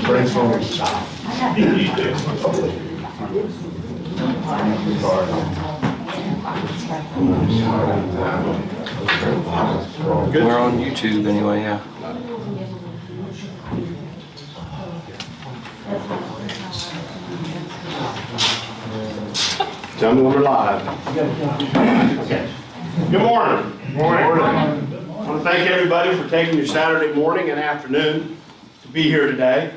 Brainstorming. We're on YouTube anyway, yeah. Tell me when we're live. Okay. Good morning. Good morning. I want to thank everybody for taking your Saturday morning and afternoon to be here today.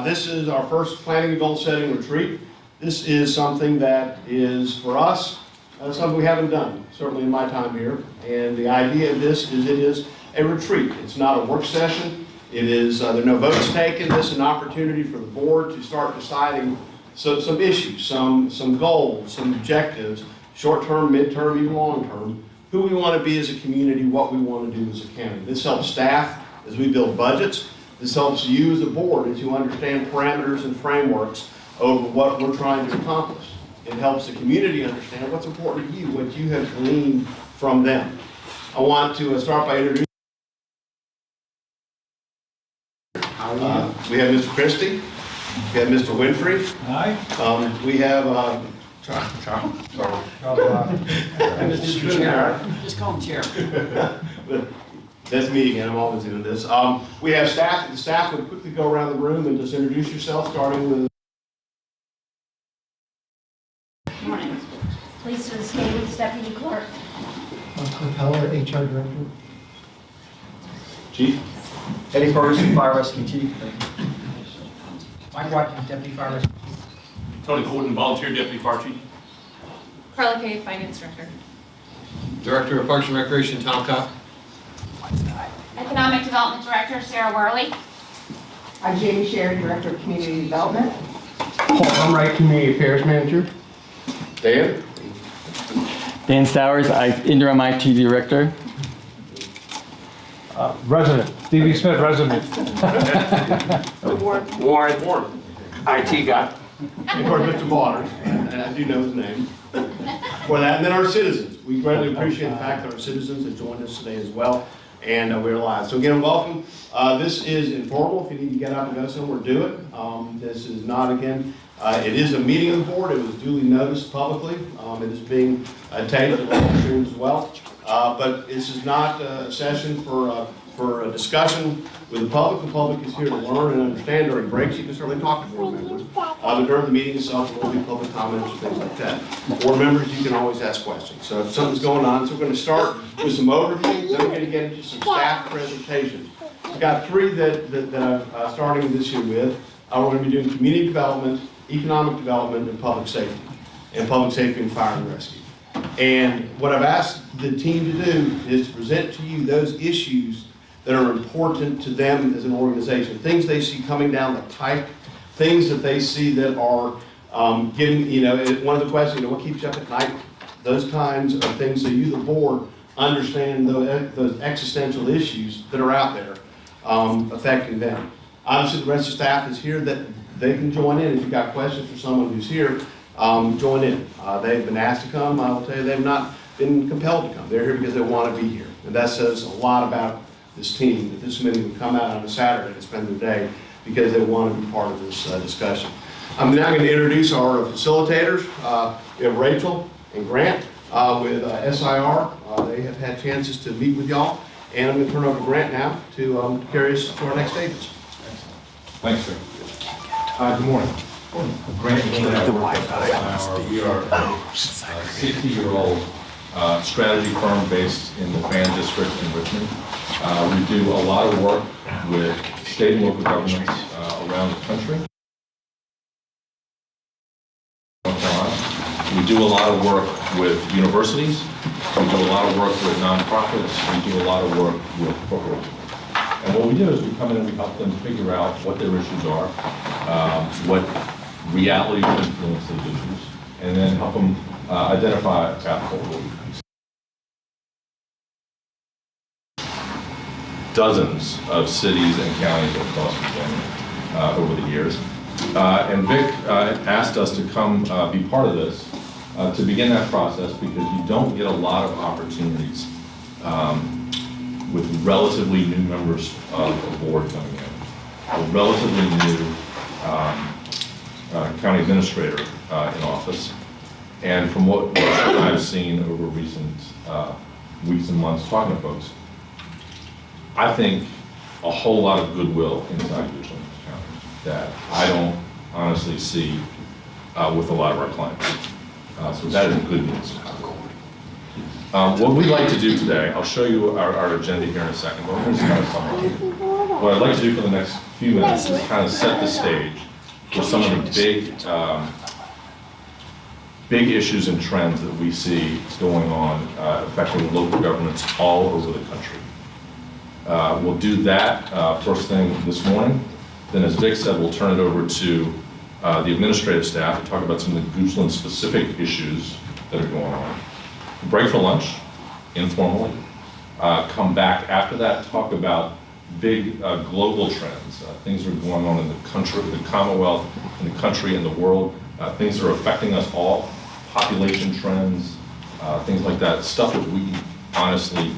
This is our first planning and goal setting retreat. This is something that is, for us, something we haven't done, certainly in my time here. And the idea of this is it is a retreat. It's not a work session. It is, there are no votes taken. This is an opportunity for the board to start deciding some issues, some goals, some objectives, short-term, mid-term, even long-term, who we want to be as a community, what we want to do as a county. This helps staff as we build budgets. This helps you as a board as you understand parameters and frameworks over what we're trying to accomplish. It helps the community understand what's important to you, what you have gleaned from them. I want to start by introducing. We have Mr. Christie. We have Mr. Winfrey. Hi. We have Charles. And Mr. Chair. Just call him Chair. That's me again. I'm always doing this. We have staff. The staff would quickly go around the room and just introduce yourself, starting with. Good morning. Pleased to stay with Deputy Clerk. Cliff Heller, HR Director. Chief. Eddie Ferguson, Fire Rescue Chief. Mike Watkins, Deputy Fire Rescue Chief. Tony Gordon, Volunteer Deputy Fire Chief. Carla Kay, Finance Director. Director of Parks and Recreation, Tom Cobb. Economic Development Director, Sarah Worley. I'm Jamie Sherry, Director of Community Development. I'm Wright, Community Affairs Manager. Dan. Dan Stowers, Interim IT Director. Resident, Stevie Smith, resident. Warren. IT guy. And of course, Mr. Waters, and I do know his name. For that, and then our citizens. We greatly appreciate the fact that our citizens have joined us today as well, and we're live. So again, welcome. This is informal. If you need to get up and go somewhere, do it. This is not, again, it is a meeting of the board. It was duly noticed publicly. It is being taped and live streamed as well. But this is not a session for a discussion with the public. The public is here to learn and understand. During breaks, you can certainly talk to board members. But during the meeting itself, there will be public comments and things like that. Board members, you can always ask questions. So if something's going on, so we're going to start with some overview, then we're going to get into some staff presentations. We've got three that I'm starting this year with. We're going to be doing community development, economic development, and public safety and fire and rescue. And what I've asked the team to do is to present to you those issues that are important to them as an organization, things they see coming down the pipe, things that they see that are giving, one of the questions, what keeps you up at night? Those kinds of things, so you, the board, understand those existential issues that are out there affecting them. Obviously, the rest of the staff is here that they can join in. If you've got questions for someone who's here, join in. They've been asked to come. I will tell you, they've not been compelled to come. They're here because they want to be here. And that says a lot about this team, that this committee would come out on a Saturday and spend their day because they want to be part of this discussion. I'm now going to introduce our facilitators. We have Rachel and Grant with SIR. They have had chances to meet with y'all. And I'm going to turn over to Grant now to carry us to our next stages. Thanks, sir. Good morning. Grant and we are a 60-year-old strategy firm based in the Fan District in Richmond. We do a lot of work with state and local governments around the country. We do a lot of work with universities. We do a lot of work with nonprofits. We do a lot of work with corporations. And what we do is we come in and we help them figure out what their issues are, what realities influence those issues, and then help them identify a path forward. Dozens of cities and counties across Virginia over the years. And Vic asked us to come be part of this to begin that process because you don't get a lot of opportunities with relatively new members of the board coming in. a relatively new county administrator in office. And from what I've seen over recent weeks and months talking to folks, I think a whole lot of goodwill inside Goochland County that I don't honestly see with a lot of our clients. So that is good news. What we'd like to do today, I'll show you our agenda here in a second, but we're going to kind of summarize. What I'd like to do for the next few minutes is kind of set the stage for some of the big issues and trends that we see going on affecting local governments all over the country. We'll do that first thing this morning. Then, as Vic said, we'll turn it over to the administrative staff to talk about some of the Goochland-specific issues that are going on. Break for lunch, informally. Come back after that, talk about big global trends, things that are going on in the country, the Commonwealth, in the country, and the world, things that are affecting us all, population trends, things like that, stuff that we honestly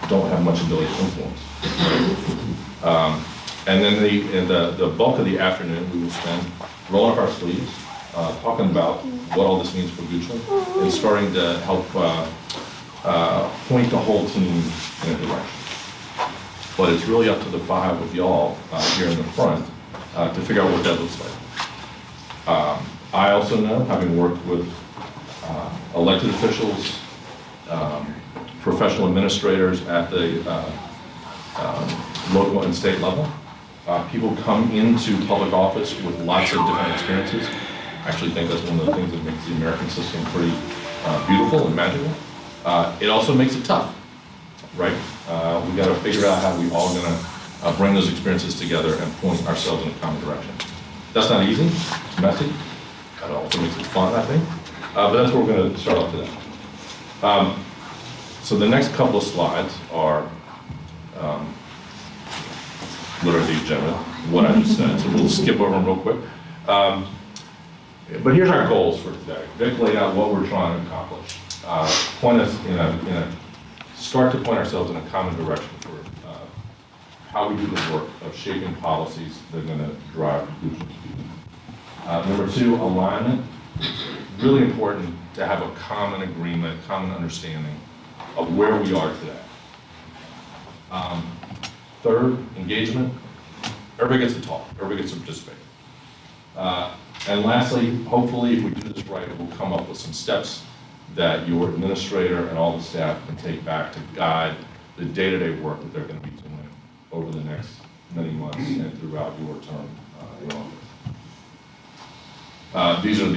don't have much ability to influence. And then the bulk of the afternoon we will spend rolling up our sleeves, talking about what all this means for Goochland, and starting to help point the whole team in a direction. But it's really up to the 5 of y'all here in the front to figure out what that looks like. I also know, having worked with elected officials, professional administrators at the local and state level, people come into public office with lots of different experiences. I actually think that's one of the things that makes the American system pretty beautiful and magical. It also makes it tough, right? We got to figure out how we all going to bring those experiences together and point ourselves in a common direction. That's not easy, it's messy. That also makes it fun, I think. But that's where we're going to start off today. So the next couple of slides are literally the agenda, what I just said. So we'll skip over them real quick. But here's our goals for today. Vic laid out what we're trying to accomplish. Point us start to point ourselves in a common direction for how we do the work of shaping policies that are going to drive Goochland's future. Number 2, alignment. Really important to have a common agreement, common understanding of where we are today. 3rd, engagement. Everybody gets to talk, everybody gets to participate. And lastly, hopefully, if we do this right, we'll come up with some steps that your administrator and all the staff can take back to guide the day-to-day work that they're going to be doing over the next many months and throughout your term in office. These are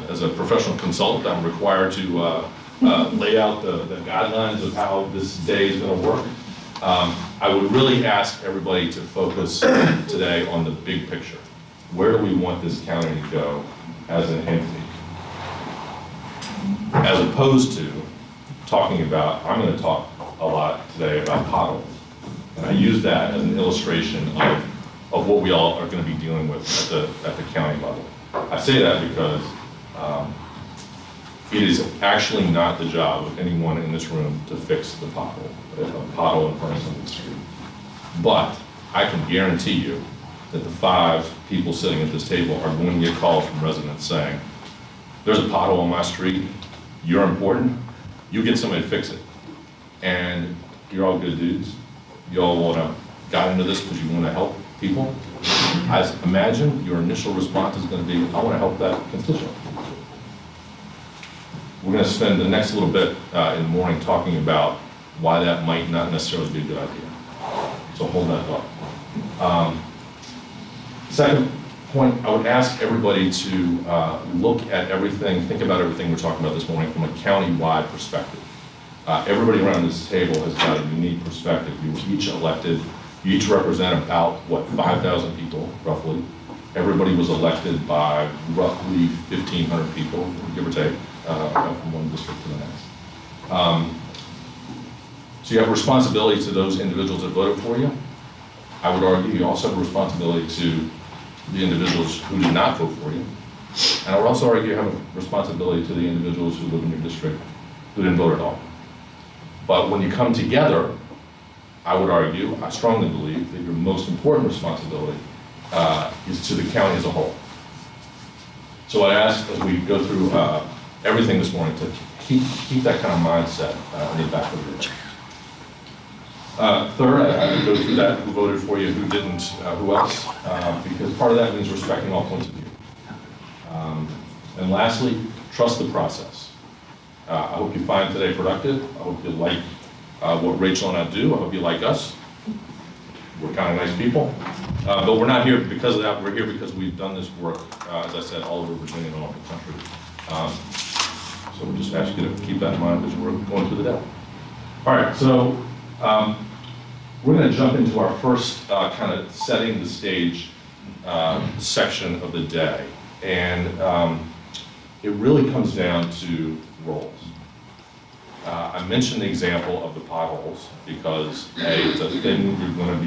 as a professional consultant, I'm required to lay out the guidelines of how this day is going to work. I would really ask everybody to focus today on the big picture. Where do we want this county to go as an entity? As opposed to talking about, I'm going to talk a lot today about potholes. And I use that as an illustration of what we all are going to be dealing with at the county level. I say that because it is actually not the job of anyone in this room to fix the pothole in front of somebody's street. But I can guarantee you that the 5 people sitting at this table are going to get calls from residents saying, there's a pothole on my street, you're important, you get somebody to fix it. And you're all good dudes. You all want to got into this because you want to help people. I imagine your initial response is going to be, I want to help that constituent. We're going to spend the next little bit in the morning talking about why that might not necessarily be a good idea. So hold that thought. Second point, I would ask everybody to look at everything, think about everything we're talking about this morning from a county-wide perspective. Everybody around this table has got a unique perspective. You were each elected, you each represent about, 5,000 people, roughly. Everybody was elected by roughly 1,500 people, give or take, from one district to the next. So you have responsibility to those individuals that voted for you. I would argue you also have a responsibility to the individuals who did not vote for you. And I would also argue you have a responsibility to the individuals who live in your district who didn't vote at all. But when you come together, I would argue, I strongly believe that you're most important responsibility is to the county as a whole. So I ask, as we go through everything this morning, to keep that kind of mindset in the back of your head. Third, I go through that, who voted for you, who didn't, who else, because part of that means respecting all points of view. And lastly, trust the process. I hope you find today productive. I hope you like what Rachel and I do. I hope you like us. We're kind of nice people. But we're not here because of that. We're here because we've done this work, as I said, all over Virginia and all over the country. So we'll just ask you to keep that in mind as we're going through the day. All right, so we're going to jump into our first kind of setting the stage section of the day. And it really comes down to roles. I mentioned the example of the potholes because A, it's a thing you're going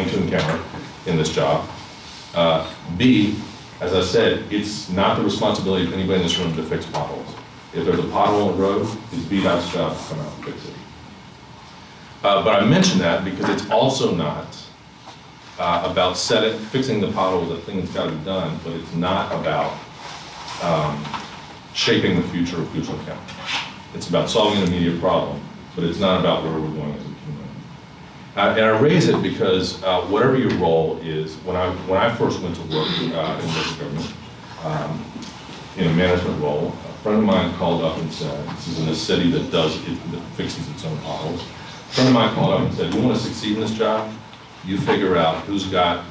to encounter in this job. B, as I said, it's not the responsibility of anybody in this room to fix potholes. If there's a pothole in the road, it's VDOT's job to come out and fix it. But I mention that because it's also not about fixing the potholes, a thing that's got to be done, but it's not about shaping the future of Goochland County. It's about solving an immediate problem, but it's not about where we're going as a community. And I raise it because whatever your role is, when I first went to work in local government, in a management role, a friend of mine called up and said, this is in a city that fixes its own potholes. A friend of mine called up and said, you want to succeed in this job? You figure out who's got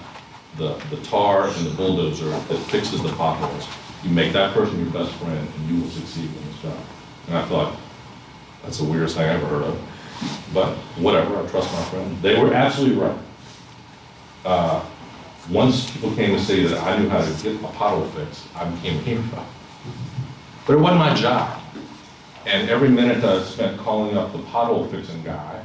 the tar and the bulldozer that fixes the potholes. You make that person your best friend and you will succeed in this job. And I thought, that's the weirdest thing I ever heard of. But whatever, I trust my friend. They were absolutely right. Once people came to say that I knew how to get a pothole fixed, I became a hero. But it wasn't my job. And every minute that I spent calling up the pothole fixing guy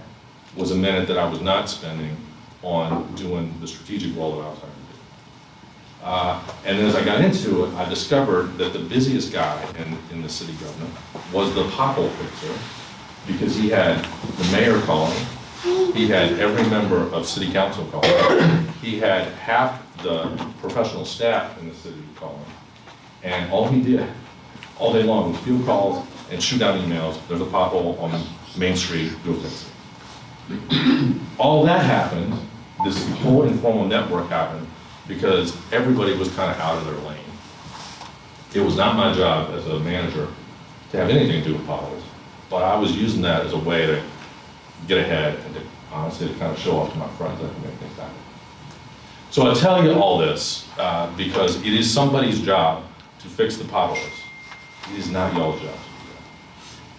was a minute that I was not spending on doing the strategic role that I was hired to do. And then as I got into it, I discovered that the busiest guy in the city government was the pothole fixer, because he had the mayor calling, he had every member of city council calling, he had half the professional staff in the city calling, and all he did all day long was field calls and shoot out emails. There's a pothole on Main Street, go fix it. All that happened, this whole informal network happened, because everybody was kind of out of their lane. It was not my job as a manager to have anything to do with potholes, but I was using that as a way to get ahead and to honestly to kind of show off to my friends that I can make things happen. So I tell you all this because it is somebody's job to fix the potholes. It is not y'all's job to do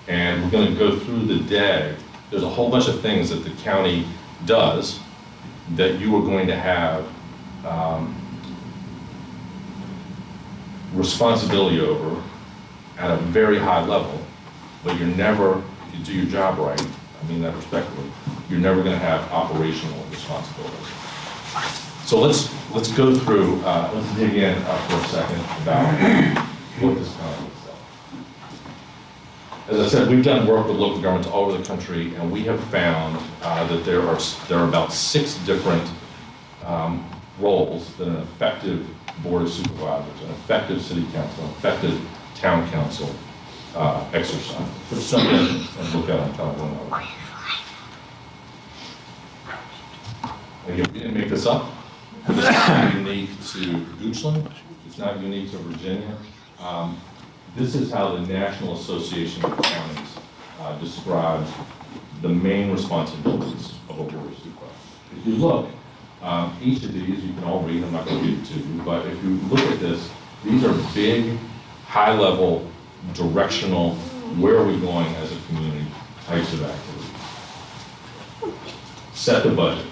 that. And we're going to go through the day. There's a whole bunch of things that the county does that you are going to have responsibility over at a very high level, but you're never, if you do your job right, I mean that respectfully, you're never going to have operational responsibilities. So let's go through, let's dig in for a second about what this county looks like. As I said, we've done work with local governments all over the country, and we have found that there are about 6 different roles that an effective board of supervisors, an effective city council, an effective town council exercise. Let's jump in and look at them kind of one another. Again, we didn't make this up. This is not unique to Goochland. It's not unique to Virginia. This is how the National Association of Counties describes the main responsibilities of a board of supervisors. If you look, each of these, you can all read, I'm not going to read it to you, but if you look at this, these are big, high-level, directional, where are we going as a community types of activities. Set the budget.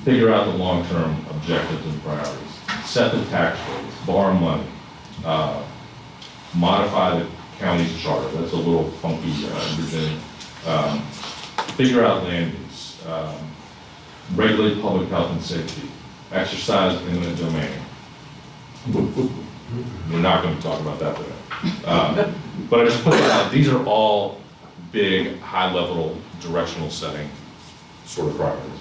Figure out the long-term objectives and priorities. Set the tax rates, borrow money, modify the county's charter. That's a little funky in Virginia. Figure out land use. Regulate public health and safety. Exercise eminent domain. We're not going to talk about that today. But I just put that out. These are all big, high-level, directional setting sort of priorities.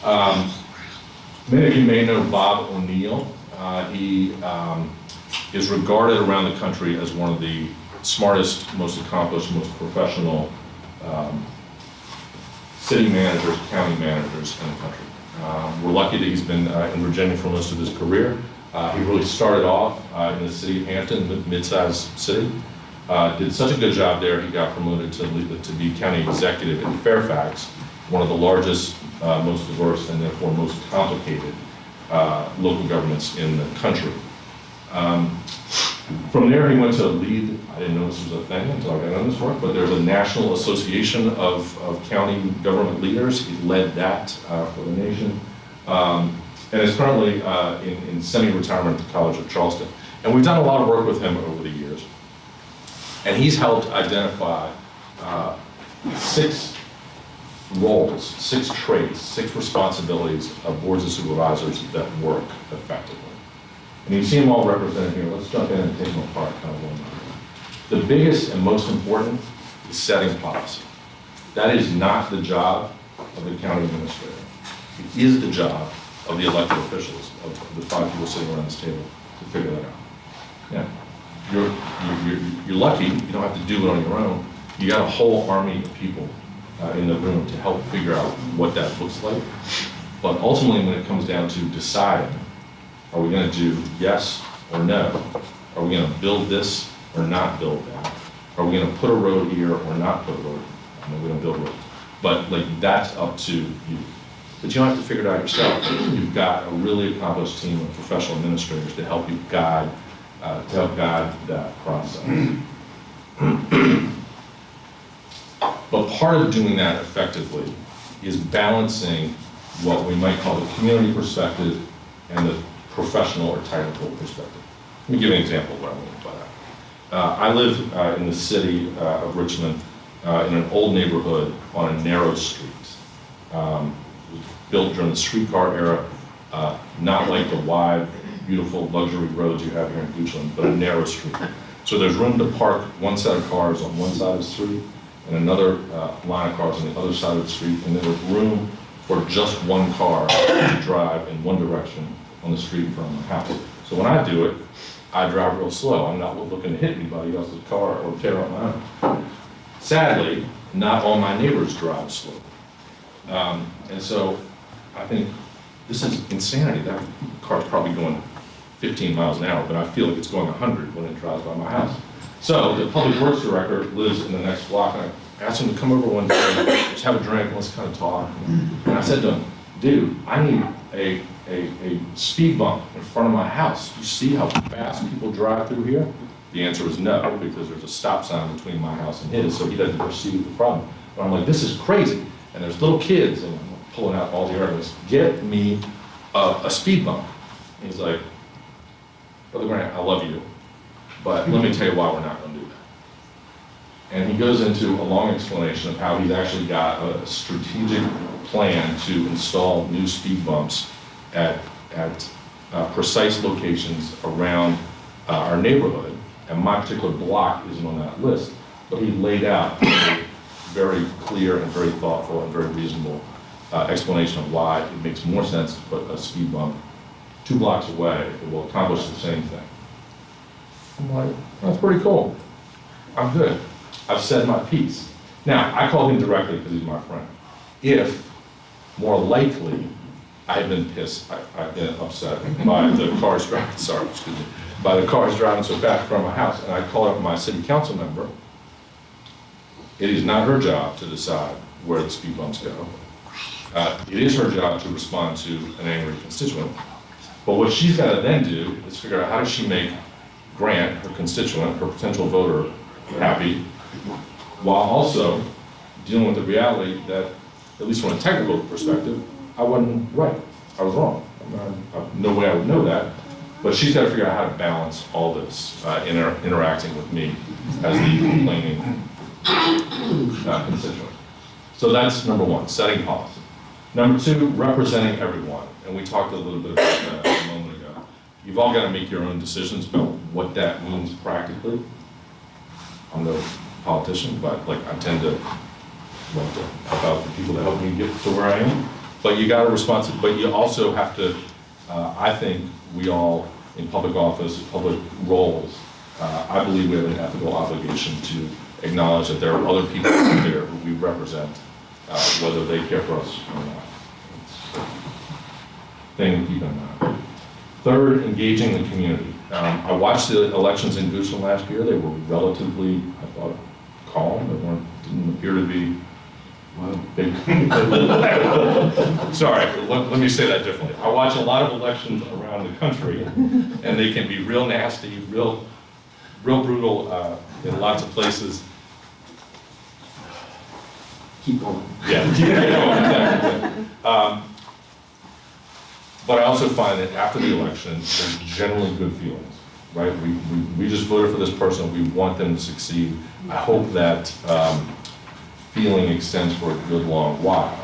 Many of you may know Bob O'Neill. He is regarded around the country as one of the smartest, most accomplished, most professional city managers, county managers in the country. We're lucky that he's been in Virginia for most of his career. He really started off in the city of Hampton, a mid-sized city. Did such a good job there, he got promoted to be county executive in Fairfax, one of the largest, most diverse, and therefore most complicated local governments in the country. From there, he went to lead, I didn't know this was a thing until I got on this work, but there's a National Association of County Government Leaders. He led that for the nation. And is currently in semi-retirement at the College of Charleston. And we've done a lot of work with him over the years. And he's helped identify 6 roles, 6 traits, 6 responsibilities of boards of supervisors that work effectively. And you see them all represented here. Let's jump in and take them apart kind of one by one. The biggest and most important is setting policy. That is not the job of the county administrator. It is the job of the elected officials, of the 5 people sitting around this table, to figure that out. Yeah, you're lucky. You don't have to do it on your own. You got a whole army of people in the room to help figure out what that looks like. But ultimately, when it comes down to deciding, are we going to do yes or no? Are we going to build this or not build that? Are we going to put a road here or not put a road? No, we don't build roads. But like that's up to you. But you don't have to figure it out yourself. You've got a really accomplished team of professional administrators to help you guide, that process. But part of doing that effectively is balancing what we might call the community perspective and the professional or technical perspective. Let me give you an example of what I mean by that. I live in the city of Richmond in an old neighborhood on a narrow street. It was built during the streetcar era, not like the wide, beautiful luxury roads you have here in Goochland, but a narrow street. So there's room to park one set of cars on one side of the street and another line of cars on the other side of the street, and there's room for just one car to drive in one direction on the street in front of my house. So when I do it, I drive real slow. I'm not looking to hit anybody else's car or tear up my own. Sadly, not all my neighbors drive slow. And so I think this is insanity. That car's probably going 15 miles an hour, but I feel like it's going 100 when it drives by my house. So the public works director lives in the next block, and I asked him to come over one day, just have a drink, and let's kind of talk. And I said to him, dude, I need a speed bump in front of my house. You see how fast people drive through here? The answer was no, because there's a stop sign between my house and his, so he doesn't perceive the problem. But I'm like, this is crazy. And there's little kids, and I'm pulling out all the arguments. Get me a speed bump. And he's like, Brother Grant, I love you, but let me tell you why we're not going to do that. And he goes into a long explanation of how he's actually got a strategic plan to install new speed bumps at precise locations around our neighborhood. And my particular block isn't on that list, but he laid out a very clear and very thoughtful and very reasonable explanation of why it makes more sense to put a speed bump 2 blocks away. It will accomplish the same thing. I'm like, that's pretty cool. I'm good. I've said my piece. Now, I called him directly because he's my friend. If, more likely, I had been pissed, I've been upset by the cars driving, by the cars driving so fast in front of my house, and I called up my city council member. It is not her job to decide where the speed bumps go. It is her job to respond to an angry constituent. But what she's got to then do is figure out how does she make Grant, her constituent, her potential voter, happy, while also dealing with the reality that, at least from a technical perspective, I wasn't right. I was wrong. No way I would know that. But she's got to figure out how to balance all this interacting with me as the complaining constituent. So that's number 1, setting policy. Number 2, representing everyone. And we talked a little bit about that a moment ago. You've all got to make your own decisions about what that means practically. I'm no politician, but like I tend to want to help out the people that help me get to where I am. But you got to but you also have to, I think we all, in public office, public roles, I believe we have an ethical obligation to acknowledge that there are other people out there who we represent, whether they care for us or not. It's a thing to keep in mind. Third, engaging the community. I watched the elections in Goochland last year. They were relatively, I thought, calm. They didn't appear to be big. Sorry, let me say that differently. I watch a lot of elections around the country, and they can be real nasty, real brutal in lots of places. Keep going. Yeah, keep going, exactly. But I also find that after the election, there's generally good feelings, right? We just voted for this person. We want them to succeed. I hope that feeling extends for a good long while.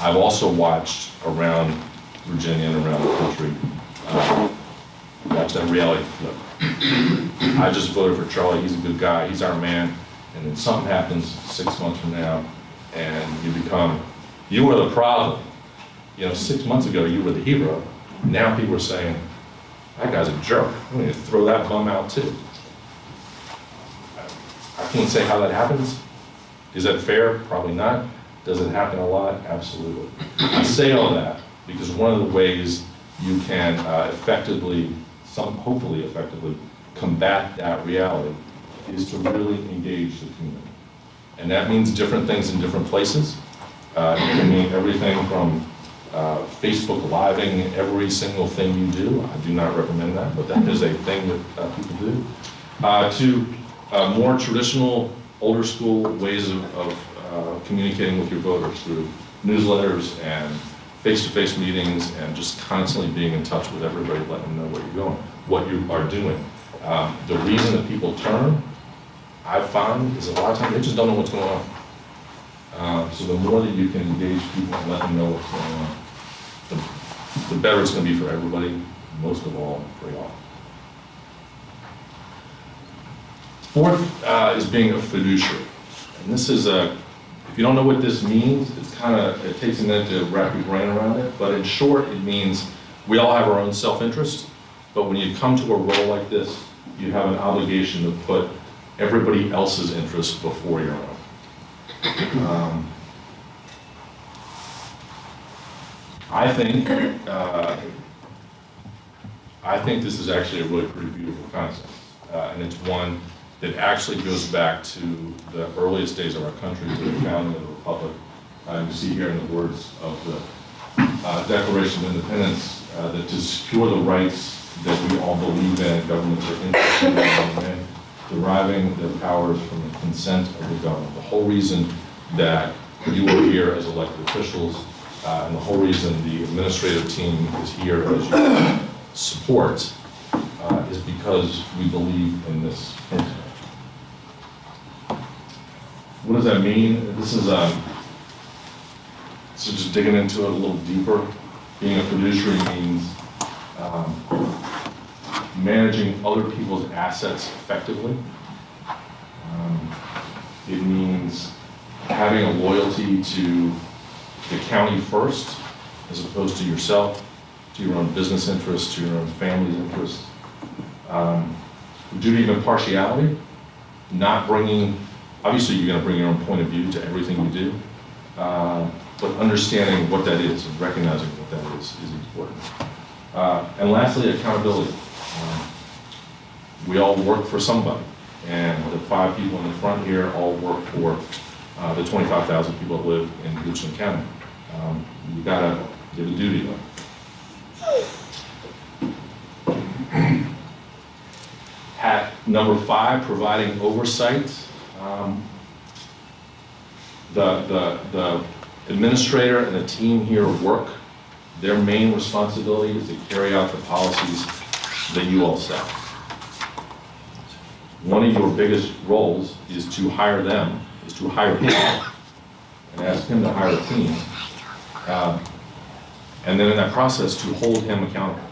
I've also watched around Virginia and around the country, watch that reality flip. I just voted for Charlie. He's a good guy. He's our man. And then something happens 6 months from now, and you were the problem. 6 months ago, you were the hero. Now people are saying, that guy's a jerk. I'm going to throw that bum out too. I can't say how that happens. Is that fair? Probably not. Does it happen a lot? Absolutely. I say all that because one of the ways you can hopefully effectively, combat that reality is to really engage the community. And that means different things in different places. It can mean everything from Facebook Living every single thing you do. I do not recommend that, but that is a thing that people do. To more traditional, older school ways of communicating with your voters through newsletters and face-to-face meetings and just constantly being in touch with everybody, letting them know where you're going, what you are doing. The reason that people turn, I've found, is a lot of times they just don't know what's going on. So the more that you can engage people and let them know what's going on, the better it's going to be for everybody, most of all for y'all. Fourth is being a fiduciary. And this is if you don't know what this means, it takes a minute to wrap your brain around it, but in short, it means we all have our own self-interest, but when you come to a role like this, you have an obligation to put everybody else's interest before your own. I think this is actually a really pretty beautiful concept, and it's one that actually goes back to the earliest days of our country, to the founding of the Republic. You see here in the words of the Declaration of Independence that to secure the rights that we all believe in, governments are interested in, deriving their powers from the consent of the government. The whole reason that you are here as elected officials, and the whole reason the administrative team is here as your support, is because we believe in this principle. What does that mean? This is so just digging into it a little deeper. Being a fiduciary means managing other people's assets effectively. It means having a loyalty to the county first, as opposed to yourself, to your own business interests, to your own family's interests. Duty of impartiality, not bringing, obviously you're going to bring your own point of view to everything you do, but understanding what that is and recognizing what that is important. And lastly, accountability. We all work for somebody, and the 5 people in the front here all work for the 25,000 people that live in Goochland County. You gotta give a duty to them. Hat number 5, providing oversight. The administrator and the team here work. Their main responsibility is to carry out the policies that you all set. One of your biggest roles is to hire them, is to hire him, and ask him to hire a team. And then in that process, to hold him accountable.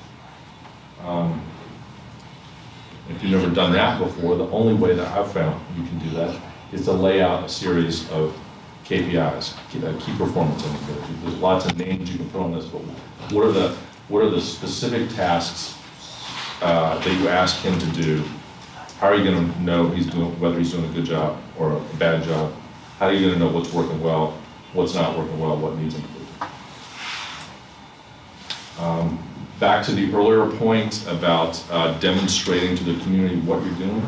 If you've never done that before, the only way that I've found you can do that is to lay out a series of KPIs, key performance indicators. There's lots of names you can put on this, but what are the specific tasks that you ask him to do? How are you going to know whether he's doing a good job or a bad job? How are you going to know what's working well, what's not working well, what needs improvement? Back to the earlier point about demonstrating to the community what you're doing.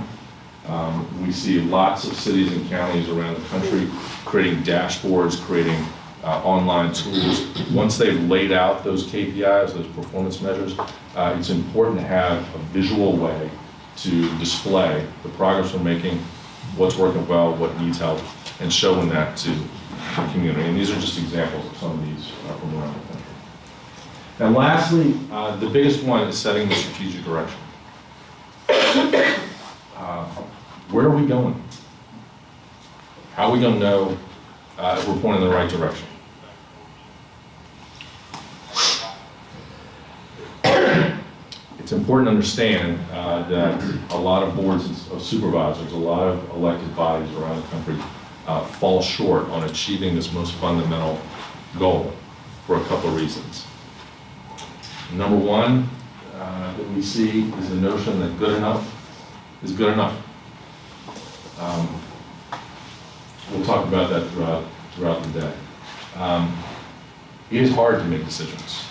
We see lots of cities and counties around the country creating dashboards, creating online tools. Once they've laid out those KPIs, those performance measures, it's important to have a visual way to display the progress we're making, what's working well, what needs help, and showing that to the community. And these are just examples of some of these from around the country. And lastly, the biggest one is setting the strategic direction. Where are we going? How are we going to know if we're pointing in the right direction? It's important to understand that a lot of boards of supervisors, a lot of elected bodies around the country fall short on achieving this most fundamental goal for a couple of reasons. Number one that we see is the notion that good enough is good enough. We'll talk about that throughout the day. It is hard to make decisions.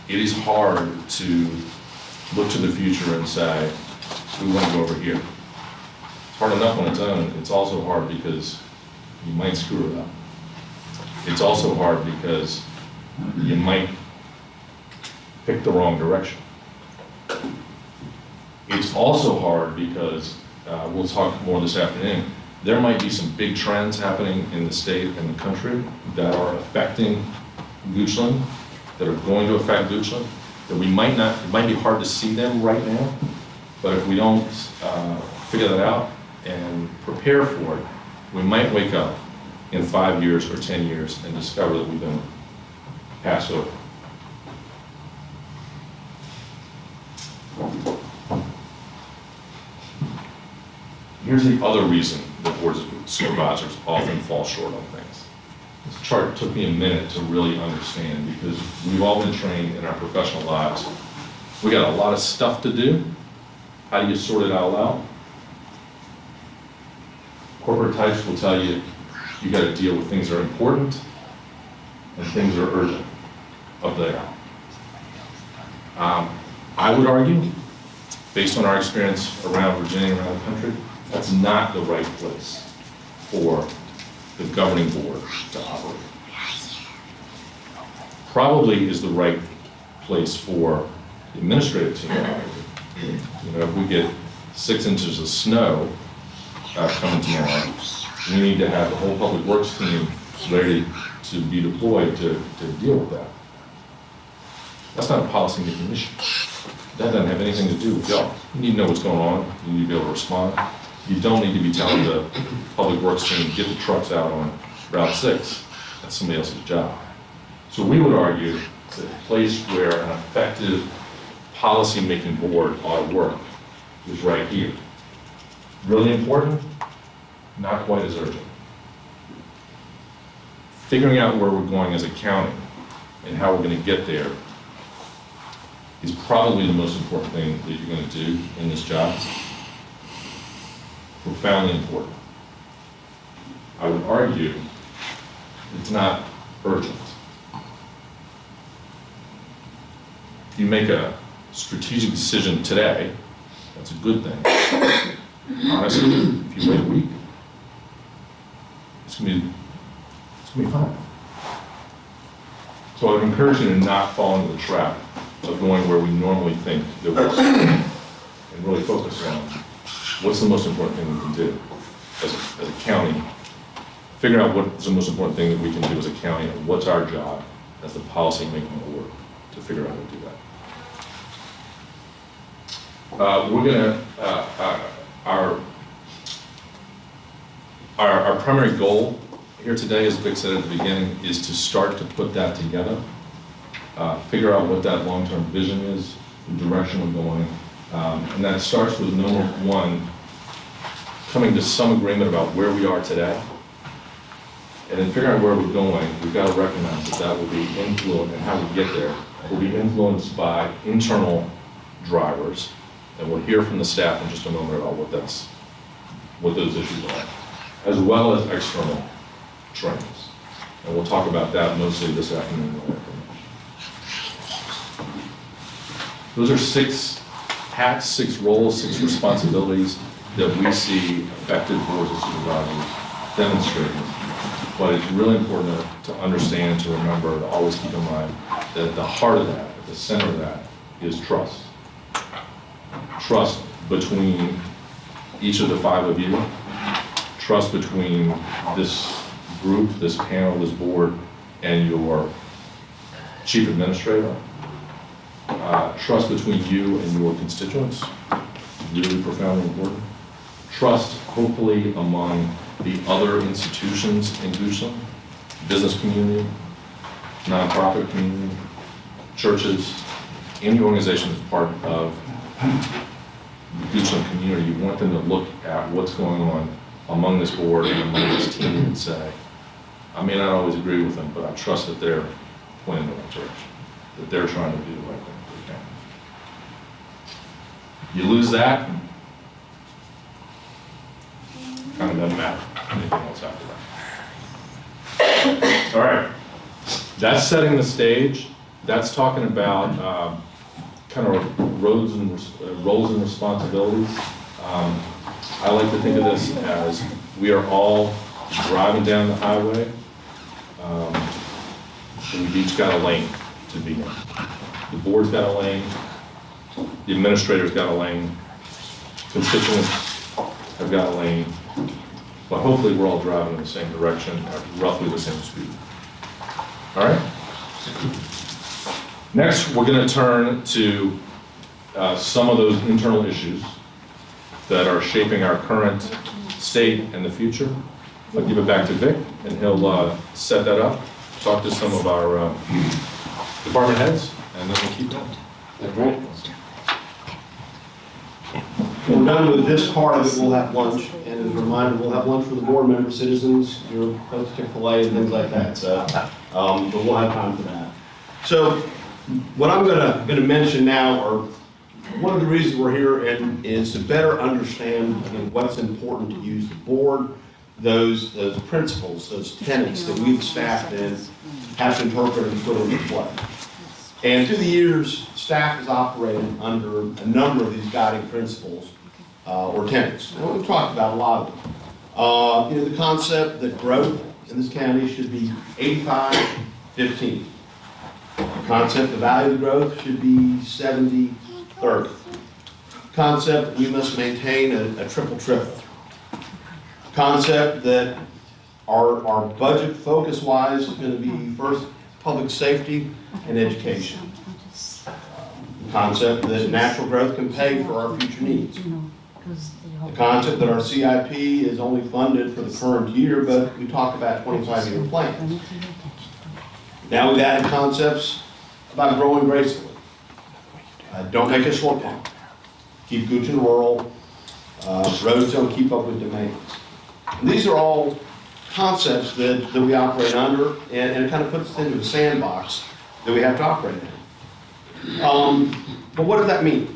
It is hard to look to the future and say, we want to go over here. It's hard enough on its own. It's also hard because you might screw it up. It's also hard because you might pick the wrong direction. It's also hard because, we'll talk more this afternoon, there might be some big trends happening in the state and the country that are affecting Goochland, that are going to affect Goochland, that we might not, it might be hard to see them right now, but if we don't figure that out and prepare for it, we might wake up in 5 years or 10 years and discover that we've been passed over. Here's the other reason that boards of supervisors often fall short on things. This chart took me a minute to really understand because we've all been trained in our professional lives. We got a lot of stuff to do. How do you sort it all out? Corporate types will tell you you got to deal with things that are important and things that are urgent up there. I would argue, based on our experience around Virginia and around the country, that's not the right place for the governing board to operate. Probably is the right place for the administrative team to operate. You know, if we get 6 inches of snow coming tomorrow, we need to have the whole public works team ready to be deployed to deal with that. That's not a policy-making issue. That doesn't have anything to do with y'all. You need to know what's going on. You need to be able to respond. You don't need to be telling the public works team, get the trucks out on Route 6. That's somebody else's job. So we would argue that the place where an effective policy-making board ought to work is right here. Really important, not quite as urgent. Figuring out where we're going as a county and how we're going to get there is probably the most important thing that you're going to do in this job. Profoundly important. I would argue it's not urgent. If you make a strategic decision today, that's a good thing. Honestly, if you wait a week, it's gonna be fine. So I would encourage you to not fall into the trap of going where we normally think that we're and really focus on what's the most important thing we can do as a county. Figure out what's the most important thing that we can do as a county and what's our job as the policy-making board to figure out how to do that. We're gonna, our primary goal here today, as Vic said at the beginning, is to start to put that together, figure out what that long-term vision is, the direction we're going, and that starts with number one, coming to some agreement about where we are today And in figuring out where we're going, we've got to recognize that that will be influenced, and how we get there, will be influenced by internal drivers. And we'll hear from the staff in just a moment about what those issues are, as well as external trends. And we'll talk about that mostly this afternoon. Those are 6 hats, 6 roles, 6 responsibilities that we see affected boards of supervisors demonstrating. But it's really important to understand, to remember, to always keep in mind that at the heart of that, at the center of that, is trust. Trust between each of the 5 of you, trust between this group, this panel, this board, and your chief administrator, trust between you and your constituents, really profoundly important. Trust, hopefully, among the other institutions in Goochland, business community, nonprofit community, churches, any organization that's part of the Goochland community. You want them to look at what's going on among this board and among this team and say, I may not always agree with them, but I trust that they're pointing in the right direction, that they're trying to do the right thing. You lose that, kind of doesn't matter anything else after that. All right, that's setting the stage. That's talking about kind of roles and responsibilities. I like to think of this as we are all driving down the highway, and we've each got a lane to be in. The board's got a lane, the administrator's got a lane, constituents have got a lane, but hopefully we're all driving in the same direction at roughly the same speed. All right? Next, we're going to turn to some of those internal issues that are shaping our current state and the future. I'll give it back to Vic, and he'll set that up, talk to some of our department heads, and then we'll keep going. When we're done with this part of it, we'll have lunch, and as a reminder, we'll have lunch for the board members, citizens, your folks, Chick-fil-A and things like that, so, but we'll have time for that. So, what I'm gonna mention now are, one of the reasons we're here and is to better understand, again, what's important to use the board, those principles, those tenets that we've staffed in, have to interpret and put into play. And through the years, staff has operated under a number of these guiding principles or tenets. And we've talked about a lot of them. The concept that growth in this county should be 85-15. The concept the value of the growth should be 70-30. Concept that we must maintain a triple-triple. Concept that our budget focus-wise is going to be first public safety and education. The concept that natural growth can pay for our future needs. The concept that our CIP is only funded for the current year, but we talk about 25-year plans. Now we've added concepts about growing gracefully. Don't make a short pump. Keep Goochland rural. Roads don't keep up with demands. And these are all concepts that we operate under, and it kind of puts us into a sandbox that we have to operate in. But what does that mean?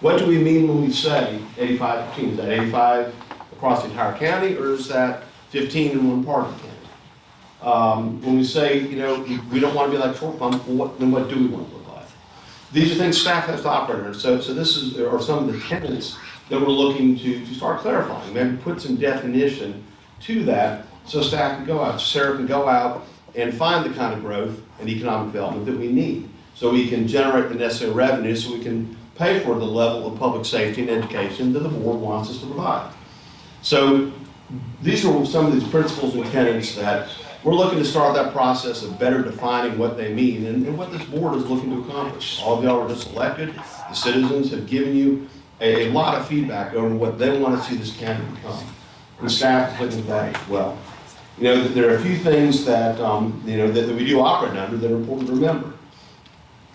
What do we mean when we say 85-15? Is that 85 across the entire county, or is that 15 in one part of the county? When we say, we don't want to be like short pump, well, then what do we want to look like? These are things staff has to operate under. So this are some of the tenets that we're looking to start clarifying, maybe put some definition to that so staff can go out, Sarah can go out and find the kind of growth and economic development that we need so we can generate the necessary revenue so we can pay for the level of public safety and education that the board wants us to provide. So these are some of these principles and tenets that we're looking to start that process of better defining what they mean and what this board is looking to accomplish. All of y'all were just elected. The citizens have given you a lot of feedback on what they want to see this county become. And staff is looking at that as well. There are a few things that, that we do operate under that are important to remember.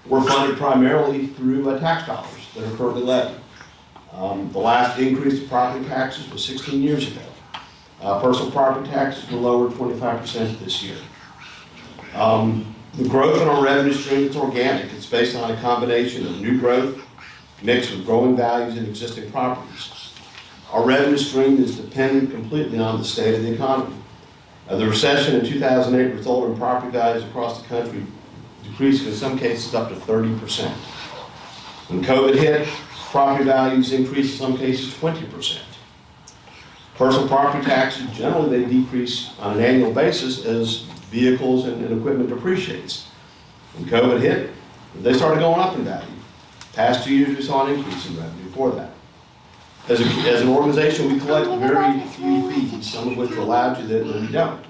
We're funded primarily through tax dollars that are currently levied. The last increase in property taxes was 16 years ago. Personal property taxes were lowered 25% this year. The growth in our revenue stream is organic. It's based on a combination of new growth mixed with growing values in existing properties. Our revenue stream is dependent completely on the state of the economy. The recession in 2008 resulted in property values across the country decreasing in some cases up to 30%. When COVID hit, property values increased in some cases 20%. Personal property taxes, generally they decrease on an annual basis as vehicles and equipment depreciates. When COVID hit, they started going up in value. Past 2 years, we saw an increase in revenue for that. As an organization, we collect very few fees, some of which are allowed to, that we don't.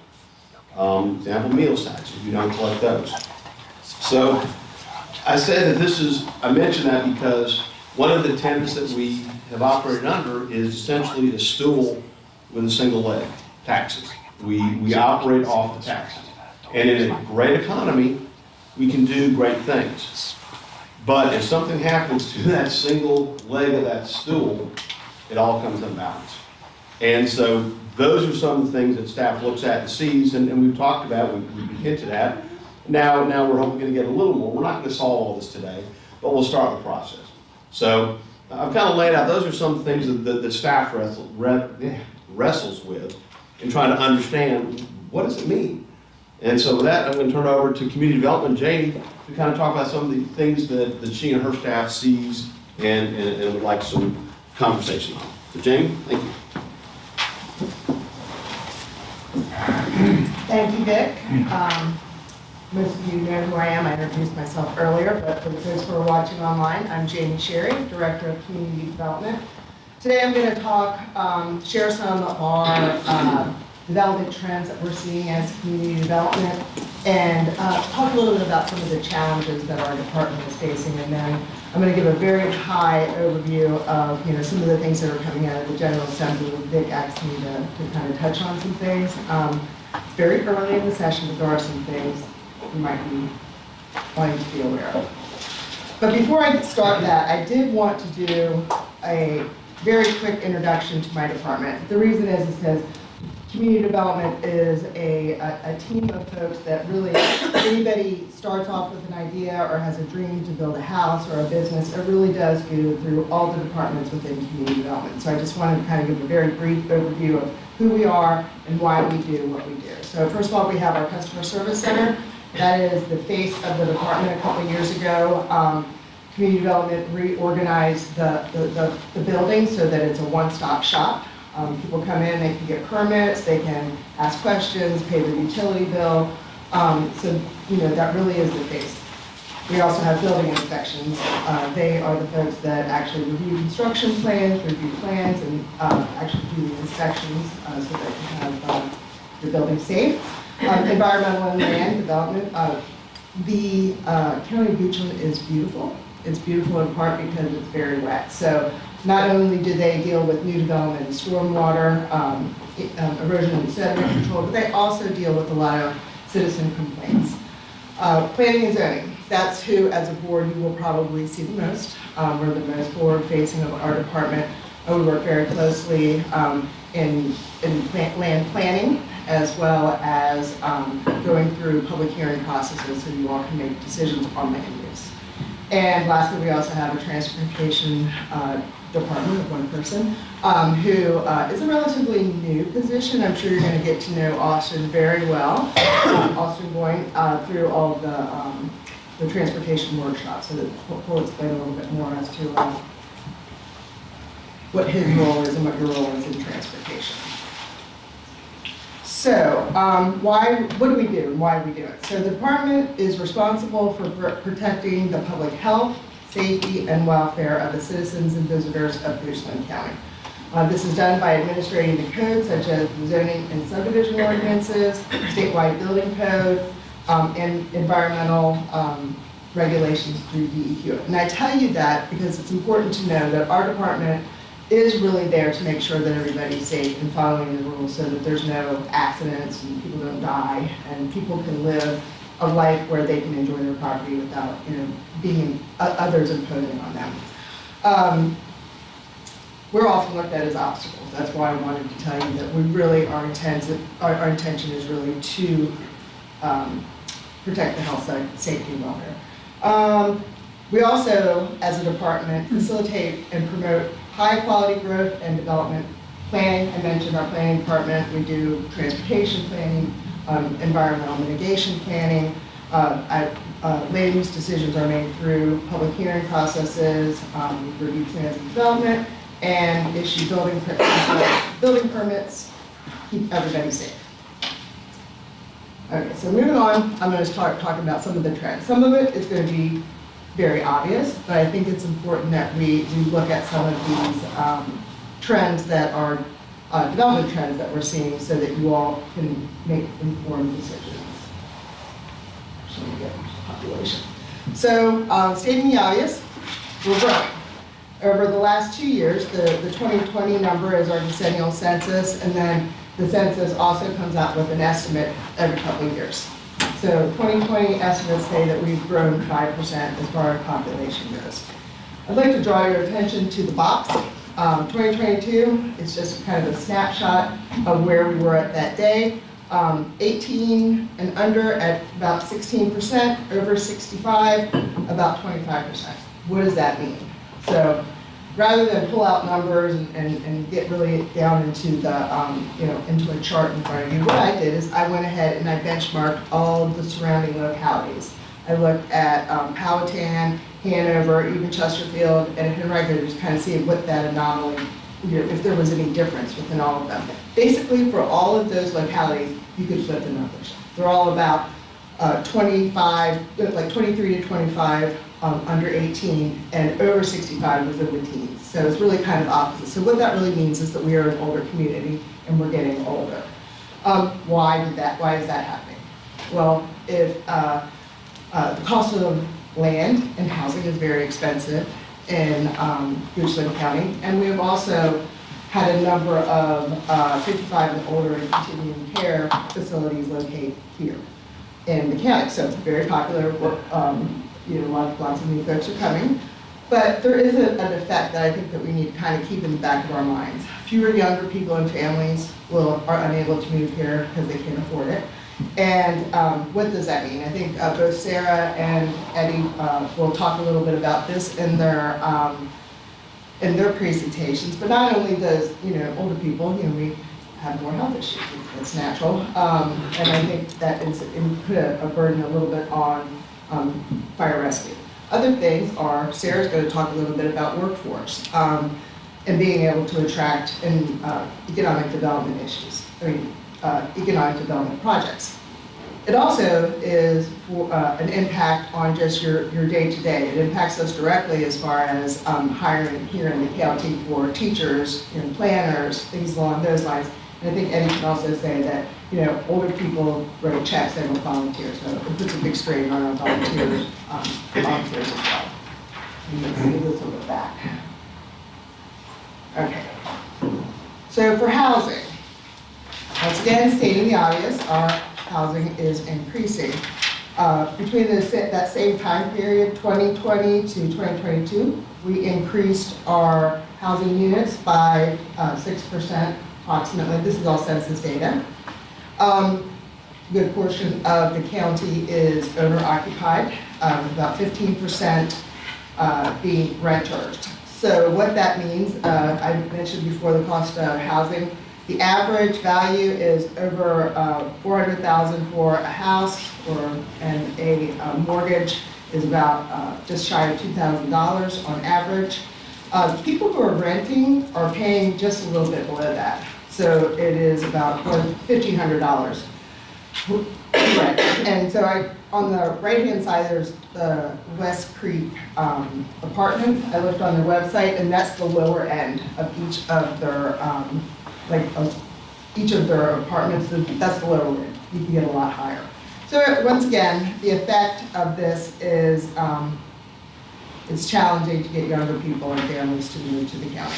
Example, meals taxes, we don't collect those. So I say that I mention that because one of the tenets that we have operated under is essentially a stool with a single leg, taxes. We operate off the taxes. And in a great economy, we can do great things. But if something happens to that single leg of that stool, it all comes unbalanced. And so those are some of the things that staff looks at and sees, and we've talked about, we've hinted at. Now we're hoping to get a little more. We're not going to solve all this today, but we'll start the process. So I've kind of laid out, those are some things that staff wrestles with in trying to understand what does it mean. And so with that, I'm going to turn it over to Community Development, Janie, to kind of talk about some of the things that she and her staff sees and would like some conversation on. So Janie, thank you. Thank you, Vic. Most of you know who I am. I introduced myself earlier, but for those who are watching online, I'm Jamie Sherry, Director of Community Development. Today I'm going to talk, share some of our development trends that we're seeing as community development, and talk a little bit about some of the challenges that our department is facing, and then I'm going to give a very high overview of some of the things that are coming out of the General Assembly. Vic asked me to kind of touch on some things. It's very early in the session, but there are some things you might be wanting to be aware of. But before I start that, I did want to do a very quick introduction to my department. The reason is because community development is a team of folks that really, anybody starts off with an idea or has a dream to build a house or a business, it really does go through all the departments within community development. So I just wanted to kind of give a very brief overview of who we are and why we do what we do. So first of all, we have our Customer Service Center. That is the face of the department. A couple of years ago, community development reorganized the building so that it's a one-stop shop. People come in, they can get permits, they can ask questions, pay their utility bill. So, that really is the face. We also have building inspections. They are the folks that actually review construction plans, review plans, and actually do the inspections so that you have your building safe. Environmental and land development. The County of Goochland is beautiful. It's beautiful in part because it's very wet. So not only do they deal with new development and stormwater, erosion and sediment control, but they also deal with a lot of citizen complaints. Planning and zoning, that's who, as a board, you will probably see the most. We're the most forward-facing of our department. We work very closely in land planning, as well as going through public hearing processes so you all can make decisions on land use. And lastly, we also have a transportation department of one person who is a relatively new position. I'm sure you're going to get to know Austin very well. Austin going through all of the transportation workshops, so that we'll explain a little bit more as to what his role is and what your role is in transportation. So, what do we do and why do we do it? So the department is responsible for protecting the public health, safety, and welfare of the citizens and visitors of Goochland County. This is done by administrating the code, such as the zoning and subdivision ordinances, statewide building code, and environmental regulations through DEQ. And I tell you that because it's important to know that our department is really there to make sure that everybody's safe and following the rules so that there's no accidents and people don't die and people can live a life where they can enjoy their property without, being others imposing on them. we're often looked at as obstacles. That's why I wanted to tell you that we really, our intention is really to protect the health, safety, and welfare. We also, as a department, facilitate and promote high-quality growth and development planning. I mentioned our planning department. We do transportation planning, environmental mitigation planning. Land use decisions are made through public hearing processes, review plans and development, and issue building permits, keep everybody safe. Okay, so moving on, I'm going to start talking about some of the trends. Some of it is going to be very obvious, but I think it's important that we look at some of these trends that are development trends that we're seeing so that you all can make informed decisions. Actually, we get population. So, stating the obvious, we're growing. Over the last 2 years, the 2020 number is our decennial census, and then the census also comes out with an estimate every couple of years. So 2020 estimates say that we've grown 5% as far as population goes. I'd like to draw your attention to the box. 2022 is just kind of a snapshot of where we were at that day. 18 and under at about 16%, over 65, about 25%. What does that mean? So rather than pull out numbers and get really down into the, into a chart in front of you, what I did is I went ahead and I benchmarked all of the surrounding localities. I looked at Powhatan, Hanover, even Chesterfield, and Henrico to just kind of see what that anomaly, if there was any difference within all of them. Basically, for all of those localities, you could flip the numbers. They're all about 25, like 23 to 25, under 18, and over 65 was in the teens. So it's really kind of opposite. So what that really means is that we are an older community and we're getting older. Why is that happening? Well, if the cost of land and housing is very expensive in Goochland County, and we've also had a number of 55 and older and continuing care facilities located here in the county. So it's very popular. Lots of new folks are coming. But there is an effect that I think that we need to kind of keep in the back of our minds. Fewer younger people and families are unable to move here because they can't afford it. And what does that mean? I think both Sarah and Eddie will talk a little bit about this in their presentations. But not only does older people, we have more health issues. It's natural, and I think that it put a burden a little bit on fire rescue. Other things are, Sarah's going to talk a little bit about workforce and being able to attract and economic development issues. Economic development projects. It also is an impact on just your day-to-day. It impacts us directly as far as hiring here in the county for teachers, planners, things along those lines. And I think Eddie can also say that older people write checks, they don't volunteer, so it puts a big strain on our volunteers as well. You can see this on the back. Okay. So for housing. Once again, stating the obvious, our housing is increasing. Between that same time period, 2020 to 2022, we increased our housing units by 6% approximately. This is all census data. A good portion of the county is owner occupied, about 15% being renters. So what that means, I mentioned before the cost of housing. The average value is over $400,000 for a house, and a mortgage is about just shy of $2,000 on average. People who are renting are paying just a little bit below that. So it is about $1,500 rent. And so on the right-hand side, there's the West Creek apartments. I looked on their website, and that's the lower end of each of their each of their apartments. That's the lower end. You can get a lot higher. So once again, the effect of this is it's challenging to get younger people and families to move to the county.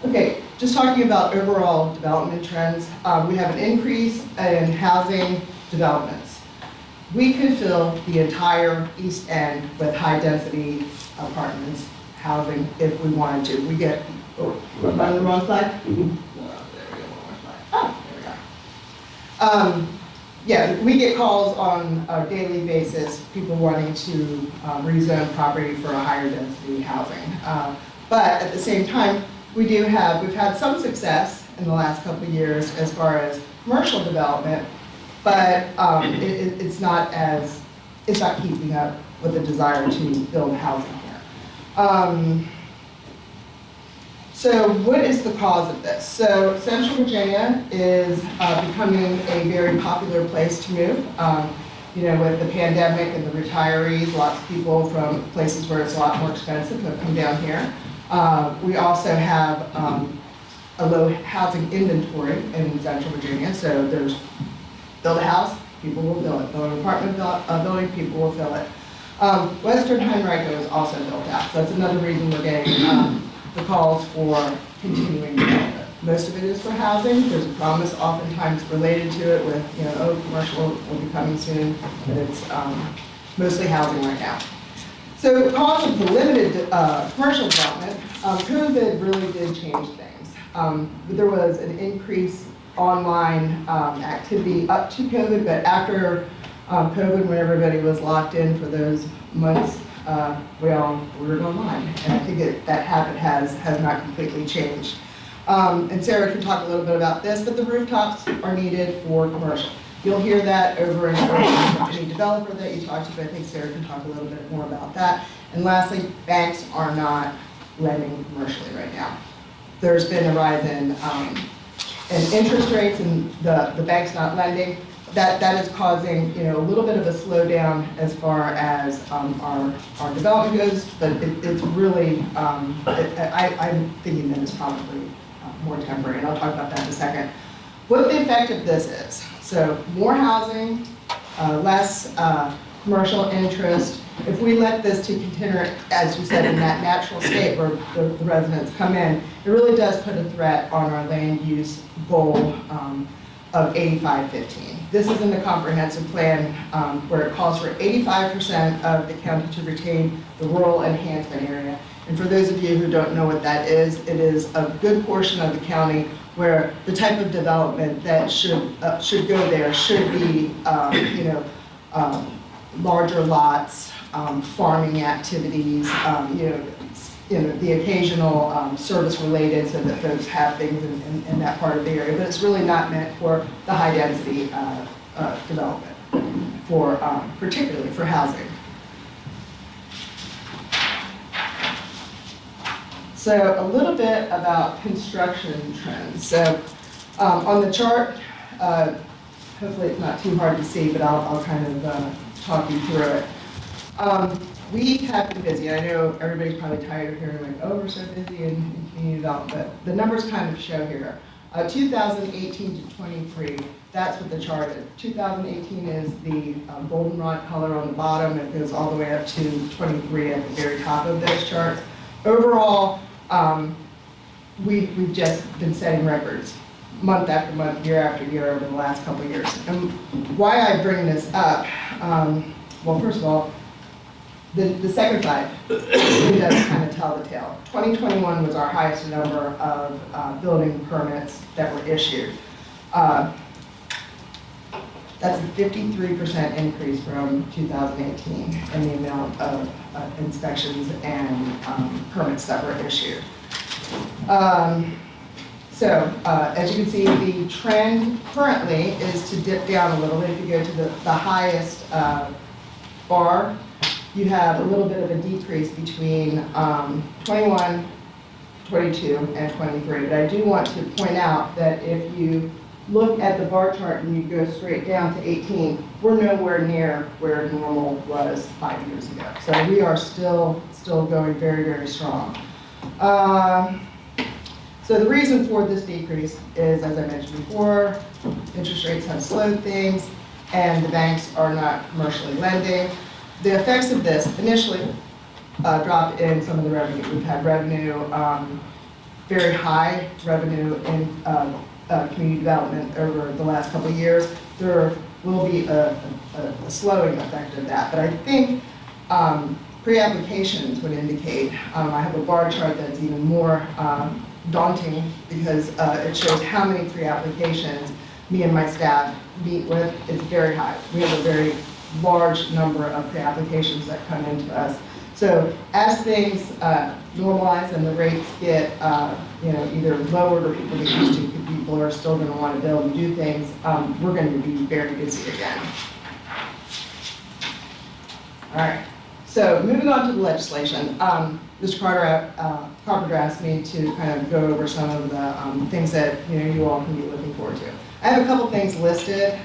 Okay, just talking about overall development trends, we have an increase in housing developments. we could fill the entire east end with high-density apartments, housing, if we wanted to. We get, on the wrong slide? There we go, one more slide. Oh, there we go. Yeah, we get calls on a daily basis, people wanting to rezone property for a higher density housing. But at the same time, we've had some success in the last couple of years as far as commercial development, but it's not keeping up with the desire to build housing here. So what is the cause of this? So Central Virginia is becoming a very popular place to move. With the pandemic and the retirees, lots of people from places where it's a lot more expensive have come down here. We also have a low housing inventory in Central Virginia, so there's build a house, people will fill it. Build an apartment building, people will fill it. Western Henrico is also built out, so that's another reason we're getting the calls for continuing development. Most of it is for housing. There's a promise oftentimes related to it with, commercial will be coming soon, but it's mostly housing right now. So because of the limited commercial development, COVID really did change things. There was an increase online activity up to COVID, but after COVID, when everybody was locked in for those months, we all ordered online, and I think that habit has not completely changed. And Sarah can talk a little bit about this, but the rooftops are needed for commercial. You'll hear that over and over from any developer that you talk to, but I think Sarah can talk a little bit more about that. And lastly, banks are not lending commercially right now. There's been a rise in interest rates and the banks not lending. That is causing a little bit of a slowdown as far as our development goes, but it's really, I'm thinking that it's probably more temporary, and I'll talk about that in a second. What the effect of this is, so more housing, less commercial interest. If we let this to continue, as you said, in that natural state where the residents come in, it really does put a threat on our land use goal of 85-15. This is in the comprehensive plan where it calls for 85% of the county to retain the rural enhancement area. And for those of you who don't know what that is, it is a good portion of the county where the type of development that should go there should be, larger lots, farming activities, the occasional service related, so that folks have things in that part of the area. But it's really not meant for the high density development, particularly for housing. So a little bit about construction trends. So on the chart, hopefully it's not too hard to see, but I'll kind of talk you through it. We have been busy. I know everybody's probably tired of hearing like, oh, we're so busy in community development, but the numbers kind of show here. 2018 to 23, that's what the chart is. 2018 is the goldenrod color on the bottom. It goes all the way up to 23 at the very top of those charts. Overall, we've just been setting records month after month, year after year over the last couple of years. And why I bring this up, well, first of all, the second slide really does kind of tell the tale. 2021 was our highest number of building permits that were issued. That's a 53% increase from 2018 in the amount of inspections and permits that were issued. As you can see, the trend currently is to dip down a little bit. If you go to the highest bar, you have a little bit of a decrease between 21, 22, and 23. But I do want to point out that if you look at the bar chart and you go straight down to 18, we're nowhere near where normal was 5 years ago. So we are still going very, very strong. So the reason for this decrease is, as I mentioned before, interest rates have slowed things and the banks are not commercially lending. The effects of this initially dropped in some of the revenue. We've had revenue, very high revenue in community development over the last couple of years. There are will be a slowing effect of that. But I think pre-applications would indicate, I have a bar chart that's even more daunting because it shows how many pre-applications me and my staff meet with. It's very high. We have a very large number of pre-applications that come into us. So as things normalize and the rates get either lowered or people get used to, people are still going to want to build and do things, we're going to be very busy again. All right. So moving on to the legislation, Mr. Carpenter asked me to kind of go over some of the things that you all can be looking forward to. I have a couple things listed.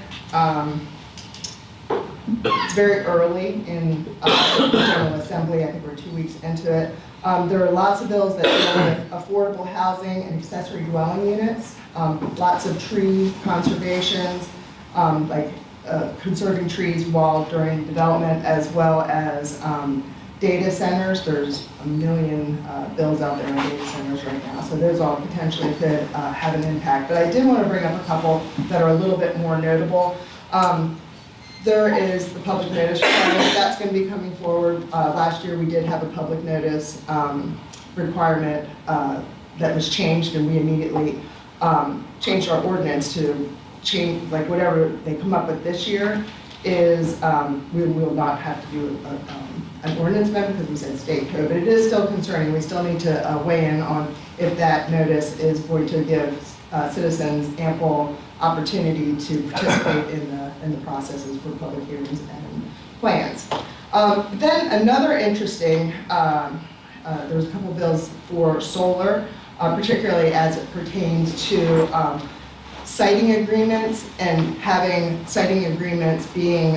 It's very early in the General Assembly. I think we're 2 weeks into it. There are lots of bills that deal with affordable housing and accessory dwelling units, lots of tree conservations, like conserving trees while during development, as well as data centers. There's a million bills out there on data centers right now, so those all potentially could have an impact. But I did want to bring up a couple that are a little bit more notable. There is the public notice requirement. That's going to be coming forward. Last year we did have a public notice requirement that was changed, and we immediately changed our ordinance to change, like whatever they come up with this year is, we will not have to do an ordinance amendment because we said state code, but it is still concerning. We still need to weigh in on if that notice is going to give citizens ample opportunity to participate in the processes for public hearings and plans. Then another interesting, there was a couple bills for solar, particularly as it pertains to siting agreements and having siting agreements being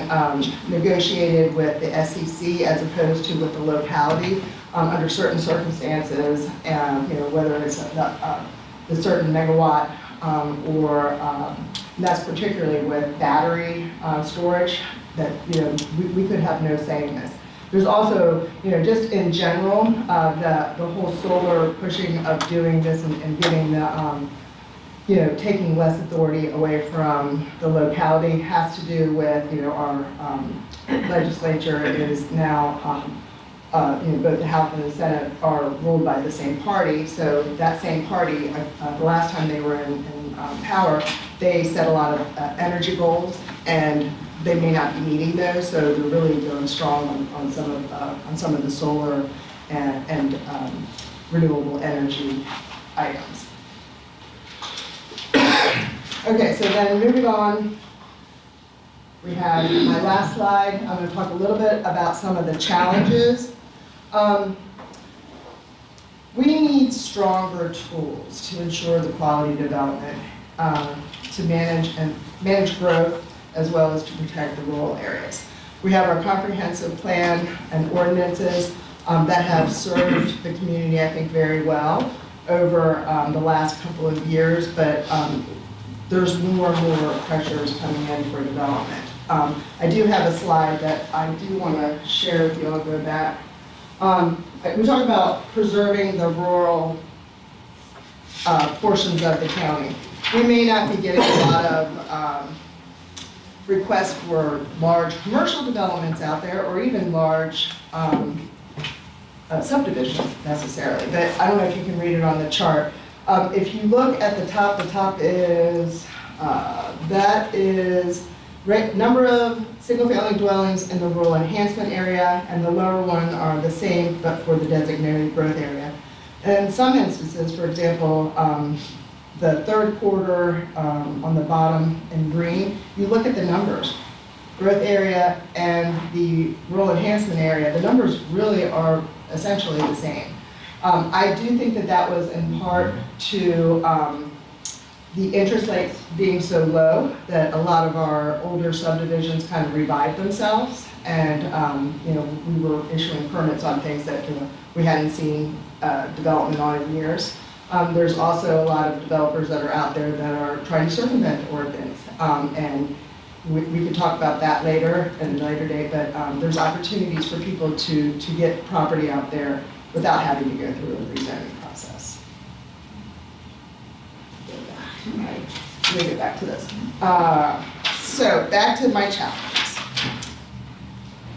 negotiated with the SEC as opposed to with the locality under certain circumstances, and whether it's the certain megawatt or that's particularly with battery storage, that we could have no say in this. There's also, just in general, the whole solar pushing of doing this and giving the taking less authority away from the locality has to do with, our legislature is now, both the House and the Senate are ruled by the same party. So that same party, the last time they were in power, they set a lot of energy goals, and they may not be meeting those. So they're really going strong on some of the solar and renewable energy items. Okay, so then moving on, we have my last slide. I'm going to talk a little bit about some of the challenges. We need stronger tools to ensure the quality development, to manage growth, as well as to protect the rural areas. We have our comprehensive plan and ordinances that have served the community, I think, very well over the last couple of years, but there's more and more pressures coming in for development. I do have a slide that I do want to share with you. I'll go back. We talk about preserving the rural portions of the county. We may not be getting a lot of requests for large commercial developments out there, or even large subdivisions necessarily, but I don't know if you can read it on the chart. If you look at the top is, that is number of single-family dwellings in the rural enhancement area, and the lower one are the same, but for the designated growth area. And in some instances, for example, the third quarter on the bottom in green, you look at the numbers. Growth area and the rural enhancement area, the numbers really are essentially the same. I do think that was in part to the interest rates being so low that a lot of our older subdivisions kind of revived themselves, and we were issuing permits on things that we hadn't seen development on in years. There's also a lot of developers that are out there that are trying to circumvent the ordinance, and we could talk about that later at a later date, but there's opportunities for people to get property out there without having to go through a rezoning process. Let me get back to this. So back to my challenges.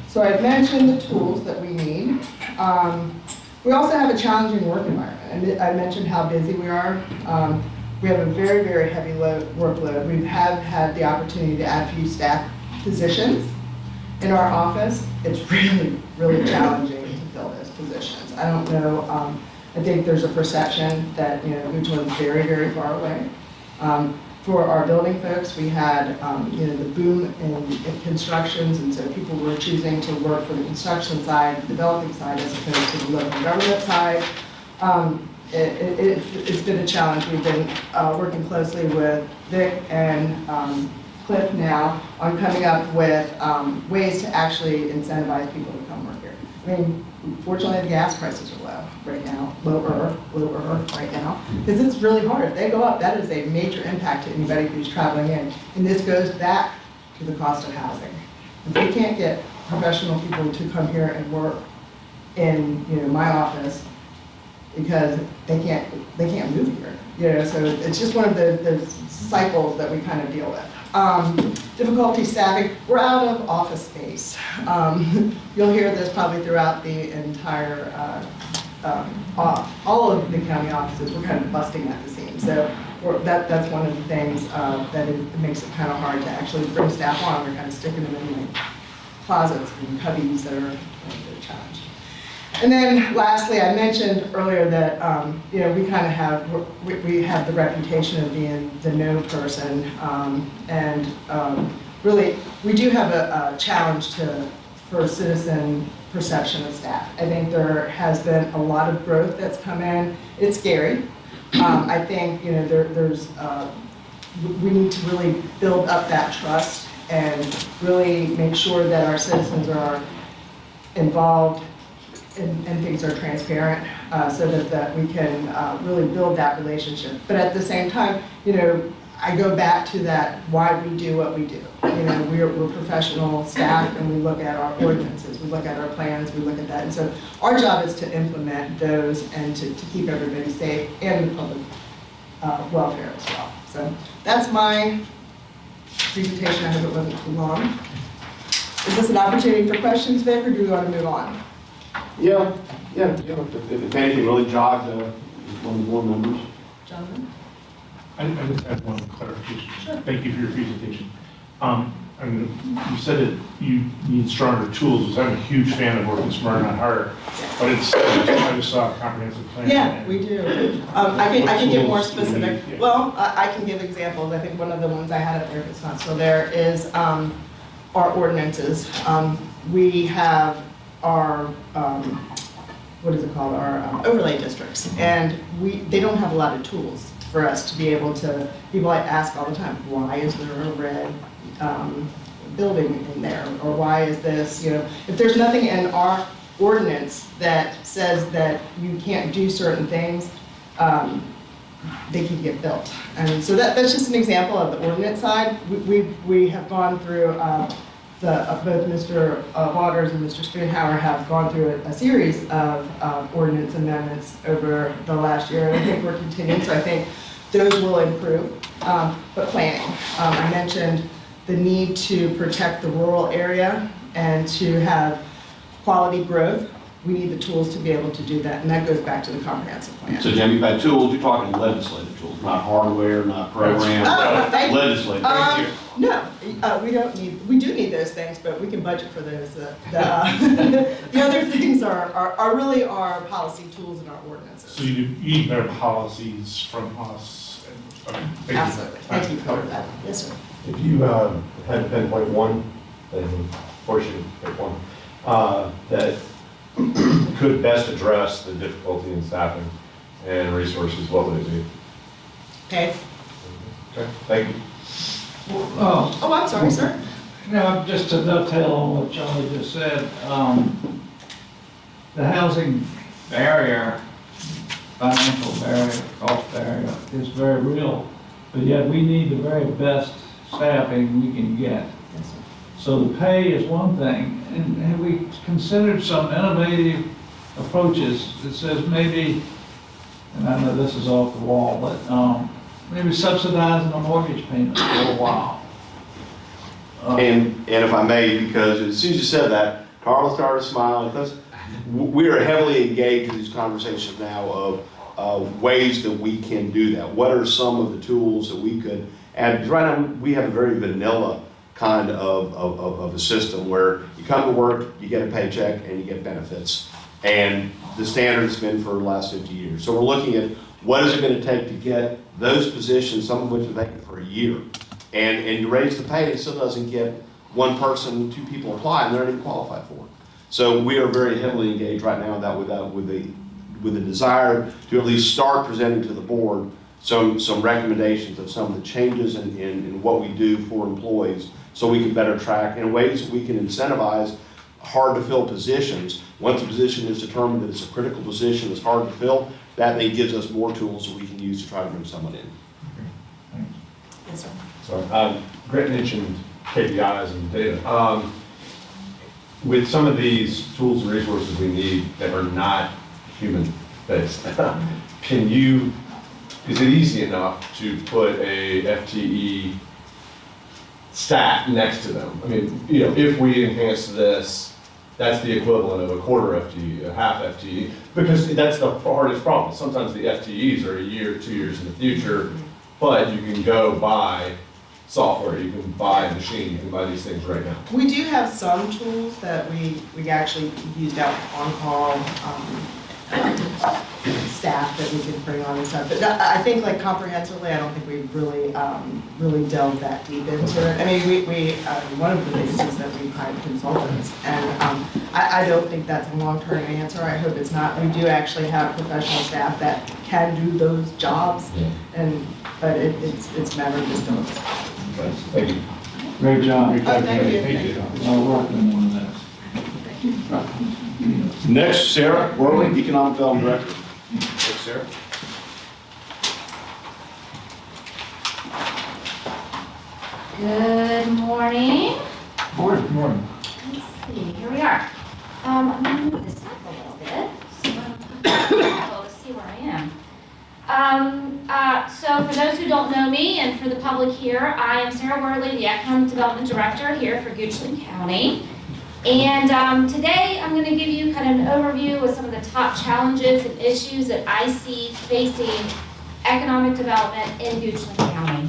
So I've mentioned the tools that we need. We also have a challenging work environment. And I mentioned how busy we are. We have a very, very heavy workload. We have had the opportunity to add a few staff positions in our office. It's really, really challenging to fill those positions. I don't know, I think there's a perception that, Richland's very, very far away. For our building folks, we had, the boom in constructions, and so people were choosing to work for the construction side, the developing side, as opposed to the local government side. It's been a challenge. We've been working closely with Vic and Cliff now on coming up with ways to actually incentivize people to come work here. I mean, fortunately, the gas prices are low right now, lower right now, because it's really hard. If they go up, that is a major impact to anybody who's traveling in. And this goes back to the cost of housing. If we can't get professional people to come here and work in, my office, because they can't move here. So it's just one of the cycles that we kind of deal with. Difficulty staffing, we're out of office space. You'll hear this probably throughout the entire, all of the county offices, we're kind of busting at the seams. So that's one of the things that it makes it kind of hard to actually bring staff on. We're kind of sticking them in like closets and cubbies that are a challenge. And then lastly, I mentioned earlier that, we kind of have, we have the reputation of being the no person. Really, we do have a challenge for citizen perception of staff. I think there has been a lot of growth that's come in. It's scary. I think, we need to really build up that trust and really make sure that our citizens are involved and things are transparent, so that we can really build that relationship. But at the same time, I go back to that why we do what we do. We're professional staff, and we look at our ordinances, we look at our plans, we look at that. And so our job is to implement those and to keep everybody safe and the public welfare as well. So that's my presentation. I hope it wasn't too long. Is this an opportunity for questions, Vic, or do we want to move on? Yeah. If anything really jogged one of the board members. Jonathan? I just had one clarification. Sure. Thank you for your presentation. You said that you need stronger tools, because I'm a huge fan of working smarter, not harder. But I just saw a comprehensive plan. Yeah, we do. I can get more specific. Yeah. Well, I can give examples. I think one of the ones I had up there, if it's not still there, is our ordinances. We have our, what is it called, our overlay districts. And they don't have a lot of tools for us to be able to, people ask all the time, why is there a red building in there? Or why is this, if there's nothing in our ordinance that says that you can't do certain things, they can get built. And so that's just an example of the ordinance side. We have gone through, both Mr. Waters and Mr. Spoonhour have gone through a series of ordinance amendments over the last year, and I think we're continuing, so I think those will improve. But planning, I mentioned the need to protect the rural area and to have quality growth. We need the tools to be able to do that, and that goes back to the comprehensive plan. So Jim, you've had tools, you're talking legislative tools, not hardware, not programs, Thank you. legislative. No, we do need those things, but we can budget for those. The other things are really our policy tools and our ordinances. So you need better policies from us. Thank you. Absolutely. Thank you for that. Yes, sir. If you had to pinpoint one, and force you to pick one, that could best address the difficulty in staffing and resources, what would it be? Okay. Okay, thank you. Oh, I'm sorry, sir. Now, just to dovetail on what Charlie just said, the housing barrier, financial barrier, cost barrier is very real, but yet we need the very best staffing we can get. Yes, sir. So the pay is one thing, and have we considered some innovative approaches that says maybe, and I know this is off the wall, but maybe subsidizing a mortgage payment for a while? And if I may, because as soon as you said that, Carla started smiling. We are heavily engaged in these conversations now of ways that we can do that. What are some of the tools that we could add? Because right now, we have a very vanilla kind of a system where you come to work, you get a paycheck, and you get benefits. And the standard has been for the last 50 years. So we're looking at what is it going to take to get those positions, some of which are vacant for a year, and to raise the pay. It still doesn't get one person, two people apply, and they're not even qualified for it. So we are very heavily engaged right now in that with the desire to at least start presenting to the board some recommendations of some of the changes in what we do for employees, so we can better track in ways that we can incentivize hard to fill positions. Once a position is determined that it's a critical position that's hard to fill, that then gives us more tools that we can use to try to bring someone in. Yes, sir. So, Grant mentioned KPIs and data. With some of these tools and resources we need that are not human-based, is it easy enough to put a FTE stat next to them? I mean, if we enhance this, that's the equivalent of a quarter FTE, a half FTE, because that's the hardest problem. Sometimes the FTEs are a year, 2 years in the future, but you can go buy software, you can buy a machine, you can buy these things right now. We do have some tools that we actually used out on call, staff that we could bring on and stuff. But I think like comprehensively, I don't think we've really delved that deep into it. I mean, we one of the things is that we've hired consultants, and I don't think that's a long-term answer. I hope it's not. We do actually have professional staff that can do those jobs, but it's never just done. Thank you. Great job. Thank you. Thank you. I'll work on that. Next, Sarah Worley, Economic Development Director. Thanks, Sarah. Good morning. Morning. Let's see, here we are. I'm going to move this up a little bit, so I'm to see where I am. So for those who don't know me, and for the public here, I am Sarah Worley, the Economic Development Director here for Goochland County. And today I'm going to give you kind of an overview of some of the top challenges and issues that I see facing economic development in Goochland County.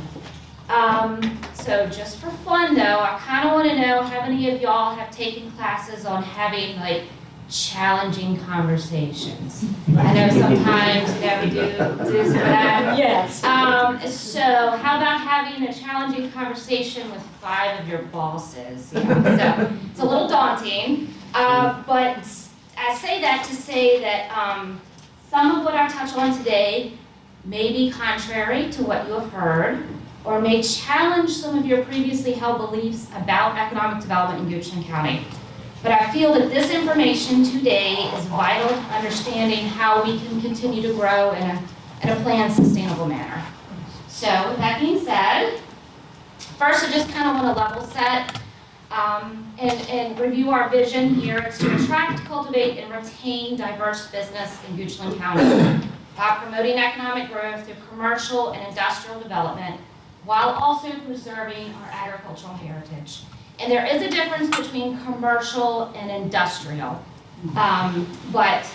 So just for fun though, I kind of want to know how many of y'all have taken classes on having like challenging conversations. I know sometimes we do some of that. Yes. So how about having a challenging conversation with 5 of your bosses? Yeah, so it's a little daunting, but I say that to say that some of what I touch on today may be contrary to what you have heard, or may challenge some of your previously held beliefs about economic development in Goochland County. But I feel that this information today is vital to understanding how we can continue to grow in a planned, sustainable manner. So with that being said, first I just kind of want to level set and review our vision here. It's to attract, cultivate, and retain diverse business in Goochland County by promoting economic growth through commercial and industrial development, while also preserving our agricultural heritage. And there is a difference between commercial and industrial, but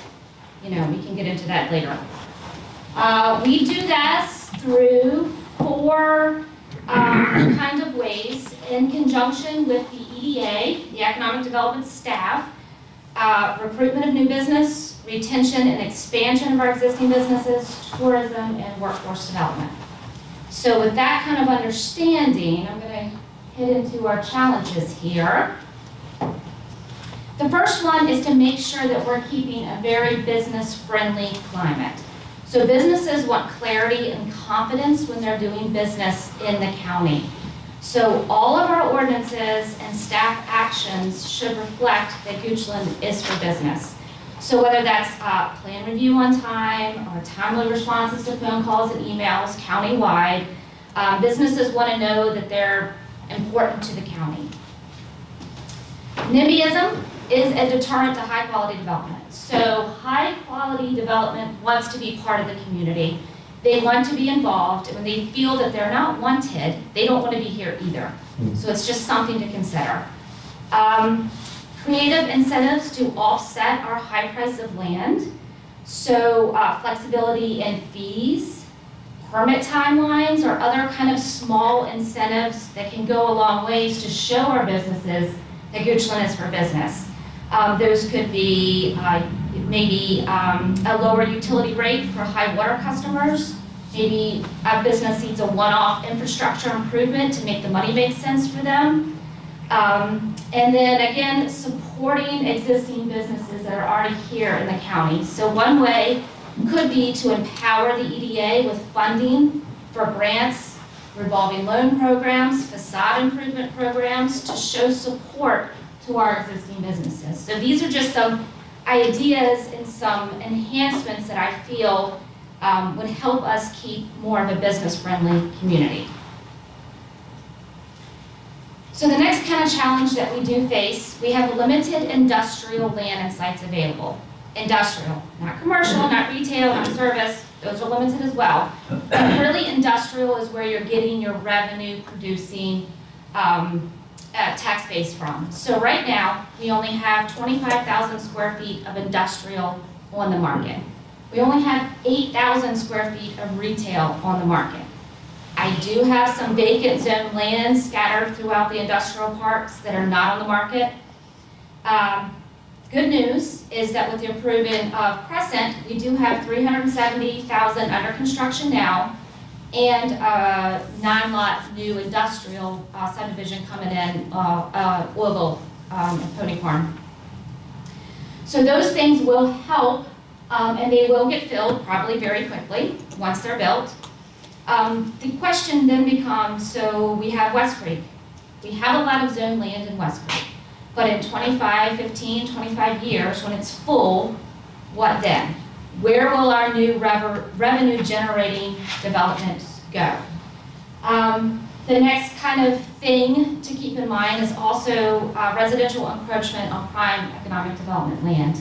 we can get into that later. We do this through 4 kinds of ways in conjunction with the EDA, the Economic Development staff, recruitment of new business, retention and expansion of our existing businesses, tourism, and workforce development. So with that kind of understanding, I'm going to hit into our challenges here. The first one is to make sure that we're keeping a very business-friendly climate. So businesses want clarity and confidence when they're doing business in the county. So all of our ordinances and staff actions should reflect that Goochland is for business. So whether that's plan review on time or timely responses to phone calls and emails countywide, businesses want to know that they're important to the county. NIMBYism is a deterrent to high-quality development. So high-quality development wants to be part of the community. They want to be involved, and when they feel that they're not wanted, they don't want to be here either. So it's just something to consider. Creative incentives to offset our high price of land. So flexibility in fees, permit timelines, or other kind of small incentives that can go a long ways to show our businesses that Goochland is for business. Those could be maybe a lower utility rate for high water customers. Maybe a business needs a one-off infrastructure improvement to make the money make sense for them. And then again, supporting existing businesses that are already here in the county. So one way could be to empower the EDA with funding for grants, revolving loan programs, facade improvement programs to show support to our existing businesses. So these are just some ideas and some enhancements that I feel would help us keep more of a business-friendly community. So the next kind of challenge that we do face, we have limited industrial land and sites available. Industrial, not commercial, not retail, not service, those are limited as well. But really industrial is where you're getting your revenue producing tax base from. So right now, we only have 25,000 square feet of industrial on the market. We only have 8,000 square feet of retail on the market. I do have some vacant zone land scattered throughout the industrial parks that are not on the market. Good news is that with the improvement of Crescent, we do have 370,000 under construction now, and 9-lot new industrial subdivision coming in, Oval and Pony Farm. So those things will help, and they will get filled probably very quickly once they're built. The question then becomes, so we have West Creek. We have a lot of zone land in West Creek, but in 25 years, when it's full, what then? Where will our new revenue generating developments go? The next kind of thing to keep in mind is also residential encroachment on prime economic development land.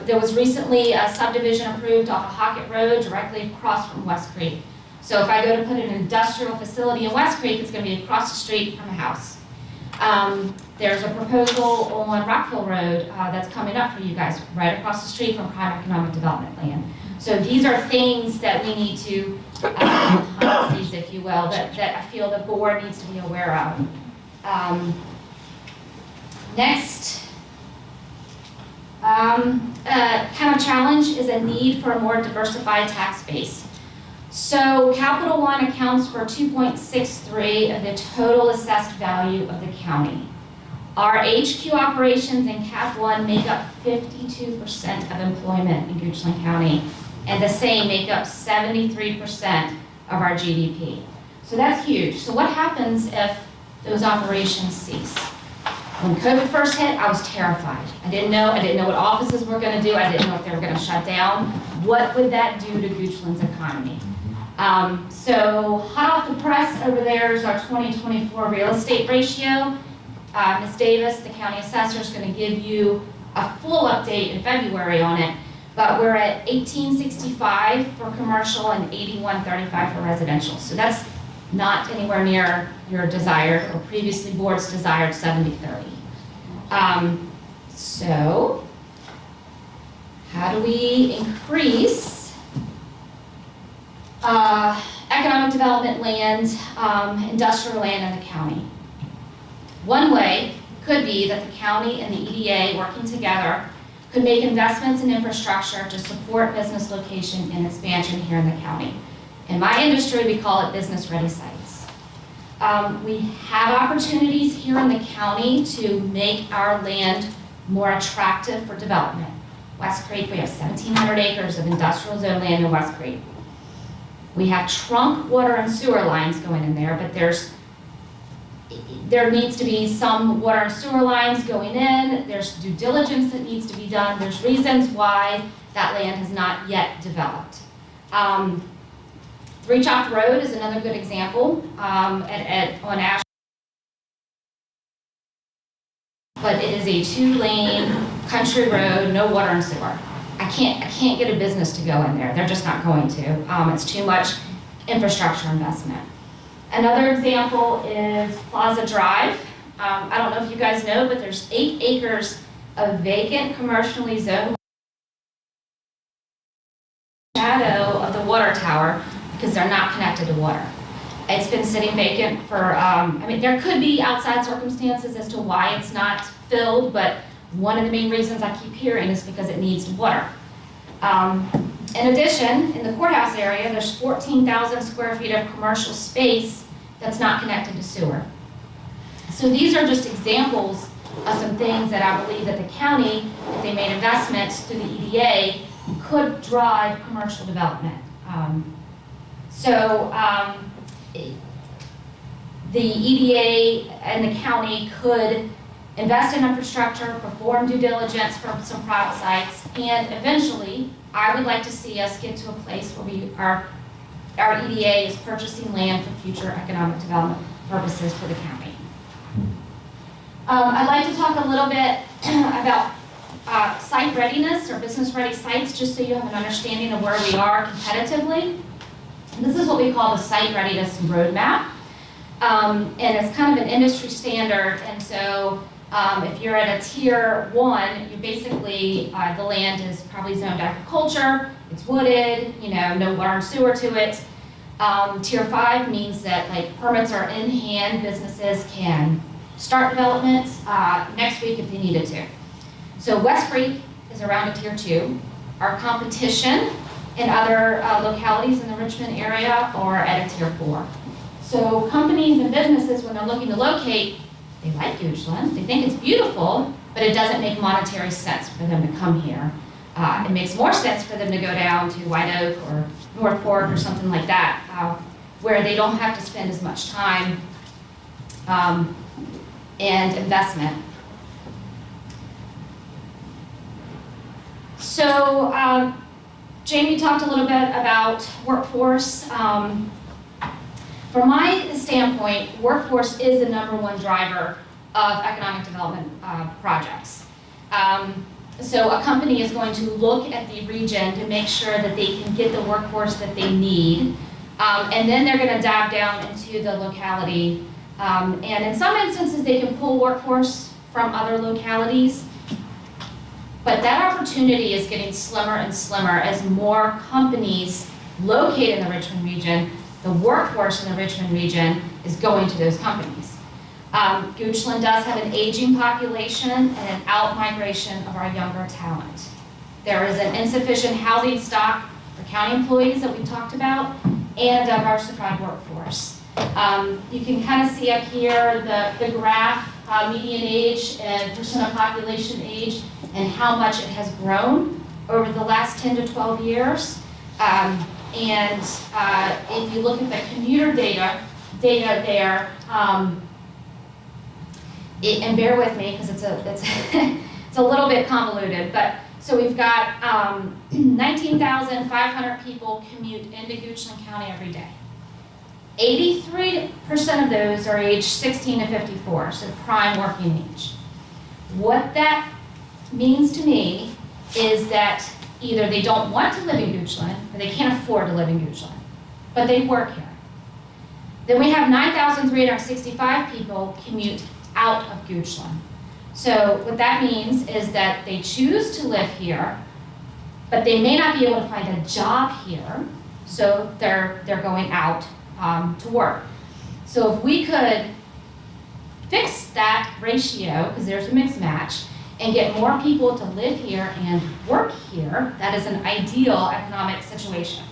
There was recently a subdivision approved off of Hockett Road directly across from West Creek. So if I go to put an industrial facility in West Creek, it's going to be across the street from a house. There's a proposal on Rockville Road that's coming up for you guys, right across the street from prime economic development land. So these are things that we need to, policies, if you will, that I feel the board needs to be aware of. Next, kind of challenge is a need for a more diversified tax base. So Capital One accounts for 2.63 of the total assessed value of the county. Our HQ operations in Cap One make up 52% of employment in Goochland County, and the same make up 73% of our GDP. So that's huge. So what happens if those operations cease? When COVID first hit, I was terrified. I didn't know what offices were going to do. I didn't know if they were going to shut down. What would that do to Goochland's economy? So hot off the press over there is our 2024 real estate ratio. Ms. Davis, the county assessor, is going to give you a full update in February on it. But we're at 1865 for commercial and 8135 for residential. So that's not anywhere near your desired or previously board's desired 70-30. So how do we increase economic development land, industrial land in the county? One way could be that the county and the EDA working together could make investments in infrastructure to support business location and expansion here in the county. In my industry, we call it business-ready sites. We have opportunities here in the county to make our land more attractive for development. West Creek, we have 1,700 acres of industrial zone land in West Creek. We have trunk water and sewer lines going in there, but there needs to be some water and sewer lines going in. There's due diligence that needs to be done. There's reasons why that land has not yet developed. Three Chalk Road is another good example on Ash. But it is a 2-lane country road, no water and sewer. I can't get a business to go in there. They're just not going to. It's too much infrastructure investment. Another example is Plaza Drive. I don't know if you guys know, but there's 8 acres of vacant commercially zoned shadow of the water tower because they're not connected to water. It's been sitting vacant for, I mean, there could be outside circumstances as to why it's not filled, but one of the main reasons I keep hearing is because it needs water. In addition, in the courthouse area, there's 14,000 square feet of commercial space that's not connected to sewer. So these are just examples of some things that I believe that the county, if they made investments through the EDA, could drive commercial development. The EDA and the county could invest in infrastructure, perform due diligence for some private sites, and eventually, I would like to see us get to a place where our EDA is purchasing land for future economic development purposes for the county. I'd like to talk a little bit about site readiness or business-ready sites, just so you have an understanding of where we are competitively. And this is what we call the site readiness roadmap. And it's kind of an industry standard, and so if you're at a tier 1, you basically, the land is probably zoned agriculture, it's wooded, no water and sewer to it. Tier 5 means that like permits are in hand, businesses can start development next week if they needed to. So West Creek is around a tier 2. Our competition in other localities in the Richmond area are at a tier 4. So companies and businesses, when they're looking to locate, they like Goochland, they think it's beautiful, but it doesn't make monetary sense for them to come here. It makes more sense for them to go down to White Oak or North Fork or something like that, where they don't have to spend as much time and investment. So Jamie talked a little bit about workforce. From my standpoint, workforce is the #1 driver of economic development projects. So a company is going to look at the region to make sure that they can get the workforce that they need, and then they're going to dive down into the locality. And in some instances, they can pull workforce from other localities, but that opportunity is getting slimmer and slimmer as more companies located in the Richmond region. The workforce in the Richmond region is going to those companies. Goochland does have an aging population and an out-migration of our younger talent. There is an insufficient housing stock for county employees that we talked about, and a diversified workforce. You can kind of see up here the graph, median age and percent of population age, and how much it has grown over the last 10 to 12 years. And if you look at the commuter data there, and bear with me because it's a little bit convoluted, but so we've got 19,500 people commute into Goochland County every day. 83% of those are aged 16 to 54, so prime working age. What that means to me is that either they don't want to live in Goochland or they can't afford to live in Goochland, but they work here. Then we have 9,365 people commute out of Goochland. So what that means is that they choose to live here, but they may not be able to find a job here, so they're going out to work. So if we could fix that ratio, because there's a mismatch, and get more people to live here and work here, that is an ideal economic situation.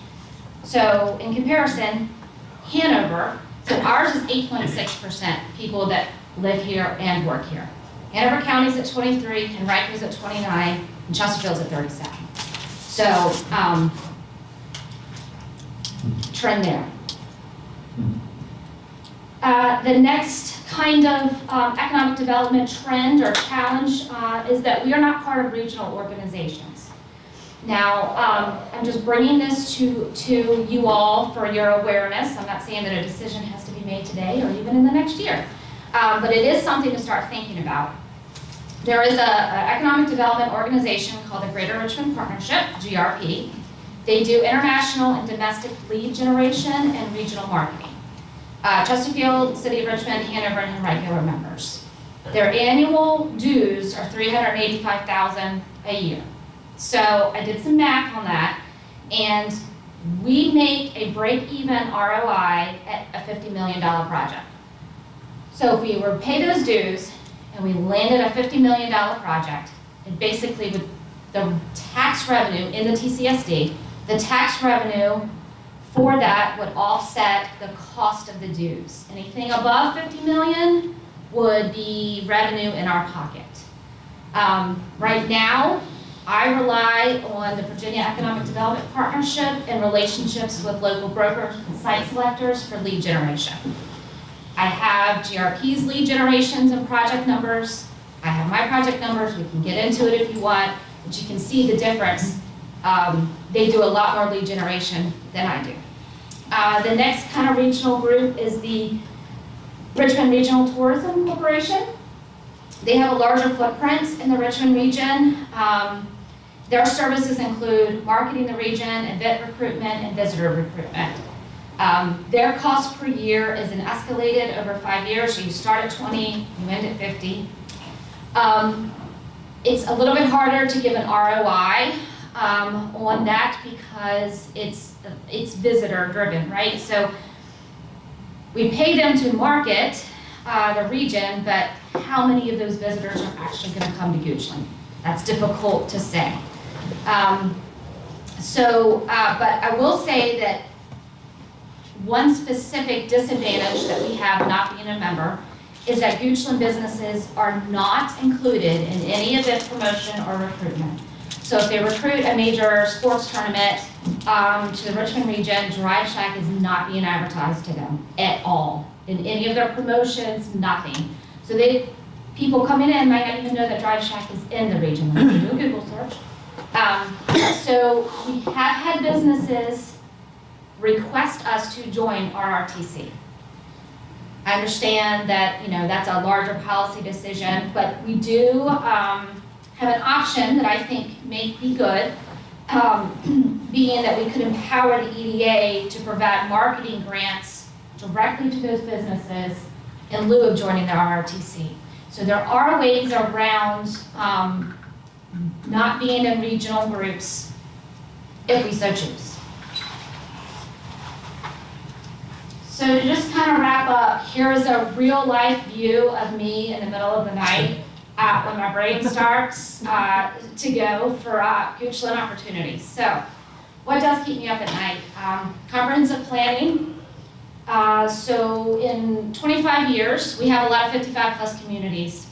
So in comparison, Hanover, so ours is 8.6% people that live here and work here. Hanover County's at 23, Henrico's at 29, and Chesterfield's at 37. So, trend there. The next kind of economic development trend or challenge is that we are not part of regional organizations. Now, I'm just bringing this to you all for your awareness. I'm not saying that a decision has to be made today or even in the next year, but it is something to start thinking about. There is an economic development organization called the Greater Richmond Partnership, GRP. They do international and domestic lead generation and regional marketing. Chesterfield, City of Richmond, Hanover, and regular members. Their annual dues are $385,000 a year. So I did some math on that, and we make a break-even ROI at a $50 million project. So if we were to pay those dues and we landed a $50 million project, it basically would, the tax revenue in the TCSD, the tax revenue for that would offset the cost of the dues. Anything above 50 million would be revenue in our pocket. Right now, I rely on the Virginia Economic Development Partnership and relationships with local brokers and site selectors for lead generation. I have GRP's lead generations and project numbers. I have my project numbers. We can get into it if you want, but you can see the difference. They do a lot more lead generation than I do. The next kind of regional group is the Richmond Regional Tourism Corporation. They have a larger footprint in the Richmond region. Their services include marketing the region, event recruitment, and visitor recruitment. Their cost per year is an escalated over 5 years, so you start at 20, you end at 50. It's a little bit harder to give an ROI on that because it's visitor driven, right? So we pay them to market the region, but how many of those visitors are actually going to come to Goochland? That's difficult to say. But I will say that one specific disadvantage that we have not being a member is that Goochland businesses are not included in any event promotion or recruitment. So if they recruit a major sports tournament to the Richmond region, Drive Shack is not being advertised to them at all. In any of their promotions, nothing. So people coming in might not even know that Drive Shack is in the region when they do a Google search. So we have had businesses request us to join RRTC. I understand that, that's a larger policy decision, but we do have an option that I think may be good, being that we could empower the EDA to provide marketing grants directly to those businesses in lieu of joining the RRTC. So there are ways around not being in regional groups if we so choose. So to just kind of wrap up, here is a real life view of me in the middle of the night when my brain starts to go for Goochland opportunities. So what does keep me up at night? Comprehensive planning. So in 25 years, we have a lot of 55 plus communities.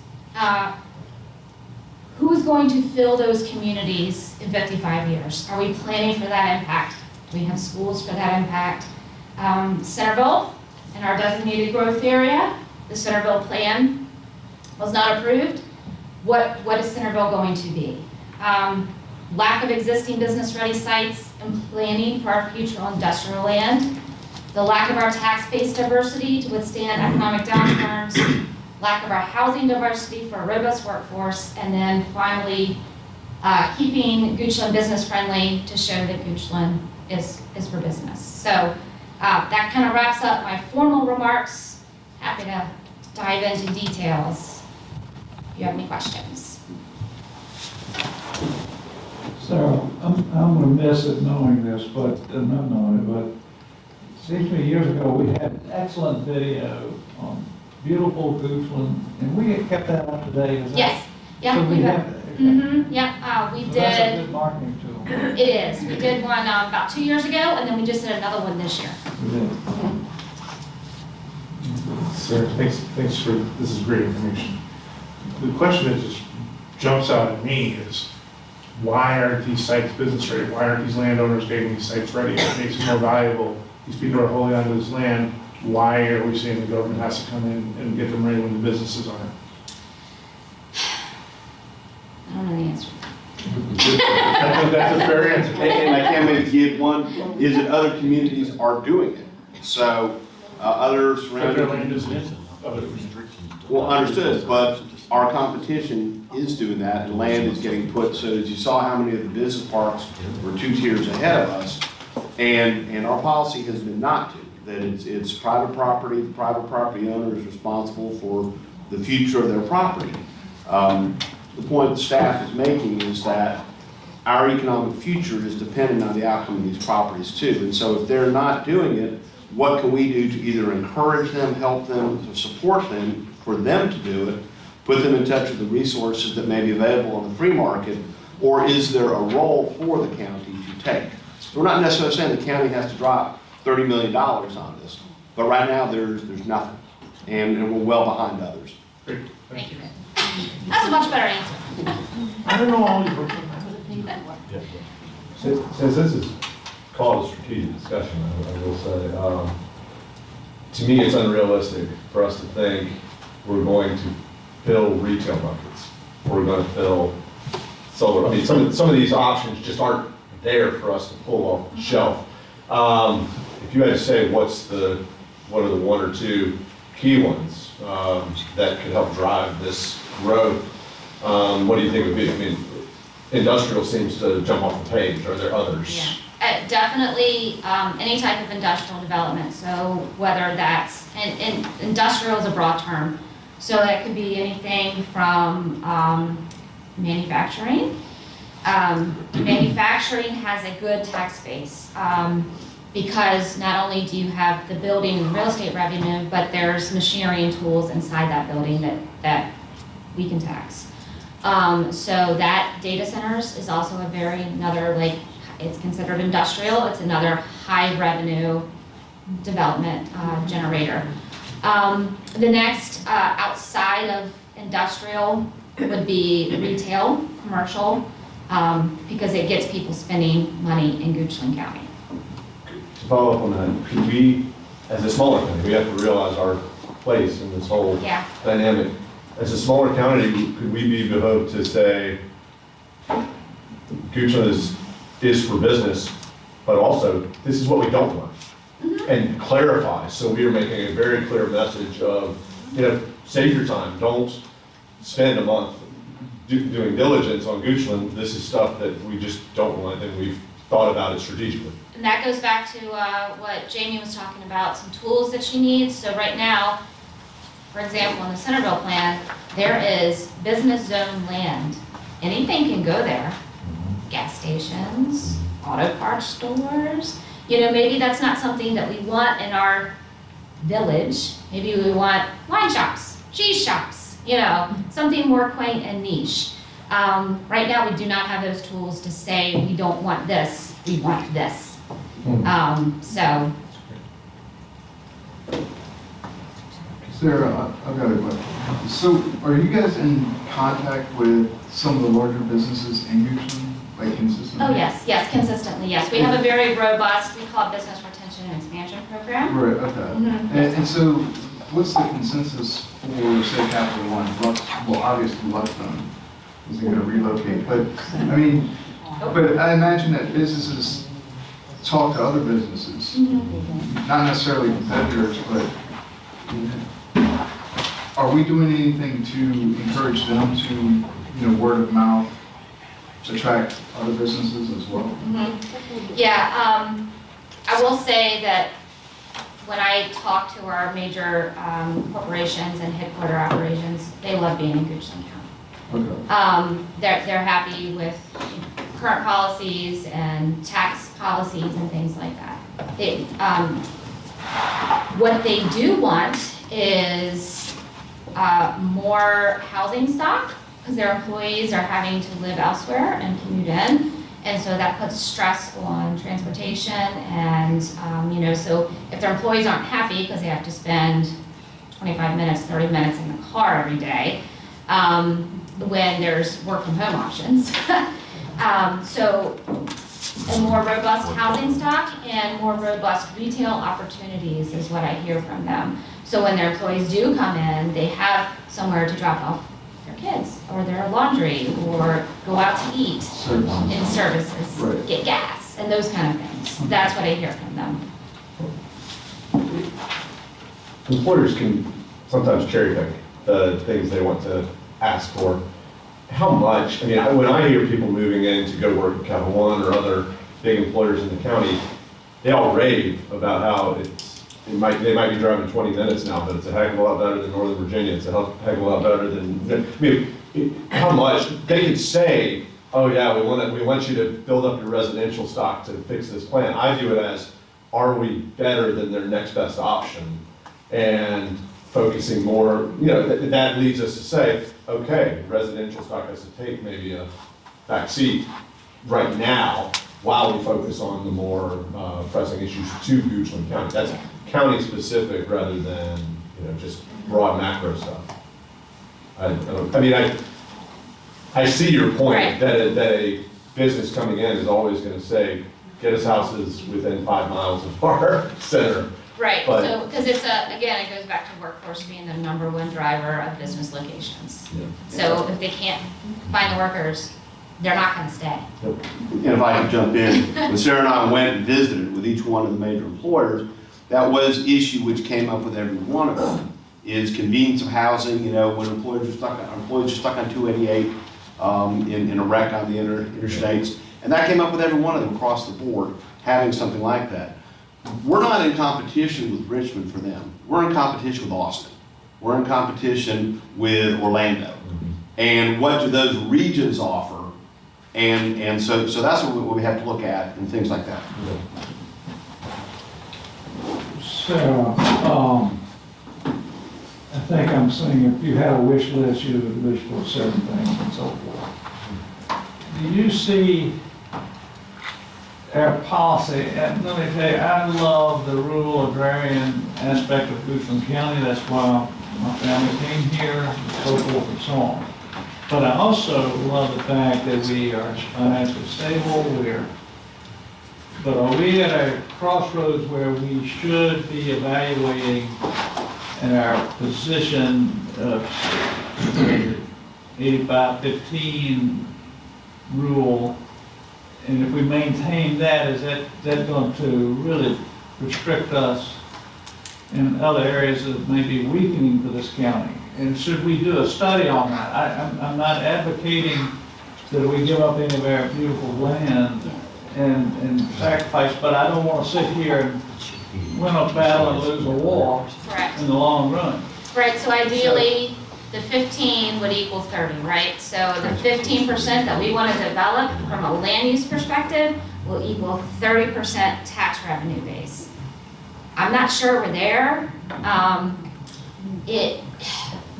Who's going to fill those communities in 55 years? Are we planning for that impact? Do we have schools for that impact? Centerville, in our designated growth area, the Centerville plan was not approved. What is Centerville going to be? Lack of existing business-ready sites and planning for our future industrial land. The lack of our tax base diversity to withstand economic downturns. Lack of our housing diversity for a robust workforce. And then finally, keeping Goochland business friendly to show that Goochland is for business. So that kind of wraps up my formal remarks. Happy to dive into details if you have any questions. Sarah, I'm remiss at knowing this, but not knowing it, but it seems to me years ago we had an excellent video on beautiful Goochland, and we had kept that up to date. Is that? Yes. Yeah. So we have. Mm-hmm. Yep. We So did. that's a good marketing tool. It is. We did one about 2 years ago, and then we just did another one this year. We did. Sir, thanks for, this is great information. The question that just jumps out at me is, why aren't these sites business ready? Why aren't these landowners getting these sites ready? It makes it more valuable. These people are holding onto this land. Why are we saying the government has to come in and get them ready when the businesses aren't? I don't know the answer. That's a fair answer. And I can maybe give one, is that other communities are doing it. So others Federal land surrounding, is in. well, understood, but our competition is doing that and land is getting put, so as you saw how many of the business parks were 2 tiers ahead of us, and our policy has been not to. that it's private property, the private property owner is responsible for the future of their property. The point the staff is making is that our economic future is dependent on the outcome of these properties too. And so if they're not doing it, what can we do to either encourage them, help them, to support them, for them to do it, put them in touch with the resources that may be available on the free market, or is there a role for the county to take? So we're not necessarily saying the county has to drop $30 million on this, but right now there's nothing, and we're well behind others. Great. Thank you. That's a much better answer. I don't know all these words. Since this is called a strategic discussion, I will say, to me, it's unrealistic for us to think we're going to fill retail markets. We're going to fill solar. I mean, some of these options just aren't there for us to pull off the shelf. If you had to say what are the one or two key ones that could help drive this growth, what do you think would be? I mean, industrial seems to jump off the page. Are there others? Yeah. Definitely any type of industrial development. So whether that's, and industrial is a broad term. So that could be anything from manufacturing. Manufacturing has a good tax base because not only do you have the building and real estate revenue, but there's machinery and tools inside that building that we can tax. So that data centers is also another, like, it's considered industrial. It's another high revenue development generator. The next outside of industrial would be retail, commercial, because it gets people spending money in Goochland County. To follow up on that, could we, as a smaller county, we have to realize our place in this whole dynamic. As a smaller county, could we be behoved to say, Goochland is for business, but also this is what we don't want, and clarify. So we are making a very clear message of, save your time. Don't spend a month doing diligence on Goochland. This is stuff that we just don't want, and we've thought about it strategically. And that goes back to what Jamie was talking about, some tools that she needs. So right now, for example, in the Centerville plan, there is business zone land. Anything can go there. Gas stations, auto parts stores. Maybe that's not something that we want in our village. Maybe we want wine shops, cheese shops, something more quaint and niche. Right now, we do not have those tools to say we don't want this, we want this. So. Sarah, I've got a question. So are you guys in contact with some of the larger businesses in Goochland, like consistently? Oh, yes, consistently, yes. We have a very robust, we call it business retention and expansion program. Right, okay. And so what's the consensus for, say, Capital One? Well, obviously Luckstone isn't going to relocate, but but I imagine that businesses talk to other businesses, not necessarily competitors, but are we doing anything to encourage them to, word of mouth, attract other businesses as well? Yeah, I will say that when I talk to our major corporations and headquarter operations, they love being in Goochland County. Okay. They're happy with current policies and tax policies and things like that. What they do want is more housing stock, because their employees are having to live elsewhere and commute in. And so that puts stress on transportation and, so if their employees aren't happy because they have to spend 25 minutes, 30 minutes in the car every day, when there's work from home options. So a more robust housing stock and more robust retail opportunities is what I hear from them. So when their employees do come in, they have somewhere to drop off their kids or their laundry or go out to eat in services, Right. get gas and those kind of things. That's what I hear from them. Employers can sometimes cherry pick the things they want to ask for. How much, when I hear people moving in to go work at Capital One or other big employers in the county, they all rave about how it's they might be driving 20 minutes now, but it's a heck of a lot better than Northern Virginia. It's a heck of a lot better than, I mean, how much, they could say, oh yeah, we want you to build up your residential stock to fix this plan. I view it as, are we better than their next best option? And focusing more, that leads us to say, okay, residential stock has to take maybe a back seat right now while we focus on the more pressing issues to Goochland County. That's county specific rather than, just broad macro stuff. I see your point, Right. that a business coming in is always gonna say, get us houses within 5 miles of our center. Right, But- so, because again, it goes back to workforce being the #1 driver of business locations. So if they can't find the workers, they're not gonna stay. And if I could jump in, when Sarah and I went and visited with each one of the major employers, that was issue which came up with every one of them, is convenience of housing, when employees are stuck on 288 in a wreck on the interstates. And that came up with every one of them across the board, having something like that. We're not in competition with Richmond for them. We're in competition with Austin. We're in competition with Orlando. And what do those regions offer? And so that's what we have to look at and things like that. Sarah, I think I'm saying if you had a wish list, you would wish for certain things and so forth. Do you see our policy, and let me tell you, I love the rural agrarian aspect of Goochland County, that's why my family came here, and so forth and so on. But I also love the fact that we are financially stable, but are we at a crossroads where we should be evaluating in our position of 85-15 rule? And if we maintain that, is that going to really restrict us in other areas that may be weakening for this county? And should we do a study on that? I'm not advocating that we give up any of our beautiful land and sacrifice, but I don't want to sit here and win a battle and lose a war Correct. in the long run. Right, so ideally, the 15 would equal 30, right? So the 15% that we want to develop from a land use perspective will equal 30% tax revenue base. I'm not sure we're there.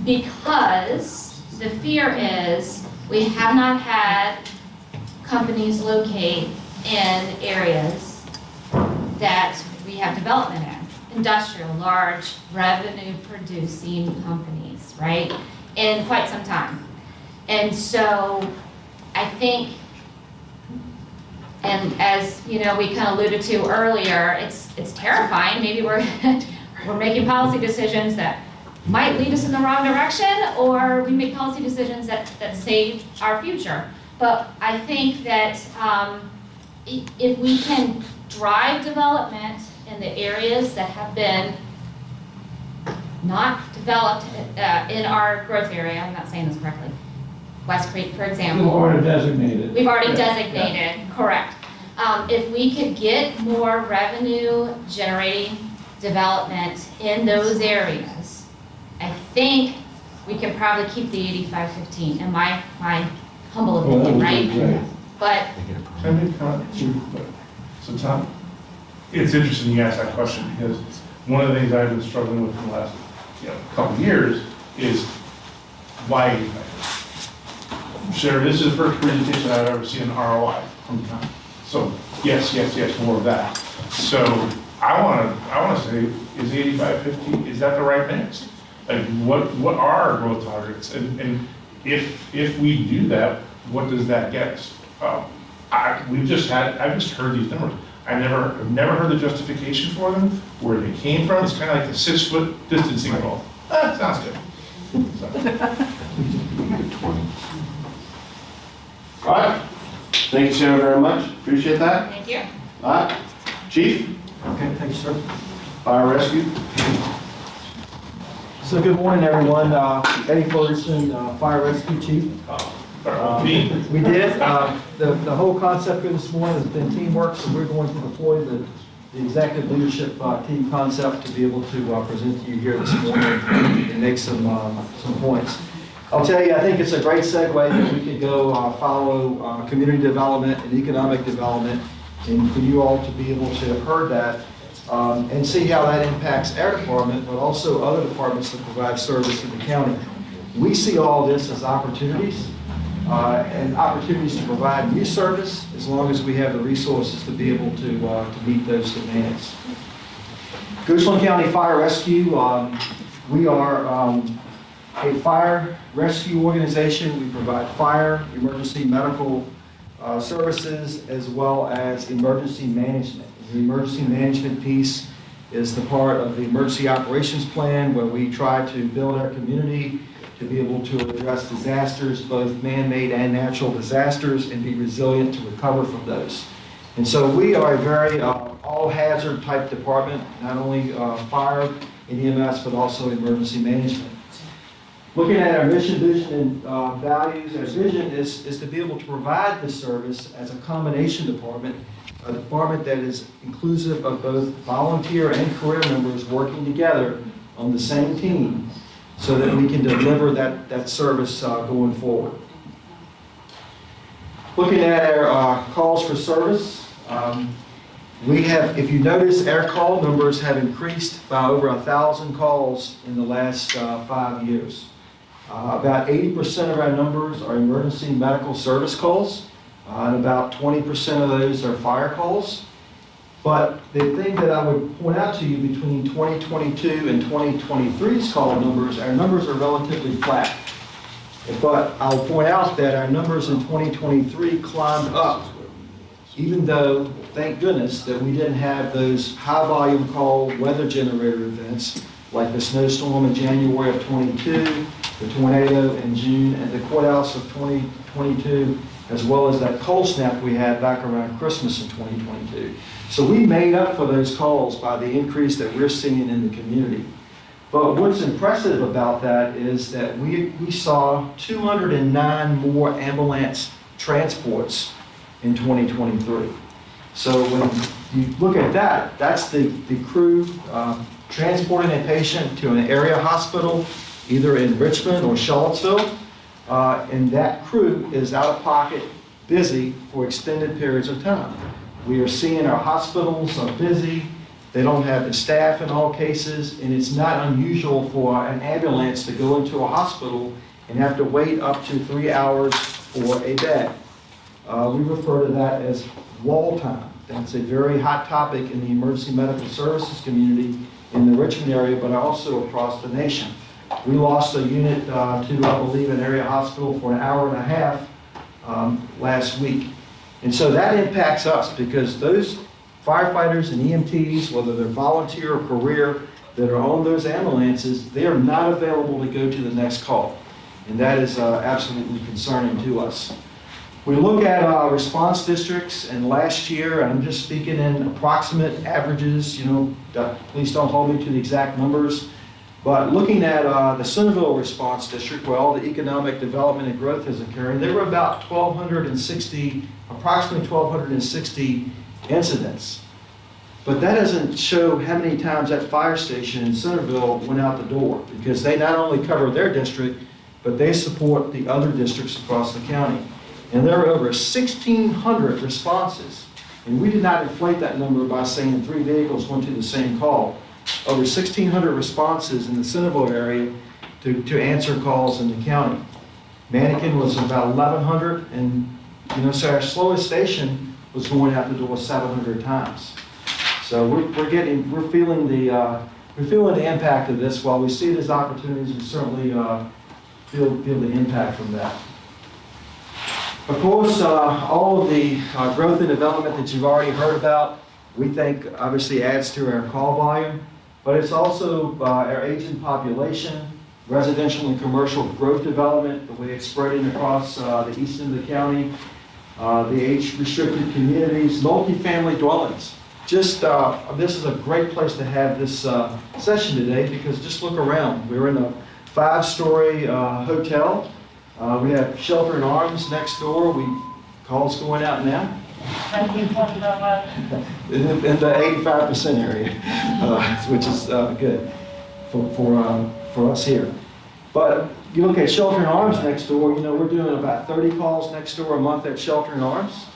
Because the fear is we have not had companies locate in areas that we have development in, industrial, large, revenue-producing companies, right, in quite some time. And so I think, and as we kind of alluded to earlier, it's terrifying. Maybe we're making policy decisions that might lead us in the wrong direction, or we make policy decisions that save our future. But I think that if we can drive development in the areas that have been not developed in our growth area, I'm not saying this correctly, West Creek, for example. We've already designated. We've already Yeah. designated, correct. If we could get more revenue generating development in those areas, I think we can probably keep the 85-15, in my humble Well, that opinion, would be right? great. But, Can I make a comment? So Tom, it's interesting you asked that question, because one of the things I've been struggling with in the last, couple of years is why 85? Sure, this is the first presentation I've ever seen an ROI from Tom. So yes, more of that. So I wanna say, is 85-15, is that the right mix? Like, what are our growth targets? And if we do that, what does that get us? I've just heard these numbers. I've never heard the justification for them, where they came from. It's kind of like the 6-foot distancing goal. Sounds good. So. All right. Thank you, Sarah, very much. Appreciate that. thank you. All right. Chief, Okay, thank you, sir. Fire Rescue. So good morning, everyone. Eddie Ferguson, Fire Rescue Chief. We did. The whole concept for this morning has been teamwork, so we're going to deploy the the executive leadership team concept to be able to present to you here this morning and make some points. I'll tell you, I think it's a great segue that we could go follow community development and economic development, and for you all to be able to have heard that and see how that impacts our department, but also other departments that provide service to the county. We see all this as opportunities and opportunities to provide new service as long as we have the resources to be able to meet those demands. Goochland County Fire Rescue, we are a fire rescue organization. We provide fire, emergency medical services, as well as emergency management. The emergency management piece is the part of the emergency operations plan where we try to build our community to be able to address disasters, both man-made and natural disasters, and be resilient to recover from those. And so we are a very all-hazard type department, not only fire and EMS, but also emergency management. Looking at our mission, vision, and values, our vision is to be able to provide this service as a combination department, a department that is inclusive of both volunteer and career members working together on the same team so that we can deliver that service going forward. Looking at our calls for service, we have, if you notice, our call numbers have increased by over 1,000 calls in the last 5 years. About 80% of our numbers are emergency medical service calls, and about 20% of those are fire calls. But the thing that I would point out to you between 2022 and 2023's call numbers, our numbers are relatively flat. But I'll point out that our numbers in 2023 climbed up, even though, thank goodness, that we didn't have those high volume call weather generator events like the snowstorm in January of 22, the tornado in June, and the courthouse of 2022, as well as that cold snap we had back around Christmas in 2022. So we made up for those calls by the increase that we're seeing in the community. But what's impressive about that is that we saw 209 more ambulance transports in 2023. So when you look at that, that's the crew transporting a patient to an area hospital, either in Richmond or Charlottesville, and that crew is out of pocket, busy for extended periods of time. We are seeing our hospitals are busy. They don't have the staff in all cases, and it's not unusual for an ambulance to go into a hospital and have to wait up to 3 hours for a bed. We refer to that as wall time. That's a very hot topic in the emergency medical services community in the Richmond area, but also across the nation. We lost a unit to, I believe, an area hospital for an hour and a half last week. And so that impacts us because those firefighters and EMTs, whether they're volunteer or career, that are on those ambulances, they are not available to go to the next call. And that is absolutely concerning to us. We look at response districts, and last year, and I'm just speaking in approximate averages, please don't hold me to the exact numbers, but looking at the Centerville response district, where all the economic development and growth is occurring, there were about approximately 1,260 incidents. But that doesn't show how many times that fire station in Centerville went out the door, because they not only cover their district, but they support the other districts across the county. And there are over 1,600 responses. And we did not inflate that number by saying 3 vehicles went to the same call. Over 1,600 responses in the Centerville area to answer calls in the county. Mannequin was about 1,100, and so our slowest station was going out the door 700 times. So we're feeling the impact of this. While we see it as opportunities, we certainly feel the impact from that. Of course, all of the growth and development that you've already heard about, we think obviously adds to our call volume, but it's also our aging population, residential and commercial growth development, the way it's spreading across the east end of the county, the age-restricted communities, multifamily dwellings. Just, this is a great place to have this session today, because just look around. We're in a 5-story hotel. We have Shelter in Arms next door. Calls going out now. In the 85% area, which is good for us here. But you look at Shelter in Arms next door, you know, we're doing about 30 calls next door a month at Shelter in Arms,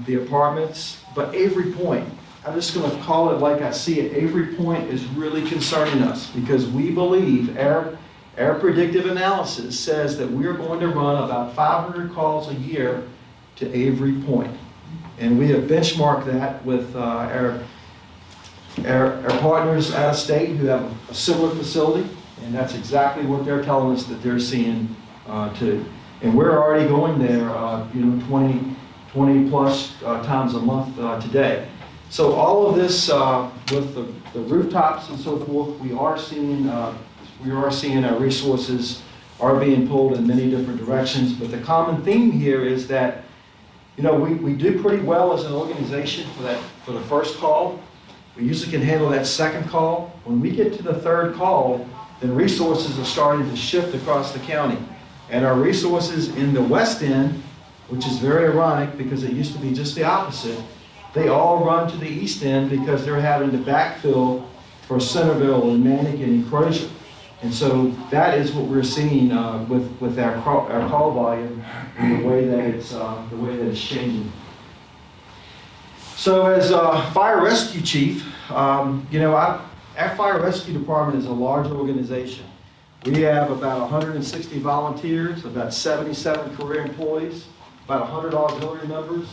the apartments, but Avery Point, I'm just going to call it like I see it. Avery Point is really concerning us because we believe our predictive analysis says that we're going to run about 500 calls a year to Avery Point. And we have benchmarked that with our partners out of state who have a similar facility, and that's exactly what they're telling us that they're seeing too. And we're already going there, 20 plus times a month today. So all of this with the rooftops and so forth, we are seeing our resources are being pulled in many different directions. But the common theme here is that, you know, we do pretty well as an organization for the first call. We usually can handle that second call. When we get to the third call, then resources are starting to shift across the county. And our resources in the West End, which is very ironic because it used to be just the opposite, they all run to the East End because they're having to backfill for Centerville and Manic and Crozier. And so that is what we're seeing with our call volume and the way that it's changing. So as a fire rescue chief, you know, our fire rescue department is a large organization. We have about 160 volunteers, about 77 career employees, about 100 auxiliary members,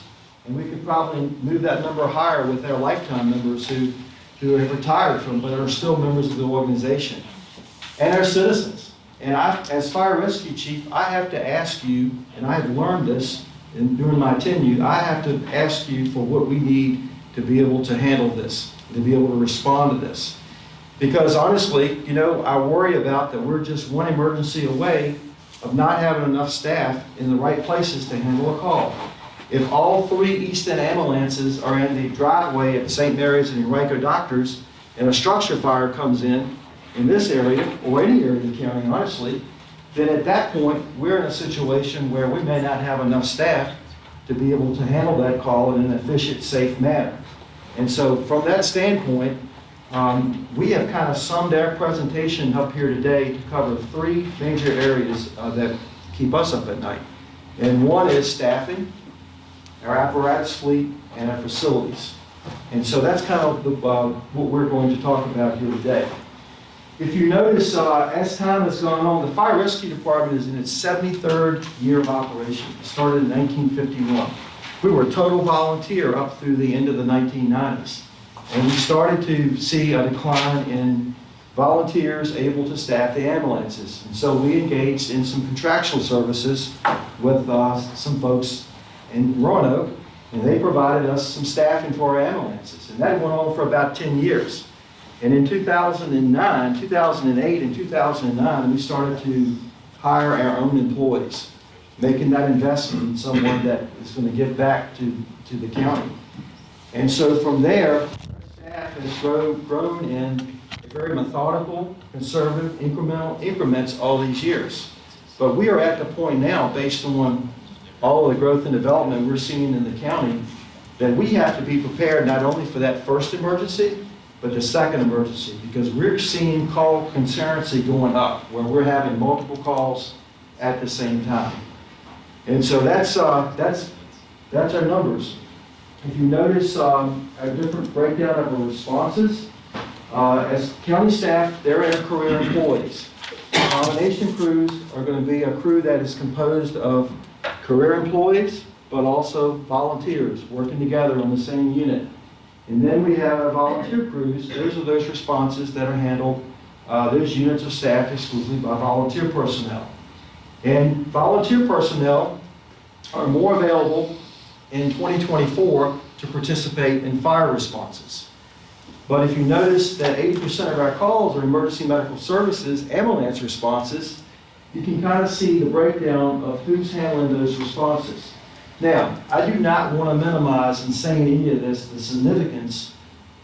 and we could probably move that number higher with our lifetime members who have retired from but are still members of the organization, and our citizens. And as fire rescue chief, I have to ask you, and I have learned this during my tenure, I have to ask you for what we need to be able to handle this, to be able to respond to this. Because honestly, you know, I worry about that we're just one emergency away of not having enough staff in the right places to handle a call. If all 3 East End ambulances are in the driveway at St. Mary's and Henrico Doctors, and a structure fire comes in this area, or any area of the county, honestly, then at that point, we're in a situation where we may not have enough staff to be able to handle that call in an efficient, safe manner. And so from that standpoint, we have kind of summed our presentation up here today to cover 3 major areas that keep us up at night. And one is staffing, our apparatus fleet, and our facilities. And so that's kind of what we're going to talk about here today. If you notice, as time has gone on, the Fire Rescue Department is in its 73rd year of operation. It started in 1951. We were a total volunteer up through the end of the 1990s. And we started to see a decline in volunteers able to staff the ambulances. And so we engaged in some contractual services with some folks in Roanoke, and they provided us some staffing for our ambulances. And that went on for about 10 years. And in 2009, 2008, and 2009, we started to hire our own employees, making that investment in someone that is going to give back to the county. And so from there, our staff has grown in a very methodical, conservative, increments all these years. But we are at the point now, based on all of the growth and development we're seeing in the county, that we have to be prepared not only for that first emergency, but the second emergency, because we're seeing call concurrency going up, where we're having multiple calls at the same time. And so that's our numbers. If you notice a different breakdown of our responses, as county staff, they're our career employees. Combination crews are going to be a crew that is composed of career employees, but also volunteers working together on the same unit. And then we have our volunteer crews. Those are those responses that are handled, those units are staffed exclusively by volunteer personnel. And volunteer personnel are more available in 2024 to participate in fire responses. But if you notice that 80% of our calls are emergency medical services, ambulance responses, you can kind of see the breakdown of who's handling those responses. Now, I do not want to minimize in saying any of this the significance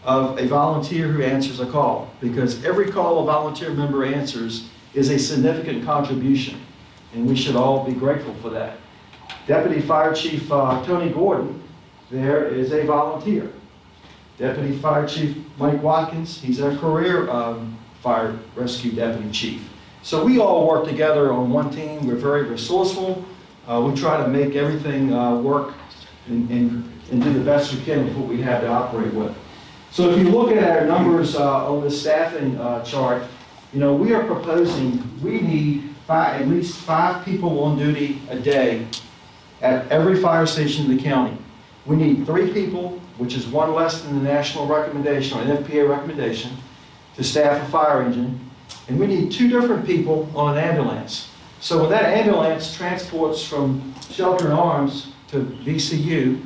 of a volunteer who answers a call, because every call a volunteer member answers is a significant contribution, and we should all be grateful for that. Deputy Fire Chief Tony Gordon there is a volunteer. Deputy Fire Chief Mike Watkins, he's a career fire rescue deputy chief. So we all work together on one team. We're very resourceful. We try to make everything work and do the best we can with what we have to operate with. So if you look at our numbers on the staffing chart, you know, we are proposing we need at least 5 people on duty a day at every fire station in the county. We need 3 people, which is 1 less than the national recommendation or NFPA recommendation, to staff a fire engine. And we need 2 different people on an ambulance. So when that ambulance transports from Shelter in Arms to VCU,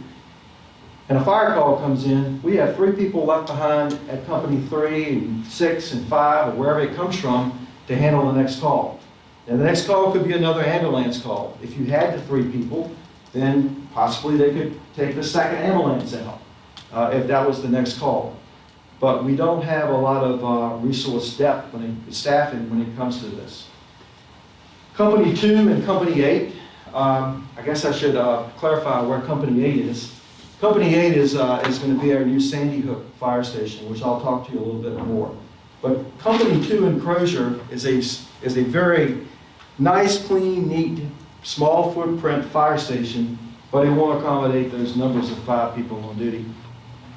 and a fire call comes in, we have 3 people left behind at company 3 and 6 and 5, or wherever it comes from, to handle the next call. And the next call could be another ambulance call. If you had the 3 people, then possibly they could take the second ambulance out, if that was the next call. But we don't have a lot of resource depth staffing when it comes to this. Company 2 and Company 8, I guess I should clarify where Company 8 is. Company 8 is going to be our new Sandy Hook fire station, which I'll talk to you a little bit more. But Company 2 in Crozier is a very nice, clean, neat, small footprint fire station, but it won't accommodate those numbers of 5 people on duty.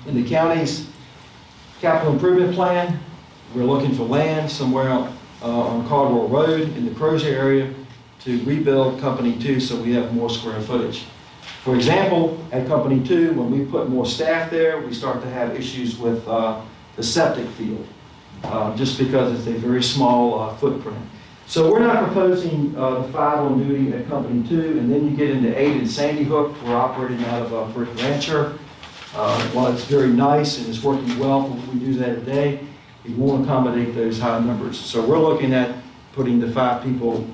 In the county's capital improvement plan, we're looking for land somewhere on Caldwell Road in the Crozier area to rebuild Company 2 so we have more square footage. For example, at Company 2, when we put more staff there, we start to have issues with the septic field, just because it's a very small footprint. So we're not proposing the 5 on duty at Company 2, and then you get into 8 in Sandy Hook. We're operating out of Brick Rancher. While it's very nice and it's working well for what we do that today, it won't accommodate those high numbers. So we're looking at putting the 5 people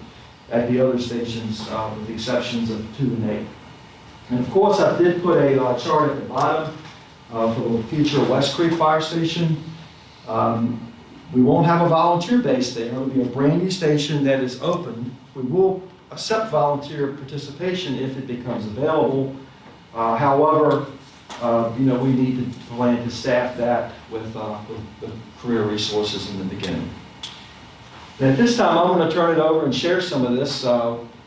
at the other stations, with the exceptions of 2 and 8. And of course, I did put a chart at the bottom for the future West Creek Fire Station. We won't have a volunteer base there. It'll be a brand new station that is open. We will accept volunteer participation if it becomes available. However, you know, we need to plan to staff that with career resources in the beginning. And at this time, I'm going to turn it over and share some of this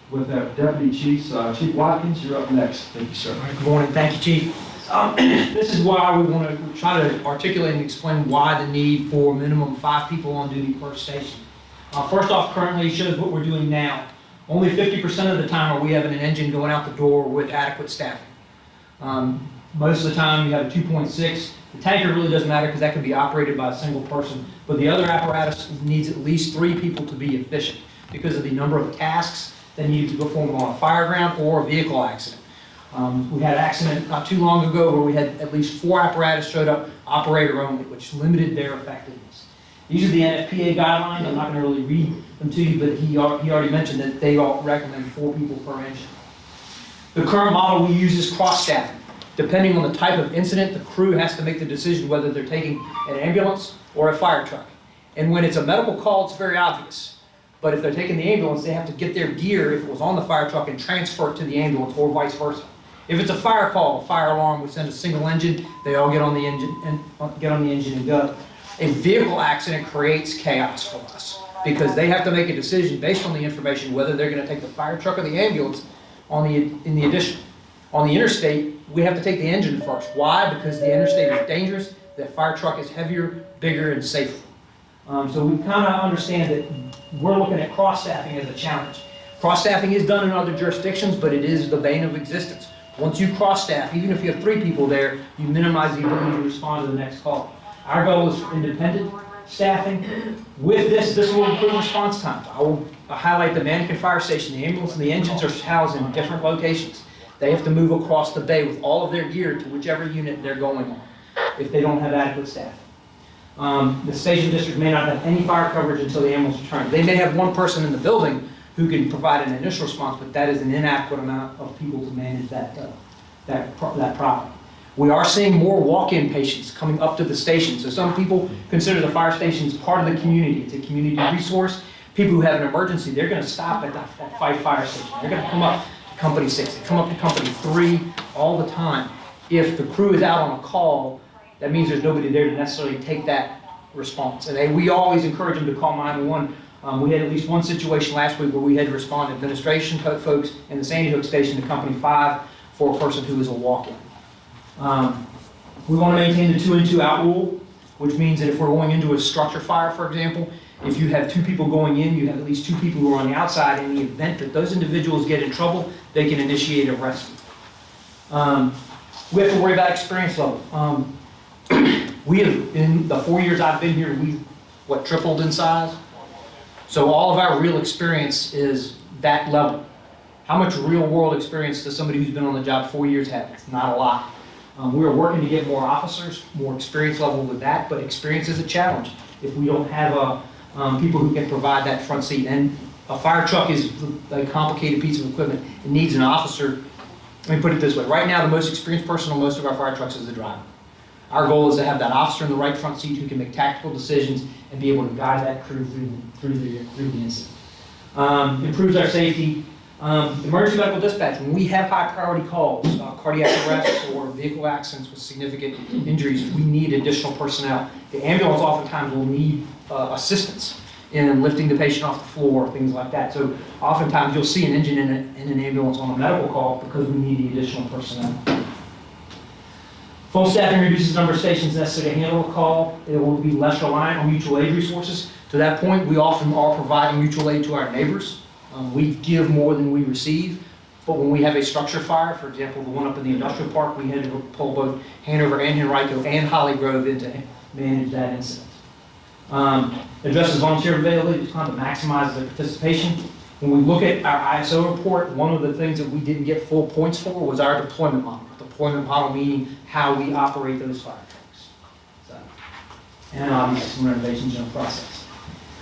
with our deputy chiefs. Chief Watkins, you're up next. Thank you, sir. All right, good morning. Thank you, Chief. This is why we want to try to articulate and explain why the need for minimum 5 people on duty per station. First off, currently shows what we're doing now. Only 50% of the time are we having an engine going out the door with adequate staffing. Most of the time you have a 2.6. The tanker really doesn't matter because that can be operated by a single person, but the other apparatus needs at least 3 people to be efficient because of the number of tasks that need to be performed on a fire ground or a vehicle accident. We had an accident not too long ago where we had at least 4 apparatus showed up, operator only, which limited their effectiveness. These are the NFPA guidelines. I'm not going to really read them to you, but he already mentioned that they all recommend 4 people per engine. The current model we use is cross-staffing. Depending on the type of incident, the crew has to make the decision whether they're taking an ambulance or a fire truck. And when it's a medical call, it's very obvious. But if they're taking the ambulance, they have to get their gear, if it was on the fire truck, and transfer it to the ambulance, or vice versa. If it's a fire call, a fire alarm, we send a single engine, they all get on the engine and go. A vehicle accident creates chaos for us because they have to make a decision based on the information whether they're going to take the fire truck or the ambulance in the addition. On the interstate, we have to take the engine first. Why? Because the interstate is dangerous, the fire truck is heavier, bigger, and safer. So we kind of understand that we're looking at cross-staffing as a challenge. Cross-staffing is done in other jurisdictions, but it is the bane of existence. Once you cross-staff, even if you have 3 people there, you minimize the ability to respond to the next call. Our goal is independent staffing. With this will improve response times. I will highlight the Mannequin Fire Station. The ambulance and the engines are housed in different locations. They have to move across the bay with all of their gear to whichever unit they're going on if they don't have adequate staff. The station district may not have any fire coverage until the ambulance returns. They may have 1 person in the building who can provide an initial response, but that is an inadequate amount of people to manage that problem. We are seeing more walk-in patients coming up to the station. So some people consider the fire station as part of the community. It's a community resource. People who have an emergency, they're going to stop at that fire station. They're going to come up to Company 6. They come up to Company 3 all the time. if the crew is out on a call, that means there's nobody there to necessarily take that response. And we always encourage them to call 911. We had at least one situation last week where we had to respond to administration folks and the Sandy Hook station to Company 5 for a person who was a walk-in. We want to maintain the 2 in 2 out rule, which means that if we're going into a structure fire, for example, if you have 2 people going in, you have at least 2 people who are on the outside. In the event that those individuals get in trouble, they can initiate a rescue. We have to worry about experience level. We have, in the 4 years I've been here, we've, tripled in size? So all of our real experience is that level. How much real world experience does somebody who's been on the job 4 years have? It's not a lot. We're working to get more officers, more experience level with that, but experience is a challenge if we don't have people who can provide that front seat. And a fire truck is a complicated piece of equipment. It needs an officer. Let me put it this way. Right now, the most experienced person on most of our fire trucks is the driver. Our goal is to have that officer in the right front seat who can make tactical decisions and be able to guide that crew through the incident. Improves our safety. Emergency medical dispatch. When we have high priority calls, cardiac arrests or vehicle accidents with significant injuries, we need additional personnel. The ambulance oftentimes will need assistance in lifting the patient off the floor, things like that. So oftentimes you'll see an engine in an ambulance on a medical call because we need the additional personnel. Full staffing reduces the number of stations necessary to handle a call. It will be less reliant on mutual aid resources. To that point, we often are providing mutual aid to our neighbors. We give more than we receive, but when we have a structure fire, for example, the one up in the industrial park, we had to pull both Hanover and Henrico and Holly Grove in to manage that incident. Addresses volunteer availability to maximize their participation. When we look at our ISO report, one of the things that we didn't get full points for was our deployment model. Deployment model meaning how we operate those fire trucks. So, and obviously some renovations in the process.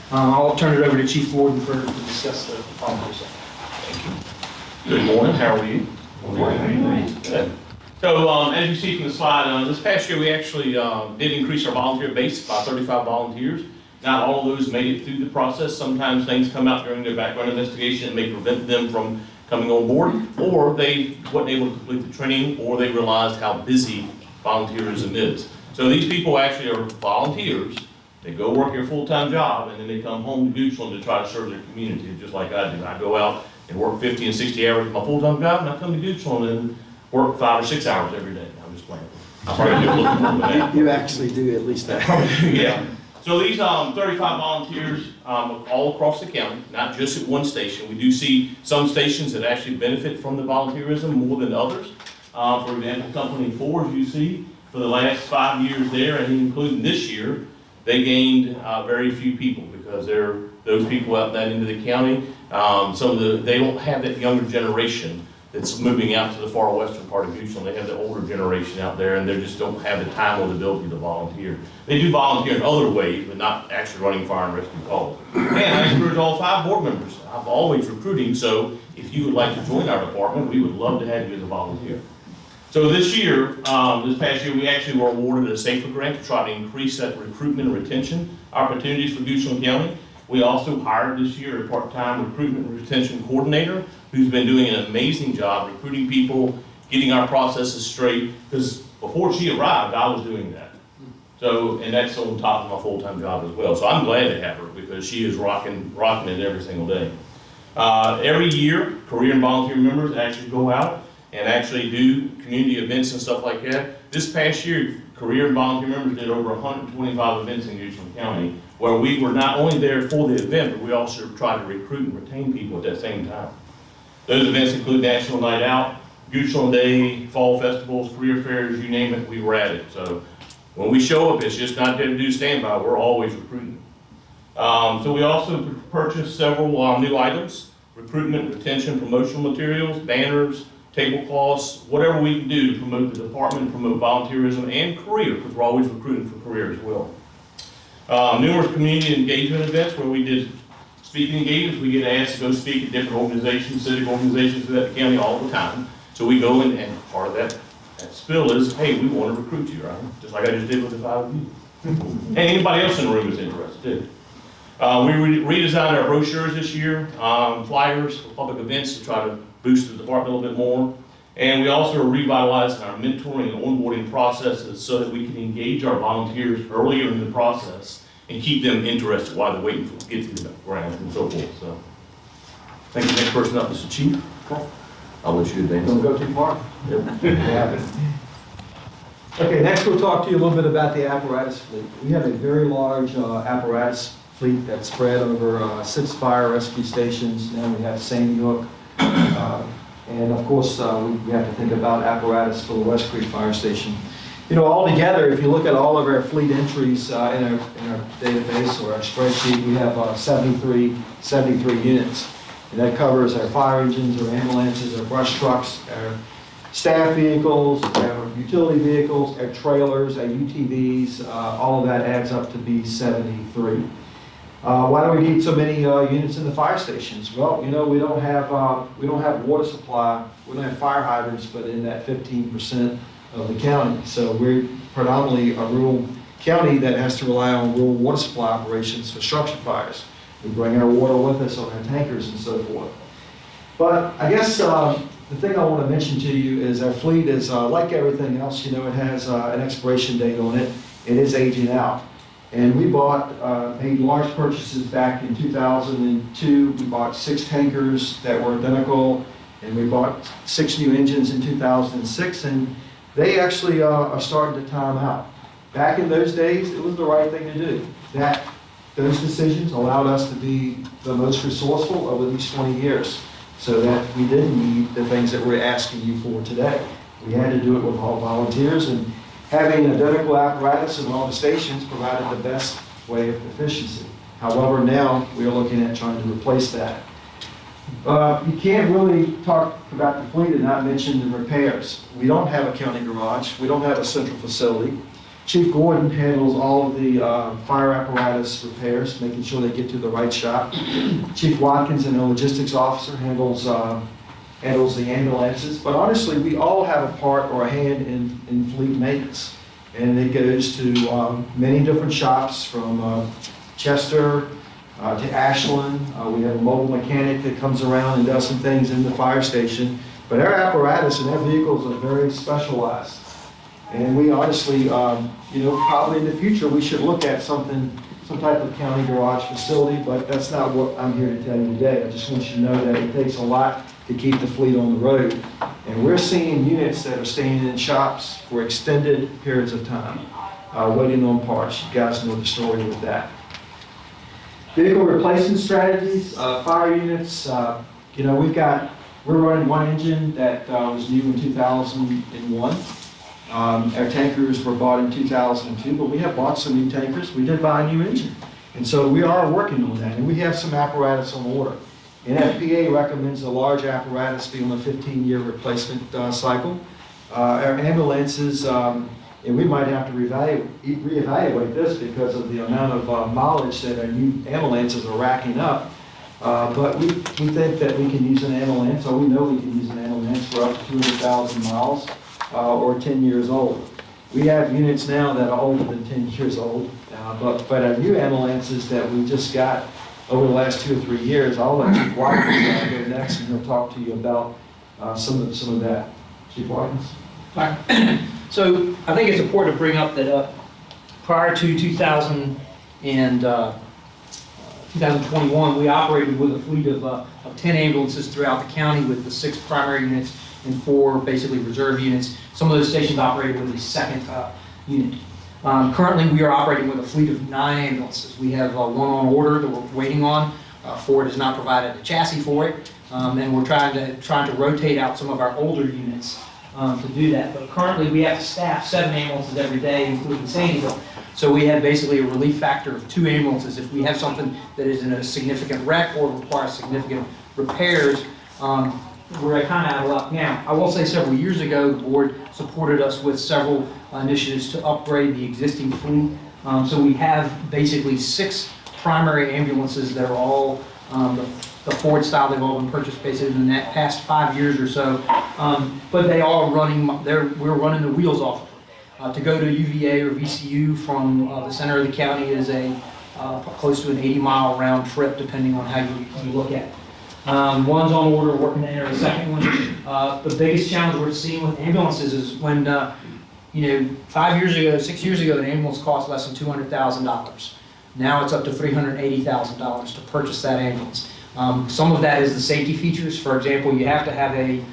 I'll turn it over to Chief Gordon to discuss the volunteer stuff. Good morning, how are you? Good morning. Good. So as you see from the slide, this past year we actually did increase our volunteer base by 35 volunteers. Not all of those made it through the process. Sometimes things come out during their background investigation that may prevent them from coming on board, or they wasn't able to complete the training, or they realized how busy volunteerism is. So these people actually are volunteers. They go work their full-time job, and then they come home to Goochland to try to serve their community, just like I do. I go out and work 50 and 60 hours at my full-time job, and I come to Goochland and work 5 or 6 hours every day. I'm just playing. I probably do a little more than that. You actually do at least that. Yeah. So these 35 volunteers all across the county, not just at one station. We do see some stations that actually benefit from the volunteerism more than others. For example, Company 4, as you see, for the last 5 years there, and including this year, they gained very few people because those people out that end of the county, they don't have that younger generation that's moving out to the far western part of Goochland. They have the older generation out there, and they just don't have the time or the ability to volunteer. They do volunteer in other ways, but not actually running fire and rescue calls. And I encourage all 5 board members. I'm always recruiting, so if you would like to join our department, we would love to have you as a volunteer. So this year, this past year, we actually were awarded a SAFER grant to try to increase that recruitment and retention opportunities for Goochland County. We also hired this year a part-time recruitment and retention coordinator who's been doing an amazing job recruiting people, getting our processes straight, because before she arrived, I was doing that. So, and that's on top of my full-time job as well. So I'm glad to have her because she is rocking it every single day. Every year, career and volunteer members actually go out and actually do community events and stuff like that. This past year, career and volunteer members did over 125 events in Goochland County, where we were not only there for the event, but we also tried to recruit and retain people at that same time. Those events include National Night Out, Goochland Day, fall festivals, career fairs, you name it, we were at it. So when we show up, it's just not there to do standby, we're always recruiting. So we also purchased several new items, recruitment, retention, promotional materials, banners, tablecloths, whatever we can do to promote the department, promote volunteerism and career, because we're always recruiting for career as well. Numerous community engagement events where we did speaking engagements. We get asked to go speak at different organizations, civic organizations throughout the county all the time. So we go in, and part of that spill is, hey, we want to recruit you, right? Just like I just did with the 5 of you. And anybody else in the room is interested too. We redesigned our brochures this year, flyers for public events to try to boost the department a little bit more. And we also are revitalizing our mentoring and onboarding processes so that we can engage our volunteers earlier in the process and keep them interested while they're waiting for get to the ground and so forth. So, thank you. Next person up, Mr. Chief. I'll let you advance. Don't go too far. Yep. Okay, next we'll talk to you a little bit about the apparatus fleet. We have a very large apparatus fleet that's spread over 6 fire rescue stations. Now we have Sandy Hook. And of course, we have to think about apparatus for the West Creek Fire Station. You know, altogether, if you look at all of our fleet entries in our database or our spreadsheet, we have 73 units. And that covers our fire engines, our ambulances, our brush trucks, our staff vehicles, our utility vehicles, our trailers, our UTVs, all of that adds up to be 73. Why do we need so many units in the fire stations? Well, you know, we don't have water supply, we don't have fire hydrants, but in that 15% of the county. So we're predominantly a rural county that has to rely on rural water supply operations for structure fires. We bring our water with us on our tankers and so forth. But I guess the thing I want to mention to you is our fleet is like everything else, you know, it has an expiration date on it. It is aging out. And we made large purchases back in 2002. We bought 6 tankers that were identical, and we bought 6 new engines in 2006, and they actually are starting to time out. Back in those days, it was the right thing to do. Those decisions allowed us to be the most resourceful over these 20 years, so that we didn't need the things that we're asking you for today. We had to do it with all volunteers, and having an identical apparatus in all the stations provided the best way of efficiency. However, now we are looking at trying to replace that. You can't really talk about the fleet and not mention the repairs. We don't have a county garage. We don't have a central facility. Chief Gordon handles all of the fire apparatus repairs, making sure they get to the right shop. Chief Watkins, and the logistics officer, handles the ambulances. But honestly, we all have a part or a hand in fleet maintenance. And it goes to many different shops, from Chester to Ashland. We have a mobile mechanic that comes around and does some things in the fire station. But our apparatus and our vehicles are very specialized. And we honestly, you know, probably in the future, we should look at some type of county garage facility, but that's not what I'm here to tell you today. I just want you to know that it takes a lot to keep the fleet on the road. And we're seeing units that are staying in shops for extended periods of time, waiting on parts. You guys know the story with that. Vehicle replacement strategies, fire units, you know, we're running one engine that was new in 2001. Our tankers were bought in 2002, but we have bought some new tankers. We did buy a new engine. And so we are working on that, and we have some apparatus on order. NFPA recommends a large apparatus be on a 15-year replacement cycle. Our ambulances, and we might have to reevaluate this because of the amount of mileage that our new ambulances are racking up. But we think that we can use an ambulance, or we know we can use an ambulance for up to 200,000 miles or 10 years old. We have units now that are older than 10 years old, but our new ambulances that we just got over the last 2 or 3 years, I'll let Chief Watkins go next, and he'll talk to you about some of that. Chief Watkins? So I think it's important to bring up that prior to 2021, we operated with a fleet of 10 ambulances throughout the county, with the 6 primary units and 4 basically reserve units. Some of those stations operated with a second unit. Currently, we are operating with a fleet of 9 ambulances. We have 1 on order that we're waiting on. Ford has not provided a chassis for it, and we're trying to rotate out some of our older units to do that. But currently, we have to staff 7 ambulances every day, including Sandy Hook. So we have basically a relief factor of 2 ambulances. If we have something that is in a significant wreck or requires significant repairs, we're kind of out of luck now. I will say several years ago, the board supported us with several initiatives to upgrade the existing fleet. So we have basically 6 primary ambulances that are all the Ford style. They've all been purchased basically in the past 5 years or so. But they are running, we're running the wheels off. To go to UVA or VCU from the center of the county is close to an 80-mile round trip, depending on how you look at it. One's on order, working to enter the second one. The biggest challenge we're seeing with ambulances is when, 5 years ago, 6 years ago, an ambulance cost less than $200,000. Now it's up to $380,000 to purchase that ambulance. Some of that is the safety features. For example, you have to have a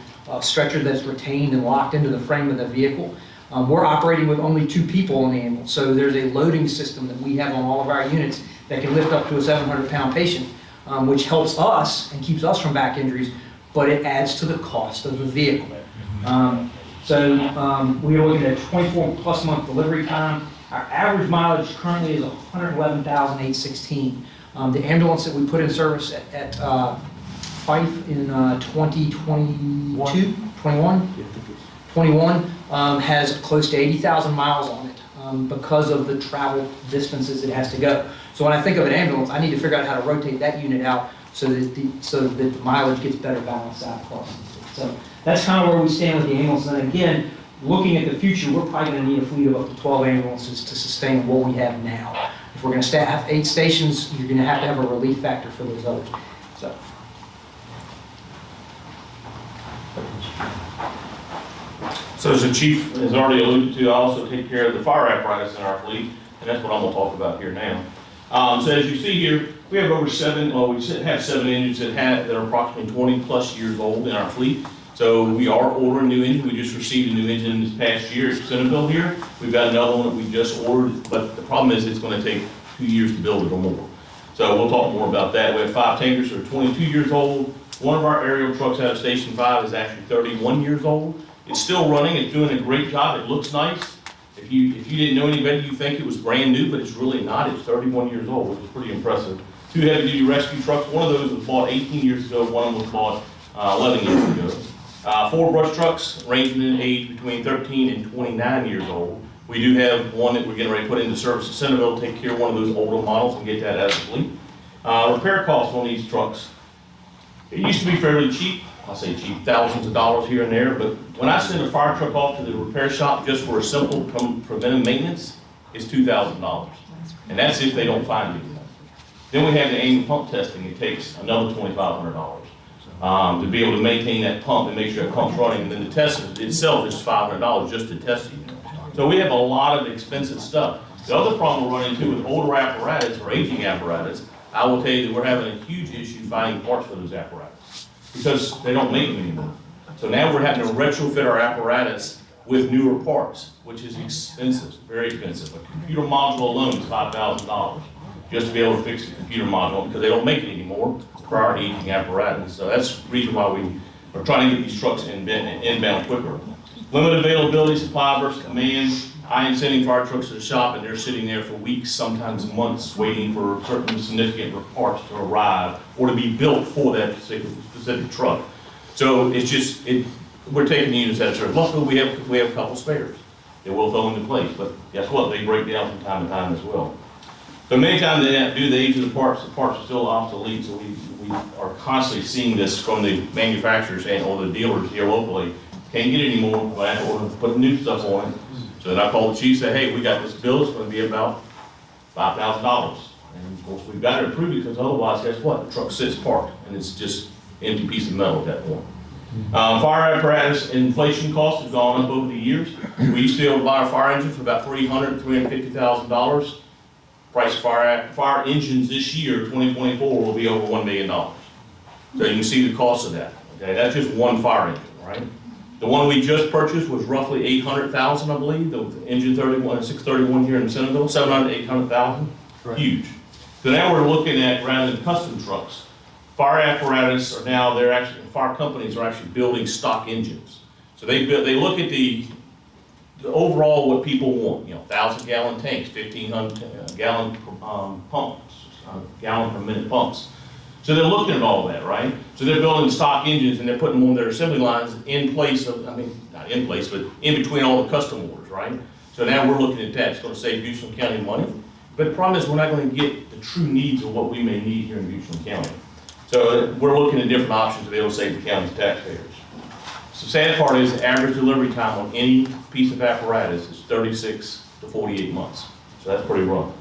stretcher that's retained and locked into the frame of the vehicle. We're operating with only 2 people in the ambulance, so there's a loading system that we have on all of our units that can lift up to a 700-pound patient, which helps us and keeps us from back injuries, but it adds to the cost of the vehicle. We are looking at a 24-plus month delivery time. Our average mileage currently is 111,816. The ambulance that we put in service at Fife in 21 has close to 80,000 miles on it because of the travel distances it has to go. So when I think of an ambulance, I need to figure out how to rotate that unit out so that the mileage gets better balanced out across. So that's kind of where we stand with the ambulance. And again, looking at the future, we're probably going to need a fleet of up to 12 ambulances to sustain what we have now. If we're going to have 8 stations, you're going to have a relief factor for those others. So as the chief has already alluded to, I also take care of the fire apparatus in our fleet, and that's what I'm gonna talk about here now. So as you see here, we have we have 7 engines that are approximately 20-plus years old in our fleet. So we are ordering new engines. We just received a new engine this past year at Centerville here. We've got another one that we just ordered, but the problem is it's gonna take 2 years to build it or more. So we'll talk more about that. We have 5 tankers that are 22 years old. One of our aerial trucks out of Station 5 is actually 31 years old. It's still running, it's doing a great job, it looks nice. If you didn't know any better, you'd think it was brand new, but it's really not. It's 31 years old, which is pretty impressive. 2 heavy-duty rescue trucks, one of those was bought 18 years ago, one of them was bought 11 years ago. 4 brush trucks, ranging in age between 13 and 29 years old. We do have one that we're getting ready to put into service at Centerville to take care of one of those older models and get that out of the fleet. Repair costs on these trucks. It used to be fairly cheap. I'll say cheap, thousands of dollars here and there, but when I send a fire truck off to the repair shop just for a simple preventive maintenance, it's $2,000. And that's if they don't find anything. Then we have the annual pump testing. It takes another $2,500 to be able to maintain that pump and make sure that pump's running. And then the test itself is $500 just to test it. So we have a lot of expensive stuff. The other problem we're running into with older apparatus or aging apparatus, I will tell you that we're having a huge issue finding parts for those apparatus, because they don't make them anymore. So now we're having to retrofit our apparatus with newer parts, which is expensive, very expensive. A computer module alone is $5,000 just to be able to fix the computer module, because they don't make it anymore for our aging apparatus. So that's the reason why we are trying to get these trucks inbound quicker. Limited availability, supply versus demand. I am sending fire trucks to the shop and they're sitting there for weeks, sometimes months, waiting for certain significant parts to arrive or to be built for that specific truck. So it's just, we're taking the units out of service. Luckily, we have a couple spares that we'll throw into place, but guess what? They break down from time to time as well. So many times due to the age of the parts are still obsolete, so we are constantly seeing this from the manufacturers and or the dealers here locally. Can't get it anymore, but I have to order to put new stuff on it. So then I called the chief, say, hey, we got this bill, it's gonna be about $5,000. And of course, we've got to approve it, because otherwise, guess what? The truck sits parked, and it's just an empty piece of metal at that point. Fire apparatus inflation costs have gone up over the years. We used to be able to buy a fire engine for about $300,000, $350,000. Price of fire engines this year, 2024, will be over $1 million. So you can see the cost of that. Okay, that's just one fire engine, right? The one we just purchased was roughly $800,000, I believe. The engine 631 here in Centerville, $700,000, $800,000, right. Huge. So now we're looking at, rather than custom trucks, fire apparatus are now, fire companies are actually building stock engines. So they look at the overall what people want, 1,000-gallon tanks, 1,500-gallon pumps, gallon per minute pumps. So they're looking at all that, right? So they're building stock engines and they're putting them on their assembly lines in place of, not in place, but in between all the custom orders, right? So now we're looking at that. It's going to save Buchanan County money. But the problem is we're not going to get the true needs of what we may need here in Buchanan County. So we're looking at different options to be able to save the county's taxpayers. So the sad part is the average delivery time on any piece of apparatus is 36 to 48 months. So that's pretty rough.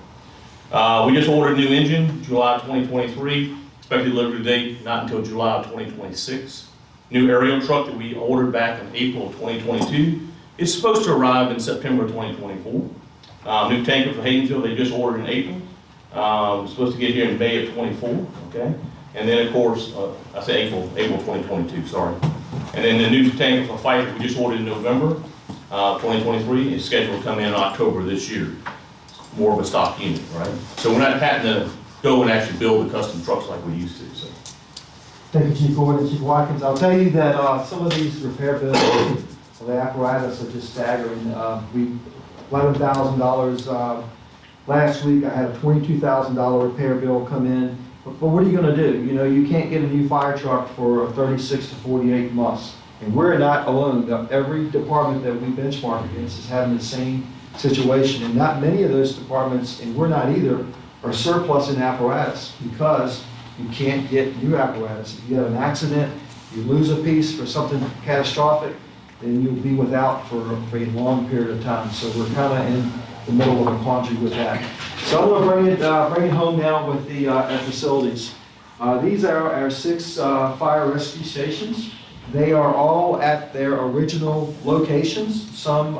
We just ordered a new engine, July 2023. Expected delivery date, not until July of 2026. New aerial truck that we ordered back in April of 2022 is supposed to arrive in September of 2024. New tanker for Haydenville, they just ordered in April. Supposed to get here in May of 24, okay? And then, of course, I say April 2022, sorry. And then the new tanker for Fife, we just ordered in November 2023, is scheduled to come in October this year. More of a stock unit, right? So we're not having to go and actually build the custom trucks like we used to, so. Thank you, Chief Gordon and Chief Watkins. I'll tell you that some of these repair bills for the apparatus are just staggering. We $11,000 last week. I had a $22,000 repair bill come in. But what are you going to do? You know, you can't get a new fire truck for 36 to 48 months. And we're not alone. Every department that we benchmark against is having the same situation. And not many of those departments, and we're not either, are surplus in apparatus because you can't get new apparatus. If you have an accident, you lose a piece for something catastrophic, then you'll be without for a long period of time. So we're kind of in the middle of a quandary with that. So I'm going to bring it home now with the facilities. These are our 6 fire rescue stations. They are all at their original locations. Some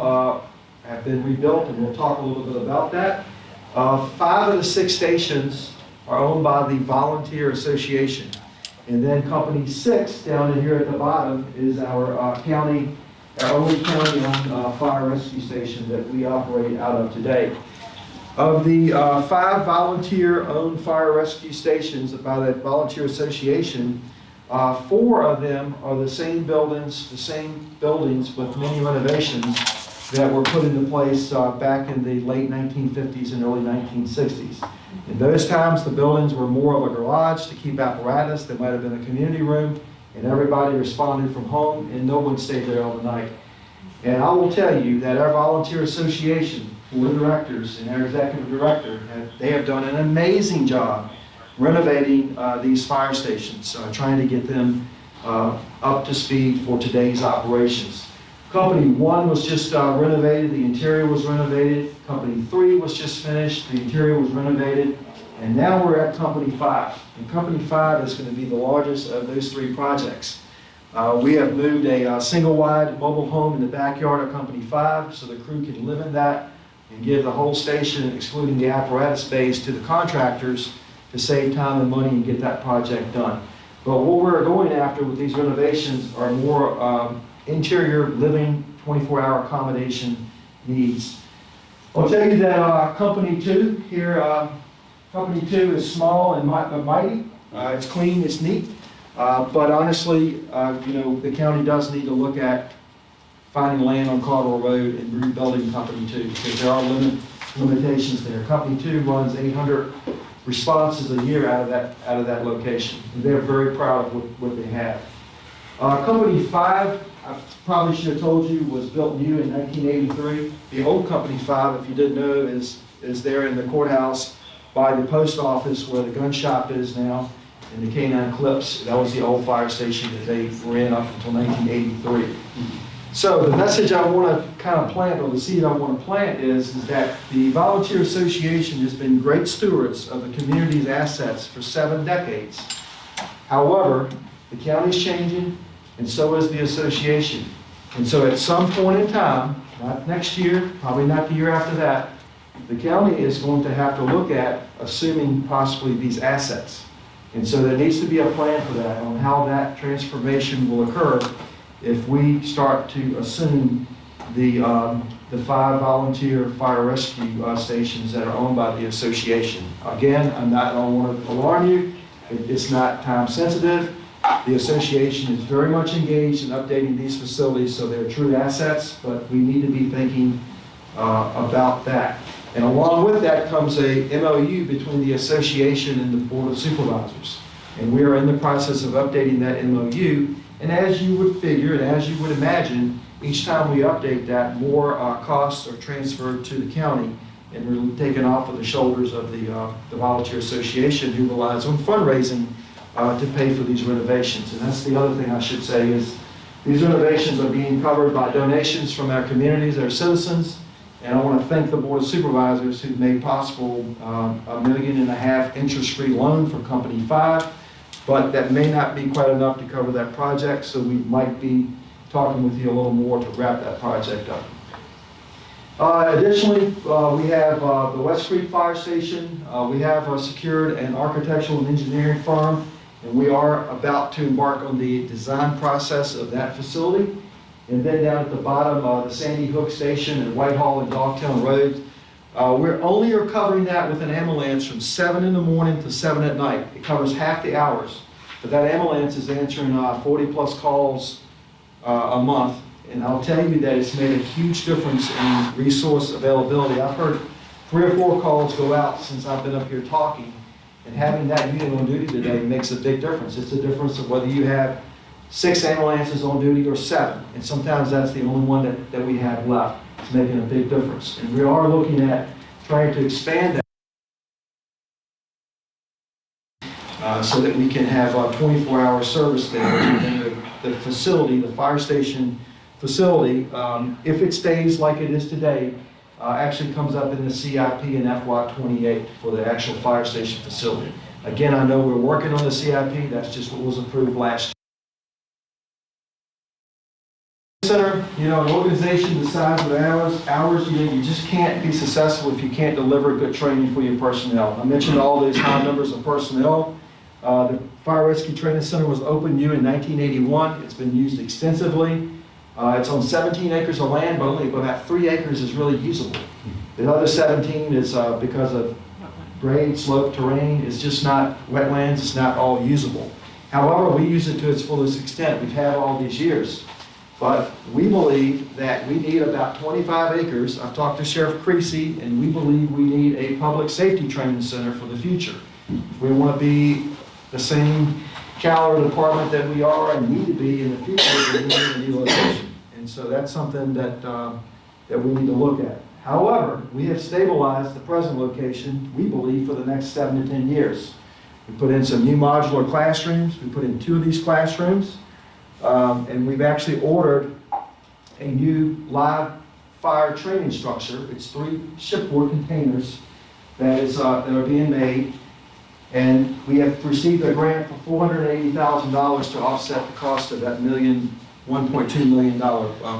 have been rebuilt, and we'll talk a little bit about that. 5 of the 6 stations are owned by the Volunteer Association. And then Company 6, down in here at the bottom, is our only county-owned fire rescue station that we operate out of today. Of the 5 volunteer-owned fire rescue stations by the Volunteer Association, 4 of them are the same buildings with many renovations that were put into place back in the late 1950s and early 1960s. In those times, the buildings were more of a garage to keep apparatus. There might have been a community room, and everybody responded from home, and no one stayed there overnight. And I will tell you that our Volunteer Association, board of directors and our executive director, they have done an amazing job renovating these fire stations, trying to get them up to speed for today's operations. Company 1 was just renovated, the interior was renovated. Company 3 was just finished, the interior was renovated. And now we're at Company 5. And Company 5 is going to be the largest of those 3 projects. We have moved a single-wide mobile home in the backyard of Company 5 so the crew can live in that and give the whole station, excluding the apparatus bays, to the contractors to save time and money and get that project done. But what we're going after with these renovations are more interior living, 24-hour accommodation needs. I'll tell you that Company 2 here, Company 2 is small and but mighty. It's clean, it's neat. But honestly, the county does need to look at finding land on Cardwell Road and rebuilding Company 2 because there are limitations there. Company 2 runs 800 responses a year out of that location. And they're very proud of what they have. Company 5, I probably should have told you, was built new in 1983. The old Company 5, if you didn't know, is there in the courthouse by the post office where the gun shop is now, and the K9 Clips. That was the old fire station that they ran up until 1983. So the message I want to kind of plant, or the seed I want to plant is that the Volunteer Association has been great stewards of the community's assets for 7 decades. However, the county's changing, and so is the association. And so at some point in time, not next year, probably not the year after that, the county is going to have to look at assuming possibly these assets. And so there needs to be a plan for that, on how that transformation will occur if we start to assume the 5 volunteer fire rescue stations that are owned by the association. Again, I don't want to alarm you. It's not time sensitive. The association is very much engaged in updating these facilities so they're true assets, but we need to be thinking about that. And along with that comes a MOU between the association and the Board of Supervisors. And we are in the process of updating that MOU. And as you would figure, and as you would imagine, each time we update that, more costs are transferred to the county and we're taken off of the shoulders of the Volunteer Association, who relies on fundraising to pay for these renovations. And that's the other thing I should say is these renovations are being covered by donations from our communities, our citizens. And I want to thank the Board of Supervisors who made possible $1.5 million interest-free loan for Company 5 but that may not be quite enough to cover that project, so we might be talking with you a little more to wrap that project up. Additionally, we have the West Creek Fire Station. We have secured an architectural and engineering firm, and we are about to embark on the design process of that facility. And then down at the bottom, the Sandy Hook Station and Whitehall and Dogtown Road. We're only covering that with an ambulance from 7 in the morning to 7 at night. It covers half the hours, but that ambulance is answering 40+ calls a month. And I'll tell you that it's made a huge difference in resource availability. I've heard 3 or 4 calls go out since I've been up here talking, and having that unit on duty today makes a big difference. It's a difference of whether you have 6 ambulances on duty or 7, and sometimes that's the only one that we have left. It's making a big difference. And we are looking at trying to expand that so that we can have 24-hour service there. And the facility, the fire station facility, if it stays like it is today, actually comes up in the CIP in FY28 for the actual fire station facility. Again, I know we're working on the CIP. That's just what was approved last year. Center, you know, an organization the size of ours, you just can't be successful if you can't deliver good training for your personnel. I mentioned all these high numbers of personnel. The Fire Rescue Training Center was opened new in 1981. It's been used extensively. It's on 17 acres of land, but only about 3 acres is really usable. The other 17 is because of grade, slope, terrain. It's just not wetlands. It's not all usable. However, we use it to its fullest extent. We've had all these years. But we believe that we need about 25 acres. I've talked to Sheriff Creasy, and we believe we need a public safety training center for the future. If we want to be the same caliber department that we are and need to be in the future, we need a new location. And so that's something that we need to look at. However, we have stabilized the present location, we believe, for the next 7 to 10 years. We put in some new modular classrooms. We put in 2 of these classrooms. And we've actually ordered a new live fire training structure. It's 3 shipboard containers that are being made. And we have received a grant for $480,000 to offset the cost of that $1.2 million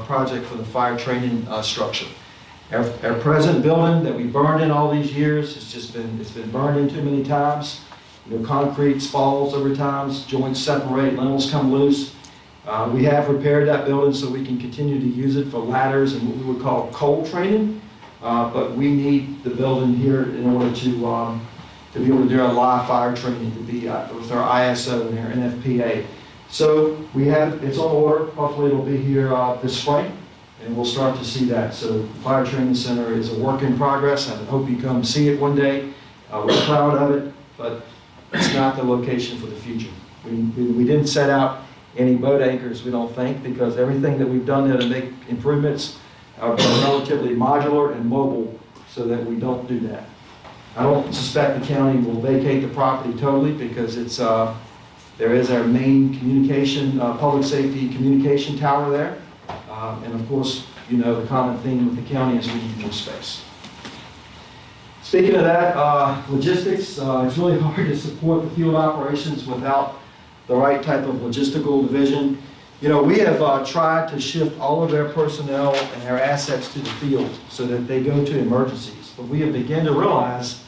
project for the fire training structure. Our present building that we burned in all these years, it's been burned in too many times. You know, concrete spalls over times, joints separate, lintels come loose. We have repaired that building so we can continue to use it for ladders and what we would call cold training. But we need the building here in order to be able to do our live fire training, to be with our ISO and our NFPA. So it's on order. Hopefully it'll be here this spring, and we'll start to see that. So the Fire Training Center is a work in progress. I hope you come see it one day. We're proud of it, but it's not the location for the future. We didn't set out any boat anchors, we don't think, because everything that we've done there to make improvements are relatively modular and mobile so that we don't do that. I don't suspect the county will vacate the property totally because there is our main communication, public safety communication tower there. And of course, you know, the common theme with the county is we need more space. Speaking of that, logistics, it's really hard to support the field operations without the right type of logistical division. You know, we have tried to shift all of our personnel and our assets to the field so that they go to emergencies. But we have begun to realize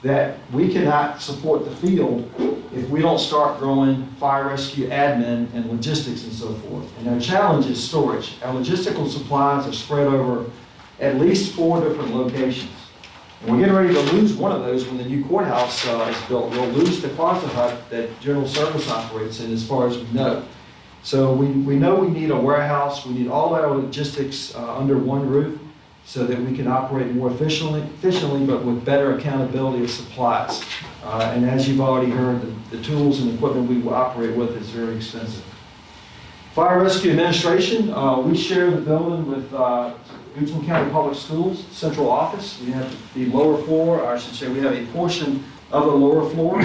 that we cannot support the field if we don't start growing fire rescue admin and logistics and so forth. And our challenge is storage. Our logistical supplies are spread over at least 4 different locations. And we're getting ready to lose one of those when the new courthouse is built. We'll lose the Quonset hut that General Service operates in as far as we know. So we know we need a warehouse. We need all our logistics under one roof so that we can operate more efficiently, but with better accountability of supplies. And as you've already heard, the tools and equipment we operate with is very expensive. Fire Rescue Administration, we share the building with Goochland County Public Schools central office. We have the lower floor, or I should say we have a portion of the lower floor.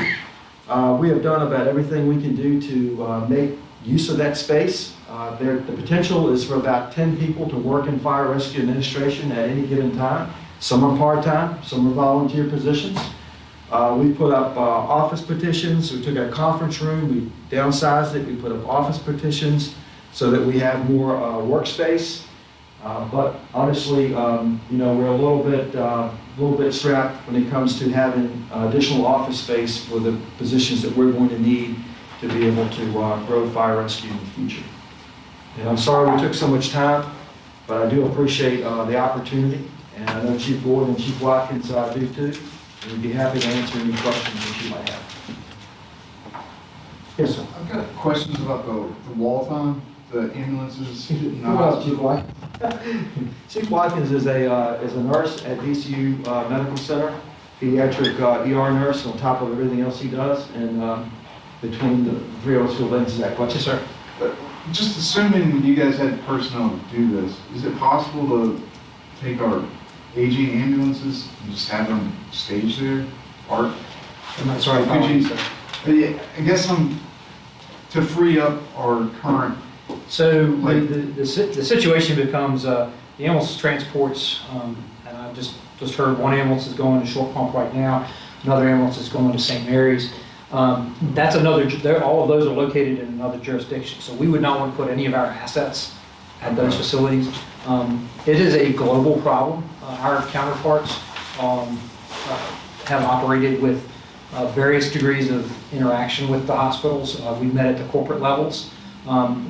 We have done about everything we can do to make use of that space. The potential is for about 10 people to work in Fire Rescue Administration at any given time. Some are part-time, some are volunteer positions. We put up office petitions. We took our conference room, we downsized it, we put up office petitions so that we have more workspace. But honestly, we're a little bit strapped when it comes to having additional office space for the positions that we're going to need to be able to grow fire rescue in the future. And I'm sorry we took so much time, but I do appreciate the opportunity. And I know Chief Gordon and Chief Watkins do too. And we'd be happy to answer any questions that you might have. Yes, sir. I've got questions about the wall time, the ambulances. Come on, Chief Watkins. Chief Watkins is a nurse at VCU Medical Center, pediatric ER nurse on top of everything else he does. And between the three of us, we'll answer that question, sir. Just assuming you guys had personnel to do this, is it possible to take our aging ambulances and just have them staged there? Art? I'm not sorry, Could you- sir. I guess to free up our current. So the situation becomes, the ambulance transports, and I just heard one ambulance is going to Short Pump right now, another ambulance is going to St. Mary's. That's all of those are located in another jurisdiction, so we would not want to put any of our assets at those facilities. It is a global problem. Our counterparts have operated with various degrees of interaction with the hospitals. We've met at the corporate levels.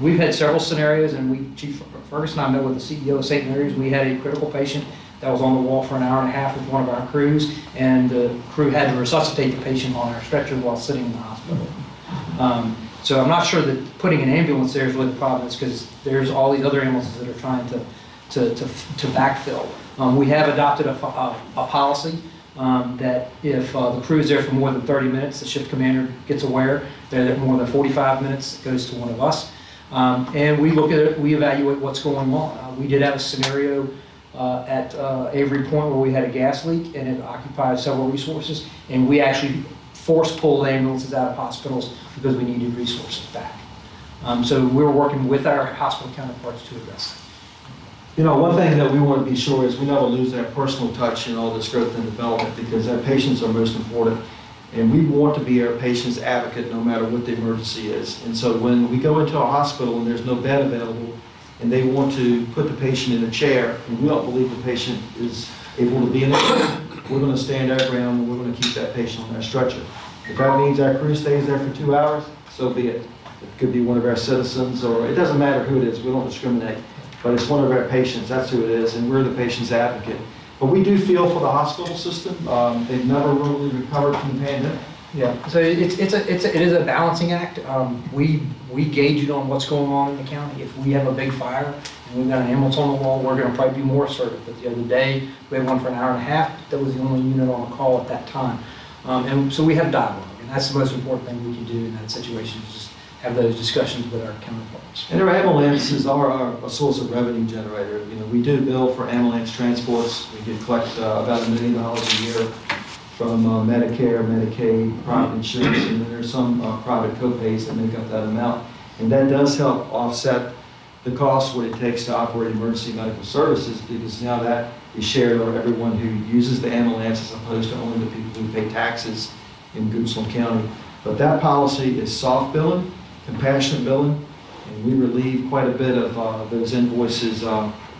We've had several scenarios, and Chief Ferguson and I met with the CEO of St. Mary's. We had a critical patient that was on the wall for an hour and a half with one of our crews, and the crew had to resuscitate the patient on our stretcher while sitting in the hospital. So I'm not sure that putting an ambulance there is really the problem, it's because there's all these other ambulances that are trying to backfill. We have adopted a policy that if the crew is there for more than 30 minutes, the shift commander gets aware. They're there more than 45 minutes, it goes to one of us. And we look at it, we evaluate what's going on. We did have a scenario at Avery Point where we had a gas leak and it occupied several resources, and we actually force-pulled ambulances out of hospitals because we needed resources back. So we're working with our hospital counterparts to address that. One thing that we want to be sure is we never lose that personal touch in all this growth and development, because our patients are most important. And we want to be our patient's advocate no matter what the emergency is. And so when we go into a hospital and there's no bed available and they want to put the patient in a chair and we don't believe the patient is able to be in a chair, we're going to stand our ground and we're going to keep that patient on that stretcher. If that means our crew stays there for 2 hours, so be it. It could be one of our citizens, or it doesn't matter who it is, we don't discriminate. But it's one of our patients, that's who it is, and we're the patient's advocate. But we do feel for the hospital system. They've never really recovered from the pandemic. Yeah, so it is a balancing act. We gauge it on what's going on in the county. If we have a big fire and we've got an ambulance on the wall, we're going to probably be more assertive. But the other day, we had one for an hour and a half. That was the only unit on the call at that time. And so we have dialogue, and that's the most important thing we can do in that situation, is just have those discussions with our counterparts. And our ambulances are a source of revenue generator. We do bill for ambulance transports. We get collect about $1 million a year from Medicare, Medicaid, private insurance, and then there's some private copays that make up that amount. And that does help offset the cost, what it takes to operate emergency medical services, because now that is shared on everyone who uses the ambulance as opposed to only the people who pay taxes in Goochland County. But that policy is soft billing, compassionate billing, and we relieve quite a bit of those invoices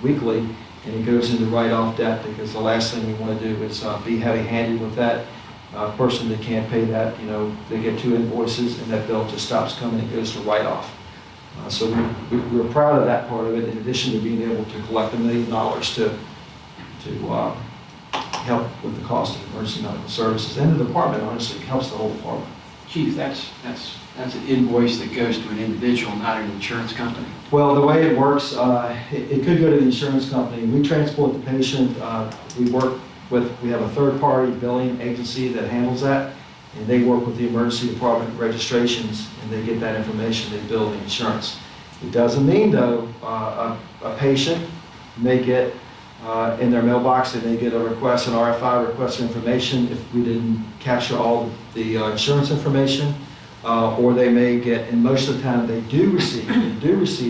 weekly, and it goes into write-off debt, because the last thing we want to do is be heavy-handed with that person that can't pay that. They get 2 invoices and that bill just stops coming, it goes to write-off. So we're proud of that part of it, in addition to being able to collect $1 million to help with the cost of emergency medical services. And the department, honestly, helps the whole department. Chief, that's an invoice that goes to an individual, not an insurance company. Well, the way it works, it could go to the insurance company. We transport the patient. We have a third-party billing agency that handles that, and they work with the emergency department registrations, and they get that information. They bill the insurance. It doesn't mean, though, a patient may get in their mailbox, and they get a request, an RFI request for information, if we didn't capture all the insurance information. Or they may get, and most of the time they do receive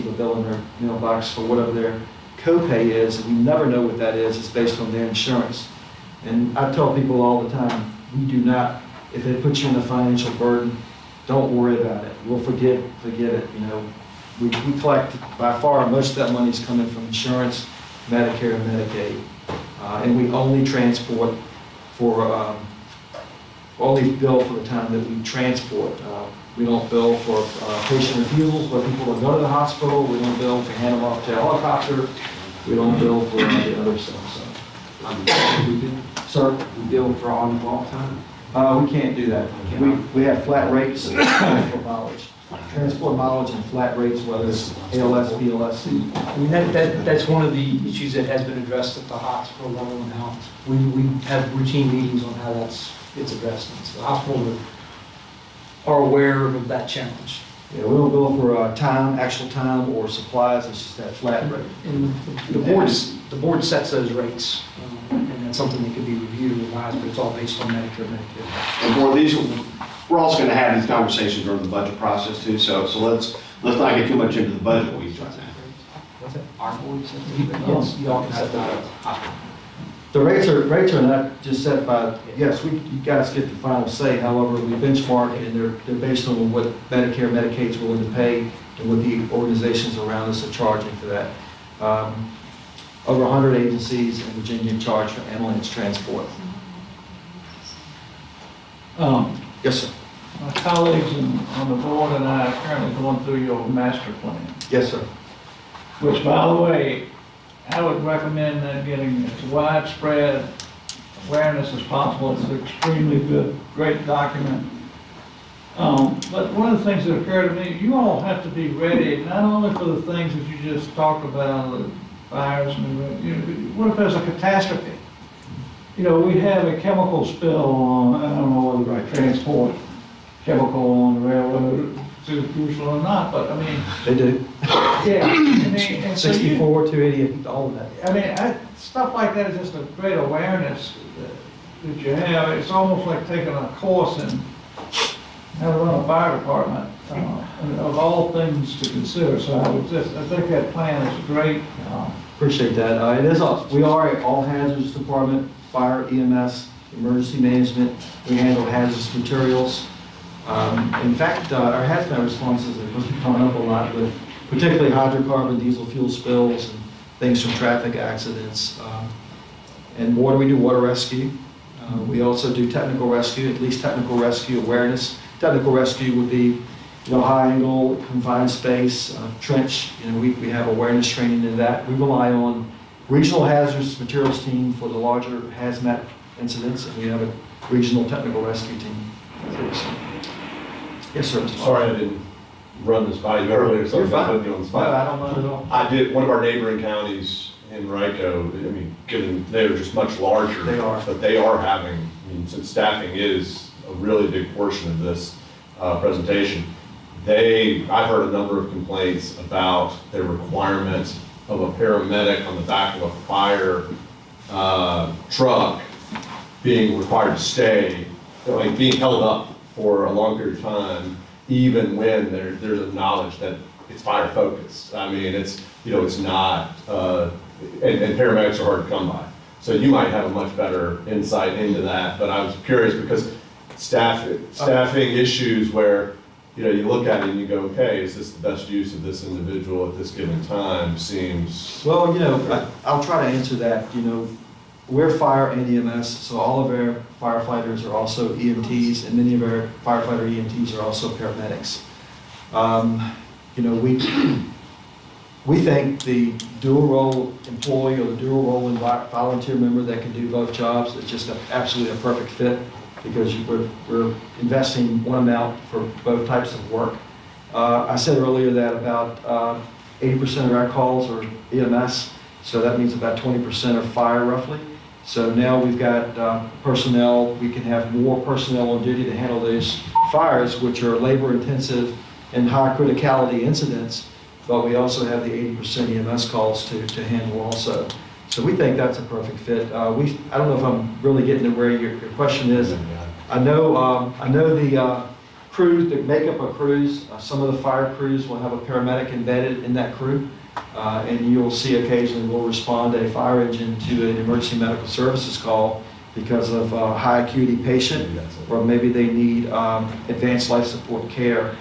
a bill in their mailbox for whatever their copay is, and we never know what that is. It's based on their insurance. And I tell people all the time, we do not, if it puts you in a financial burden, don't worry about it. We'll forget it, you know. We collect, by far, most of that money is coming from insurance, Medicare, and Medicaid. And we only transport for, only bill for the time that we transport. We don't bill for patient refusals, where people will go to the hospital. We don't bill for hand them off to a helicopter. We don't bill for the other stuff, so. Sir? We bill for on-call time? We can't do that. We have flat rates for mileage. Transport mileage and flat rates, whether it's ALS, BLS. I mean, that's one of the issues that has been addressed at the hospital level and how we have routine meetings on how it's addressed. And so the hospitals are aware of that challenge. Yeah, we don't bill for time, actual time, or supplies. It's just that flat rate. And the board sets those rates, and that's something that could be reviewed and revised, but it's all based on Medicare, Medicaid. And board, we're also going to have these conversations during the budget process too, so let's not get too much into the budget weeds right now. What's that? Our board says Yes, you all can set that up. The rates are not just set by, yes, you guys get the final say, however, we benchmark and they're based on what Medicare, Medicaid's willing to pay and what the organizations around us are charging for that. Over 100 agencies in Virginia charge for ambulance transport. Yes, sir. My colleagues on the board and I are currently going through your master plan, Yes, sir. which, by the way, I would recommend that getting as widespread awareness as possible. It's an extremely good, great document. But one of the things that occurred to me, you all have to be ready, not only for the things that you just talked about, the fires, and you know, what if there's a catastrophe? You know, we have a chemical spill on, I don't know whether we transport chemical on the railroad to Jerusalem or not, but I mean. They do. Yeah. I mean, and so 64, 288, all of that. I mean, stuff like that is just a great awareness that you have. It's almost like taking a course in how to run a fire department, of all things to consider. So I think that plan is great. Appreciate that. It is we are an all hazards department, fire, EMS, emergency management. We handle hazardous materials. In fact, our hazmat responses are coming up a lot with particularly hydrocarbon, diesel fuel spills, and things from traffic accidents. And water, we do water rescue. We also do technical rescue, at least technical rescue awareness. Technical rescue would be, high angle, confined space, trench. We have awareness training in that. We rely on regional hazardous materials team for the larger hazmat incidents, and we have a regional technical rescue team. Yes, sir. Sorry I didn't run this by you earlier, so I'm not putting you on the No, spot. I don't mind at all. I did, one of our neighboring counties in Rico, I mean, given, they're just much larger. They are. But they are having, since staffing is a really big portion of this presentation, I've heard a number of complaints about their requirement of a paramedic on the back of a fire truck being required to stay, like being held up for a long period of time, even when there's a knowledge that it's fire focused. I mean, it's not, and paramedics are hard to come by. So you might have a much better insight into that, but I was curious because staffing issues where, you look at it and you go, okay, is this the best use of this individual at this given time seems. Well, I'll try to answer that. We're fire and EMS, so all of our firefighters are also EMTs, and many of our firefighter EMTs are also paramedics. We think the dual role employee or the dual role volunteer member that can do both jobs is just absolutely a perfect fit because we're investing one amount for both types of work. I said earlier that about 80% of our calls are EMS, so that means about 20% are fire roughly. So now we've got personnel, we can have more personnel on duty to handle those fires, which are labor intensive and high criticality incidents, but we also have the 80% EMS calls to handle also. So we think that's a perfect fit. I don't know if I'm really getting to where your question is. I know the crews that make up a cruise, some of the fire crews will have a paramedic embedded in that crew. And you'll see occasionally we'll respond to a fire engine to an emergency medical services call because of a high acuity patient, or maybe they need advanced life support care.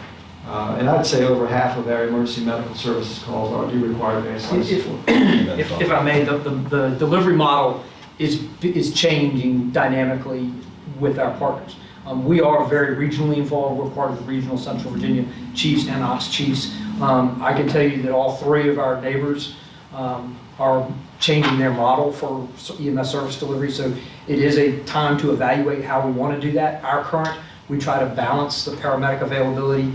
And I'd say over half of our emergency medical services calls do require advanced life support. If I may, the delivery model is changing dynamically with our partners. We are very regionally involved. We're part of the regional Central Virginia Chiefs and Ops Chiefs. I can tell you that all three of our neighbors are changing their model for EMS service delivery. So it is a time to evaluate how we want to do that. Our current, we try to balance the paramedic availability.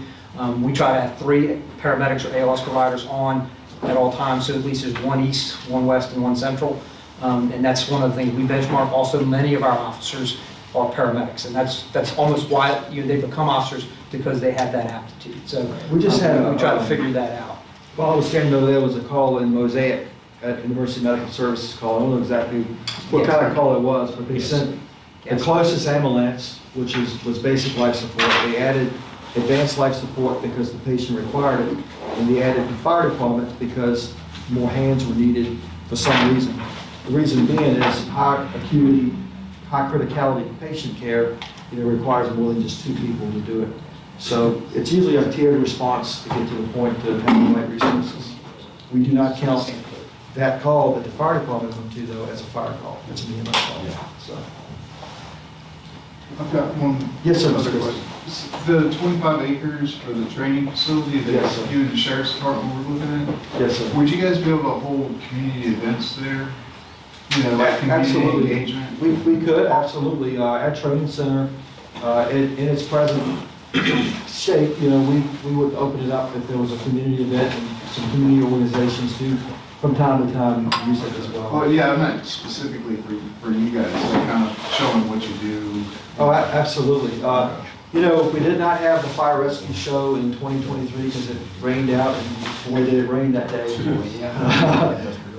We try to have 3 paramedics or ALS providers on at all times, so at least there's 1 east, 1 west, and 1 central. And that's one of the things we benchmark. Also, many of our officers are paramedics, and that's almost why they become officers, because they have that aptitude. So We just had we try to figure that out. While I was standing over there was a call in Mosaic at Emergency Medical Services call. I don't know exactly what kind of call it was, but they sent the closest ambulance, which was basic life support. They added advanced life support because the patient required it, and they added the fire department because more hands were needed for some reason. The reason being is high acuity, high criticality patient care, requires more than just 2 people to do it. So it's usually a tiered response to get to the point to having the right resources. We do not count that call that the fire department went to, though, as a fire call. It's an EMS call. So. I've got one. Yes, sir, other Mr. question. The 25 acres for the training facility that Yes, sir. you and the sheriff's department were looking at, Yes, sir. would you guys be able to hold community events there? Like community Absolutely. engagement? We could, absolutely. Our training center, in its present shape, we would open it up if there was a community event, and some community organizations do, from time to time, use it as well. Well, yeah, I'm not specifically for you guys, like kind of showing what you do. Oh, absolutely. We did not have the fire rescue show in 2023 because it rained out, and boy, did it rain that day.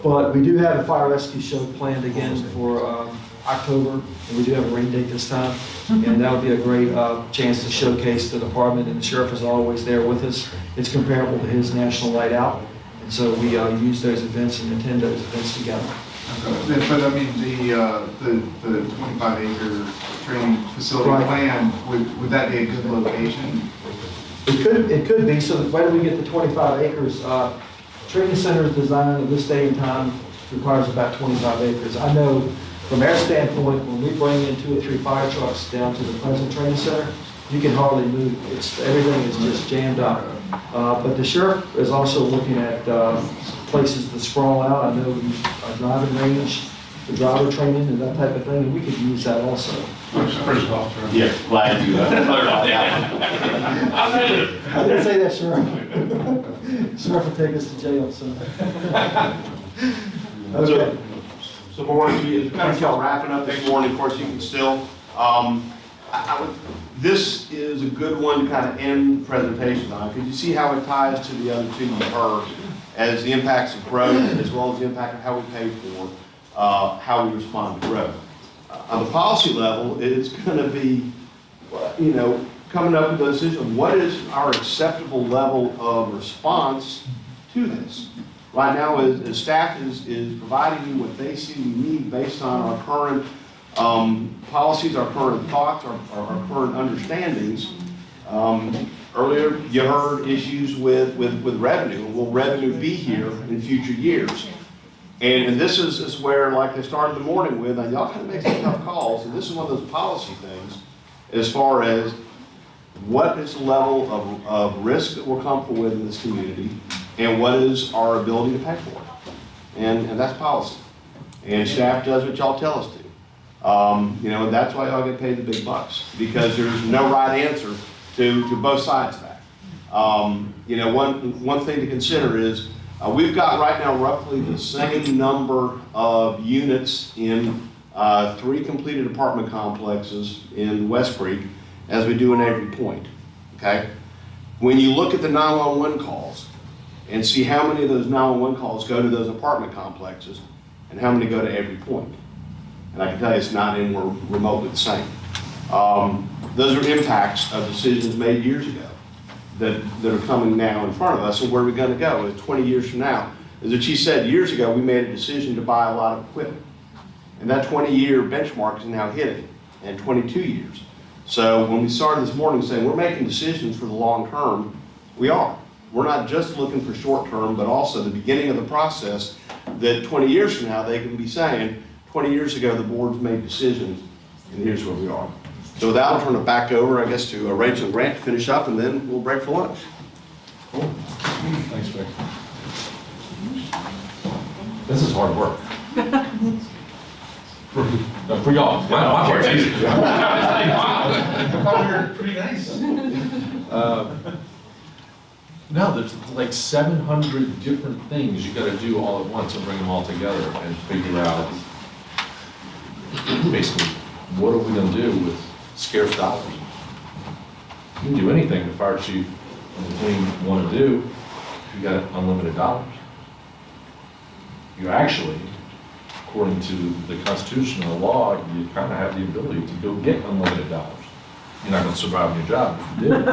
But we do have a fire rescue show planned again for October, and we do have a rain date this time. And that would be a great chance to showcase the department, and the sheriff is always there with us. It's comparable to his National Light Out. And so we use those events and attend those events together. Okay. But I mean, the 25-acre training facility Right. plan, would that be a good location? It could be. So why do we get the 25 acres? Training center is designed at this day and time requires about 25 acres. I know from our standpoint, when we bring in 2 or 3 fire trucks down to the present training center, you can hardly move. Everything is just jammed up. But the sheriff is also looking at places to sprawl out. I know a driving range, the driver training and that type of thing, and we could use that also. First off, Yeah, glad you clarified that. I didn't say that, Sheriff. Sheriff will take us to jail, so. Okay. So board, as we kind of start wrapping up this morning, of course, you can still, this is a good one to kind of end presentations on, because you see how it ties to the other 2 you've heard, as the impacts of growth, as well as the impact of how we pay for, how we respond to growth. On the policy level, it's going to be, coming up with a decision of what is our acceptable level of response to this. Right now, as staff is providing you what they see we need based on our current policies, our current thoughts, our current understandings. Earlier, you heard issues with revenue. Will revenue be here in future years? And this is where, like I started the morning with, and y'all kind of make some tough calls, and this is one of those policy things as far as what is the level of risk that we're comfortable with in this community, and what is our ability to pay for it. And that's policy. And staff does what y'all tell us to. And that's why y'all get paid the big bucks, because there's no right answer to both sides of that. One thing to consider is we've got right now roughly the same number of units in 3 completed apartment complexes in West Creek as we do in Avery Point, okay? When you look at the 911 calls and see how many of those 911 calls go to those apartment complexes and how many go to Avery Point, and I can tell you it's not anywhere remotely the same. Those are impacts of decisions made years ago that are coming now in front of us, and where are we going to go? 20 years from now, as the chief said, years ago we made a decision to buy a lot of equipment. And that 20-year benchmark is now hitting, and 22 years. So when we started this morning saying we're making decisions for the long term, we are. We're not just looking for short term, but also the beginning of the process that 20 years from now, they can be saying, 20 years ago, the board's made decisions, and here's where we are. So with that, I'll turn it back over, I guess, to Rachel and Grant to finish up, and then we'll break for lunch. Cool. Thanks, Vic. This is hard work. For y'all. My part's easy. Pretty nice. No, there's like 700 different things you gotta do all at once and bring them all together and figure out basically, what are we gonna do with scarce dollars? You can do anything the fire chief and the team wanna do if you got unlimited dollars. You actually, according to the Constitution and the law, you kind of have the ability to go get unlimited dollars. You're not going to survive in your job if you do.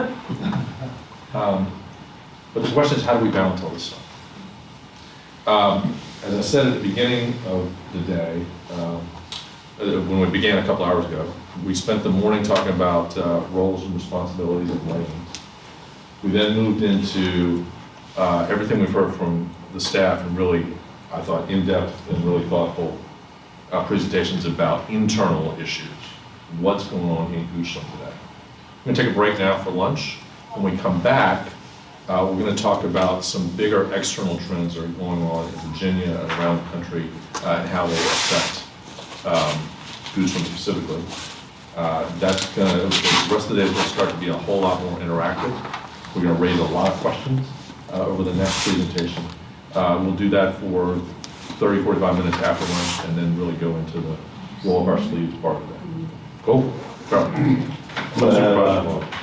But the question is, how do we balance all this stuff? As I said at the beginning of the day, when we began a couple hours ago, we spent the morning talking about roles and responsibilities of lanes. We then moved into everything we've heard from the staff and really, I thought, in-depth and really thoughtful presentations about internal issues. What's going on in Goochland today? I'm going to take a break now for lunch. When we come back, we're going to talk about some bigger external trends that are going on in Virginia and around the country and how they affect Goochland specifically. That's going to, the rest of the day is going to start to be a whole lot more interactive. We're going to raise a lot of questions over the next presentation. We'll do that for 30, 45 minutes after lunch and then really go into the roll of our sleeves part of it. Cool? I'm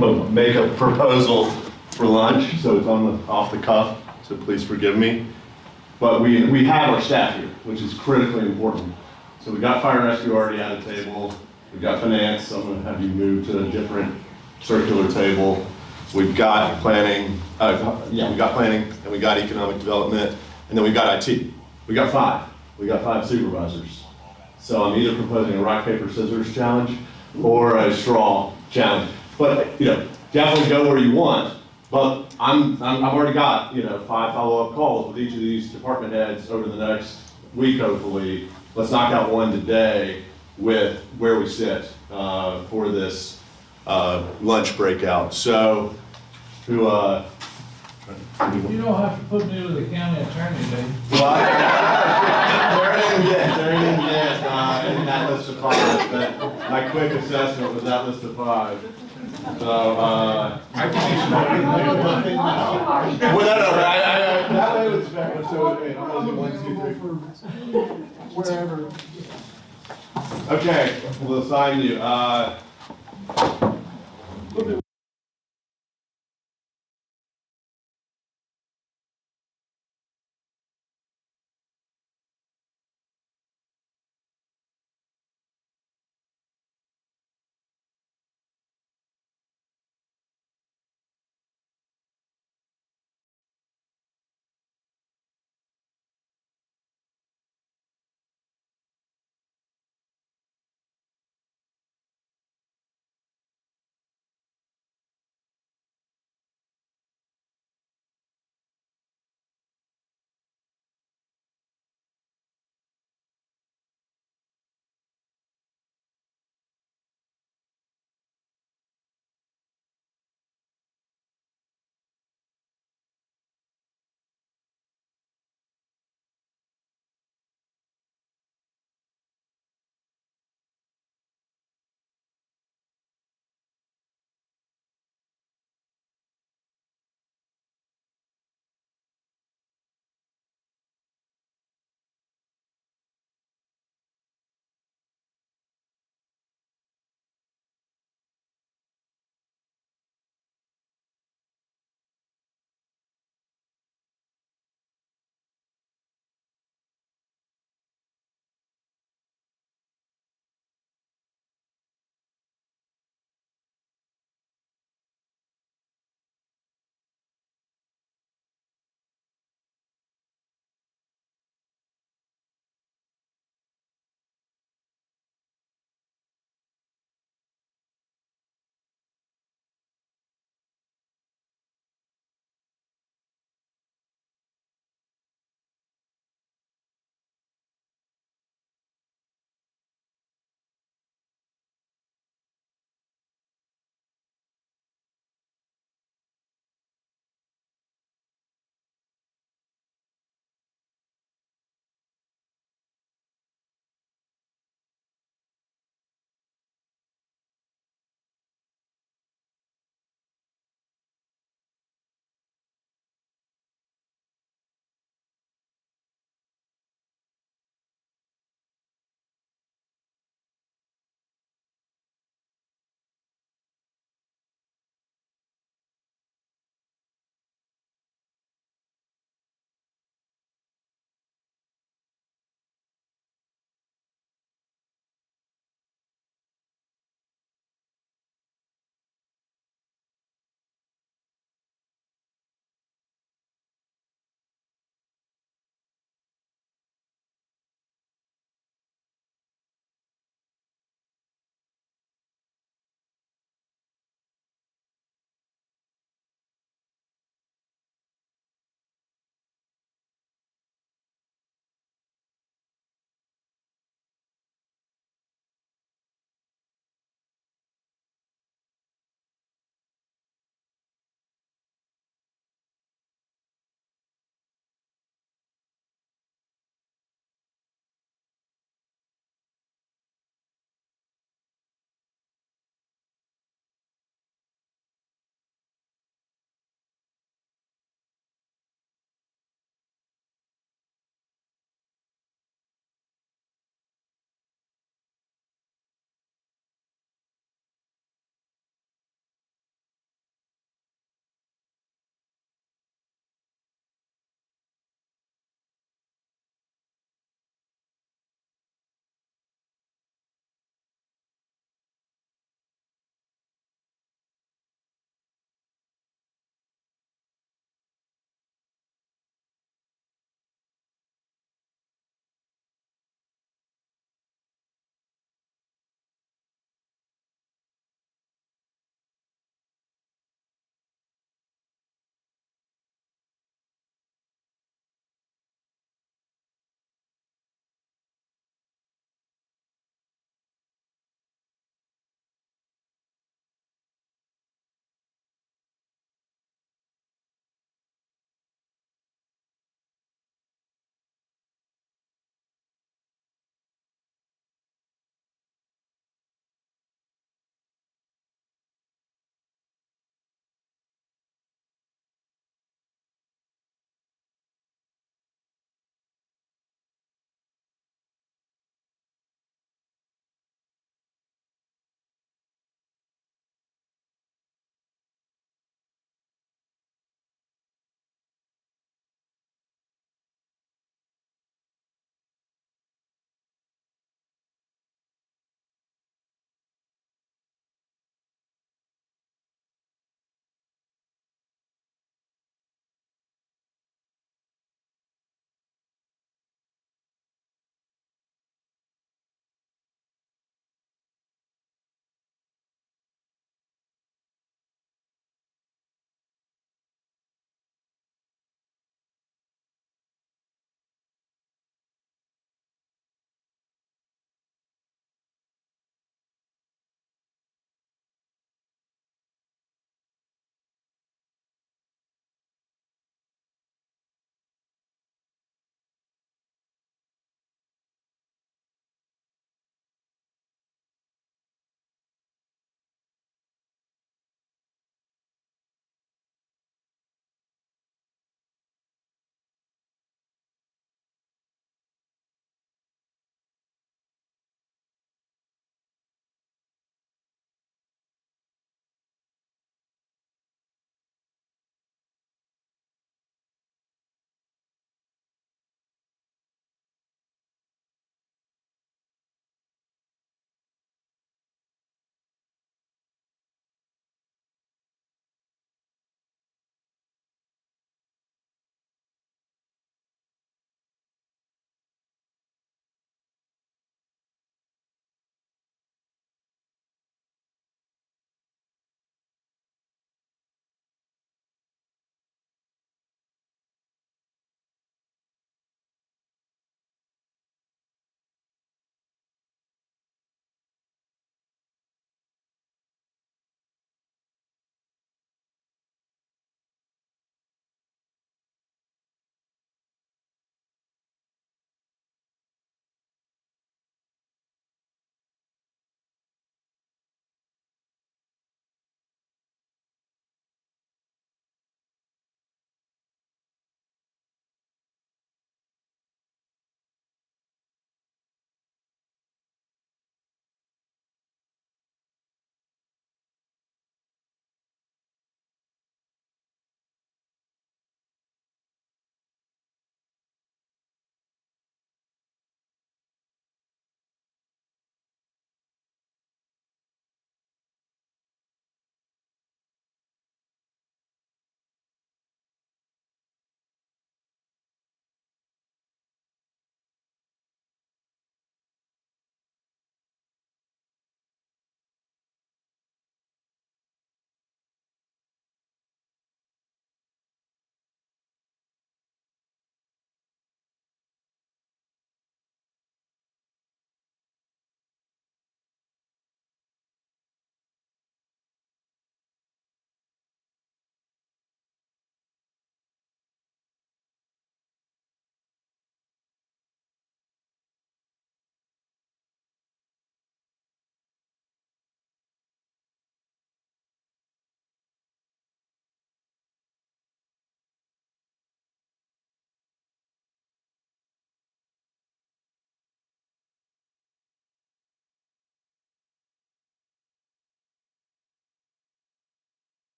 gonna make a proposal for lunch, so it's off the cuff, so please forgive me. But we have our staff here, which is critically important. So we got fire and rescue already at a table. We've got finance, so I'm gonna have you move to a different circular table. We've got planning, we got planning, and we got economic development, and then we've got IT. We got five. We got 5 supervisors. So I'm either proposing a rock, paper, scissors challenge or a straw challenge. But, definitely go where you want. But I've already got, 5 follow-up calls with each of these department heads over the next week, hopefully. Let's knock out one today with where we sit for this lunch breakout. So, You don't have to put me with the county attorney, Dave. There ain't yet in that list of 5, but my quick assessment was that list of 5. So, I think you should that way would spec, so it was 1, 2, 3. Okay, we'll assign you.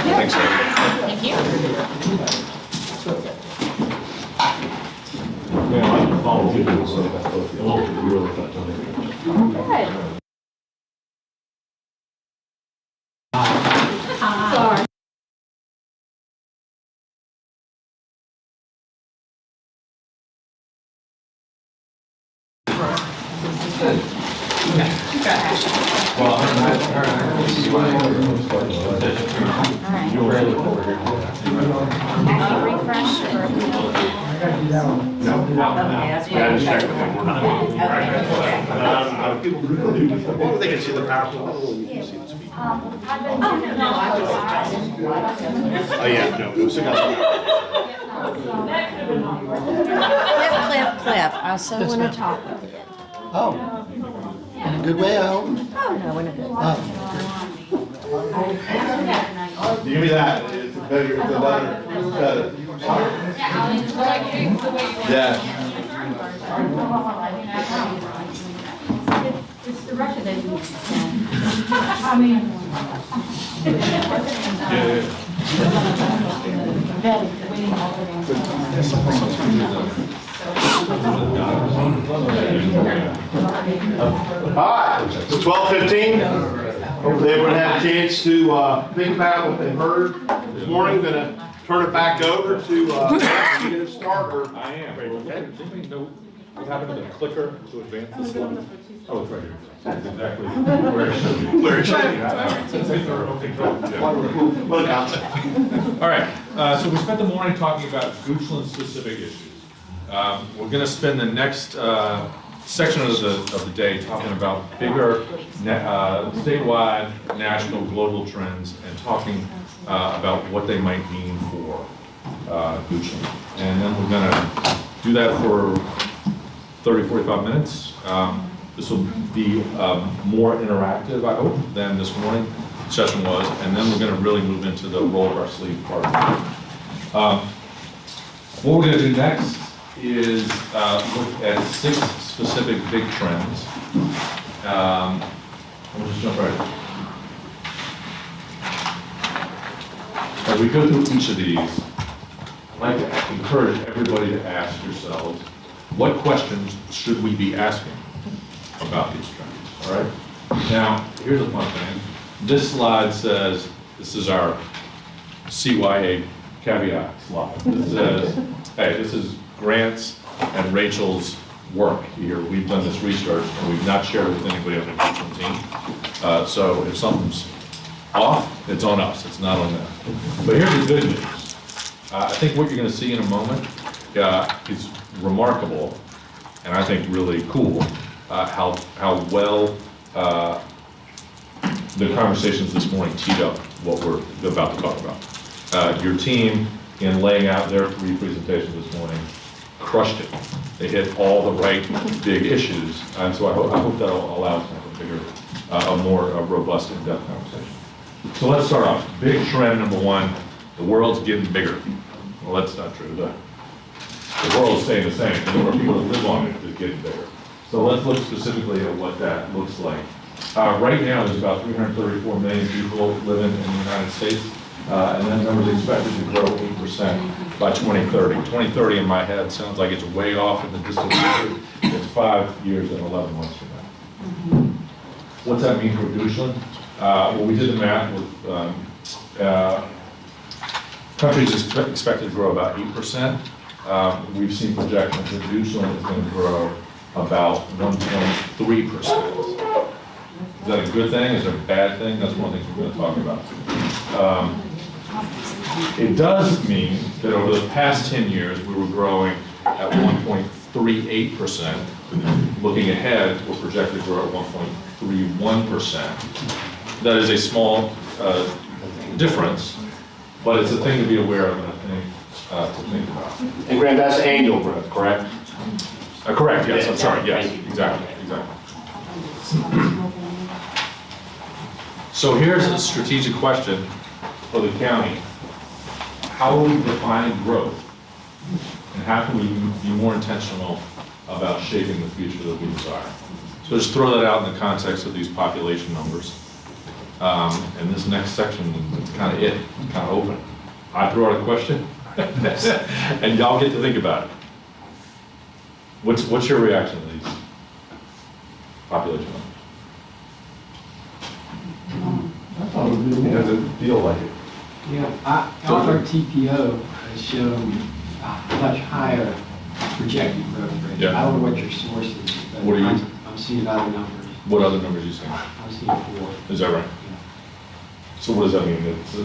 Thanks, sir. Thank you. Refresh or? Yeah, just check with them. We're not. People really, well, they can see the PowerPoint. You can see the speaker. Oh, yeah, no, we still got Cliff, I so want to talk with you. Oh, in a good way, I hope. Oh, no, in a good way. Give me that. It's better, better. Yeah. It's the record that you send. I mean. All right, it's 12:15. Hopefully everyone had a chance to think about what they heard this morning. Gonna turn it back over to, you gonna start or? I am. Does anybody know what happened to the clicker to advance the slide? Oh, it's right here. That's exactly where it should be. Where it should be. What a concept. All right, so we spent the morning talking about Goochland-specific issues. We're going to spend the next section of the day talking about bigger statewide, national, global trends and talking about what they might mean for Goochland. And then we're going to do that for 30, 45 minutes. This will be more interactive, I hope, than this morning session was, and then we're going to really move into the roll up our sleeve part of it. What we're going to do next is look at 6 specific big trends. We'll just jump right in. As we go through each of these, I'd like to encourage everybody to ask yourselves, what questions should we be asking about these trends, all right? Now, here's a fun thing. This slide says, this is our CYA caveat slide. This says, hey, this is Grant's and Rachel's work here. We've done this research and we've not shared it with anybody on the Goochland team. So if something's off, it's on us, it's not on them. But here's the good news. I think what you're gonna see in a moment is remarkable, and I think really cool, how well the conversations this morning teed up what we're about to talk about. Your team, in laying out their 3 presentations this morning, crushed it. They hit all the right big issues, and so I hope that'll allow us to have a bigger, a more robust, in-depth conversation. So let's start off. Big trend number 1, the world's getting bigger. Well, that's not true. The world's staying the same. The number of people that live on it is getting bigger. So let's look specifically at what that looks like. Right now, there's about 334 million people living in the United States, and that number is expected to grow 8% by 2030. 2030 in my head sounds like it's way off in the distant future. It's 5 years and 11 months from now. What's that mean for Goochland? Well, we did the math with countries expected to grow about 8%. We've seen projections that Goochland is going to grow about 1.3%. Is that a good thing? Is it a bad thing? That's one of the things we're going to talk about. It does mean that over the past 10 years, we were growing at 1.38%. Looking ahead, we're projected to grow at 1.31%. That is a small difference, but it's a thing to be aware of and a thing to think about. And Grant, that's annual growth, correct? Correct, yes, I'm sorry, yes, exactly. So here's a strategic question for the county. How are we defining growth? And how can we be more intentional about shaping the future that we desire? So just throw that out in the context of these population numbers. And this next section is kind of it, kind of open. I throw out a question, and y'all get to think about it. What's your reaction to these population numbers? I thought it would be. Does it feel like it? Yeah, our TPO has shown a much higher projected growth rate. Yeah. I don't know what your source is, but What are you- I'm seeing other numbers. What other numbers you seeing? I'm seeing 4. Is that right? So what does that mean? It's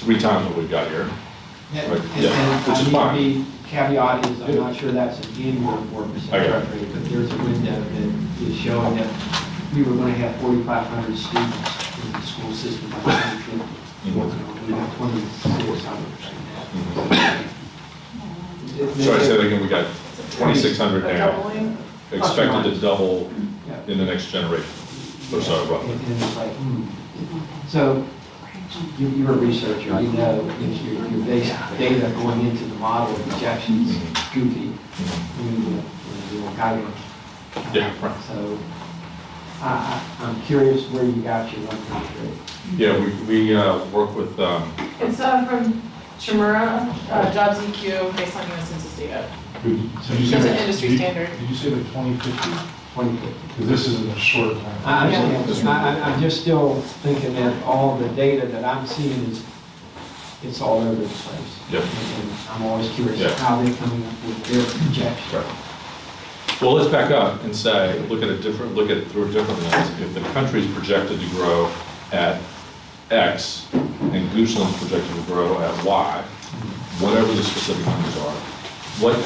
3 times what we've got here. And- Right, and- yeah, and which is I fine. mean, the caveat is, I'm not sure that's an annual 4% I got growth rate, but there's a window that is showing that we were going to have 4,500 students in the school system by 2050. Mhm. We have 2,600. Sorry, say that again, we got 2,600 now, expected to double in the next generation, or so roughly. And it's like, So, you're a researcher, you know, if your base data going into the model projections goofy, you will guide it. Yeah, right. So, I'm curious where you got your 1.3. Yeah, we work with, It's from Chimera, Jobs EQ, based on US Census data. So you said It's an that- industry did you- standard. Did you say the 2050? 2050. Because this isn't a short time. I understand. I'm just still thinking that all the data that I'm seeing is, it's all over the place. Yep. And I'm always curious Yeah. how they're coming up with their projections. Right. Well, let's back up and say, look at it through a different lens. If the country's projected to grow at X and Goochland's projected to grow at Y, whatever the specific numbers are,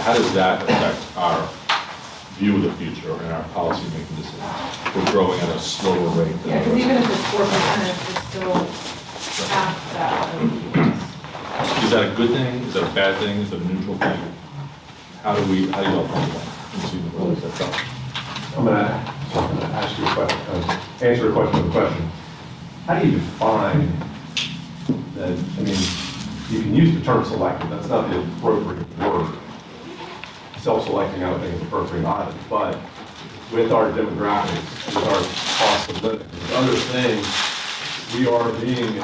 how does that affect our view of the future and our policy making decisions? We're growing at a slower rate than Yeah, because others. even if it's 4%, it's still half that. Is that a good thing? Is that a bad thing? Is it a neutral thing? How do y'all think about it? I'm gonna ask you a question, answer a question with a question. How do you define that, I mean, you can use the term selective, that's not the appropriate word. Self-selecting, I don't think is appropriate either, but with our demographics, with our cost of living, with other things, we are being,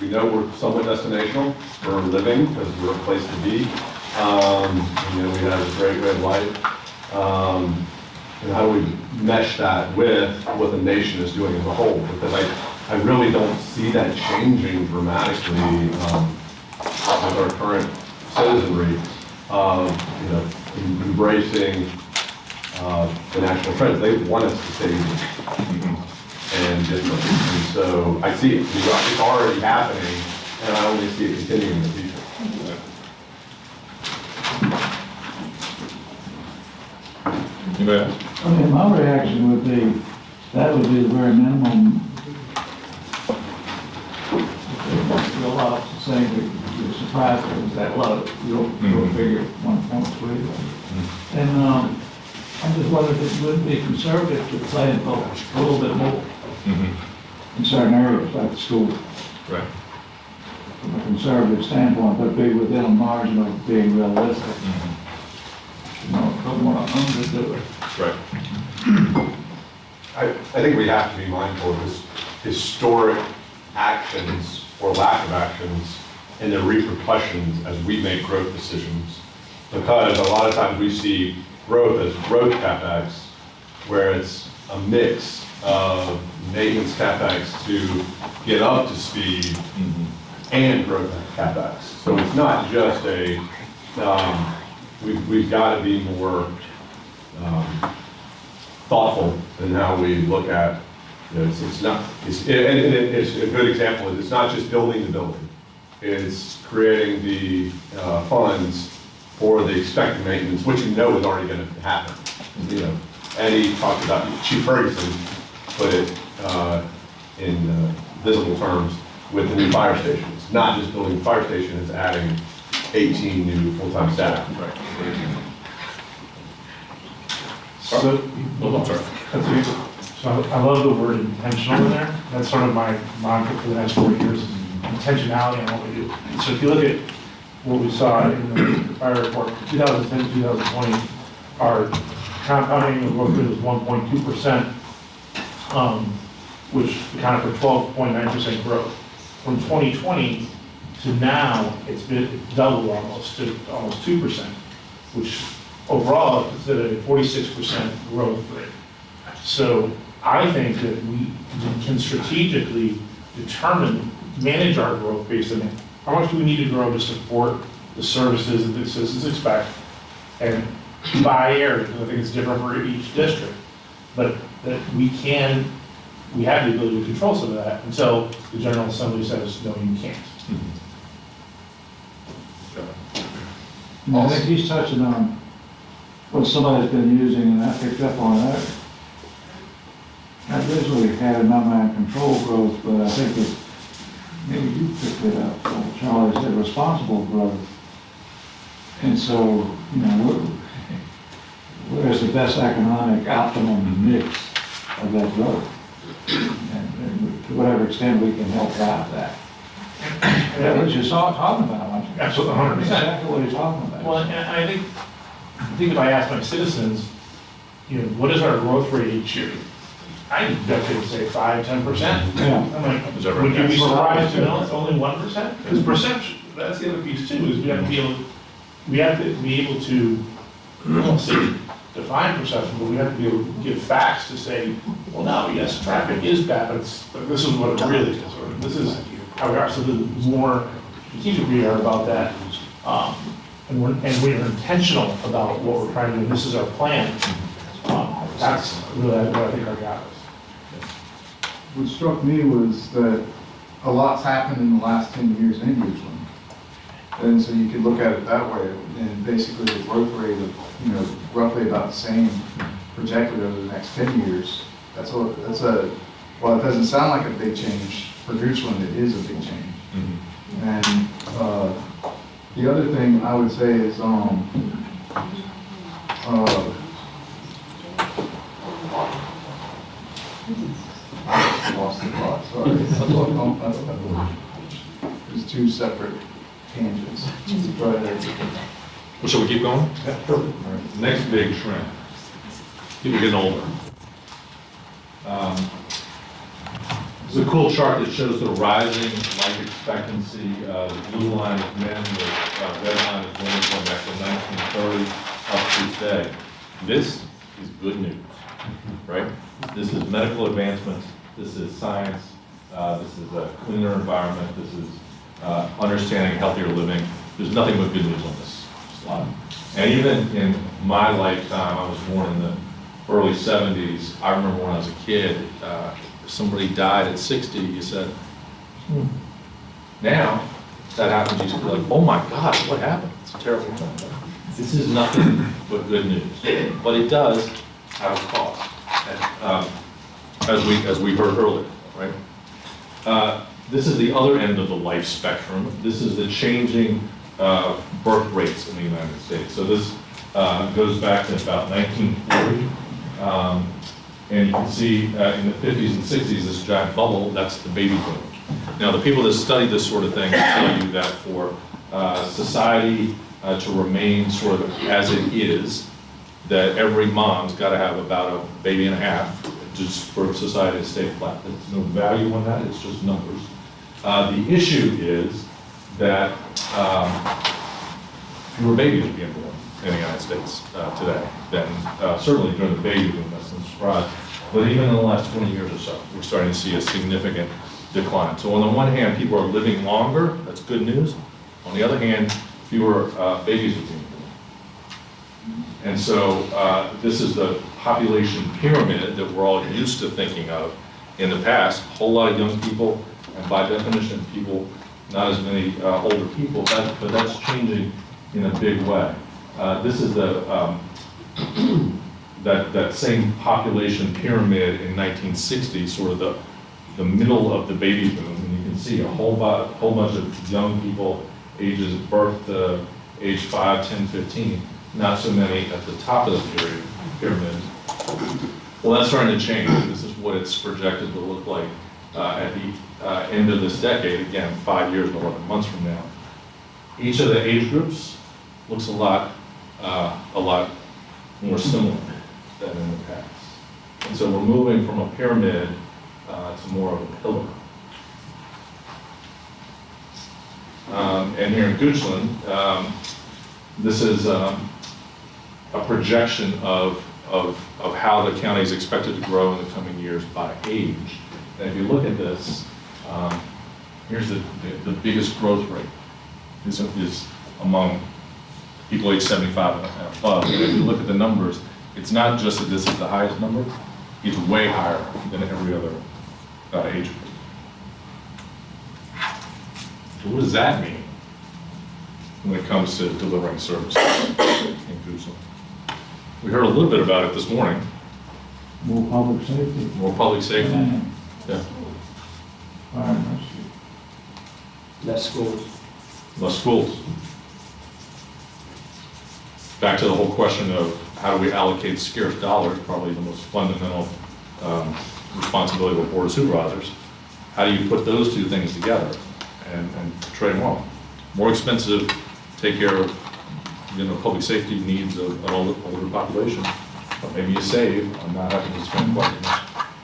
we know we're somewhat destinational for living because we're a place to be. You know, we have a great way of life. And how do we mesh that with what the nation is doing as a whole? Because I really don't see that changing dramatically with our current citizenry of, you know, embracing the national trends. They want us to stay unique and different. And so I see it. It's already happening, and I only see it continuing in the future. Anybody else? I mean, my reaction would be, that would be the very minimum. A lot of saying that you're surprised it was that low, you'll figure 1.3. And I just wondered if it wouldn't be conservative to plan a little bit more in certain areas like the school. Right. From a conservative standpoint, but be within a margin of being realistic. You know, don't want to underdo it. Right. I think we have to be mindful of this historic actions or lack of actions and their repercussions as we make growth decisions. Because a lot of times we see growth as growth CapEx, where it's a mix of maintenance CapEx to get up to speed and growth CapEx. So it's not just a, we've got to be more thoughtful in how we look at, you know, it's not, it's a good example is it's not just building the building. It's creating the funds for the expected maintenance, which you know is already going to happen. You know, Eddie talked about, Chief Ferguson put it in visible terms with the new fire station. It's not just building the fire station, it's adding 18 new full-time staff. Right. So, I'm sorry. So I love the word intentional in there. That's sort of my mantra for the next 4 years, is intentionality in what we do. So if you look at what we saw in the fire report, 2010 to 2020, our compounding of growth rate was 1.2%, which accounted for 12.9% growth. From 2020 to now, it's been doubled almost to almost 2%, which overall is at a 46% growth rate. So I think that we can strategically manage our growth based on how much do we need to grow to support the services that the citizens expect, and by area, because I think it's different for each district. But that we have the ability to control some of that until the General Assembly says, no, you can't. I think he's touching on what somebody's been using, and I picked up on that. I originally had a number on control growth, but I think that maybe you picked it up, Charlie, said responsible growth. And so, you know, where's the best economic optimum mix of that growth? And to whatever extent we can help drive that. That's what you're talking about, aren't you? Absolutely, 100%. Exactly what he's talking about. Well, and I think if I ask my citizens, you know, what is our growth rate each year? I definitely say 5-10%. Yeah. I'm like, Is that right? would you be surprised to know it's only 1%? Because perception, that's the other piece too, is we have to be able to, I won't say define perception, but we have to be able to give facts to say, well, no, yes, traffic is bad, but this is what it really is, or this is how we are. So the more strategic we are about that, and we're intentional about what we're trying to do, this is our plan, that's really what I think our job is. What struck me was that a lot's happened in the last 10 years in Richland. And so you could look at it that way, and basically the growth rate of, you know, roughly about the same projected over the next 10 years. Well, it doesn't sound like a big change, for Richland it is a big change. And the other thing I would say is, I lost the thought, sorry. There's two separate tangents. Go ahead. Well, shall we keep going? All right. Next big trend, people getting older. There's a cool chart that shows the rising life expectancy. The blue line is men, the red line is women going back to 1930 up to today. This is good news, right? This is medical advancements, this is science, this is a cleaner environment, this is understanding healthier living. There's nothing but good news on this slide. And even in my lifetime, I was born in the early 70s. I remember when I was a kid, if somebody died at 60, you said, Now, if that happens, you should be like, oh my God, what happened? It's a terrible thing. This is nothing but good news. But it does have a cost, as we heard earlier, right? This is the other end of the life spectrum. This is the changing birth rates in the United States. So this goes back to about 1940. And you can see in the 50s and 60s, this giant bubble, that's the baby boom. Now, the people that study this sort of thing tell you that for society to remain sort of as it is, that every mom's got to have about a baby and a half just for society to stay flat. There's no value on that, it's just numbers. The issue is that fewer babies are being born in the United States today than certainly during the baby boom, that's no surprise. But even in the last 20 years or so, we're starting to see a significant decline. So on the one hand, people are living longer, that's good news. On the other hand, fewer babies are being born. And so this is the population pyramid that we're all used to thinking of in the past. A whole lot of young people, and by definition, people, not as many older people, but that's changing in a big way. This is the that same population pyramid in 1960, sort of the middle of the baby boom, and you can see a whole bunch of young people, ages birth to age 5, 10, 15, not so many at the top of the pyramid. Well, that's starting to change. This is what it's projected to look like at the end of this decade, again, 5 years and 11 months from now. Each of the age groups looks a lot more similar than in the past. And so we're moving from a pyramid to more of a pillar. And here in Goochland, this is a projection of how the county is expected to grow in the coming years by age. And if you look at this, here's the biggest growth rate is among people age 75 and above. And if you look at the numbers, it's not just that this is the highest number, it's way higher than every other age group. So what does that mean when it comes to delivering services in Goochland? We heard a little bit about it this morning. More public safety. More public safety. Yeah. Fire and rescue. Less schools. Less schools. Back to the whole question of how do we allocate scarce dollars, probably the most fundamental responsibility of a board of supervisors. How do you put those two things together and trade them off? More expensive, take care of public safety needs of an older population, but maybe you save on not having to spend quite as much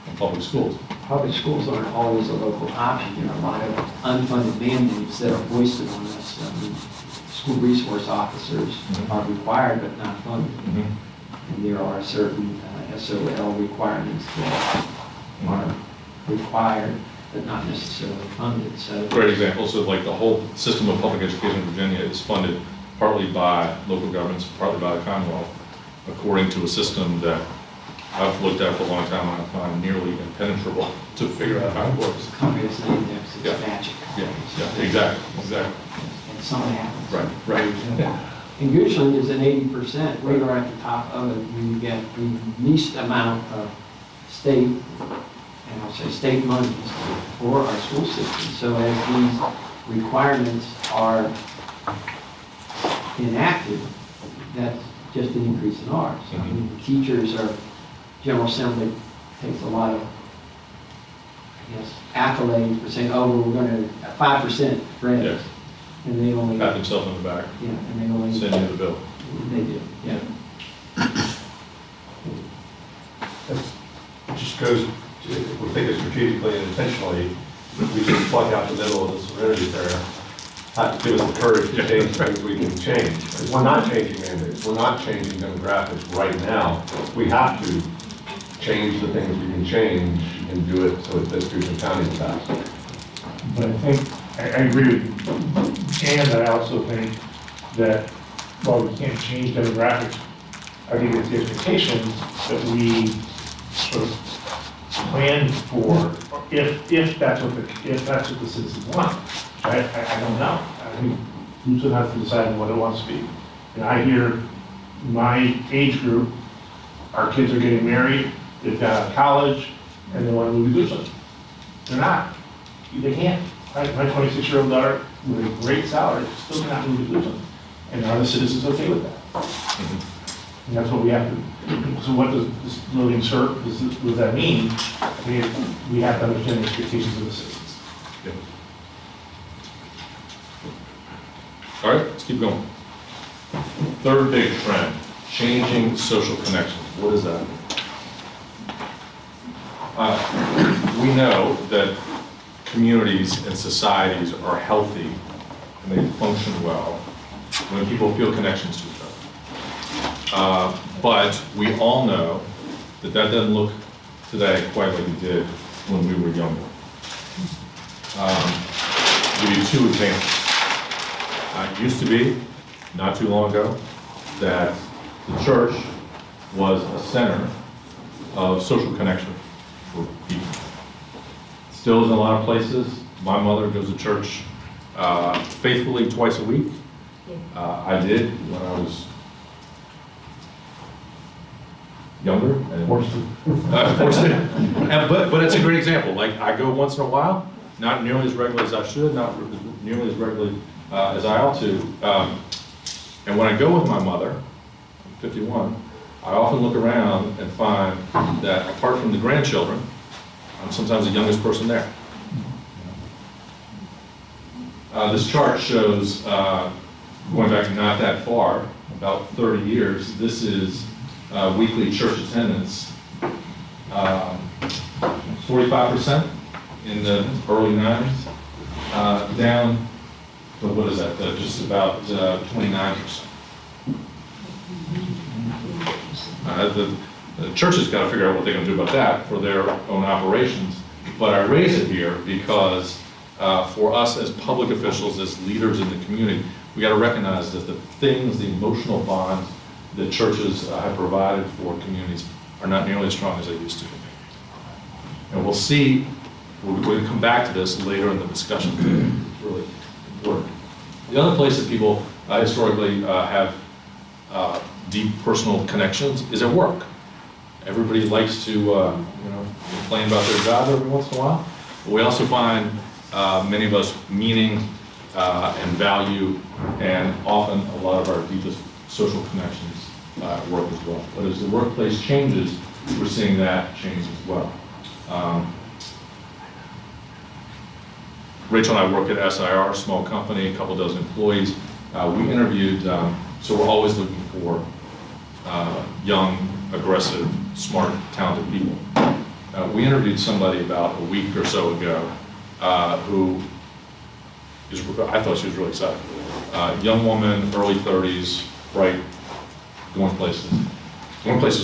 on public schools. Public schools aren't always a local option. There are a lot of unfunded mandates that are foisted on us. School resource officers are required but not funded. And there are certain SOL requirements that are required but not necessarily funded. So Great example. So like the whole system of public education in Virginia is funded partly by local governments, partly by the Commonwealth, according to a system that I've looked at for a long time and I find nearly impenetrable to figure out how it works. Comprehensive index is magic. Yeah, exactly. And something happens. Right. In Goochland is an 80%. We are at the top of it. We get the least amount of state, and I'll say state monies for our school system. So as these requirements are enacted, that's just an increase in ours. I mean, the teachers are, General Assembly takes a lot of, I guess, accolades for saying, oh, we're going to 5% raise. Yeah. And they only Pat themselves on the back. Yeah, and they only send you the bill. They do, yeah. It just goes, if we think it strategically and intentionally, we can plug out the middle of the serenity there. Have to give us the courage to change things we can change. Because we're not changing mandates, we're not changing demographics right now. We have to change the things we can change and do it so it fits Goochland County the best. But I think, I agree with you. And I also think that while we can't change demographics, I think it's the expectation that we sort of plan for, if that's what the citizens want. I don't know. I think Goochland has to decide what it wants to be. And I hear my age group, our kids are getting married, they've got out of college, and they want to move to Goochland. They're not. They can't. My 26-year-old daughter with a great salary still cannot move to Goochland. And are the citizens okay with that? And that's what we have to, so what does this building serve, what does that mean? I mean, we have to understand the expectations of the citizens. Yeah. All right, let's keep going. Third big trend, changing social connections. What is that? We know that communities and societies are healthy and they function well when people feel connections to each other. But we all know that that doesn't look today quite like it did when we were younger. I'll give you two examples. It used to be, not too long ago, that the church was a center of social connection for people. Still is in a lot of places. My mother goes to church faithfully twice a week. I did when I was younger. And but it's a great example. Like, I go once in a while, not nearly as regularly as I should, not nearly as regularly as I ought to. And when I go with my mother, I'm 51, I often look around and find that apart from the grandchildren, I'm sometimes the youngest person there. This chart shows, going back not that far, about 30 years, this is weekly church attendance 45% in the early 90s, down to, what is that, just about 29%. The church has got to figure out what they're going to do about that for their own operations. But I raise it here because for us as public officials, as leaders in the community, we got to recognize that the things, the emotional bonds that churches have provided for communities are not nearly as strong as they used to be. And we'll see, we're going to come back to this later in the discussion. It's really important. The other place that people historically have deep personal connections is at work. Everybody likes to, complain about their job every once in a while. But we also find many of us meaning and value, and often a lot of our deepest social connections at work as well. But as the workplace changes, we're seeing that change as well. Rachel and I work at SIR, a small company, a couple dozen employees. We interviewed, so we're always looking for young, aggressive, smart, talented people. We interviewed somebody about a week or so ago who is, I thought she was really excited. Young woman, early 30s, bright, going places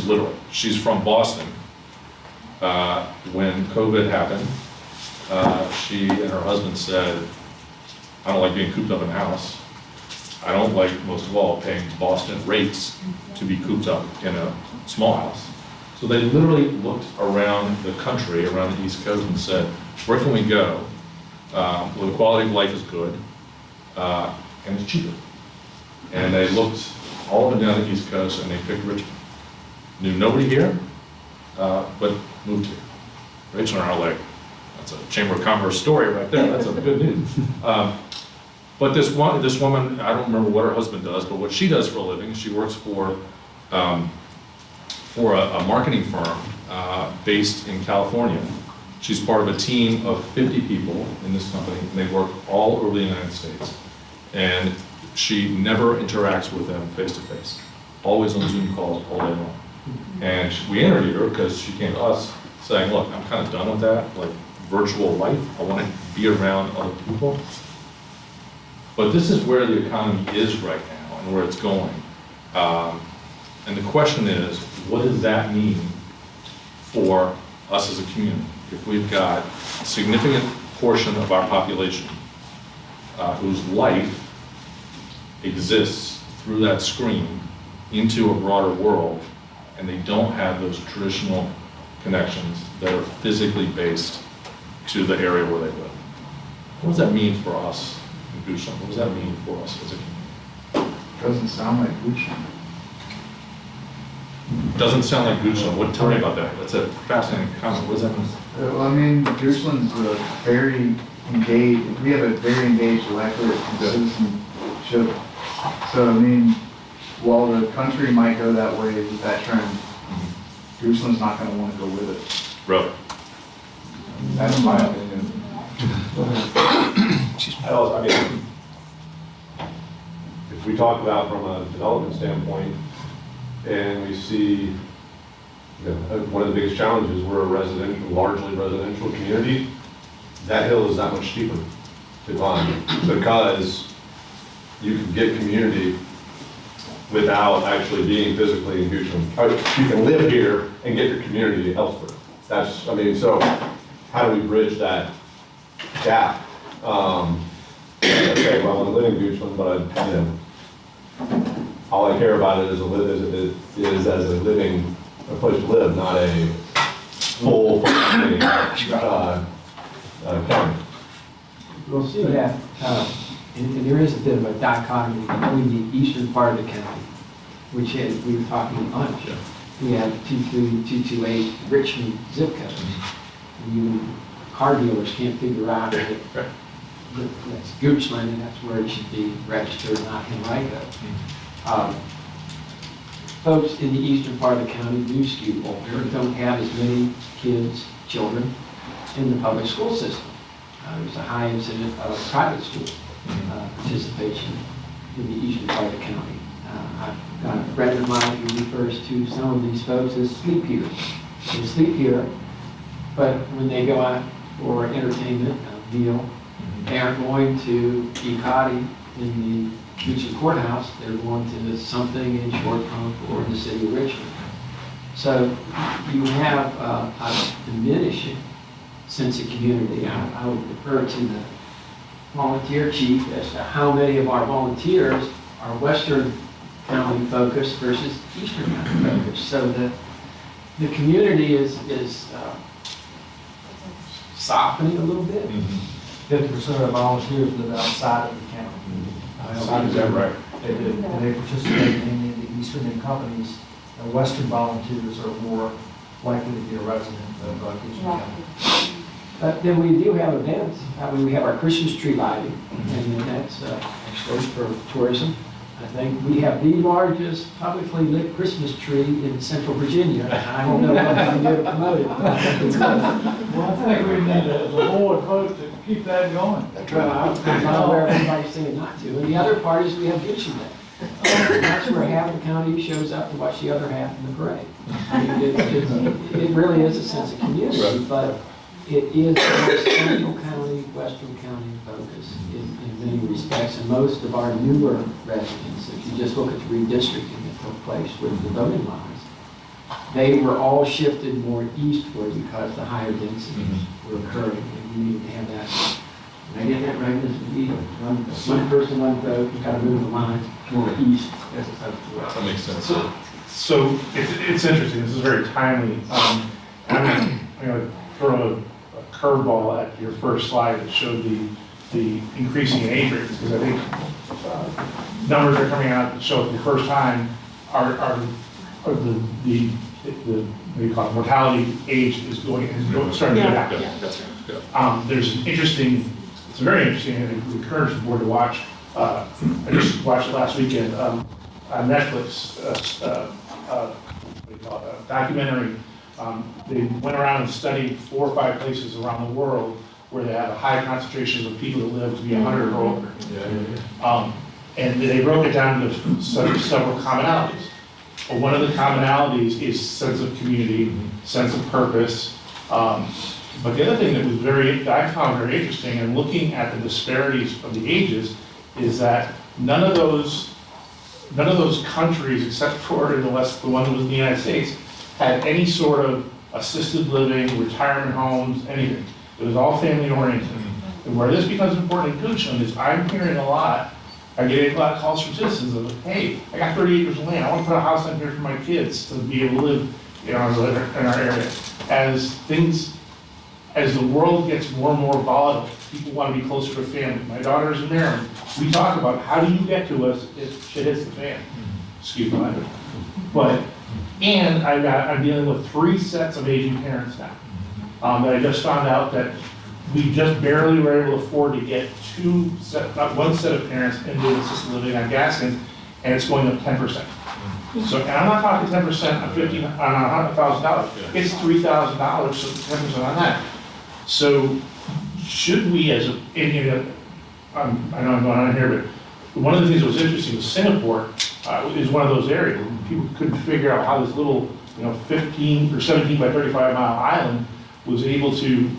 literally. She's from Boston. When COVID happened, she and her husband said, I don't like being cooped up in a house. I don't like, most of all, paying Boston rates to be cooped up in a small house. So they literally looked around the country, around the East Coast, and said, where can we go where the quality of life is good and it's cheaper? And they looked all up and down the East Coast and they picked Richmond. Knew nobody here, but moved here. Rachel and I are like, that's a Chamber of Commerce story right there. That's a good news. But this woman, I don't remember what her husband does, but what she does for a living, she works for a marketing firm based in California. She's part of a team of 50 people in this company, and they work all over the United States. And she never interacts with them face to face, always on Zoom calls all day long. And we interviewed her because she came to us saying, look, I'm kind of done with that, like virtual life. I want to be around other people. But this is where the economy is right now and where it's going. And the question is, what does that mean for us as a community? If we've got a significant portion of our population whose life exists through that screen into a broader world, and they don't have those traditional connections that are physically based to the area where they live. What does that mean for us in Goochland? What does that mean for us as a community? Doesn't sound like Goochland. Doesn't sound like Goochland. Tell me about that. That's a fascinating comment. What does that mean? Well, I mean, Goochland's a very engaged, we have a very engaged electorate and citizenship. So, I mean, while the country might go that way with that trend, Goochland's not going to want to go with it. Really? That's my opinion. I mean, if we talk about from a development standpoint, and we see, one of the biggest challenges, we're a largely residential community, that hill is that much steeper to climb because you can get community without actually being physically in Goochland. You can live here and get your community elsewhere. So how do we bridge that gap? Okay, well, I live in Goochland, but all I care about it is as a living, a place to live, not a full county. We'll see that, and there is a bit of a dichotomy between the eastern part of the county, which is, we were talking at lunch, we have 23228 Richmond zip code. And even car dealers can't figure out that that's Goochland and that's where it should be registered, not Henrico. Folks in the eastern part of the county do skew older, don't have as many kids, children in the public school system. There's a high incidence of private school participation in the eastern part of the county. I've got a friend of mine who refers to some of these folks as sleep here. They sleep here but when they go out for entertainment, a meal, they aren't going to Peabody in the Beach Courthouse, they're going to something in Short Pump or in the city of Richmond. So you have a diminishing sense of community. I would refer to the volunteer chief as to how many of our volunteers are Western County focused versus Eastern County focused. So the community is softening a little bit. 50% of volunteers live outside of the county. Is that right? They do, and they participate mainly in the eastern end companies. Western volunteers are more likely to be a resident of Kitchen County. But then we do have events. We have our Christmas tree lighting, and then that's actually for tourism. I think we have the largest publicly lit Christmas tree in Central Virginia. I don't know what we can do to promote it. Well, I think we need a board vote to keep that going. Well, I'm not aware of anybody saying not to. And the other part is we have Gibson Day. That's where half the county shows up to watch the other half in the parade. I mean, it really is a sense of community, but it is a Central County, Western County focus in many respects. And most of our newer residents, if you just look at the redistricting that took place with the voting lines, they were all shifted more eastward because the higher densities were occurring. And we needed to have that. Did I get that right? This would be one person, one vote, you gotta move the lines more east as opposed to west. That makes sense. So it's interesting, this is very timely. I'm going to throw a curveball at your first slide that showed the increasing in age rates, because I think numbers are coming out that show for the first time are the what do you call it, mortality age is starting to go down. Yeah, that's right. There's an interesting, it's very interesting, and I encourage the board to watch. I just watched it last weekend on Netflix, what do you call it, a documentary. They went around and studied 4 or 5 places around the world where they have a high concentration of people that live to be 100 or older. And they broke it down to several commonalities. Well, one of the commonalities is sense of community, sense of purpose. But the other thing that I found very interesting in looking at the disparities of the ages is that none of those countries, except for in the West, the one that was in the United States, had any sort of assisted living, retirement homes, anything. It was all family oriented. And where this becomes important in Goochland is I'm hearing I get a lot of calls from citizens of, hey, I got 30 acres of land, I want to put a house on here for my kids to be able to live in our area. As the world gets more and more volatile, people want to be closer to family. My daughter's in Maryland. We talk about how do you get to us if shit hits the fan. Excuse my language. And I'm dealing with 3 sets of aging parents now. That I just found out that we just barely were able to afford to get one set of parents into assisted living on Gaskins, and it's going up 10%. So, and I'm not talking 10% on $100,000. It's $3,000, so 10% on that. So, should we, I know I'm going on here, but one of the things that was interesting was Singapore is one of those areas. People couldn't figure out how this little, 15 or 17 by 35 mile island was able to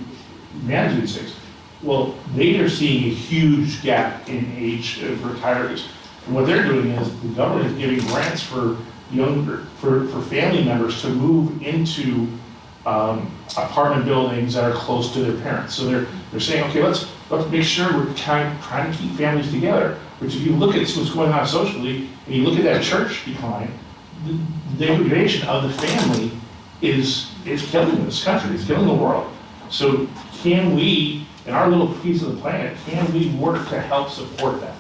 manage these things. Well, they are seeing a huge gap in age of retirees. And what they're doing is the government is giving grants for family members to move into apartment buildings that are close to their parents. So they're saying, okay, let's make sure we're trying to keep families together. Which if you look at what's going on socially, and you look at that church decline, the degradation of the family is killing this country, it's killing the world. So can we, in our little piece of the planet, can we work to help support that?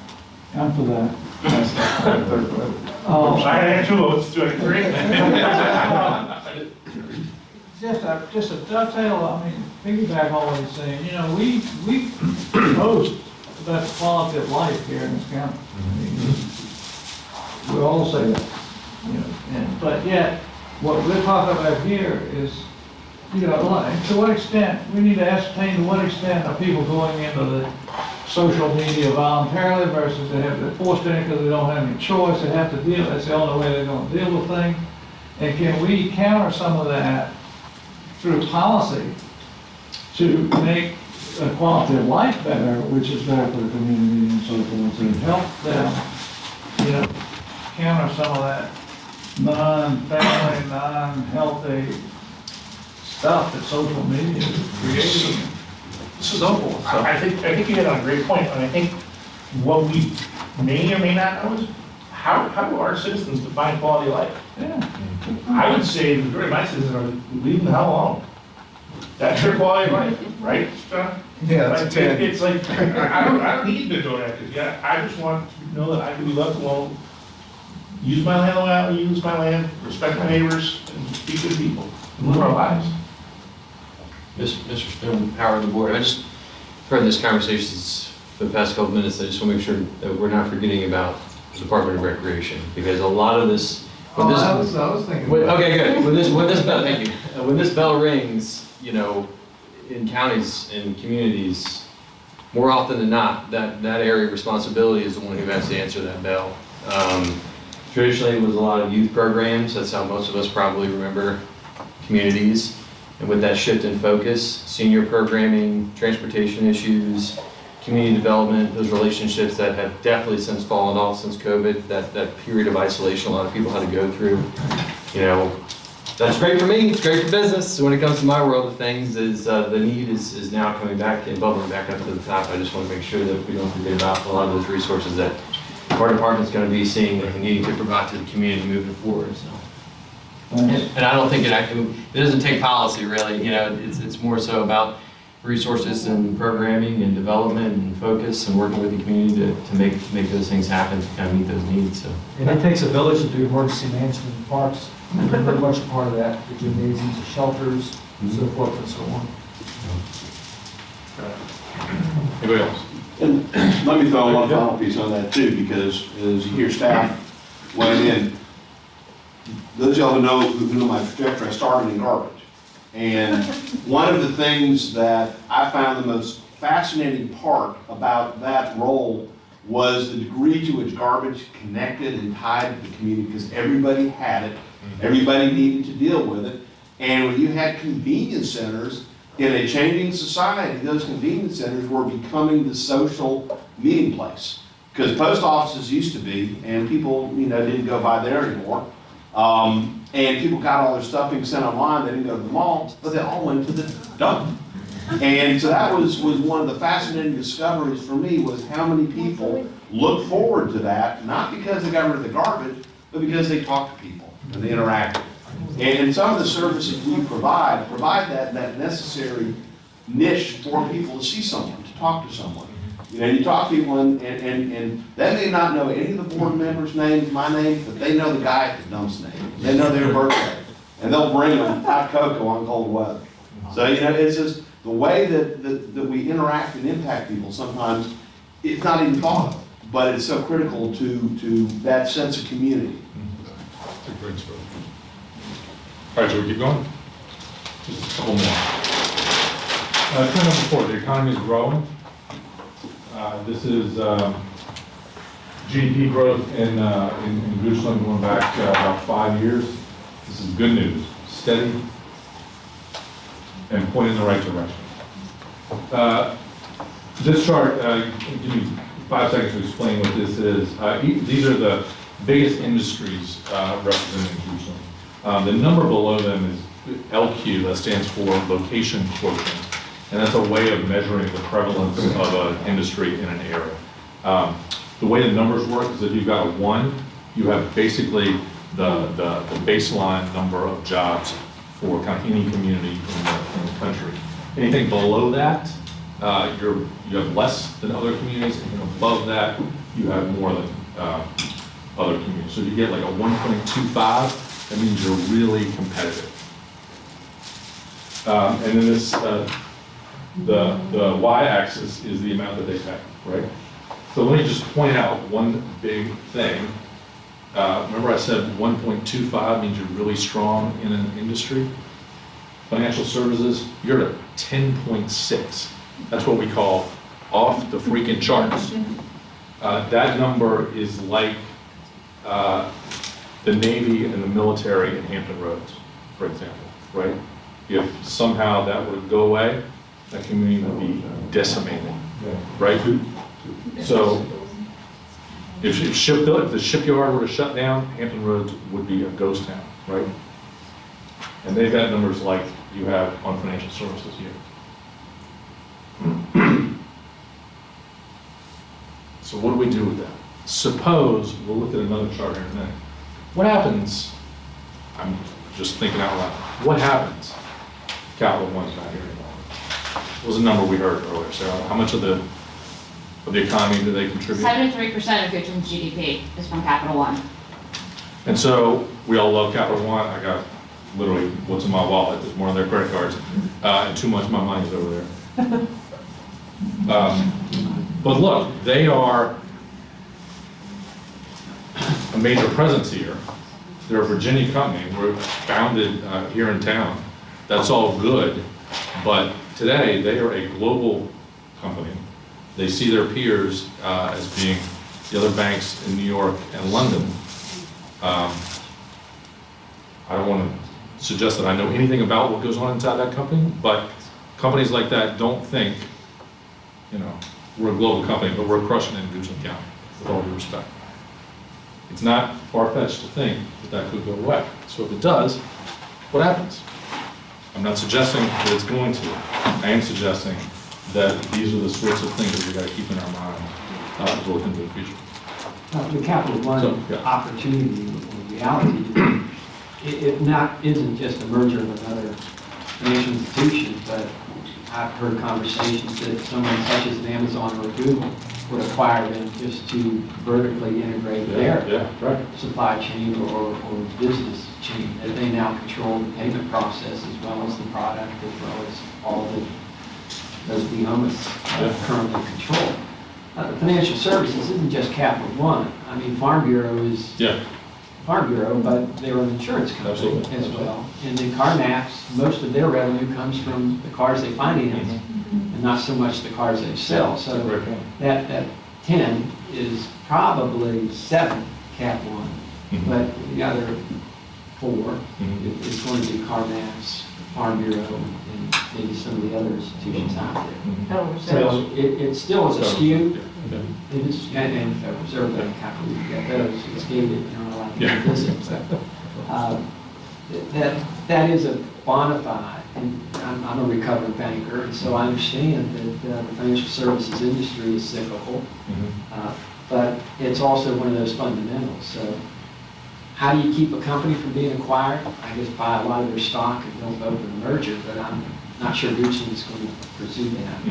I'm for that. I had 2 votes, 2 and 3. Just a dovetail, piggyback on what he's saying, we boast about the quality of life here in this county. We all say that, but yet, what we're talking about here is, to what extent, we need to ascertain to what extent are people going into the social media voluntarily versus they're forced in it because they don't have any choice, they have to deal, that's the only way they're going to deal with things. And can we counter some of that through policy to make a quality of life better, which is better for the community and so forth, to help them, counter some of that non-family, non-healthy stuff that social media is creating. So forth. I think you hit on a great point, and I think what we may or may not know is how do our citizens define quality of life? Yeah. I would say the majority of my citizens are leaving the hell alone. That's their quality of life, right, John? Yeah, Like, that's a 10. it's like, I don't need to go that, because I just want to know that I can be left alone, use my land the way I use my land, respect my neighbors, and be good people, and live our lives. Mr. Stone, power of the board. I just heard this conversation for the past couple minutes. I just want to make sure that we're not forgetting about the Department of Recreation, because a lot of this. I was thinking. Okay, good. When this bell, thank you. When this bell rings, in counties and communities, more often than not, that area of responsibility is the one who has to answer that bell. Traditionally, it was a lot of youth programs. That's how most of us probably remember communities. And with that shift in focus, senior programming, transportation issues, community development, those relationships that have definitely since fallen off since COVID, that period of isolation a lot of people had to go through. That's great for me, it's great for business. So when it comes to my world of things, is the need is now coming back and bubbling back up to the top. I just want to make sure that we don't forget about a lot of those resources that our department's going to be seeing and needing to provide to the community moving forward. So. And I don't think it doesn't take policy really, it's more so about resources and programming and development and focus and working with the community to make those things happen, to kind of meet those needs, so. And it takes a village to do emergency management in parks. We're very much a part of that, the gymnasiums, the shelters, so forth and so on. Anybody else? And let me throw one final piece on that too, because as you hear staff weigh in, those of y'all who know my trajectory, I started in garbage. And one of the things that I found the most fascinating part about that role was the degree to which garbage connected and tied to the community, because everybody had it, everybody needed to deal with it. And when you had convenience centers, in a changing society, those convenience centers were becoming the social meeting place. Because post offices used to be, and people, didn't go by there anymore. And people got all their stuff being sent online, they didn't go to the mall, but they all went to the dump. And so that was one of the fascinating discoveries for me, was how many people look forward to that, not because they got rid of the garbage, but because they talk to people and they interact. And some of the services we provide that necessary niche for people to see someone, to talk to someone. You talk to people and they may not know any of the board members' names, my name, but they know the guy at the dump's name. They know their birthday. And they'll bring them hot cocoa on cold weather. So, it's just the way that we interact and impact people sometimes, it's not even thought of, but it's so critical to that sense of community. That's a great story. All right, so we keep going? Just a couple more. Trend number 4, the economy is growing. This is GDP growth in Goochland going back about 5 years. This is good news, steady and pointing in the right direction. This chart, give me 5 seconds to explain what this is. These are the biggest industries represented in Goochland. The number below them is LQ, that stands for location quotient. And that's a way of measuring the prevalence of an industry in an area. The way the numbers work is if you've got a 1, you have basically the baseline number of jobs for kind of any community in the country. Anything below that, you have less than other communities, and above that, you have more than other communities. So if you get like a 1.25, that means you're really competitive. And then this, the y-axis is the amount that they pay, right? So let me just point out one big thing. Remember I said 1.25 means you're really strong in an industry? Financial services, you're at 10.6. That's what we call off the freaking charts. That number is like the Navy and the military in Hampton Roads, for example, right? If somehow that would go away, that community would be decimated, right? So if the shipyard were to shut down, Hampton Roads would be a ghost town, right? And they've got numbers like you have on financial services here. So what do we do with that? Suppose, we'll look at another chart here in a minute. What happens, I'm just thinking out loud, what happens if Capital One's not here anymore? What was the number we heard earlier, Sarah? How much of the economy do they contribute? 73% of Goodrum's GDP is from Capital One. And so, we all love Capital One. I got literally what's in my wallet, there's more on their credit cards, and too much of my mind is over there. But look, they are a major presence here. They're a Virginia company. We're founded here in town. That's all good. But today, they are a global company. They see their peers as being the other banks in New York and London. I don't want to suggest that I know anything about what goes on inside that company, but companies like that don't think, we're a global company, but we're crushing it in Goochland County, with all due respect. It's not far-fetched to think that that could go away. So if it does, what happens? I'm not suggesting that it's going to. I am suggesting that these are the sorts of things that we got to keep in our mind as we look into the future. The Capital One opportunity or reality, it isn't just a merger with another financial institution, but I've heard conversations that someone such as an Amazon or a Google would acquire them just to vertically integrate their supply chain or business chain, that they now control the payment process as well as the product, as well as all that those behemoths currently control. Financial services isn't just Capital One. I mean, Farm Bureau is Farm Bureau, but they're an insurance company as well. And then CarMax, most of their revenue comes from the cars they finance, and not so much the cars they sell. So that 10 is probably 7 Cap One, but the other 4 is going to be CarMax, Farm Bureau, and maybe some of the other institutions out there. So it still is a skew. It is, and Federal Reserve Bank, Capital, you get those, it's gated, like visit. That is a bona fide, and I'm a recovering banker, and so I understand that the financial services industry is cyclical, but it's also one of those fundamentals. So how do you keep a company from being acquired? I guess buy a lot of their stock and don't vote for the merger, but I'm not sure Goochland is going to pursue that.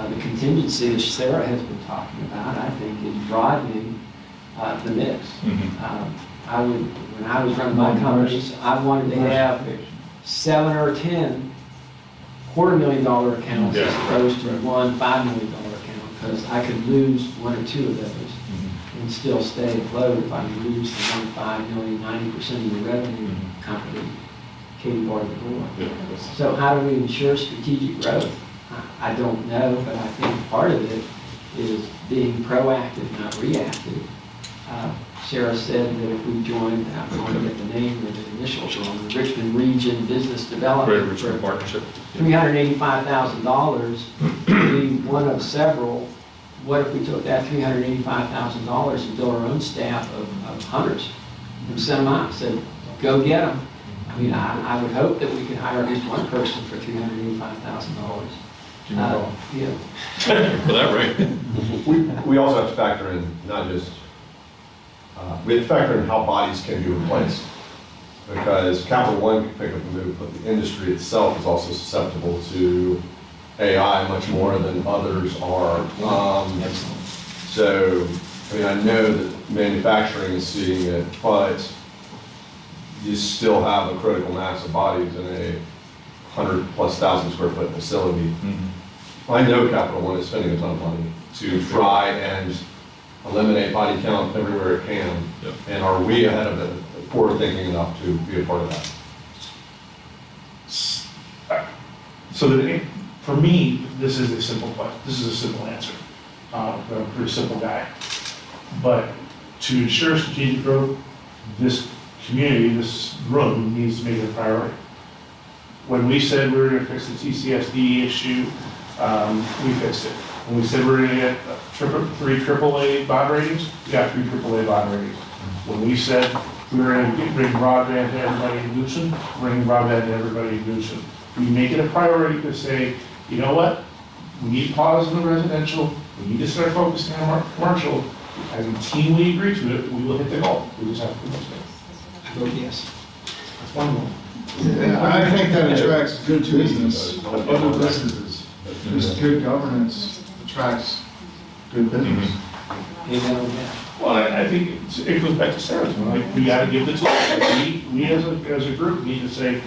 The contingency that Sarah has been talking about, I think, is broadening the mix. When I was running my companies, I wanted to have 7 or 10 $250,000 accounts as opposed to one $5 million account, because I could lose 1 or 2 of those and still stay afloat. If I lose the 1, 5 million, 90% of your revenue company came bar the door. So how do we ensure strategic growth? I don't know, but I think part of it is being proactive, not reactive. Sarah said that if we joined, I'm going to get the name or the initials wrong, the Richmond Region Business Development. Richmond Partnership. $385,000 would be one of several. What if we took that $385,000 and built our own staff of hunters and sent them out and said, go get them? I mean, I would hope that we could hire at least one person for $385,000. For that rate. We also have to factor in not just, we have to factor in how bodies can be replaced. Because Capital One can pick up and move, but the industry itself is also susceptible to AI much more than others are. So, I mean, I know that manufacturing is seeing it, but you still have a critical mass of bodies in a 100,000+ square foot facility. I know Capital One is spending a ton of money to try and eliminate body count everywhere it can. And are we ahead of it, forward thinking enough to be a part of that? So for me, this is a simple question. This is a simple answer. I'm a pretty simple guy. But to ensure strategic growth, this community, this room needs to make it a priority. When we said we were gonna fix the TCSD issue, we fixed it. When we said we were gonna get three AAA bond ratings, we got 3 AAA bond ratings. When we said we were gonna bring broadband to everybody in Goochland, bring broadband to everybody in Goochland. We make it a priority to say, you know what? We need pause in the residential, we need to start focusing on our commercial. As a team, we agree to it, we will hit the goal. We just have to do it. Vote yes. That's one more. I think that attracts good business, other businesses. Just good governance attracts good business. Well, I think it goes back to Sarah's one, like, we gotta give the tools. Like, we as a group need to say,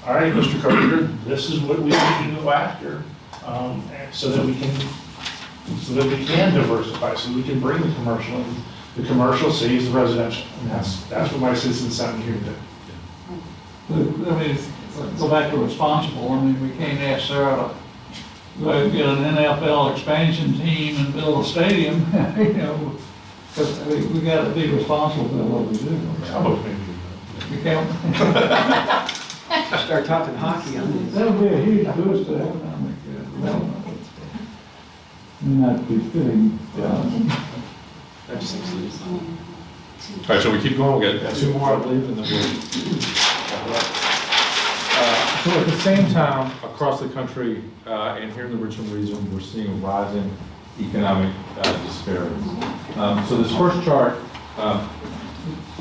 all right, Mr. Carpenter, this is what we need to go after, and so that we can diversify, so we can bring the commercial in. The commercial saves the residential, and that's what my citizens sent me here today. I mean, go back to responsible, I mean, we can't ask Sarah to go get an NFL expansion team and build a stadium, you know, because, I mean, we gotta be responsible for what we do. We can't. Start talking hockey on this. That'll be a huge boost to economic development. May not be fitting. I just think so. All right, shall we keep going? We'll get 2 more, I believe, and then we'll. So at the same time, across the country, and here in the Richmond region, we're seeing rising economic disparities. So this first chart,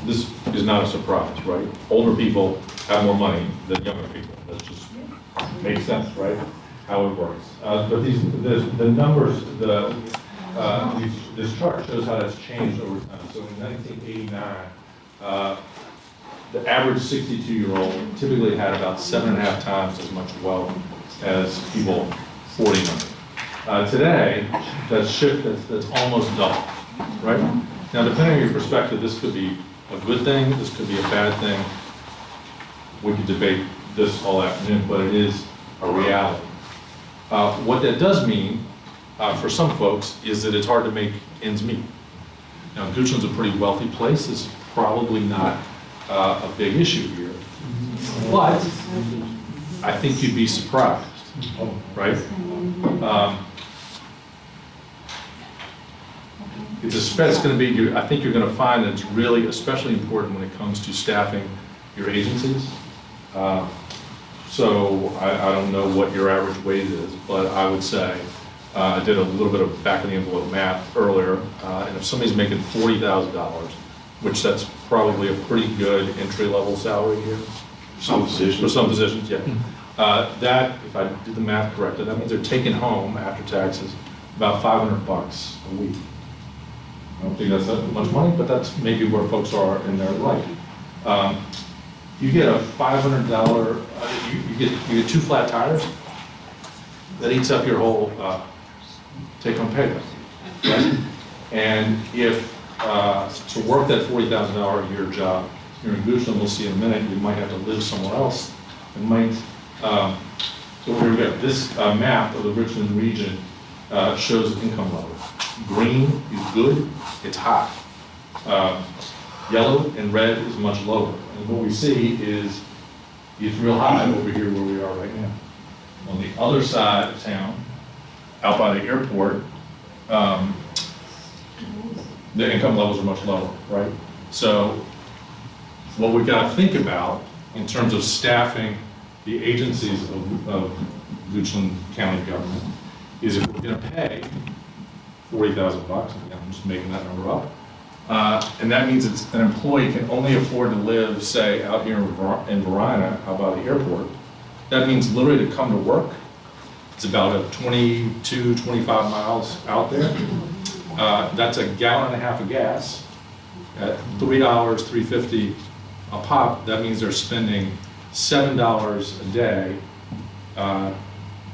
this is not a surprise, right? Older people have more money than younger people. That just makes sense, right? How it works. But the numbers, this chart shows how that's changed over time. So in 1989, the average 62-year-old typically had about 7.5 times as much wealth as people 40 and under. Today, that shift that's almost double, right? Now, depending on your perspective, this could be a good thing, this could be a bad thing. We could debate this all afternoon, but it is a reality. What that does mean for some folks is that it's hard to make ends meet. Now, Goochland's a pretty wealthy place. It's probably not a big issue here, but I think you'd be surprised, right? It's going to be, I think you're going to find that it's really especially important when it comes to staffing your agencies. So I don't know what your average wage is, but I would say, I did a little bit of back of the envelope math earlier, and if somebody's making $40,000, which that's probably a pretty good entry-level salary here. Some positions. For some positions, yeah. That, if I did the math correctly, that means they're taking home, after taxes, about $500 a week. I don't think that's that much money, but that's maybe where folks are in their life. You get a $500, you get 2 flat tires, that eats up your whole take-home pay, right? And if to work that $40,000 a year job here in Goochland, we'll see in a minute, you might have to live somewhere else. It might. So here we go. This map of the Richmond region shows income level. Green is good, it's high. Yellow and red is much lower. And what we see is it's real high over here where we are right now. On the other side of town, out by the airport, the income levels are much lower, right? So what we've got to think about in terms of staffing the agencies of Goochland County government is if we're going to pay $40,000, I'm just making that number up, and that means it's an employee can only afford to live, say, out here in Verina, out by the airport. That means literally to come to work, it's about a 22, 25 miles out there. That's a gallon and a half of gas at $3, $3.50 a pop. That means they're spending $7 a day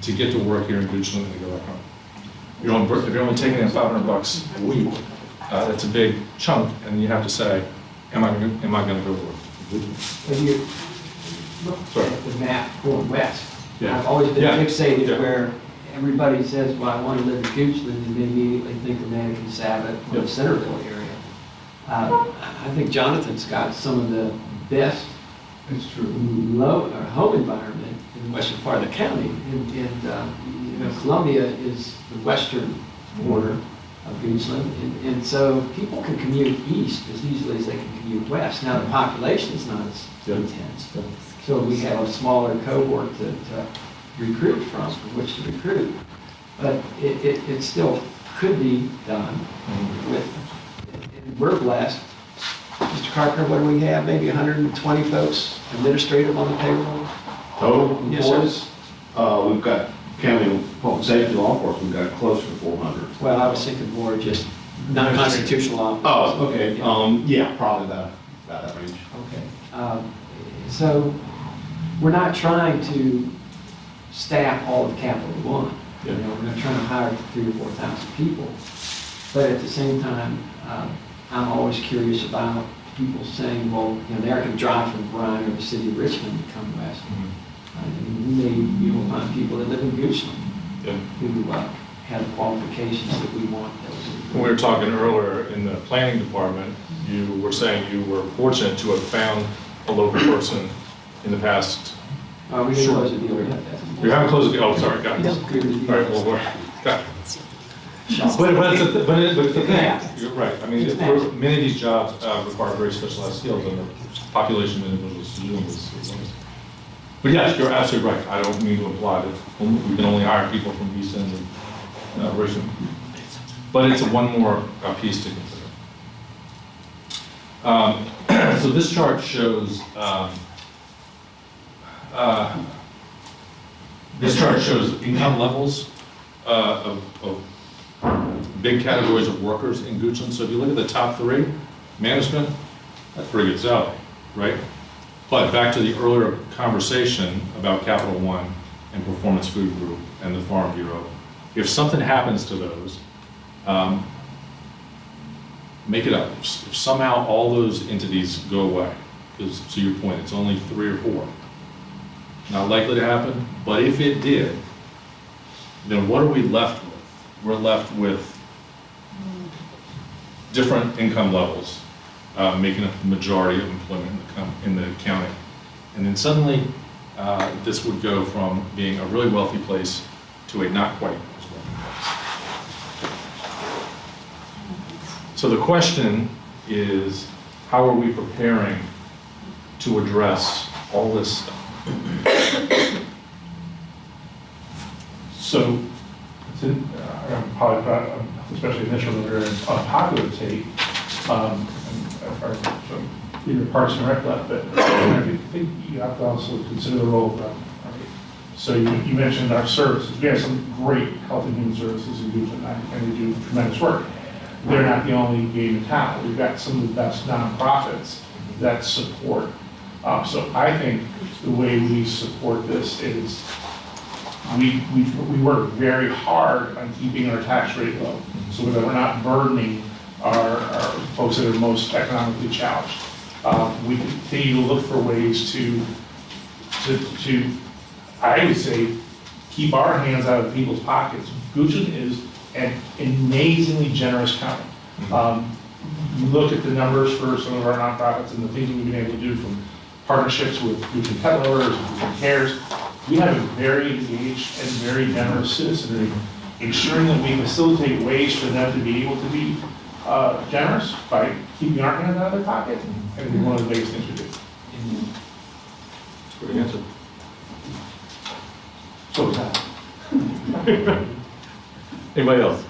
to get to work here in Goochland and to go back home. If you're only taking in $500 a week, that's a big chunk, and you have to say, am I going to go to work? When you look at the map going west, Yeah. I've always been Yeah. fixated Yeah. where everybody says, well, I want to live in Goochland, and they immediately think of Mannequin Sabbath or the Centerville area. I think Jonathan's got some of the best home environment in the western part of the county. Columbia is the western border of Goochland, and so people can commute east as easily as they can commute west. Now, the population is not as intense, so we have a smaller cohort to recruit from which to recruit. But it still could be done with, and we're blessed. Mr. Carpenter, what do we have, maybe 120 folks administrative on the payroll? Total Yes, sir. employees, we've got county public safety law enforcement, we've got closer to 400. Well, I was thinking more just non-constitutional law. Oh, okay, yeah, probably about that range. Okay. So we're not trying to staff all of Capital One. You know, we're not trying to hire 3,000 or 4,000 people. But at the same time, I'm always curious about people saying, well, you know, they're going to drive from Bryan or the city of Richmond to come west. We will find people that live in Goochland who have the qualifications that we want. When we were talking earlier in the planning department, you were saying you were fortunate to have found a local person in the past. We didn't close the deal yet. You haven't closed the deal, oh, sorry, got it. All right, well, got it. But it's the thing, you're right, I mean, many of these jobs require very specialized skills, and the population of individuals to do them is limited. But yes, you're absolutely right, I don't mean to imply that we can only hire people from East End and Richmond. But it's one more piece to consider. So this chart shows, income levels of big categories of workers in Goochland. So if you look at the top three, management, that's pretty good salary, right? But back to the earlier conversation about Capital One and Performance Food Group and the Farm Bureau, if something happens to those, make it up. If somehow all those entities go away, because to your point, it's only 3 or 4. Not likely to happen, but if it did, then what are we left with? We're left with different income levels, making up the majority of employment in the county. And then suddenly, this would go from being a really wealthy place to a not quite as wealthy place. So the question is, how are we preparing to address all this stuff? So, I'm probably, especially in this room, a very unpopular take, either Parks and Rec left, but I think you have to also consider the role of them. So you mentioned our services. We have some great health and human services in Goochland, and they do tremendous work. They're not the only game in town. We've got some of the best nonprofits that support. So I think the way we support this is we work very hard on keeping our tax rate low so that we're not burdening our folks that are most economically challenged. We continue to look for ways to I would say, keep our hands out of people's pockets. Goochland is an amazingly generous county. You look at the numbers for some of our nonprofits and the things we've been able to do, from partnerships with Goochland Pet Lovers and Goochland Cares. We have a very engaged and very generous citizenry, ensuring that we facilitate ways for them to be able to be generous by keeping our hands out of their pocket. And it's one of the biggest things we do. That's a great answer. So is that. Anybody else?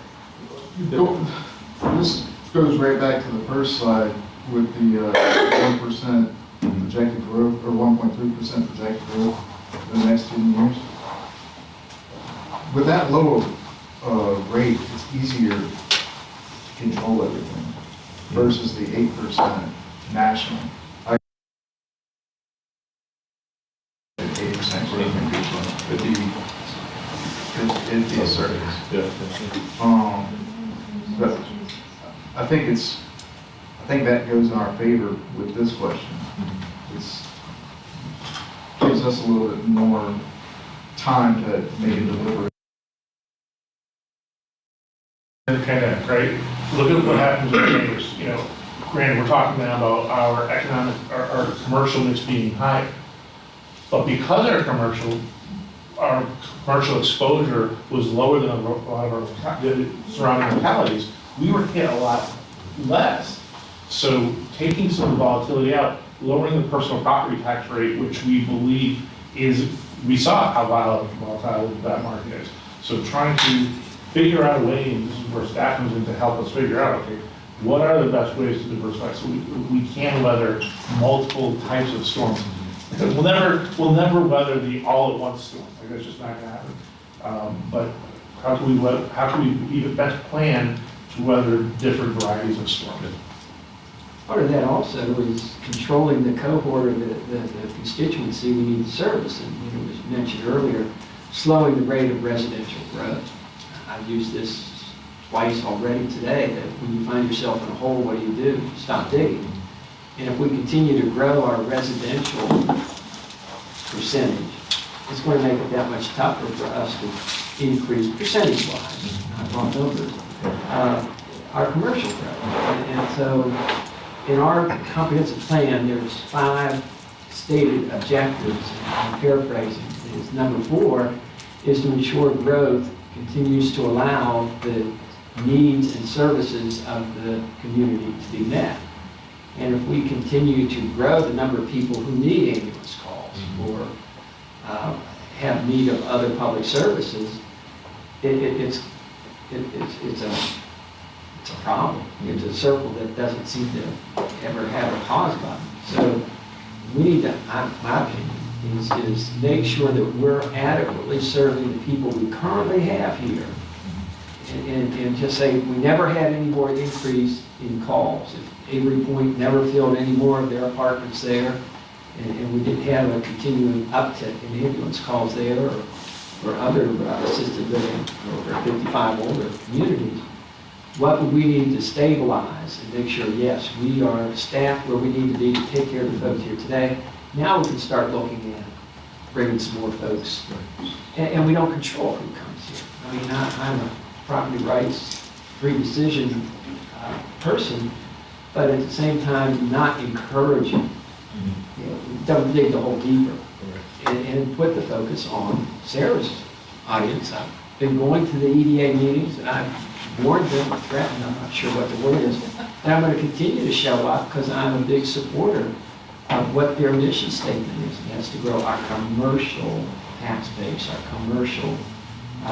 This goes right back to the first slide with the 1% projected growth, or 1.3% projected growth for the next 10 years. With that lower rate, it's easier to control everything versus the 8% national. 8% growth in Goochland. It'd be a circus. Yeah. But I think that goes in our favor with this question. It's gives us a little bit more time to make a deliberate. Kind of, right? Look at what happens with neighbors. You know, granted, we're talking now about our economic, our commercial mix being high. But because our commercial exposure was lower than a lot of our surrounding localities, we were hit a lot less. So taking some of the volatility out, lowering the personal property tax rate, which we believe we saw how volatile that market is. So trying to figure out a way, and this is where staff comes in to help us figure out, okay, what are the best ways to diversify so we can weather multiple types of storms. Because we'll never weather the all-at-once storm. Like, that's just not gonna happen. But how can we even best plan to weather different varieties of storms? Part of that also is controlling the cohort or the constituency we need to service. And, as you mentioned earlier, slowing the rate of residential growth. I've used this twice already today, that when you find yourself in a hole, what do? Stop digging. And if we continue to grow our residential percentage, it's going to make it that much tougher for us to increase percentage-wise, not raw numbers, our commercial growth. And so in our comprehensive plan, there's 5 stated objectives. I'm paraphrasing. Number 4 is to ensure growth continues to allow the needs and services of the community to be met. And if we continue to grow the number of people who need ambulance calls or have need of other public services, it's a problem. It's a circle that doesn't seem to ever have a pause button. So we need to, my opinion, is make sure that we're adequately serving the people we currently have here. And just say, we never had any more increase in calls. If Avery Point never filled any more of their apartments there, and we didn't have a continuing uptick in ambulance calls there, or other assisted living, or 55 older communities, what would we need to stabilize and make sure, yes, we are staffed where we need to be to take care of the folks here today. Now we can start looking at bringing some more folks. And we don't control who comes here. I mean, I'm a property rights, free decision person, but at the same time, not encouraging. Don't dig the hole deeper. And put the focus on Sarah's audience. I've been going to the EDA meetings, and I've warned them, threatened, I'm not sure what the word is, and I'm going to continue to show up because I'm a big supporter of what their mission statement is. And that's to grow our commercial tax base, our commercial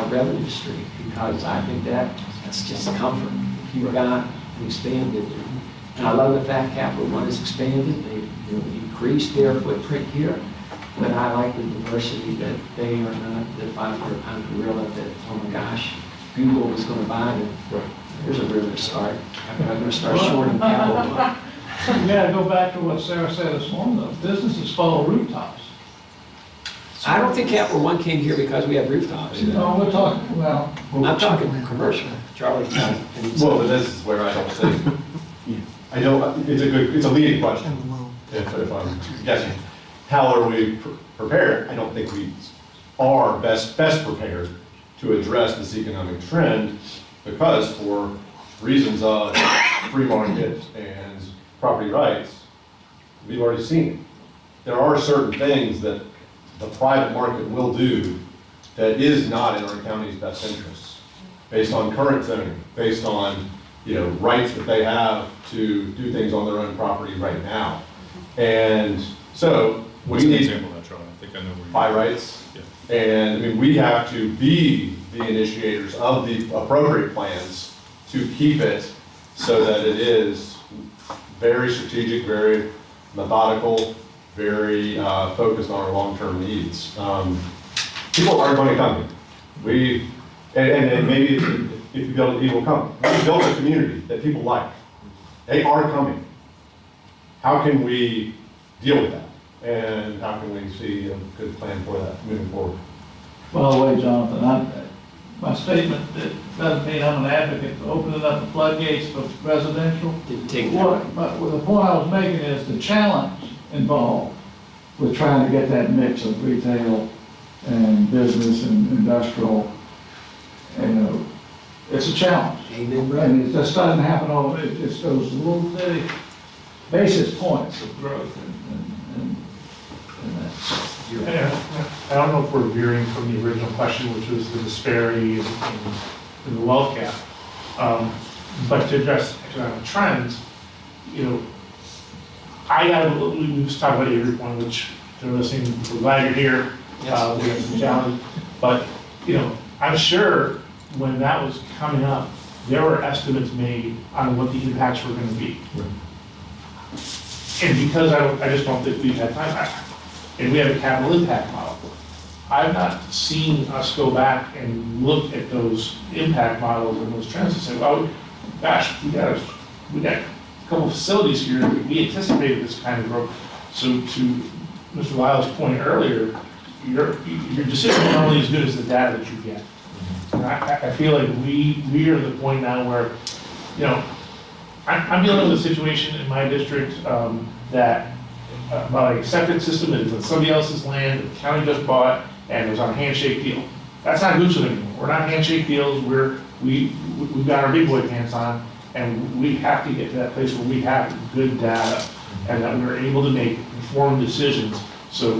revenue stream, because I think that's just a comfort. You've got expanded. And I love the fact Capital One has expanded. They've increased their footprint here. But I like the diversity that they are not the 500-pound gorilla that, oh my gosh, Google is going to buy them. There's a river to start. I'm going to start shorting Capital One. You gotta go back to what Sarah said this morning, though. Businesses follow rooftops. I don't think Capital One came here because we have rooftops. No, we're talking, well. I'm talking commercial. Charlie. Well, but this is where I don't think, it's a leading question, if I'm guessing. How are we prepared? I don't think we are best prepared to address this economic trend, because for reasons of free market and property rights, we've already seen it. There are certain things that the private market will do that is not in our county's best interests, based on current zoning, based on rights that they have to do things on their own property right now. And so What's we an need example of that, Charlie? I think I know where you're by rights. Yeah. And I mean, we have to be the initiators of the appropriate plans to keep it so that it is very strategic, very methodical, very focused on our long-term needs. People are going to come here. And maybe if you build it will come. We build a community that people like. They are coming. How can we deal with that? And how can we see a good plan for that moving forward? By the way, Jonathan, my statement that doesn't mean I'm an advocate for opening up the floodgates for residential. But the point I was making is the challenge involved with trying to get that mix of retail and business and industrial. It's a challenge. Amen, and it just doesn't happen overnight. It just goes little bitty basis points of growth, and that's I don't know if we're veering from the original question, which was the disparity in the wealth gap. But to address economic trends, we've talked about every point, which they're listening, we're glad you're here. We have some challenge, but, I'm sure when that was coming up, there were estimates made on what the impacts were gonna be. And because I just don't think we've had time, and we have a capital impact model. I've not seen us go back and look at those impact models and those trends and say, well, gosh, we got a couple of facilities here, we anticipated this kind of growth. So to Mr. Lyle's point earlier, your decision is only as good as the data that you get. And I feel like we are at the point now where, I'm dealing with a situation in my district that about a septic system that is on somebody else's land, that the county just bought, and it was on a handshake deal. That's not Goochland anymore. We're not handshake deals. We've got our big boy pants on, and we have to get to that place where we have good data and that we're able to make informed decisions. So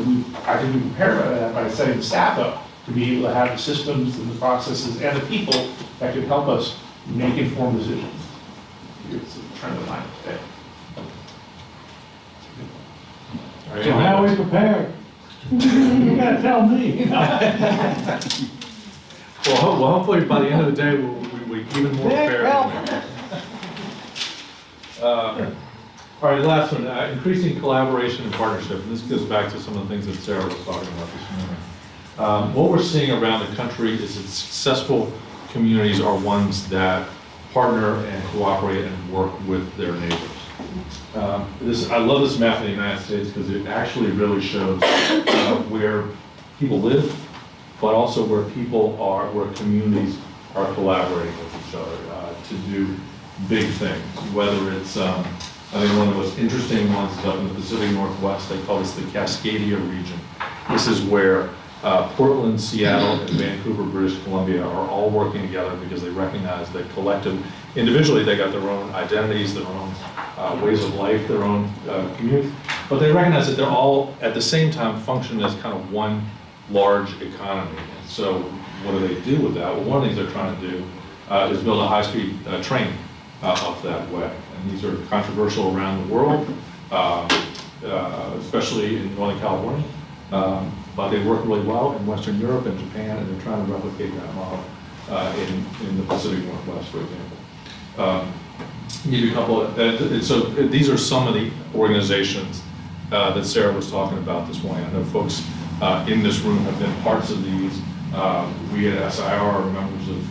I think we prepare for that by setting the staff up to be able to have the systems and the processes and the people that can help us make informed decisions. It's a trend of mine today. So how are we prepared? You gotta tell me. Well, hopefully by the end of the day, we're even more prepared. All right, last one, increasing collaboration and partnership. And this goes back to some of the things that Sarah was talking about this morning. What we're seeing around the country is that successful communities are ones that partner and cooperate and work with their neighbors. I love this map in the United States because it actually really shows where people live, but also where where communities are collaborating with each other to do big things. Whether it's, I think one of the most interesting ones is up in the Pacific Northwest. They call this the Cascadia region. This is where Portland, Seattle, and Vancouver, British Columbia are all working together because they recognize that individually they got their own identities, their own ways of life, their own community, but they recognize that they're all at the same time function as kind of one large economy. And so what do they do with that? Well, one of the things they're trying to do is build a high-speed train up that way. And these are controversial around the world, especially in Northern California. But they work really well in Western Europe and Japan, and they're trying to replicate that model in the Pacific Northwest, for example. Give you a couple so these are some of the organizations that Sarah was talking about this morning. I know folks in this room have been parts of these. We at SIR are members of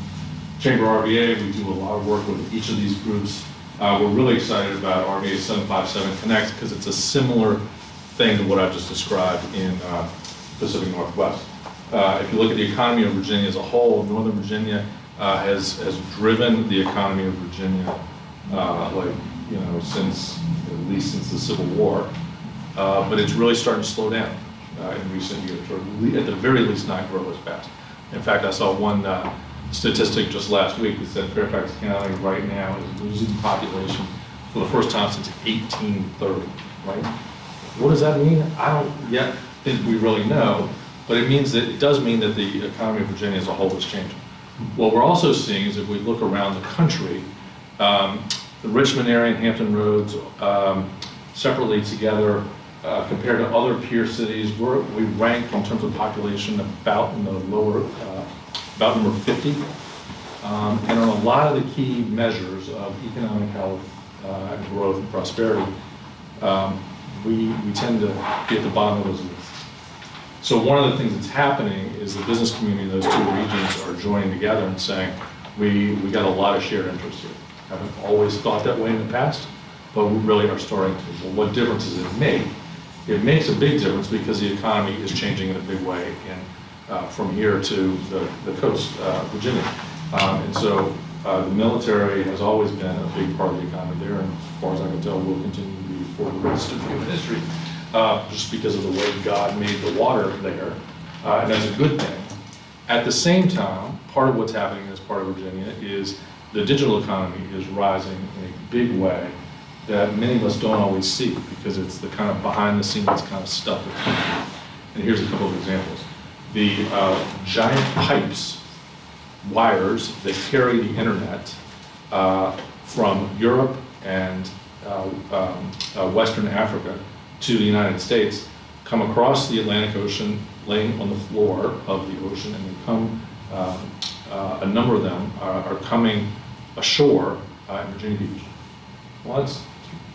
Chamber RVA. We do a lot of work with each of these groups. We're really excited about RVA 757 Connect because it's a similar thing to what I've just described in Pacific Northwest. If you look at the economy of Virginia as a whole, Northern Virginia has driven the economy of Virginia at least since the Civil War. But it's really starting to slow down in recent years, or at the very least not grow as fast. In fact, I saw one statistic just last week that said Fairfax County right now is losing population for the first time since 1830, right? What does that mean? I don't yet think we really know, but it does mean that the economy of Virginia as a whole is changing. What we're also seeing is if we look around the country, the Richmond area and Hampton Roads separately together compared to other peer cities, we rank in terms of population about in the lower, about number 50. And on a lot of the key measures of economic health, growth, and prosperity, we tend to be at the bottom of those lists. So one of the things that's happening is the business community in those two regions are joining together and saying, we got a lot of shared interests here. I haven't always thought that way in the past, but we really are starting to. Well, what difference does it make? It makes a big difference because the economy is changing in a big way from here to the coast, Virginia. And so the military has always been a big part of the economy there, and as far as I can tell, will continue to be for the rest of human history, just because of the way God made the water there, and that's a good thing. At the same time, part of what's happening in this part of Virginia is the digital economy is rising in a big way that many of us don't always see because it's the kind of behind the scenes kind of stuff that's happening. And here's a couple of examples. The giant pipes, wires that carry the internet from Europe and Western Africa to the United States come across the Atlantic Ocean, laying on the floor of the ocean, and they come, a number of them are coming ashore in Virginia Beach. Well, that's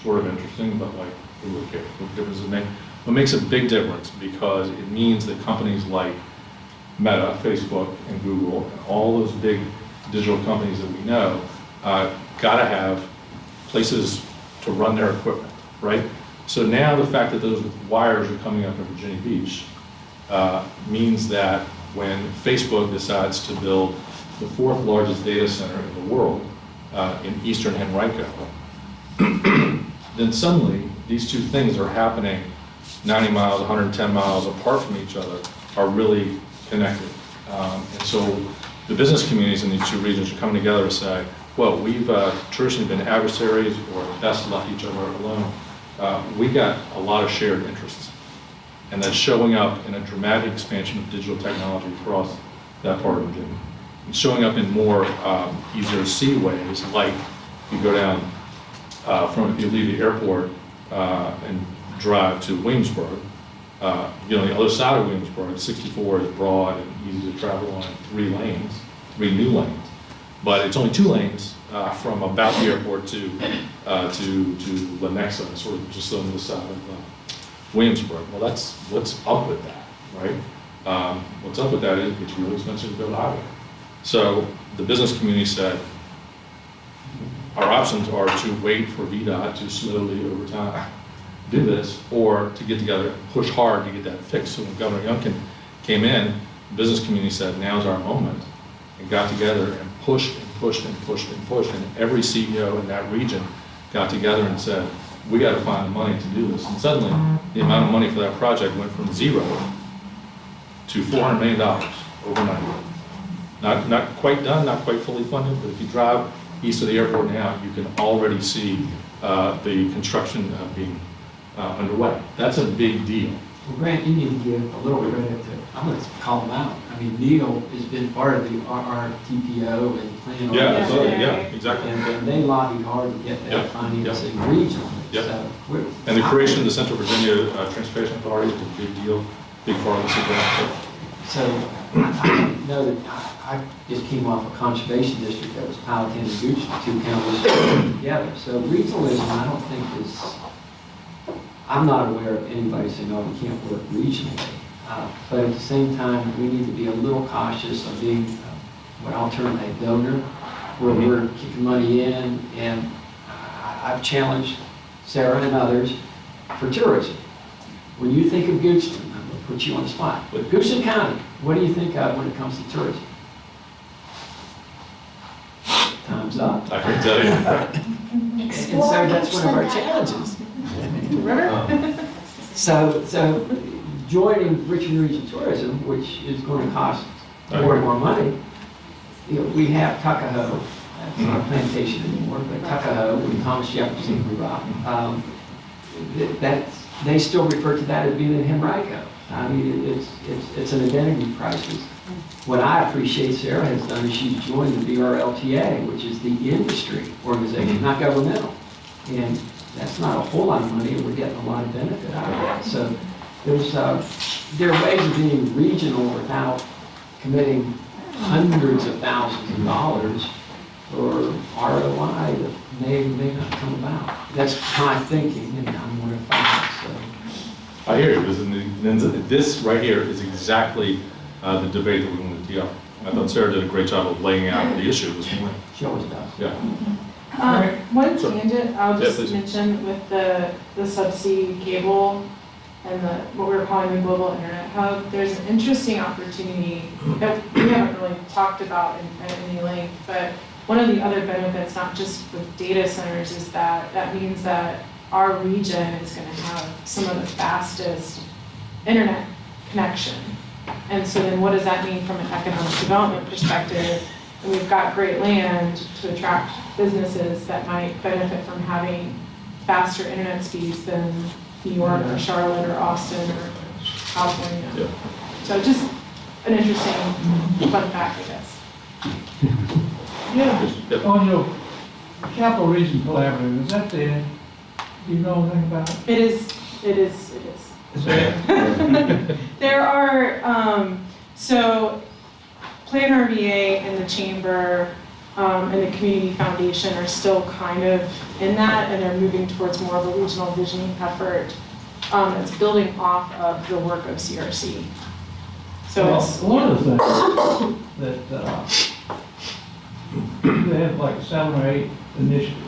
sort of interesting, but like, who would care? What difference does it make? What makes a big difference, because it means that companies like Meta, Facebook, and Google, and all those big digital companies that we know, gotta have places to run their equipment, right? So now the fact that those wires are coming up in Virginia Beach means that when Facebook decides to build the 4th largest data center in the world in eastern Henrico, then suddenly these two things are happening 90 miles, 110 miles apart from each other, are really connected. And so the business communities in these two regions are coming together to say, well, we've traditionally been adversaries or best left each other alone. We got a lot of shared interests. And that's showing up in a dramatic expansion of digital technology across that part of Virginia. It's showing up in more easier to see ways, like you go down if you leave the airport and drive to Williamsburg, on the other side of Williamsburg, 64 is broad and easy to travel on 3 lanes, 3 new lanes. But it's only 2 lanes from about the airport to Lenexa, sort of just on the side of Williamsburg. Well, what's up with that, right? What's up with that is it's really expensive to build a highway. So the business community said, our options are to wait for VDOT to slowly over time do this, or to get together and push hard to get that fixed. So when Governor Youngkin came in, the business community said, now's our moment, and got together and pushed and pushed and pushed and pushed, and every CEO in that region got together and said, we got to find the money to do this. And suddenly, the amount of money for that project went from 0 to $400 million overnight. Not quite done, not quite fully funded, but if you drive east of the airport now, you can already see the construction being underway. That's a big deal. Well, Grant, you need to give a little credit to, I'm going to call them out. I mean, Neil has been part of the RRTPO and plan on. Yeah, absolutely, yeah, exactly. And they lobbied hard to get that financing regionally. Yep. So And the creation of the Central Virginia Transportation Authority is a big deal, big part of this event. So I know that I just came off a conservation district that was Powhatan and Gooch, 2 counties together. So regionalism, I don't think is, I'm not aware of anybody saying, no, we can't work regionally. But at the same time, we need to be a little cautious of being what I'll term a donor, where we're kicking money in. And I've challenged Sarah and others for tourism. When you think of Goochland, I'm going to put you on the spot. But Goochland County, what do you think of when it comes to tourism? Time's up. I can tell you. And so that's one of our challenges. So joining Richmond Region Tourism, which is going to cost more and more money, we have Tuckahoe, that's not a plantation anymore, but Tuckahoe, when Thomas Jefferson grew up, they still refer to that as being in Henrico. I mean, it's an identity crisis. What I appreciate Sarah has done is she's joined the BRLTA, which is the industry organization, not governmental. And that's not a whole lot of money, and we're getting a lot of benefit out of that. So there are ways of being regional without committing hundreds of thousands of dollars for ROI that may not come about. That's my thinking, and I'm one of five. So. I hear you. This right here is exactly the debate that we want to tee up. I thought Sarah did a great job of laying out the issue this morning. She always does. Yeah. One tangent I'll just please. mention with the subsea cable and what we're calling the global internet hub, there's an interesting opportunity that we haven't really talked about in any length, but one of the other benefits, not just with data centers, is that means that our region is going to have some of the fastest internet connection. And so then what does that mean from an economic development perspective? And we've got great land to attract businesses that might benefit from having faster internet speeds than New York or Charlotte or Austin or California. So just an interesting fun fact, I guess. Yeah, on your Capital Region Collaborative, is that there? Do you know anything about it? It is. Is there? There are, so Plan RVA and the Chamber and the Community Foundation are still kind of in that, and they're moving towards more of a regional visioning effort that's building off of the work of CRC. So Well, it's, one of the things that, they have like 7 or 8 initiatives,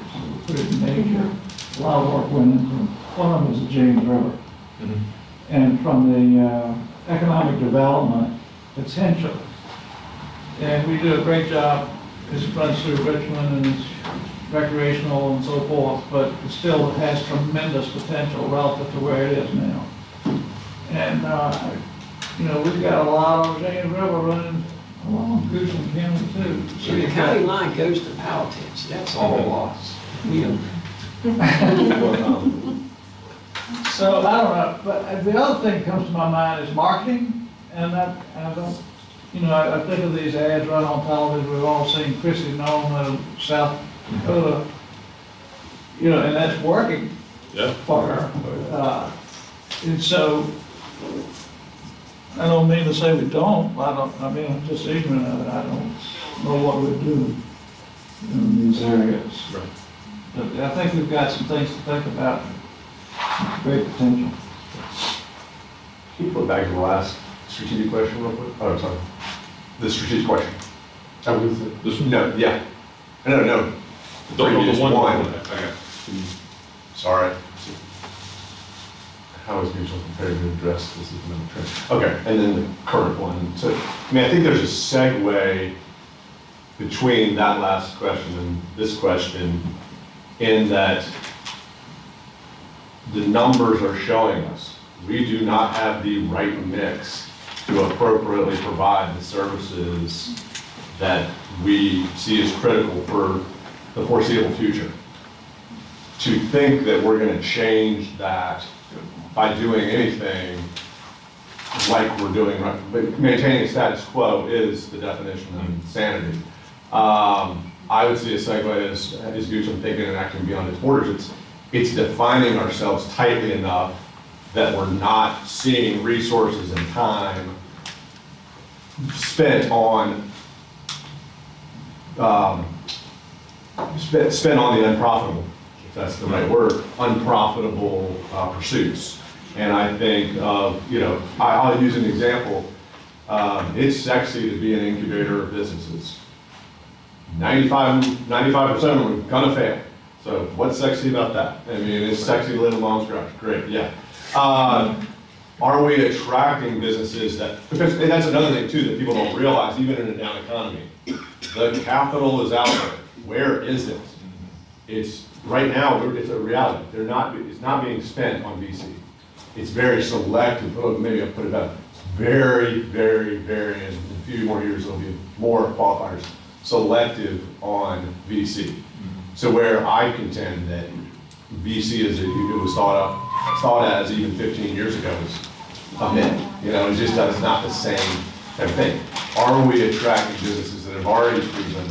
pretty major, a lot of work went into them. One of them is the James River. And from the economic development potential. And we do a great job, as it runs through Richmond and it's recreational and so forth, but it still has tremendous potential relative to where it is now. And, you know, we've got a lot of James River running along Goochland County too. So the county line goes to Powhatan, so that's all lost. We don't. So I don't know, but the other thing that comes to my mind is marketing, and that, I don't, you know, I think of these ads run on television, we've all seen Chrissy Nome, South Dakota, you know, and that's working for her. And so, I don't mean to say we don't, I mean, I'm just ignorant of it, I don't know what we're doing in these areas. Right. But I think we've got some things to think about, great potential. Can you flip back to the last strategic question real quick? Oh, sorry. The strategic question. That was it. This one? No, yeah. No. Previous one. Okay. Sorry. How is mutual prepared to address this economic trend? Okay, and then the current one. So, I mean, I think there's a segue between that last question and this question in that the numbers are showing us we do not have the right mix to appropriately provide the services that we see as critical for the foreseeable future. To think that we're going to change that by doing anything like we're doing right, but maintaining status quo is the definition of insanity. I would see a segue as Goochland thinking and acting beyond its borders. It's defining ourselves tightly enough that we're not seeing resources and time spent on spent on the unprofitable, if that's the right word, unprofitable pursuits. And I think of, you know, I'll use an example. It's sexy to be an incubator of businesses. 95% of them are gonna fail. So what's sexy about that? I mean, it's sexy to live in mom's garage. Great, yeah. Are we attracting businesses that, because and that's another thing too that people don't realize, even in a down economy. The capital is out there. Where is it? It's, right now, it's a reality. It's not being spent on VC. It's very selective, maybe I'll put it better. It's very, very, very, in a few more years, there'll be more qualifiers, selective on VC. So where I contend that VC it was thought as even 15 years ago is a myth. You know, it just does not the same type of thing. Are we attracting businesses that have already proven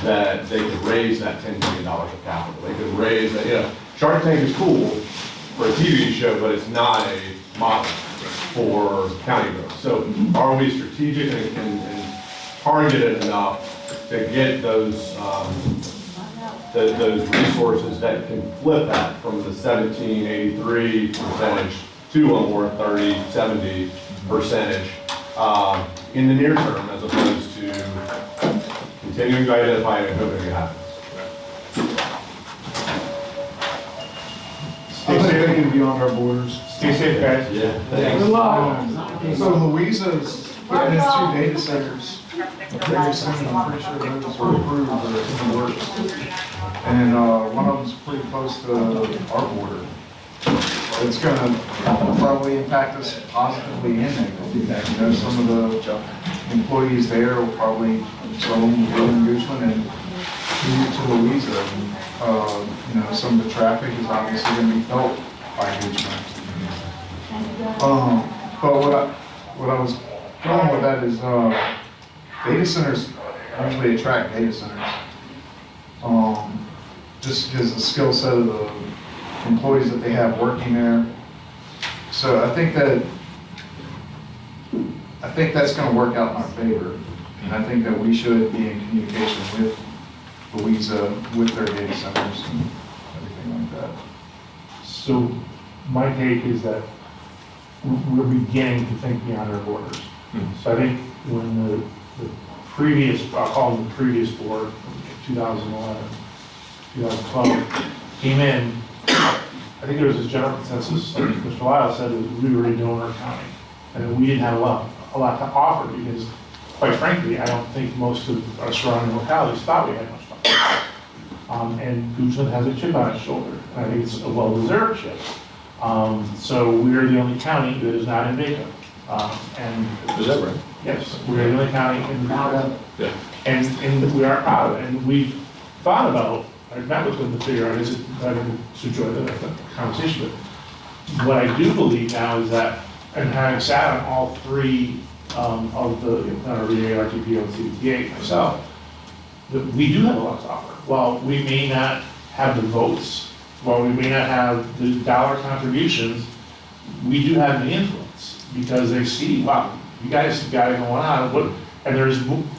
that they could raise that $10 million of capital? They could raise that, you know, Shark Tank is cool for a TV show, but it's not a model for county growth. So are we strategic and targeted enough to get those resources that can flip that from the 1783 percentage to a more 30-70 percentage in the near term, as opposed to continuing to identify and hoping it happens. Stay safe, thinking beyond our borders. Stay safe, guys. Yeah. Good luck. So Louisa's putting in 2 data centers. Very soon, I'm pretty sure those were approved or in the works. And one of them's pretty close to our border. It's gonna probably impact us positively and negatively. You know, some of the employees there will probably roam in Goochland and commute to Louisa. And, you know, some of the traffic is obviously gonna be felt by Goochland. But what I was going with that is, data centers usually attract data centers. Just because the skill set of the employees that they have working there. So I think that's gonna work out in our favor. And I think that we should be in communication with Louisa, with their data centers and everything like that. So my take is that we're beginning to think beyond our borders. So I think when the previous, I'll call them the previous board, 2011, 2012, came in, I think there was this general consensus, like Mr. Lyle said, that we were a donor county, and that we didn't have a lot to offer, because quite frankly, I don't think most of our surrounding localities thought we had much to offer. And Goochland has a chip on its shoulder, and I think it's a well-deserved chip. So we're the only county that is not in Baco. Is that right? Yes, we're the only county in the Proud Yeah. and we are proud of it, and we've thought about, I've met with them to figure out, is it better to enjoy the conversation, but what I do believe now is that, and having sat on all three of the NRVA, RTPO, and CBTA myself, that we do have a lot to offer. While we may not have the votes, while we may not have the dollar contributions, we do have the influence, because they see, wow, you guys have got it going on, and there's,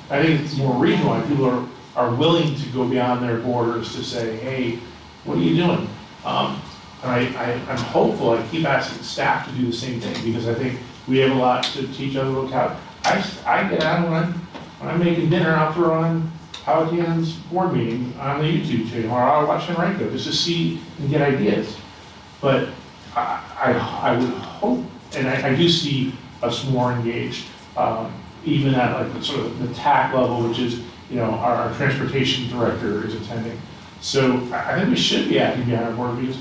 I think it's more regional, and people are willing to go beyond their borders to say, hey, what are you doing? And I'm hopeful, I keep asking staff to do the same thing, because I think we have a lot to teach other locales. I get on when I'm making dinner, I'll throw on Powhatan's board meeting on the YouTube channel, or I'll watch Henrico, just to see and get ideas. But I would hope, and I do see us more engaged, even at like the sort of the TAC level, which is, our transportation director is attending. So I think we should be acting behind our board, because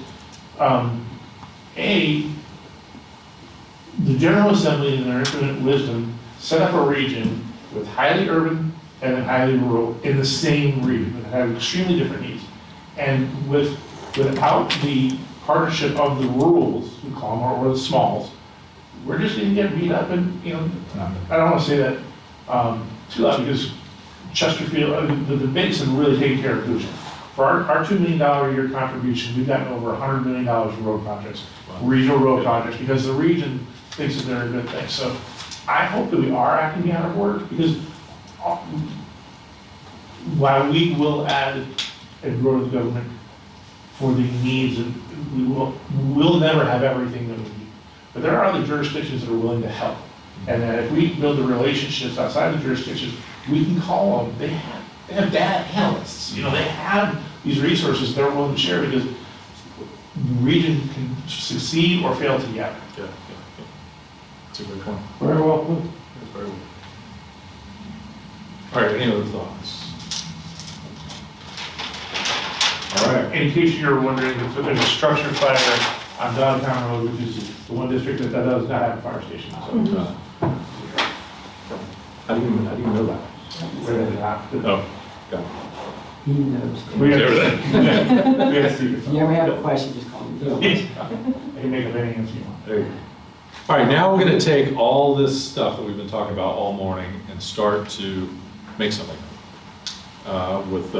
the General Assembly in their infinite wisdom set up a region with highly urban and then highly rural in the same region that have extremely different needs. And without the partnership of the rurals, we call them, or the smalls, we're just gonna get beat up, and, I don't wanna say that too loud, because Chesterfield, the bigs have really taken care of Goochland. For our $2 million a year contribution, we've gotten over $100 million in road projects, regional road projects, because the region thinks that they're a good thing. So I hope that we are acting behind our borders, because while we will add and grow the government for the needs, and we'll never have everything that we need. But there are other jurisdictions that are willing to help. And that if we build the relationships outside the jurisdictions, we can call them. They have data analysts. They have these resources they're willing to share, because the region can succeed or fail together. Yeah. That's a great point. Very well put. That's very well. All right, any other thoughts? All right. In case you're wondering, there's a structure fire on Downtown Road, which is the one district that does not have a fire station. So, How do you know that? where is that? Oh, got it. He knows. We have Everything. we have secrets. If you ever have a question, just call me. I can make up any answer you want. There you go. All right, now we're going to take all this stuff that we've been talking about all morning and start to make something with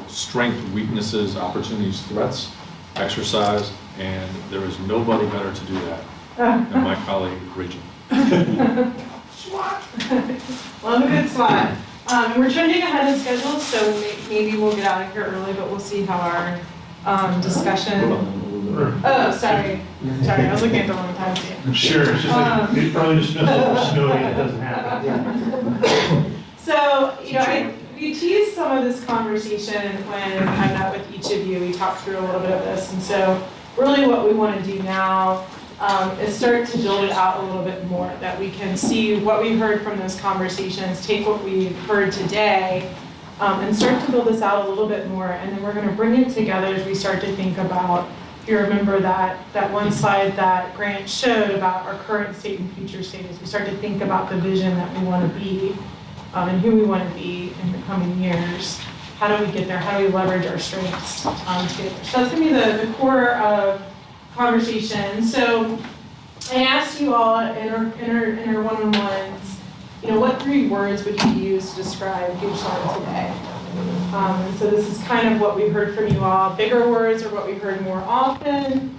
strength, weaknesses, opportunities, threats, exercise, and there is nobody better to do that than my colleague, Rachel. Well, I'm a good spot. We're trending ahead of schedule, so maybe we'll get out of here early, but we'll see how our discussion. Oh, sorry, I was looking at the wrong time too. Sure, it's just like, it's probably just snowy and it doesn't happen. So, we teased some of this conversation when I met with each of you. We talked through a little bit of this, and so really what we want to do now is start to build it out a little bit more, that we can see what we heard from those conversations, take what we've heard today, and start to build this out a little bit more, and then we're going to bring it together as we start to think about, if you remember that one slide that Grant showed about our current state and future state, as we start to think about the vision that we want to be, and who we want to be in the coming years. How do we get there? How do we leverage our strengths together? So that's going to be the core of conversation. So I asked you all in our one-on-ones, what 3 words would you use to describe Goochland today? And so this is kind of what we heard from you all. Bigger words are what we heard more often.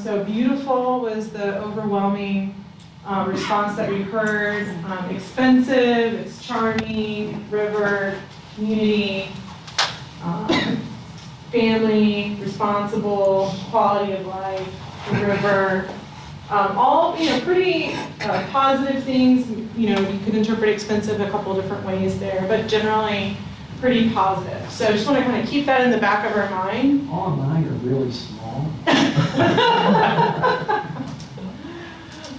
So beautiful was the overwhelming response that we heard. Expensive, it's charming, river, community, family, responsible, quality of life, river. All pretty positive things. You could interpret expensive a couple different ways there, but generally pretty positive. So I just want to kind of keep that in the back of our mind. All mine are really small.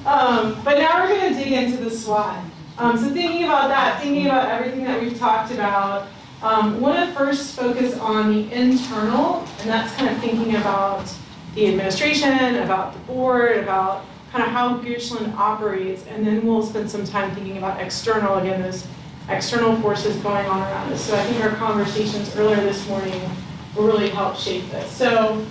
But now we're going to dig into the SWOT. So thinking about that, thinking about everything that we've talked about, want to first focus on the internal, and that's kind of thinking about the administration, about the board, about kind of how Goochland operates, and then we'll spend some time thinking about external, again, those external forces going on around us. So I think our conversations earlier this morning will really help shape this. So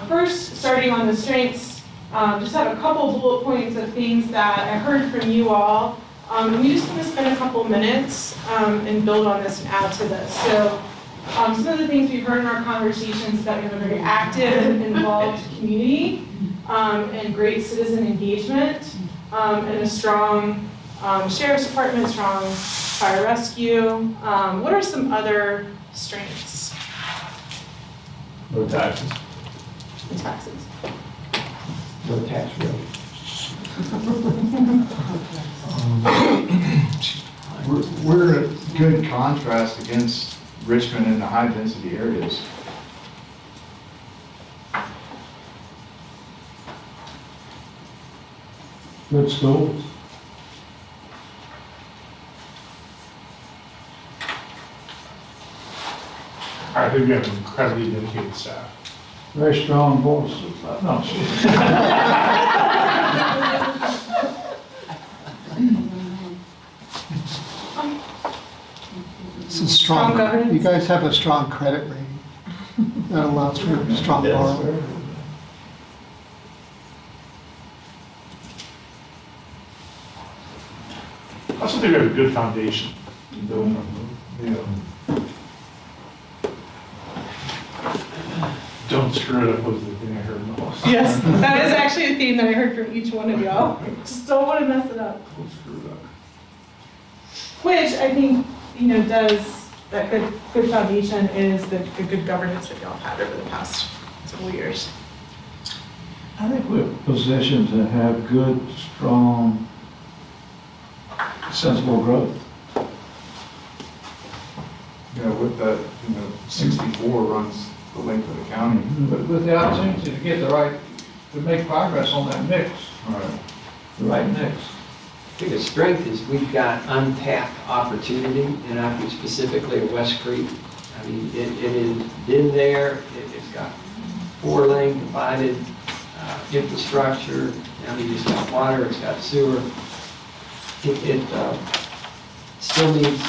first, starting on the strengths, just have a couple bullet points of things that I heard from you all. We just want to spend a couple minutes and build on this and add to this. So some of the things we've heard in our conversations is that we have a very active and involved community and great citizen engagement and a strong sheriff's department, strong fire rescue. What are some other strengths? No taxes. And taxes. No tax rate. We're a good contrast against Richmond in the high-density areas. Good schools. I think we have an incredibly dedicated staff. Very strong voices. No. It's a strong, governance. you guys have a strong credit rating. That allows for strong borrowing. I also think we have a good foundation to build from. Don't screw it up was the thing I heard most. Yes, that is actually a theme that I heard from each one of y'all. Just don't want to mess it up. Don't screw it up. Which I think, does, that good foundation is the good governance that y'all have had over the past several years. I think we're positioned to have good, strong, sensible growth. With that, 64 runs the length of the county. But with the opportunity to get to make progress on that mix, the right mix. I think a strength is we've got untapped opportunity, and I think specifically at West Creek. I mean, it has been there, it's got 4-lane divided infrastructure, I mean, it's got water, it's got sewer. It still needs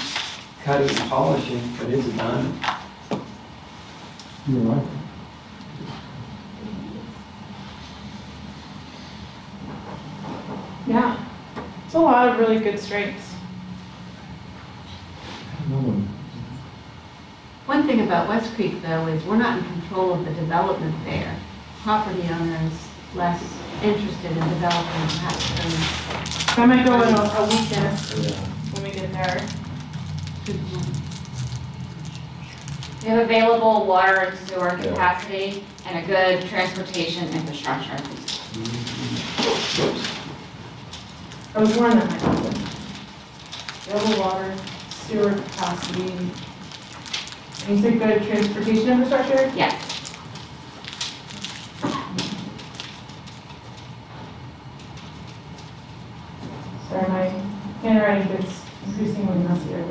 cutting and polishing, but it's a diamond. You're right. Yeah, it's a lot of really good strengths. One thing about West Creek, though, is we're not in control of the development there. Property owners less interested in developing perhaps I might go in a weakness when we get there. We have available water and sewer capacity and a good transportation infrastructure. I was more on that one. Available water, sewer capacity. And you said good transportation infrastructure? Yes. Sorry, my handwriting gets increasingly messier.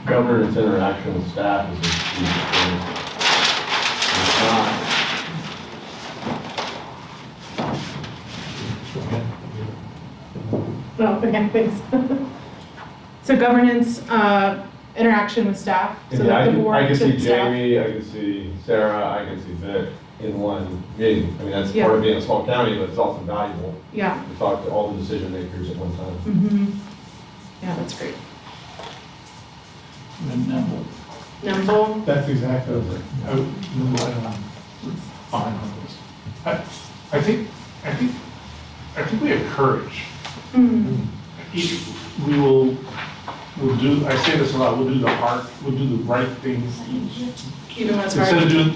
Governance interaction with staff is a huge thing. No, okay, thanks. So governance, interaction with staff, so Yeah, like the board I can to see staff. Jamie, I can see Sarah, I can see Vic, in one meeting. I mean, that's part of being a small county, but it's also valuable Yeah. to talk to all the decision makers at one time. Mm-hmm. Yeah, that's great. Nimble. Nimble. That's exactly what fine on this. I think we have courage. We'll do, I say this a lot, we'll do the right things. Even when it's hard. Instead of doing,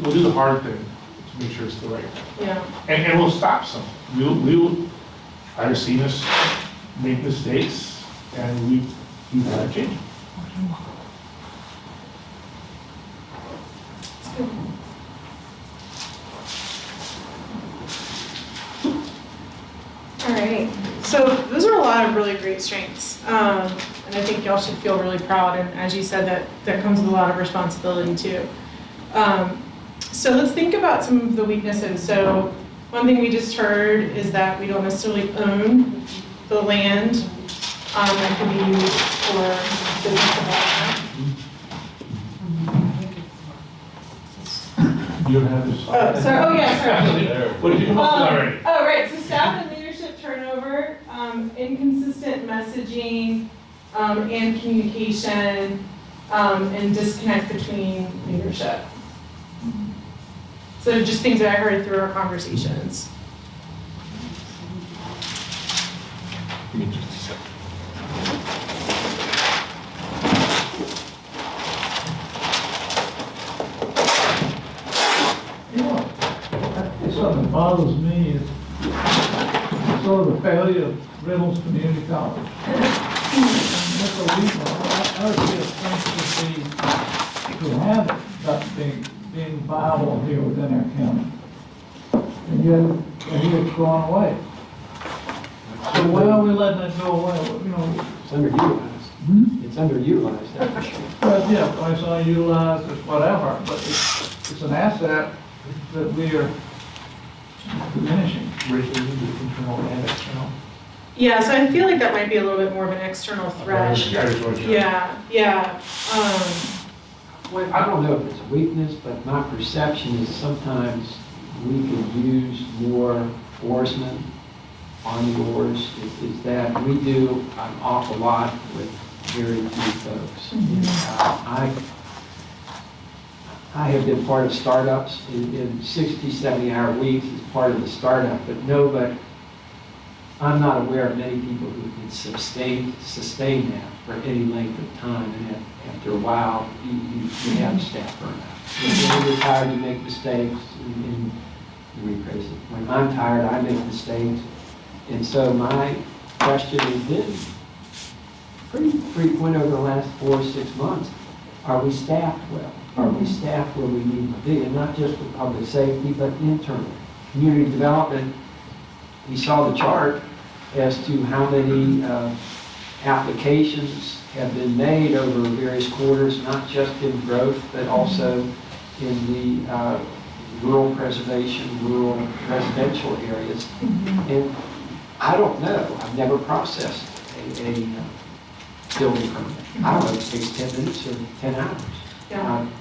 we'll do the hard thing to make sure it's the right thing. Yeah. And we'll stop some. I've seen us make mistakes and we've got to change. All right, so those are a lot of really great strengths. And I think y'all should feel really proud, and as you said, that comes with a lot of responsibility too. So let's think about some of the weaknesses. So one thing we just heard is that we don't necessarily own the land that can be used for business development. You don't have this. Sorry. What did you come up with already? Right, so staff and leadership turnover, inconsistent messaging, and communication, and disconnect between leadership. So just things that I heard through our conversations. Give me just a second. Something that bothers me is sort of the failure of Reynolds Community College. That's a weak one. I see a strength to have it not being viable here within our county. And yet it's gone away. So why are we letting it go away? It's underutilized. It's underutilized, that's for sure. But yeah, it's unutilized, it's whatever, but it's an asset that we are diminishing. Internal and external. Yeah, so I feel like that might be a little bit more of an external threat. Yeah. Well, I don't know if it's a weakness, but my perception is sometimes we could use more enforcement on yours. Is that we do an awful lot with very few folks. I have been part of startups in 60, 70-hour weeks as part of the startup, but I'm not aware of many people who can sustain that for any length of time. And after a while, you have staff burnout. When you're tired, you make mistakes, and you rephrase it. When I'm tired, I make mistakes. And so my question has been pretty frequent over the last 4 or 6 months. Are we staffed well? Are we staffed where we need to be? And not just for public safety, but internally. Community development, we saw the chart as to how many applications have been made over various quarters, not just in growth, but also in the rural preservation, rural residential areas. And I don't know, I've never processed a building permit. I don't know if it takes 10 minutes or 10 hours.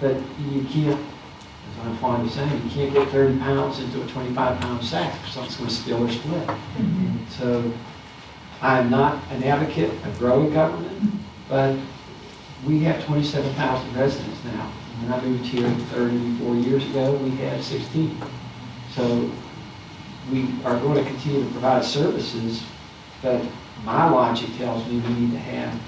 But you can't, as I'm fond of saying, you can't get 30 pounds into a 25-pound sack, or something's going to spill or split. So I'm not an advocate of growing government, but we have 27,000 residents now. When I moved here 34 years ago, we had 16. So we are going to continue to provide services, but my logic tells me we need to have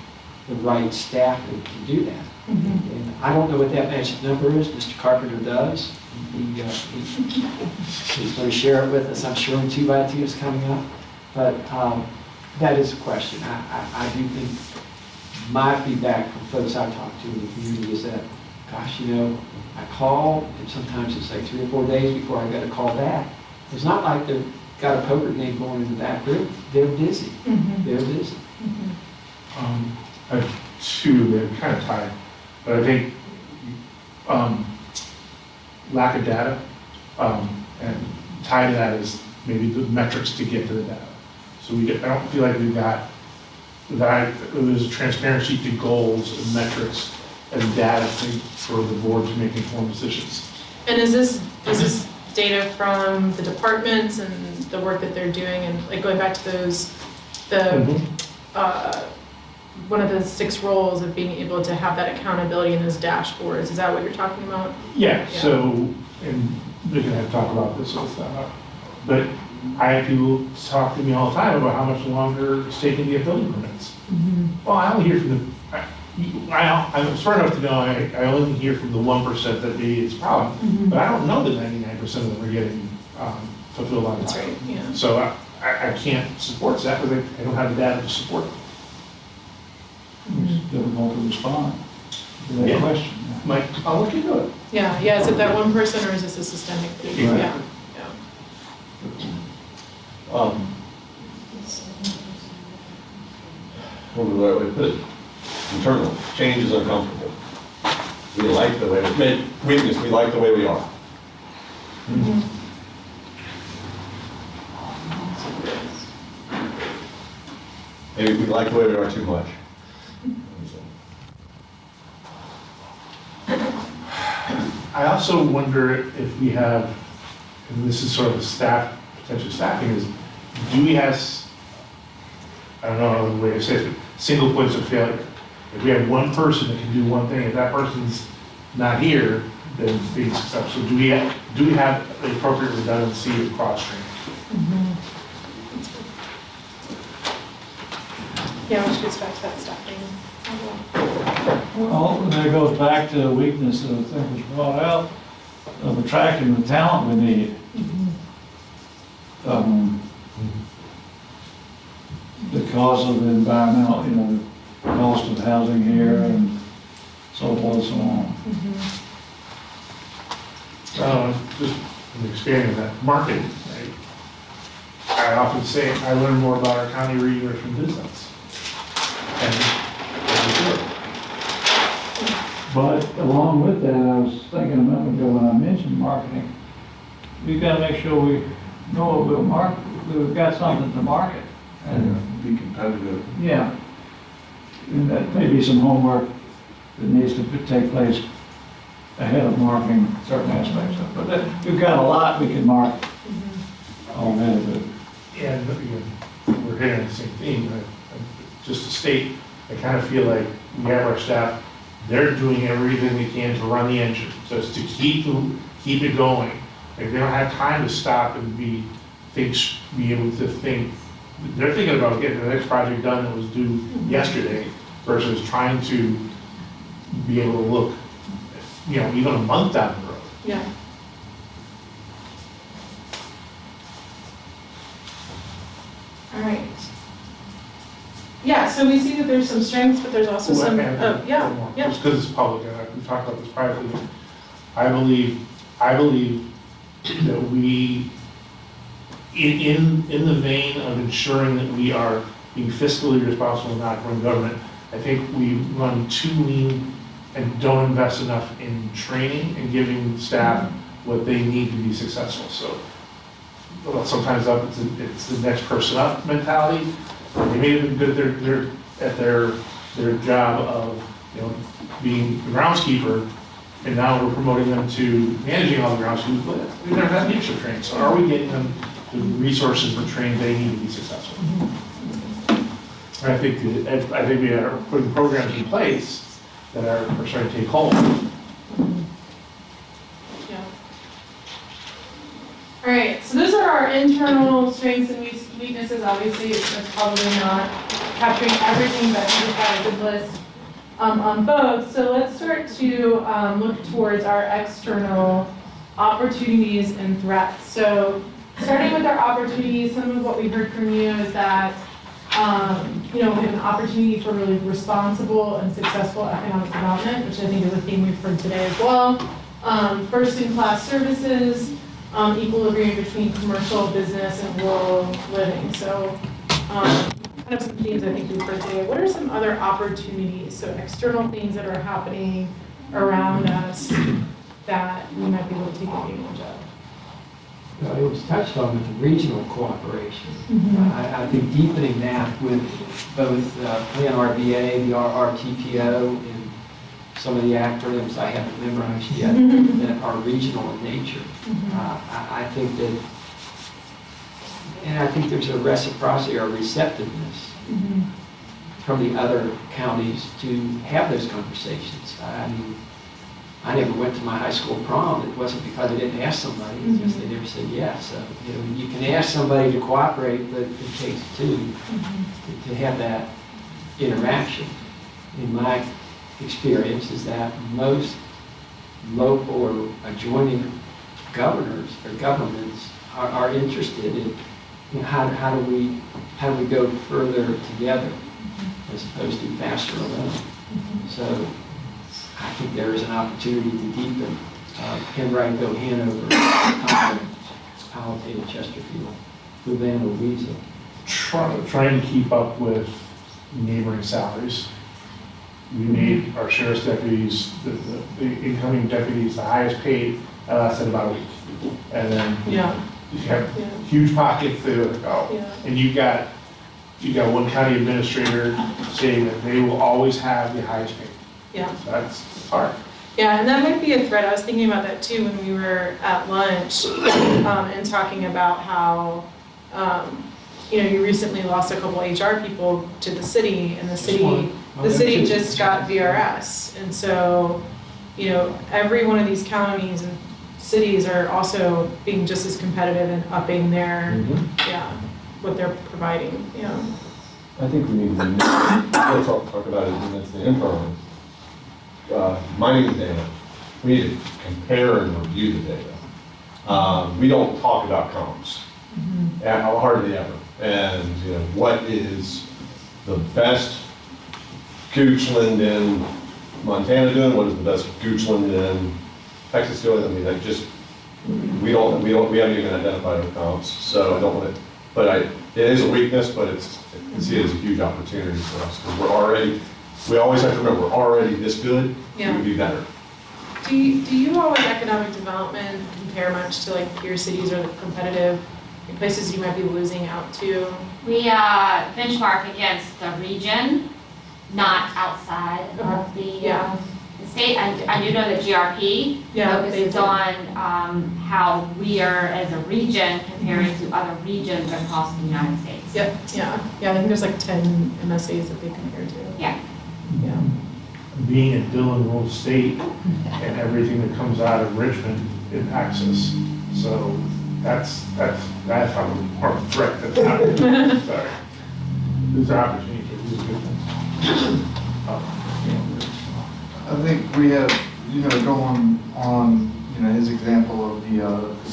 the right staff to do that. And I don't know what that magic number is. Mr. Carpenter does. He's going to share it with us, I'm sure, when 2x2 is coming up. But that is a question. I do think my feedback from folks I've talked to in the community is that, gosh, I call, and sometimes it's like 3 or 4 days before I get a call back. It's not like they've got a poker game going in the back room. They're busy. They're busy. I have two that are kind of tied, but I think lack of data, and tied to that is maybe the metrics to get to the data. So I don't feel like we've got there's a transparency to goals and metrics and data for the board to make informed decisions. And is this data from the departments and the work that they're doing, and like going back to those, one of the 6 roles of being able to have that accountability in those dashboards, is that what you're talking about? Yeah, so, and we're gonna have to talk about this with, but I have people talk to me all the time about how much longer it's taking to get building permits. Well, I only hear from the, I'm smart enough to know I only hear from the 1% that maybe it's a problem, but I don't know that 99% of them are getting fulfilled on time. That's right, yeah. So I can't support that because I don't have the data to support it. It's difficult to respond to that Yeah. question. Mike, I'll look into it. Yeah, is it that one person or is this a systemic thing? Right. Yeah. What would the right way to put it? Internal, change is uncomfortable. We like the way, weakness, we like the way we are. Maybe we like the way we are too much. I also wonder if we have, and this is sort of a staff, potential staffing, is do we have, I don't know the way to say it, but single points of failure? If we have one person that can do one thing, if that person's not here, then being successful. So do we have the appropriate redundancy of cross-training? Yeah, which gets back to that staffing. Well, that goes back to the weakness that I think was brought out of attracting the talent we need. Because of the environmental, the cost of housing here and so forth and so on. Just from experience that marketing, right? I often say I learn more about our county reading from business. But along with that, I was thinking a minute ago when I mentioned marketing, we've got to make sure we know what we'll market, we've got something to market. And be competitive. yeah, and that may be some homework that needs to take place ahead of marketing certain aspects of it. But we've got a lot we can market already. And again, we're hitting the same theme. Just to state, I kind of feel like we have our staff, they're doing everything they can to run the engine, so it's to keep it going. Like they don't have time to stop and be able to think. They're thinking about getting the next project done that was due yesterday versus trying to be able to look, even a month down the road. Yeah. All right. Yeah, so we see that there's some strengths, but there's also some, yeah. Just because it's public, and we talked about this privately, I believe that we, in the vein of ensuring that we are being fiscally responsible and not running government, I think we run too lean and don't invest enough in training and giving staff what they need to be successful. So sometimes it's the next person up mentality. They may have been good at their job of being the groundskeeper, and now we're promoting them to managing all the groundskeepers. But we've never had leadership training, so are we getting them the resources and training they need to be successful? And I think we are putting programs in place that are starting to take hold. Yeah. All right, so those are our internal strengths and weaknesses. Obviously, it's probably not capturing everything, but we've got a good list on both. So let's start to look towards our external opportunities and threats. So starting with our opportunities, some of what we heard from you is that we have an opportunity for really responsible and successful economic development, which I think is a theme we've heard today as well. First-in-class services, equilibrium between commercial, business, and rural living. So kind of some themes I think we've heard today. What are some other opportunities, so external things that are happening around us that we might be able to take advantage of? It was touched on with the regional cooperation. Mhm. I think deepening that with both Plan RVA, the RTPO, some of the acronyms I haven't memorized yet that are regional in nature. I think that, and I think there's a reciprocity or receptiveness from the other counties to have those conversations. I mean, I never went to my high school prom. It wasn't because I didn't ask somebody, it's just they never said yes. So, you know, you can ask somebody to cooperate, but it takes two to have that interaction. In my experience is that most local or adjoining governors or governments are interested in, you know, how do we go further together as opposed to faster alone. So I think there is an opportunity to deepen Pembroke, Hanover, Powhatan, Chesterfield, Louvain, Louisa. Trying to keep up with neighboring salaries. We made our sheriff's deputies, the incoming deputies, the highest paid, that lasted about a week. And then you have huge pockets, they let it go. And you got one county administrator saying that they will always have the highest paid. Yeah. So that's hard. Yeah, and that might be a thread. I was thinking about that too when we were at lunch and talking about how, you know, you recently lost a couple HR people to the city, and the city just got VRS. And so, you know, every one of these counties and cities are also being just as competitive and upping their, what they're providing, I think we need to talk about it, and that's the internal. Mining the data, we need to compare and review the data. We don't talk about comps, hardly ever. And you know, what is the best Goochland in Montana doing? What is the best Goochland in Texas doing? I mean, we haven't even identified the comps, so I don't want to. But it is a weakness, but I see it as a huge opportunity for us because we always have to remember, we're already this good, we can be better. Do you all with economic development compare much to like peer cities or the competitive places you might be losing out to? We benchmark against the region, not outside of the state. I do know that GRP focuses on how we are as a region comparing to other regions across the United States. Yeah, I think there's like 10 MSAs that they compare to. Yeah. Being in Dillon Rural State and everything that comes out of Richmond impacts us. So that's probably more of a threat than an sorry. These are opportunities, these are good things. I think we have, you know, going on, you know, his example of the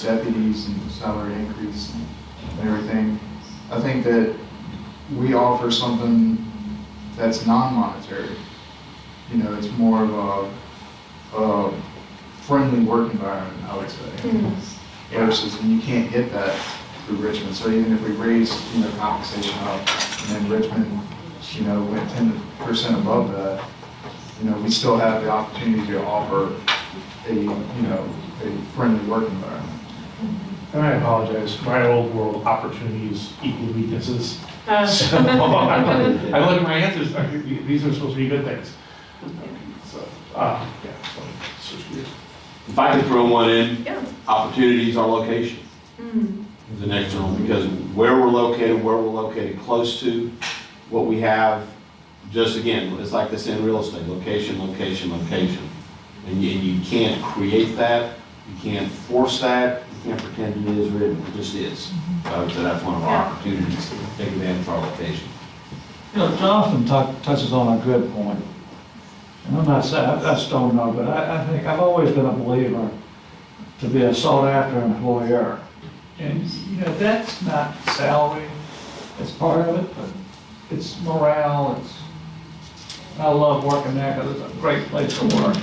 deputies and the salary increase and everything. I think that we offer something that's non-monetary. You know, it's more of a friendly work environment, I would say. Versus, and you can't get that through Richmond. So even if we raise, you know, compensation up, and then Richmond, you know, went 10% above that, you know, we still have the opportunity to offer a, you know, a friendly work environment. And I apologize, my old world opportunities equal weaknesses. So I look at my answers, these are supposed to be good things. So, switch gears. If I could throw one in, opportunities are location. The next one, because where we're located close to what we have, just again, it's like this in real estate, location, location, location. And you can't create that, you can't force that, you can't pretend it is written, it just is. So that's one of our opportunities to take advantage of our location. You know, Jonathan touches on a good point. And I'm not saying, I just don't know, but I think I've always been a believer to be a sought-after employer. And, you know, that's not salary, it's part of it, but it's morale, I love working there because it's a great place to work.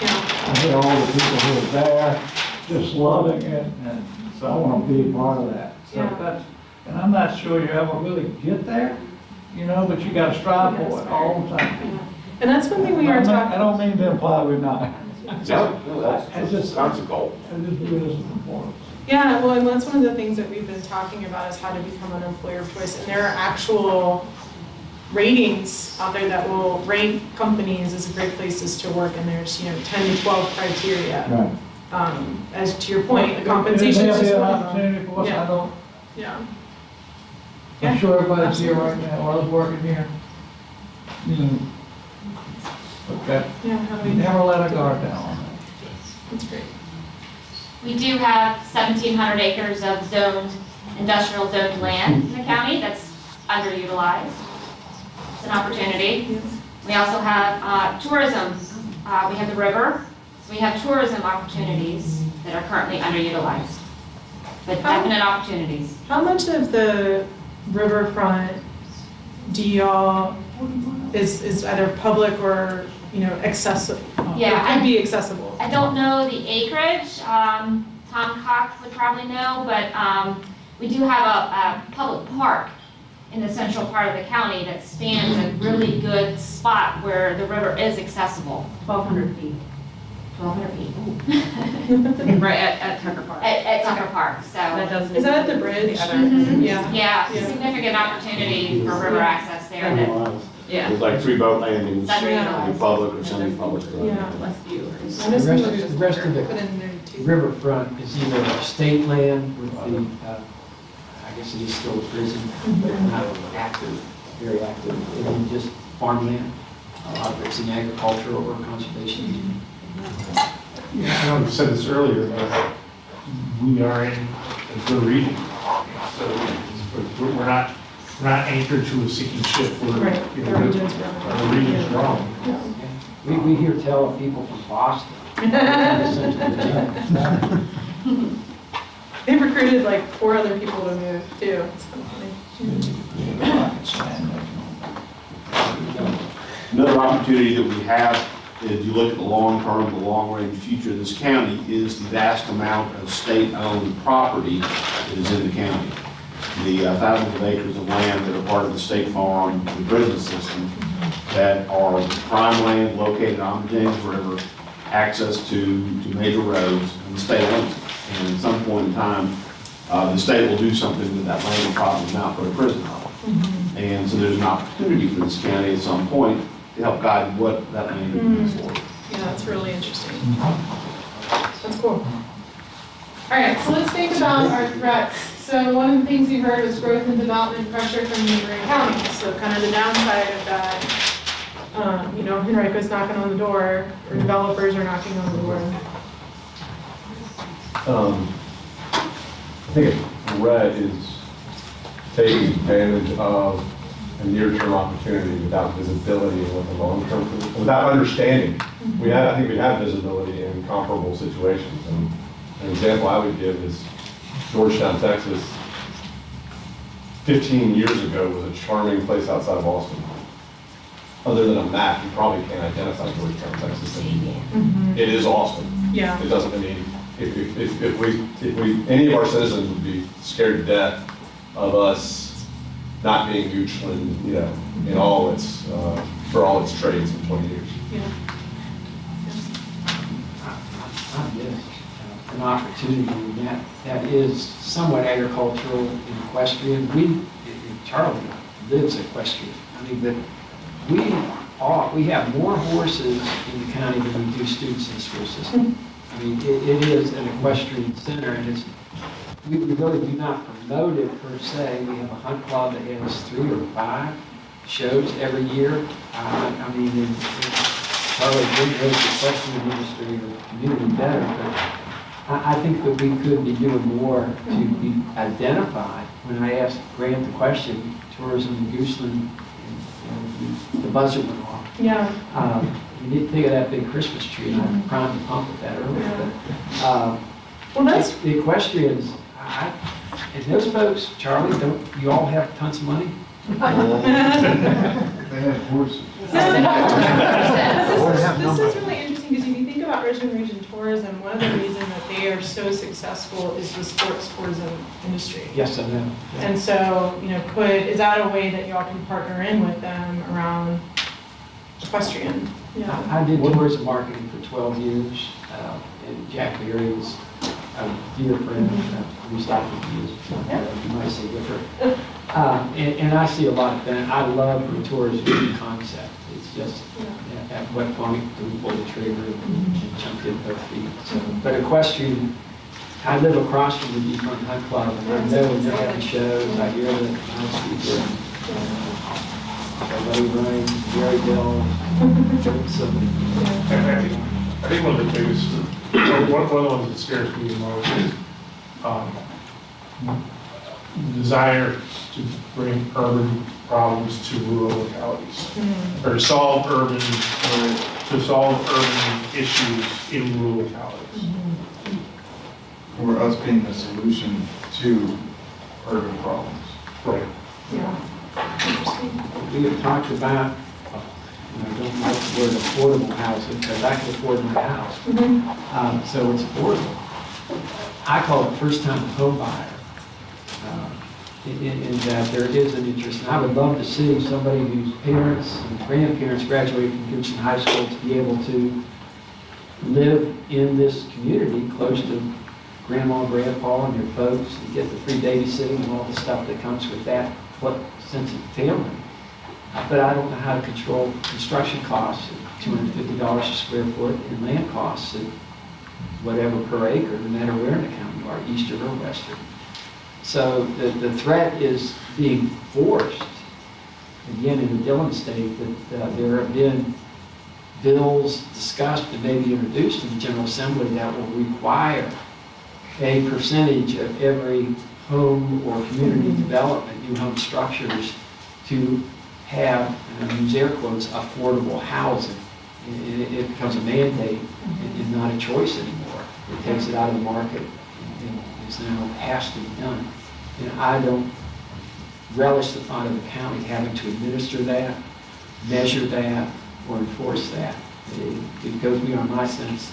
I hear all the people who are there just loving it, and so I want to be a part of that. So and I'm not sure you ever really get there, you know, but you got to strive for it all the time. And that's one thing we are talking. I don't mean to imply we're not. That's a goal. I just view it as important. Yeah, well, and that's one of the things that we've been talking about is how to become an employer of choice. And there are actual ratings out there that will rank companies as great places to work, and there's, 10 to 12 criteria. Right. As to your point, the compensation is There'll be just an one of them. opportunity for us, Yeah. I don't, Yeah. I'm Yeah, sure everybody's here absolutely. right now, or those working here. But that, Yeah, how do we we, never let a guard down on that. that's great. We do have 1,700 acres of industrial zoned land in the county that's underutilized. It's an opportunity. We also have tourism. We have the river, so we have tourism opportunities that are currently underutilized. But definite opportunities. How much of the riverfront do y'all, is either public or, accessible? Yeah, It could be accessible. I don't know the acreage, Tom Cox would probably know, but we do have a public park in the central part of the county that spans a really good spot where the river is accessible. 1,200 feet. 1,200 feet. Right at Tucker Park. At Tucker Park, so. Is that at the bridge? Mhm. Yeah. Yeah, Yeah. significant opportunity for river access there that, Yeah. There's like 3 boat landings, It's underutilized. public or semi-public. Yeah. Less viewers. I know some The of rest of put the in there too. riverfront is either state land with the, I guess it is still a prison, but not active, very active, and then just farmland. A lot of it's in agricultural or conservation. I know you said this earlier, but we are in a good region. So we're not anchored to a sinking ship. Right, the region's growing. The region's growing. We hear tell of people from Boston. They recruited like 4 other people to move too. It's kind of funny. Another opportunity that we have, if you look at the long-term, the long-range future of this county, is the vast amount of state-owned property that is in the county. The thousands of acres of land that are part of the state farm, the prison system, that are prime land located on the James River, access to major roads, and the state owns it. And at some point in time, the state will do something with that land and probably not put a prison on it. And so there's an opportunity for this county at some point to help guide what that land is used for. Yeah, that's really interesting. That's cool. All right, so let's think about our threats. So one of the things we heard was growth and development pressure from neighboring counties. So kind of the downside of that, Henrico's knocking on the door, or developers are knocking on the door. I think a threat is taking advantage of a near-term opportunity without visibility in what the long-term, without understanding. I think we have visibility in comparable situations. And an example I would give is Georgetown, Texas, 15 years ago was a charming place outside of Austin. Other than a map, you probably can't identify Georgetown, Texas anymore. It is Austin. Yeah. It doesn't, I mean, if we, any of our citizens would be scared to death of us not being Goochland, in all its, for all its trades in 20 years. Yeah. Yes, an opportunity that is somewhat agricultural and equestrian. Charlie lives equestrian. I mean, but we have more horses in the county than we do students in the school system. I mean, it is an equestrian center, and we really do not promote it per se. We have a hunt club that has 3 or 5 shows every year. I mean, Charlie knows the equestrian industry or community better, but I think that we could be doing more to be identified. When I asked Grant the question, tourism in Goochland, and the buzzer went off. Yeah. You need to think of that big Christmas tree, and I primed the pump with that earlier. Well, that's The equestrians, and those folks, Charlie, don't you all have tons of money? They have horses. This is really interesting because if you think about Richmond Region tourism, one of the reasons that they are so successful is the sports tourism industry. Yes, I know. And so, is that a way that y'all can partner in with them around equestrian? Yeah. I did tourism marketing for 12 years, and Jack Berry was dear friend, who's Dr. Hughes, you might say different. And I see a lot of that. I love the tourism concept. It's just, at what point do we pull the trigger and jump in both feet? So, but equestrian, I live across from the Deep Run Hunt Club, and I know when they're having shows, I hear that nice people. Everybody running, Gary Bill, so I think one of the biggest, one of the ones that scares me the most is the desire to bring urban problems to rural localities. Or to solve urban issues in rural localities. Or us being a solution to urban problems. Right. Yeah. we have talked about, I don't like the word affordable housing, because I can afford my house. So it's affordable. I call it first-time home buyer. In that there is an interest, and I would love to see somebody whose parents and grandparents graduated from Gibson High School to be able to live in this community close to grandma, grandpa, and your folks, and get the free babysitting and all the stuff that comes with that, what sense of family. But I don't know how to control construction costs at $250 a square foot and land costs at whatever per acre, no matter where in the county you are, eastern or western. So the threat is being forced, again, in the Dillon state, that there have been bills discussed and maybe introduced in the General Assembly that will require a percentage of every home or community development, new home structures, to have, and I use air quotes, affordable housing. It becomes a mandate and not a choice anymore. It takes it out of the market and is now has to be done. And I don't relish the thought of the county having to administer that, measure that, or enforce that. It goes beyond my sense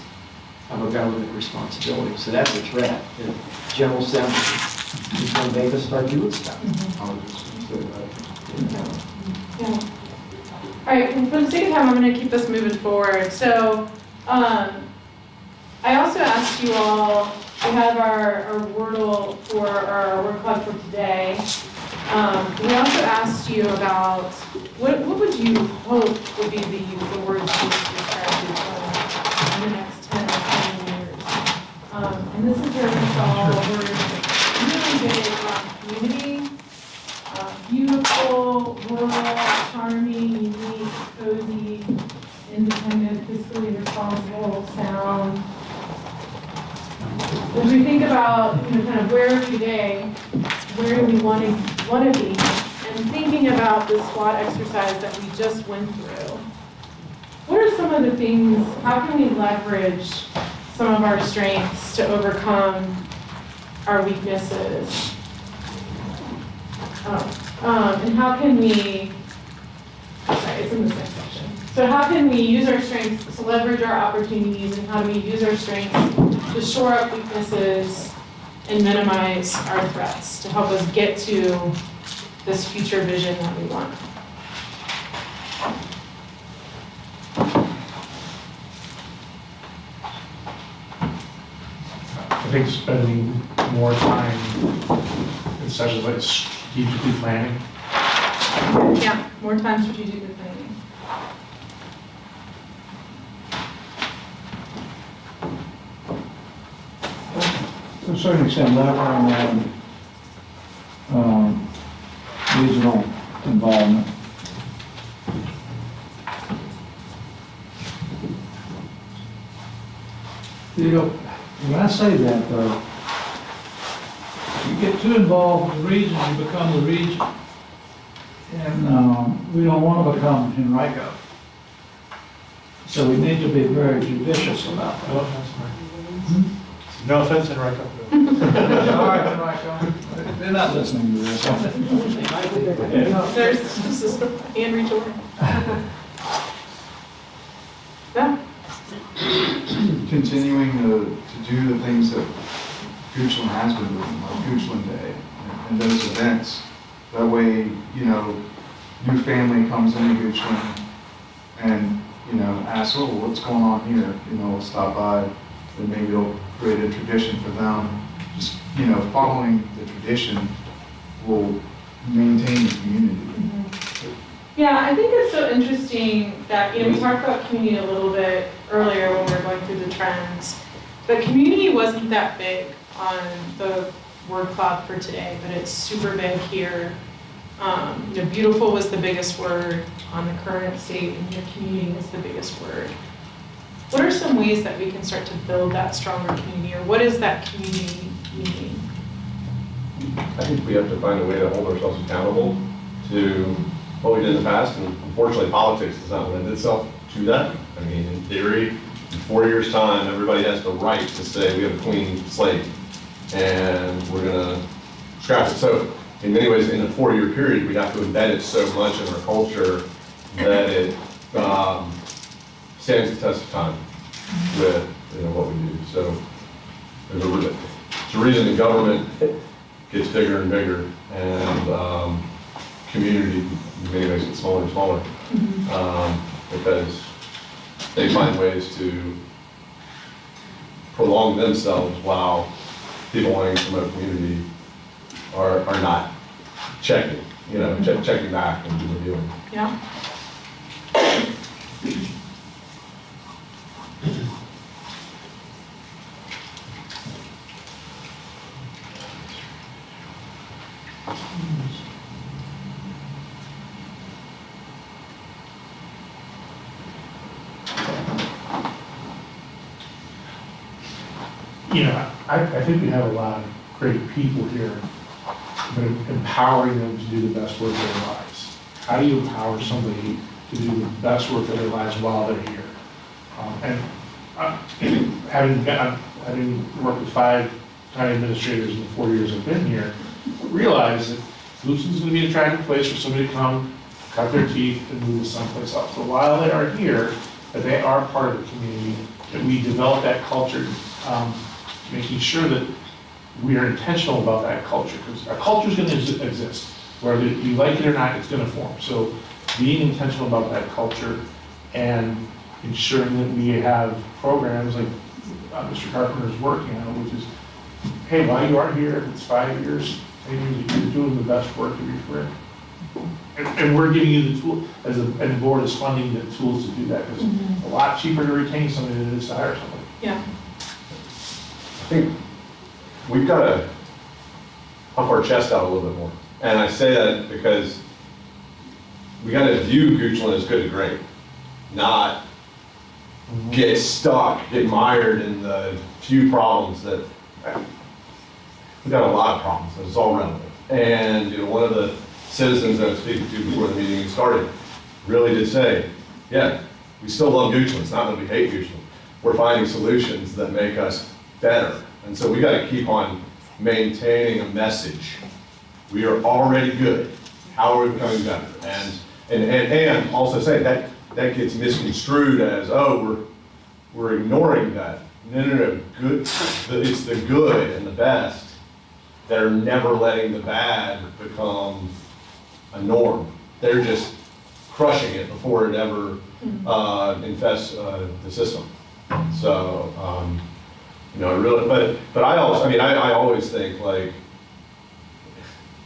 of a government responsibility. So that's a threat. The General Assembly is going to make us start doing stuff. I was just going to say that. Yeah. All right, and for the sake of time, I'm going to keep this moving forward. So, I also asked you all, we have our Wordle for our word cloud for today. We also asked you about what would you hope would be the words used to describe you in the next 10 or 20 years. And this is where we saw words really big community, beautiful, rural, charming, unique, cozy, independent, fiscally responsible, sound. As we think about, kind of where are we today, where do we want to be, and thinking about the SWOT exercise that we just went through, what are some of the things, how can we leverage some of our strengths to overcome our weaknesses? And how can we, sorry, it's in this next section. So how can we use our strengths to leverage our opportunities, and how do we use our strengths to shore up weaknesses and minimize our threats to help us get to this future vision that we want? I think spending more time in sessions like strategically planning. Yeah, more time strategically planning. To a certain extent, leveraging regional involvement. You know, when I say that, though, you get too involved with the region, you become the region. And we don't want to become Henrico. So we need to be very judicious about that. No offense, Enrico. All right, Henrico. They're not listening to this. There's just a hand reach over. Yeah. Continuing to do the things that Goochland has been doing, like Goochland Day and those events. That way, new family comes into Goochland and, asks, oh, what's going on here? We'll stop by then maybe it'll create a tradition for them. Just, following the tradition will maintain the community. Yeah, I think it's so interesting that, we talked about community a little bit earlier when we were going through the trends, but community wasn't that big on the word cloud for today, but it's super big here. Beautiful was the biggest word on the current state, and your community is the biggest word. What are some ways that we can start to build that stronger community, or what is that community meaning? I think we have to find a way to hold ourselves accountable to what we did in the past, and unfortunately, politics does not lend itself to that. I mean, in theory, in 4 years' time, everybody has the right to say we have a clean slate, and we're gonna scrap it. So, in many ways, in a 4-year period, we have to embed it so much in our culture that it stands the test of time with what we do. So, there's a reason the government gets bigger and bigger, and community in many ways gets smaller and smaller, because they find ways to prolong themselves while people wanting to promote community are not checking, checking back and reviewing. Yeah. I think we have a lot of great people here, but empowering them to do the best work of their lives. How do you empower somebody to do the best work of their lives while they're here? Having worked with 5 county administrators in the 4 years I've been here, realize that Lewiston's going to be an attractive place for somebody to come, cut their teeth, and move to someplace else. So while they are here, that they are part of the community, that we develop that culture, making sure that we are intentional about that culture, because our culture is going to exist. Whether you like it or not, it's going to form. So being intentional about that culture and ensuring that we have programs like Mr. Carpenter is working on, which is, hey, while you are here, if it's 5 years, 10 years, you're doing the best work of your career. And we're giving you the tool, and the board is funding the tools to do that, because it's a lot cheaper to retain somebody than it is to hire somebody. Yeah. I think we've got to pump our chest out a little bit more. And I say that because we got to view Goochland as good to great, not get stuck, get mired in the few problems that, we've got a lot of problems, and it's all relative. And one of the citizens I was speaking to before the meeting started really did say, yeah, we still love Goochland. It's not that we hate Goochland. We're finding solutions that make us better. And so we got to keep on maintaining a message. We are already good. How are we becoming better? And also say that gets misconstrued as, oh, we're ignoring that. No. Good. It's the good and the best that are never letting the bad become a norm. They're just crushing it before it ever infests the system. So, really, but I always think, like,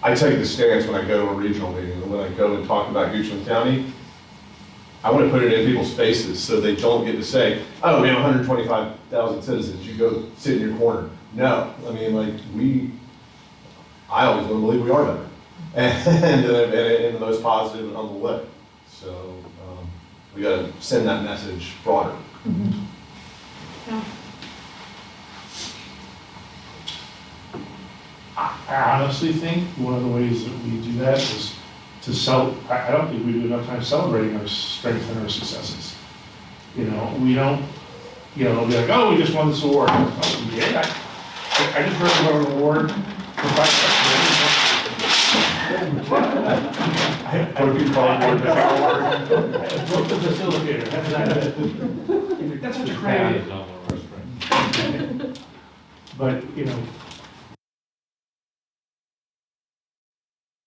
I take the stance when I go to a regional meeting, and when I go and talk about Goochland County, I want to put it in people's faces so they don't get to say, oh, we have 125,000 citizens, you go sit in your corner. No, I always want to believe we are better, and in the most positive and humble way. So we got to send that message broader. Yeah. I honestly think one of the ways that we do that is to I don't think we do enough time celebrating our strengths and our successes. We don't, be like, oh, we just won this award. Oh, yeah, I just heard about an award for 5 What do you call it? I broke the facilitator. That's what you're craving. But,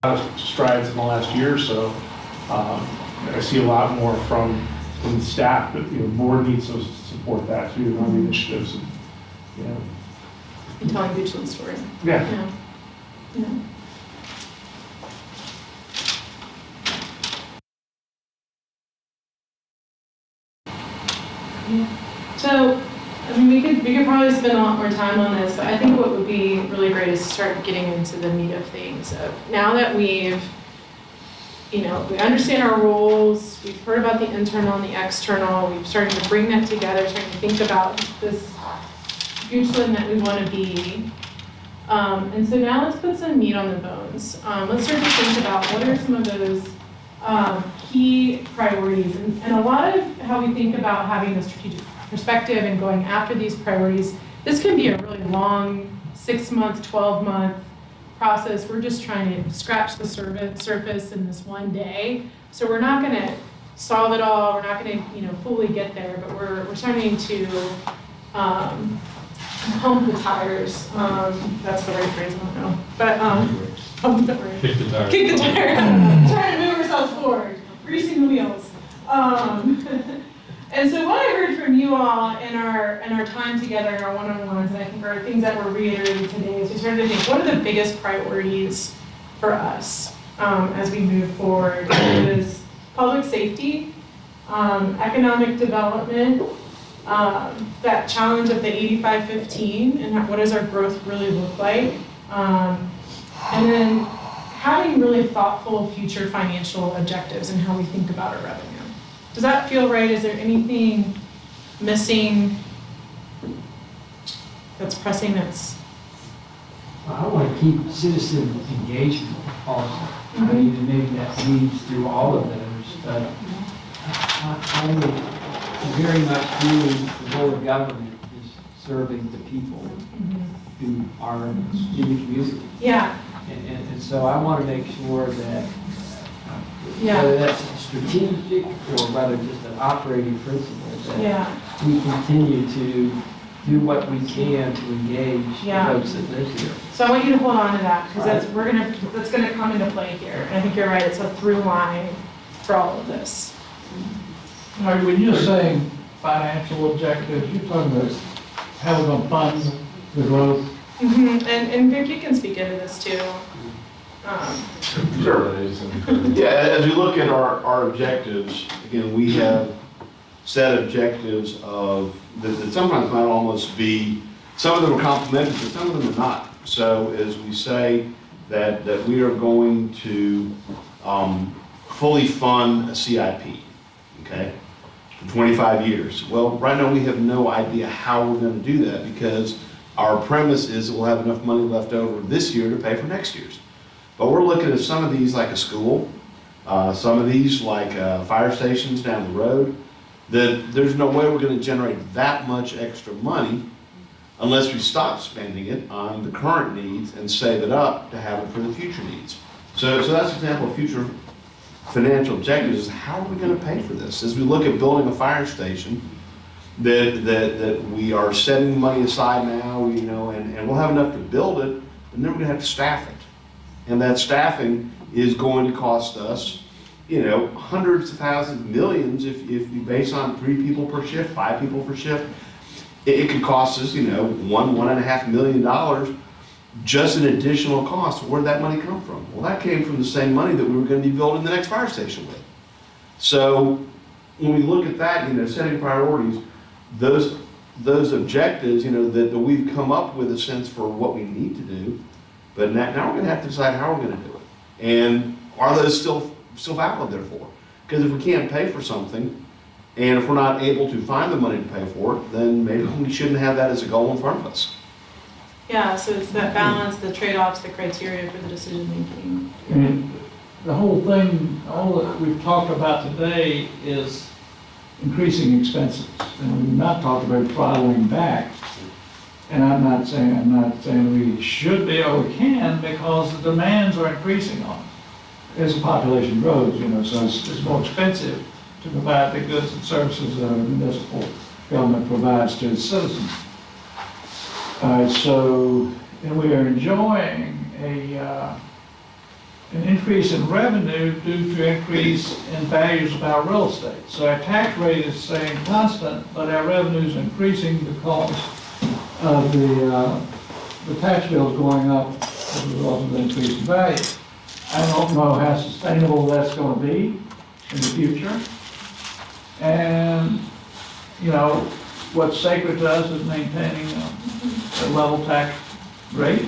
a lot of strides in the last year or so. I see a lot more from the staff, but the board needs to support that too, on the initiatives. Yeah. And telling Goochland's story. Yeah. Yeah. So, I mean, we could probably spend a lot more time on this, but I think what would be really great is to start getting into the meat of things. Now that we've, we understand our roles, we've heard about the internal and the external, we've started to bring that together, starting to think about this Goochland that we want to be. And so now let's put some meat on the bones. Let's start to think about what are some of those key priorities. And a lot of how we think about having the strategic perspective and going after these priorities, this can be a really long 6-month, 12-month process. We're just trying to scratch the surface in this one day. So we're not going to solve it all. We're not going to, fully get there, but we're starting to pump the tires. That's the right phrase, I don't know. But pump the tires. Kick the tire. Kick the tire. Trying to move ourselves forward. Greasing the wheels. And so what I heard from you all in our time together, in our one-on-ones, and I think are things that were reiterated today, is we started to think, what are the biggest priorities for us as we move forward? It is public safety, economic development, that challenge of the 85-15, and what does our growth really look like? And then having really thoughtful future financial objectives and how we think about our revenue. Does that feel right? Is there anything missing that's pressing that's? I want to keep citizen engagement also. I mean, maybe that leads through all of those, but I would very much feel the role of government is serving the people who are in the community. Yeah. And so I want to make sure that Yeah. whether that's strategic or whether just an operating principle, that we continue to do what we can to engage the folks that live here. So I want you to hold on to that, because that's gonna come into play here. And I think you're right, it's a through line for all of this. Now, when you're saying financial objectives, you're talking about how we're gonna fund the growth. And Vic, you can speak into this too. Sure. Yeah, as we look at our objectives, again, we have set objectives that sometimes might almost be, some of them are complementary, but some of them are not. So as we say that we are going to fully fund a CIP, okay, for 25 years. Well, right now we have no idea how we're going to do that, because our premise is that we'll have enough money left over this year to pay for next year's. But we're looking at some of these like a school, some of these like fire stations down the road, that there's no way we're going to generate that much extra money unless we stop spending it on the current needs and save it up to have it for the future needs. So that's an example of future financial objectives, is how are we going to pay for this? As we look at building a fire station, that we are setting money aside now, and we'll have enough to build it, and then we're going to have to staff it. And that staffing is going to cost us, hundreds of thousands, millions, if you base on 3 people per shift, 5 people per shift. It could cost us, $1.5 million just an additional cost. Where'd that money come from? Well, that came from the same money that we were going to be building the next fire station with. So when we look at that, setting priorities, those objectives, that we've come up with a sense for what we need to do. But now we're going to have to decide how we're going to do it. And are those still valid, therefore? Because if we can't pay for something, and if we're not able to find the money to pay for it, then maybe we shouldn't have that as a goal in front of us. Yeah, so it's that balance, the trade-offs, the criteria for the decision making. And the whole thing, all that we've talked about today is increasing expenses. And we've not talked about throttling back. And I'm not saying we should be or we can, because the demands are increasing on us as the population grows, so it's more expensive to provide the goods and services that the municipal government provides to its citizens. And we are enjoying an increase in revenue due to increase in values of our real estate. So our tax rate is staying constant, but our revenues are increasing because the tax bills going up as a result of the increase in value. I don't know how sustainable that's going to be in the future. And, you know, what's sacred to us is maintaining a level tax rate.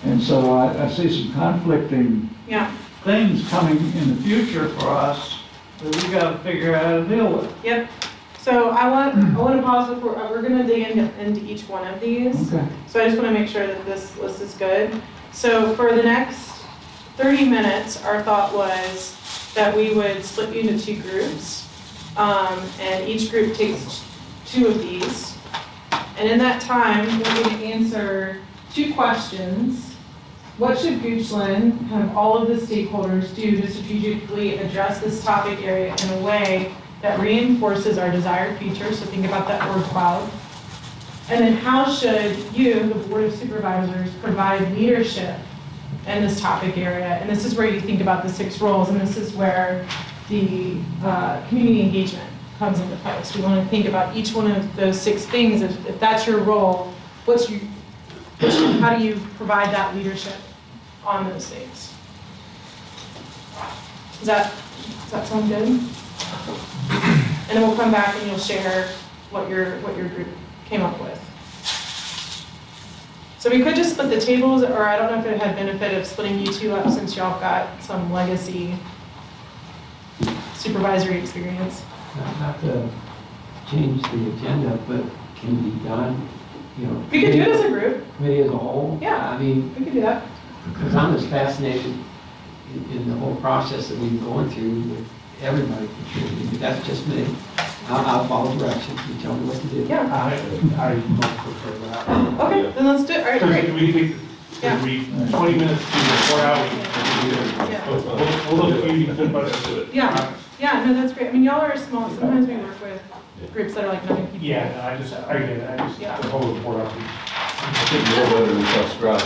And so I see some conflicting Yeah, things coming in the future for us that we got to figure out how to deal with. yep. So I want to pause before, we're gonna dig into each one of these. Okay. So I just want to make sure that this list is good. So for the next 30 minutes, our thought was that we would split you into 2 groups. And each group takes 2 of these. And in that time, we're going to answer 2 questions. What should Goochland, kind of all of the stakeholders, do to strategically address this topic area in a way that reinforces our desired future? So think about that word cloud. And then how should you, the Board of Supervisors, provide leadership in this topic area? And this is where you think about the 6 roles, and this is where the community engagement comes into place. We want to think about each one of those 6 things. If that's your role, how do you provide that leadership on those things? Does that sound good? And then we'll come back and you'll share what your group came up with. So we could just split the tables, or I don't know if it had benefit of splitting you 2 up since y'all got some legacy supervisory experience. Not to change the agenda, but can be done, you know. We could do it as a group. Committee as a whole. Yeah, I mean, we could do that. because I'm as fascinated in the whole process that we've been going through with everybody contributing, but that's just me. I'll follow directions, you tell me what to do. Yeah. I much prefer that. Okay, then let's do it. All right, great. We think, Yeah. it'll be 20 minutes to 4 hours. Yeah. We'll look at you, good, but let's do it. Yeah, yeah, no, that's great. I mean, y'all are small. Sometimes we work with groups that are like 9 people. Yeah, no, I get it, Yeah. the whole report out. You're better than subscribe.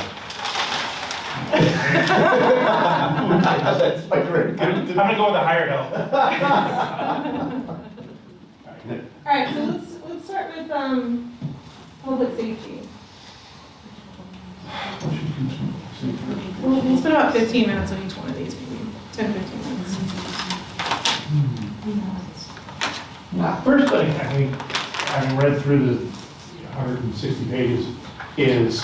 That's my great. I'm gonna go with the higher help. All right, so let's start with public safety. We'll spend about 15 minutes on each one of these, maybe 10, 15 minutes. First thing, I think, having read through the 160 pages, is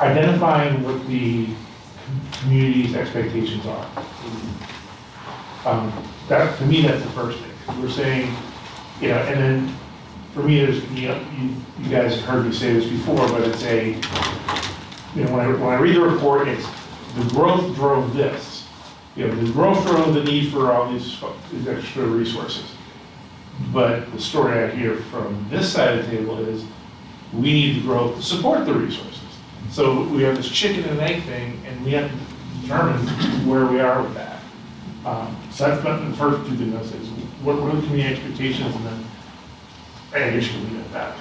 identifying what the community's expectations are. That, to me, that's the first thing. We're saying, you know, and then, for me, there's, you know, you guys have heard me say this before, but it's a, you know, when I read the report, it's the growth drove this. You know, the growth drove the need for all these extra resources. But the story I hear from this side of the table is we need the growth to support the resources. So we have this chicken and egg thing, and we have to determine where we are with that. So that's the first 2 things I say is what are the community expectations, and then I guess you can leave it at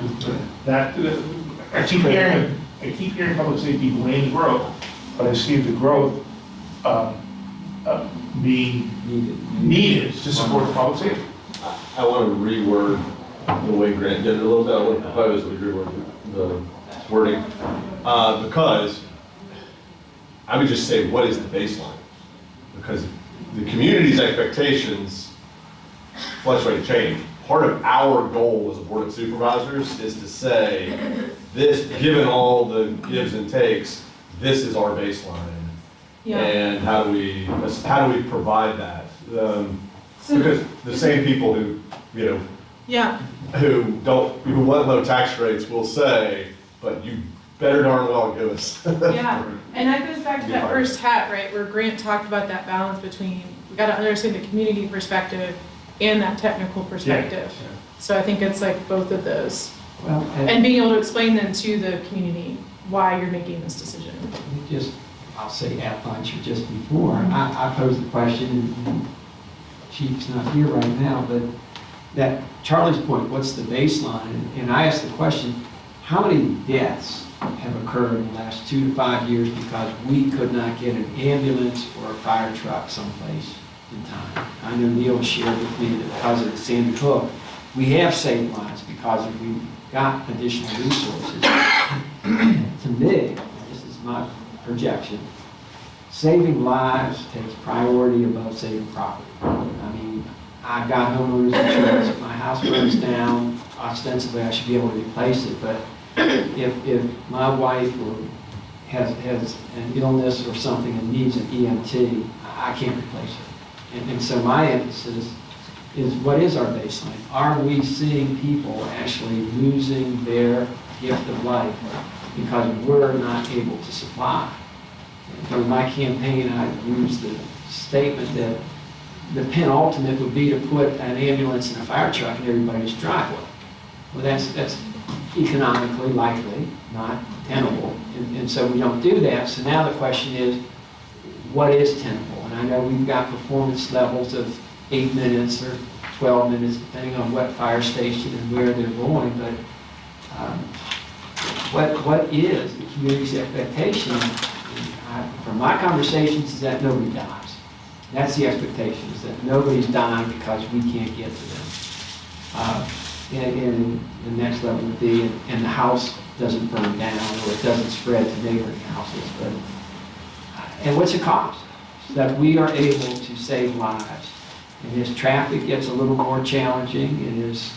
that. I keep hearing public safety blame growth, but I see the growth being needed to support the public safety. I want to reword the way Grant did it a little bit. I want to propose that we reword the wording. Because I would just say, what is the baseline? Because the community's expectations fluctuate and change. Part of our goal as a board of supervisors is to say, this, given all the gives and takes, this is our baseline. Yeah. And how do we provide that? Because the same people who, you know, Yeah. who want low tax rates will say, but you better darn well give us. Yeah, and that goes back to that first hat, right, where Grant talked about that balance between, we gotta understand the community perspective and that technical perspective. Yeah. So I think it's like both of those. Well, And being able to explain then to the community why you're making this decision. just, I'll say at lunch or just before, I posed the question, and Chief's not here right now, but that Charlie's point, what's the baseline? And I asked the question, how many deaths have occurred in the last 2 to 5 years because we could not get an ambulance or a fire truck someplace in time? I know Neil shared with me that because of the Sandy Hook, we have saved lives because if we got additional resources. To me, this is my projection, saving lives takes priority above saving property. I mean, I've got homeowners insurance. If my house burns down, ostensibly I should be able to replace it, but if my wife has an illness or something and needs an EMT, I can't replace her. And so my emphasis is, what is our baseline? Are we seeing people actually losing their gift of life because we're not able to supply? In my campaign, I used the statement that the penultimate would be to put an ambulance and a fire truck in everybody's driveway. Well, that's economically likely, not tenable, and so we don't do that. So now the question is, what is tenable? And I know we've got performance levels of 8 minutes or 12 minutes, depending on what fire station and where they're going, but what is the community's expectation? From my conversations is that nobody dies. That's the expectation, is that nobody's dying because we can't get to them. And the next level would be, and the house doesn't burn down or it doesn't spread to neighboring houses. But, and what's it cost? So that we are able to save lives. And as traffic gets a little more challenging and as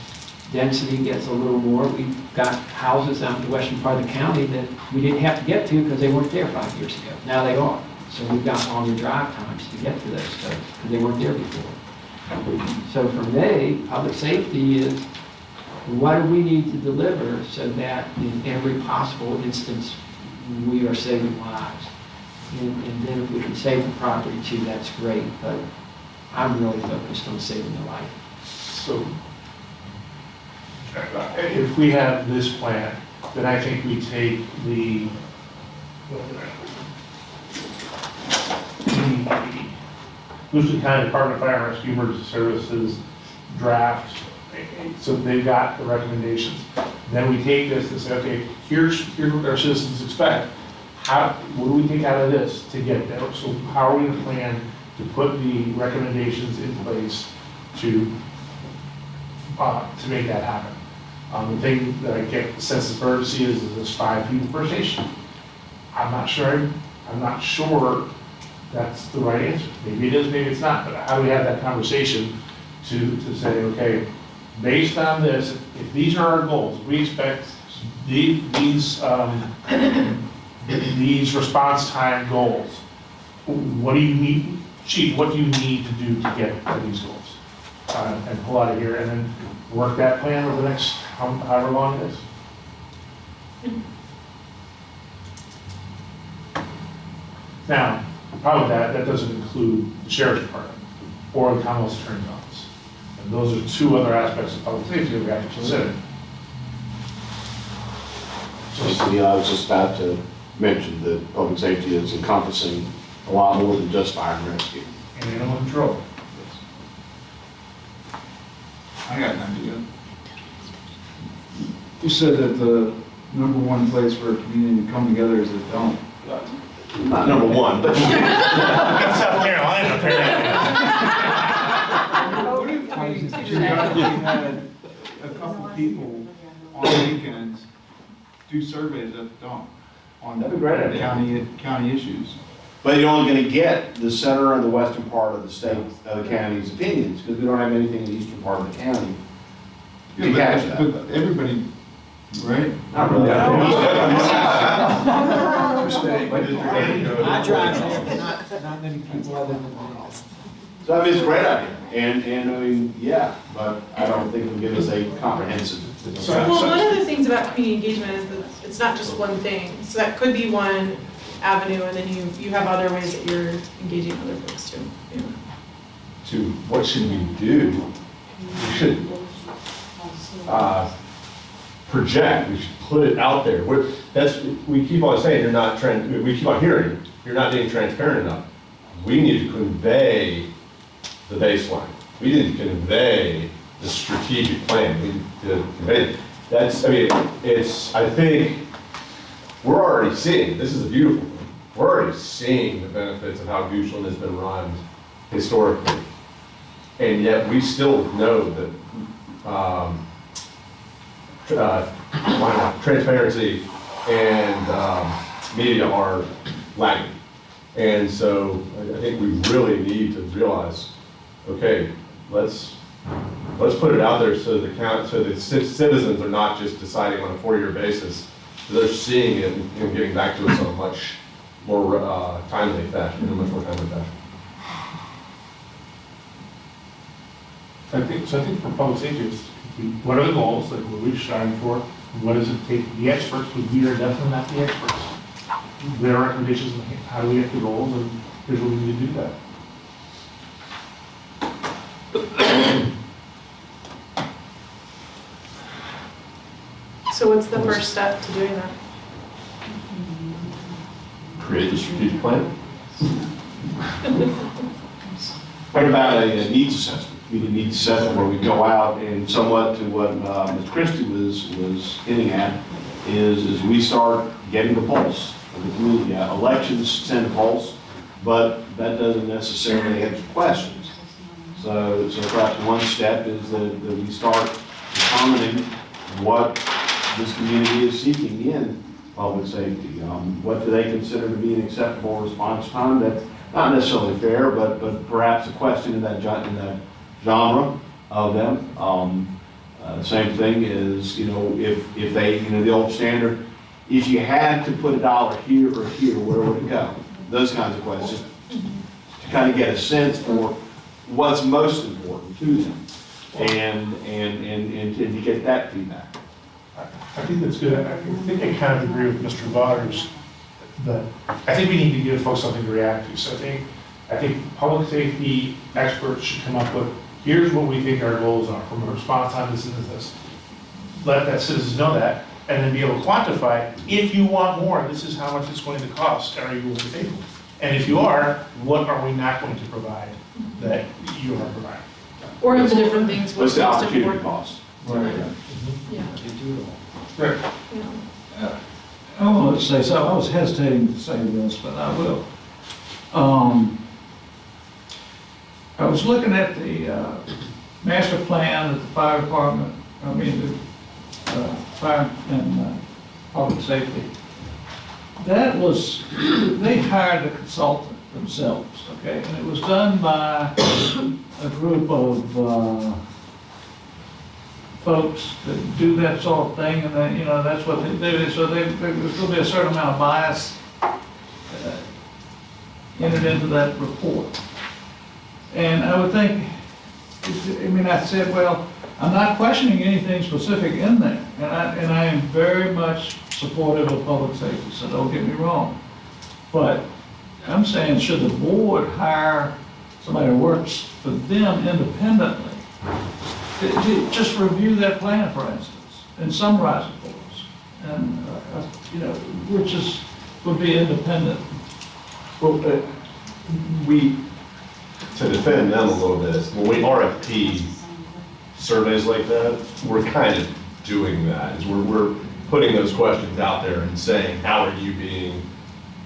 density gets a little more, we've got houses out in the western part of the county that we didn't have to get to because they weren't there 5 years ago. Now they are. So we've got longer drive times to get to those folks because they weren't there before. So for me, public safety is, what do we need to deliver so that in every possible instance we are saving lives? And then if we can save the property too, that's great. But I'm really focused on saving the life. So, if we have this plan, then I think we take the Houston County Department of Fire and Rescue Emergency Services draft, so they've got the recommendations. Then we take this and say, okay, here's what our citizens expect. What do we take out of this to get there? So how are we going to plan to put the recommendations in place to make that happen? The thing that I get the sense of urgency is there's 5 people per station. I'm not sure that's the right answer. Maybe it is, maybe it's not, but how do we have that conversation to say, okay, based on this, if these are our goals, we expect these response time goals, what do you need, Chief, what do you need to do to get to these goals? And pull out of here and then work that plan over the next however long it is. Now, the problem with that doesn't include the sheriff's department or the Commonwealth Attorney's office. And those are 2 other aspects of public safety that we have to consider. I was just about to mention that public safety is encompassing a lot more than just fire and rescue. And animal control. I got an idea. You said that the number one place for a community to come together is a dump. Not number one, but. South Carolina, apparently. What if we had a couple people on weekends do surveys at the dump on That'd be a great idea. county issues? But you're only going to get the center and the western part of the state, of the county's opinions, because we don't have anything in the eastern part of the county to catch that. But everybody, right? Not really. I drive there, but not many people other than me. So I mean, it's a great idea, and I mean, yeah, but I don't think it'll give us a comprehensive. Well, one of the things about community engagement is that it's not just one thing. So that could be one avenue, and then you have other ways that you're engaging other folks too. Yeah. To what should we do? We should project, we should put it out there. We keep on saying we keep on hearing, you're not being transparent enough. We need to convey the baseline. We need to convey the strategic plan. We need to convey I think, we're already seeing, this is a beautiful thing, we're already seeing the benefits of how Goochland has been run historically. And yet we still know that transparency and media are lagging. And so I think we really need to realize, okay, let's put it out there so the citizens are not just deciding on a 4-year basis. They're seeing it and getting back to us on a much more timely fashion, in a much more timely fashion. I think for public safety, it's, what are the goals, like what are we striving for? What does it take to be experts, because we are definitely not the experts. There are recommendations on how do we get the goals, and here's what we need to do that. So what's the first step to doing that? Create the strategic plan. What about a needs assessment? We need a needs assessment where we go out and somewhat to what Ms. Christie was hinting at, is we start getting the pulse of the community. Elections send a pulse, but that doesn't necessarily answer questions. So perhaps one step is that we start determining what this community is seeking in public safety. What do they consider to be an acceptable response time? That's not necessarily fair, but perhaps a question in that genre of them. Same thing is, if they, the old standard, if you had to put $1 here or here, where would it go? Those kinds of questions, to kind of get a sense for what's most important to them, and to get that feedback. I think that's good. I think I kind of agree with Mr. Waters that I think we need to give folks something to react to. So I think public safety experts should come up with, here's what we think our goals are from a response time, this and this. Let that citizens know that, and then be able to quantify, if you want more, this is how much it's going to cost, are you willing to pay for it? And if you are, what are we not going to provide that you are providing? Or of the different things, What's what's the most opportunity important? cost? Yeah. Right. Yeah. I want to say something. I was hesitating to say this, but I will. I was looking at the master plan that the fire department, the fire and public safety. That was, they hired a consultant themselves, okay? And it was done by a group of folks that do that sort of thing, and then, that's what they do. So there's going to be a certain amount of bias entered into that report. And I would think, I said, well, I'm not questioning anything specific in there, and I am very much supportive of public safety, so don't get me wrong. But I'm saying, should the board hire somebody who works for them independently to just review that plan, for instance, and summarize it for us, and which would be independent. Well, to defend them a little bit, when we RFP surveys like that, we're kind of doing that. Is we're putting those questions out there and saying, how are you being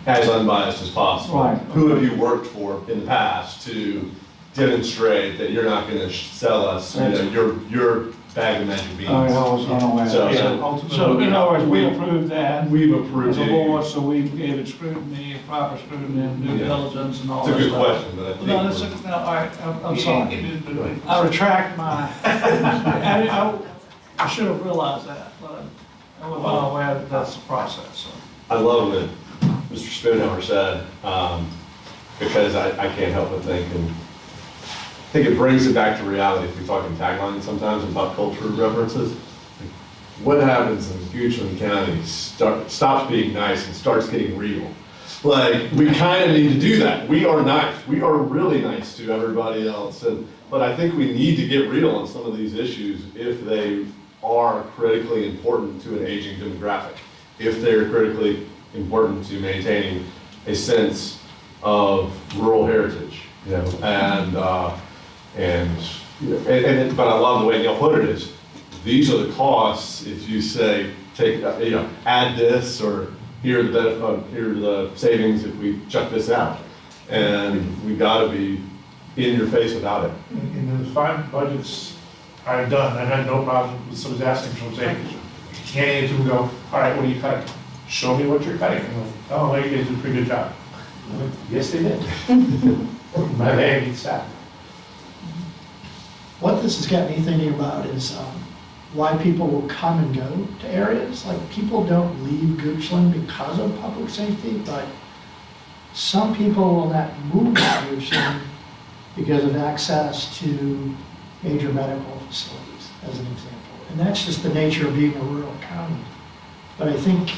as unbiased as possible? Right. Who have you worked for in the past to demonstrate that you're not going to sell us, your bag of magic beans? I was unaware. So in other words, we approved that. We've approved as a it. board, so we gave it scrutiny, proper scrutiny, and due diligence and all that It's a good stuff. question, but I think. No, that's no, all right, I'm sorry. I retract my, I should have realized that, but I was not aware that that's the process, so. I love what Mr. Spoonhour said, because I can't help but think, and I think it brings it back to reality if we talk in taglines sometimes and pop culture references. What happens in Goochland County stops being nice and starts getting real. Like, we kind of need to do that. We are nice. We are really nice to everybody else. But I think we need to get real on some of these issues if they are critically important to an aging demographic, if they're critically important to maintaining a sense of rural heritage, but I love the way Neil put it is, these are the costs if you say, add this, or here are the benefit, here are the savings if we chuck this out. And we gotta be in your face about it. In the 5 budgets I've had no problem with somebody asking, someone saying, handing it to them, go, all right, what are you cutting? Show me what you're cutting. And go, oh, well, you guys did a pretty good job. I'm like, yes, they did. My man needs that. What this has got me thinking about is why people will come and go to areas. Like, people don't leave Goochland because of public safety, but some people will not move to Goochland because of access to major medical facilities, as an example. And that's just the nature of being a rural county. But I think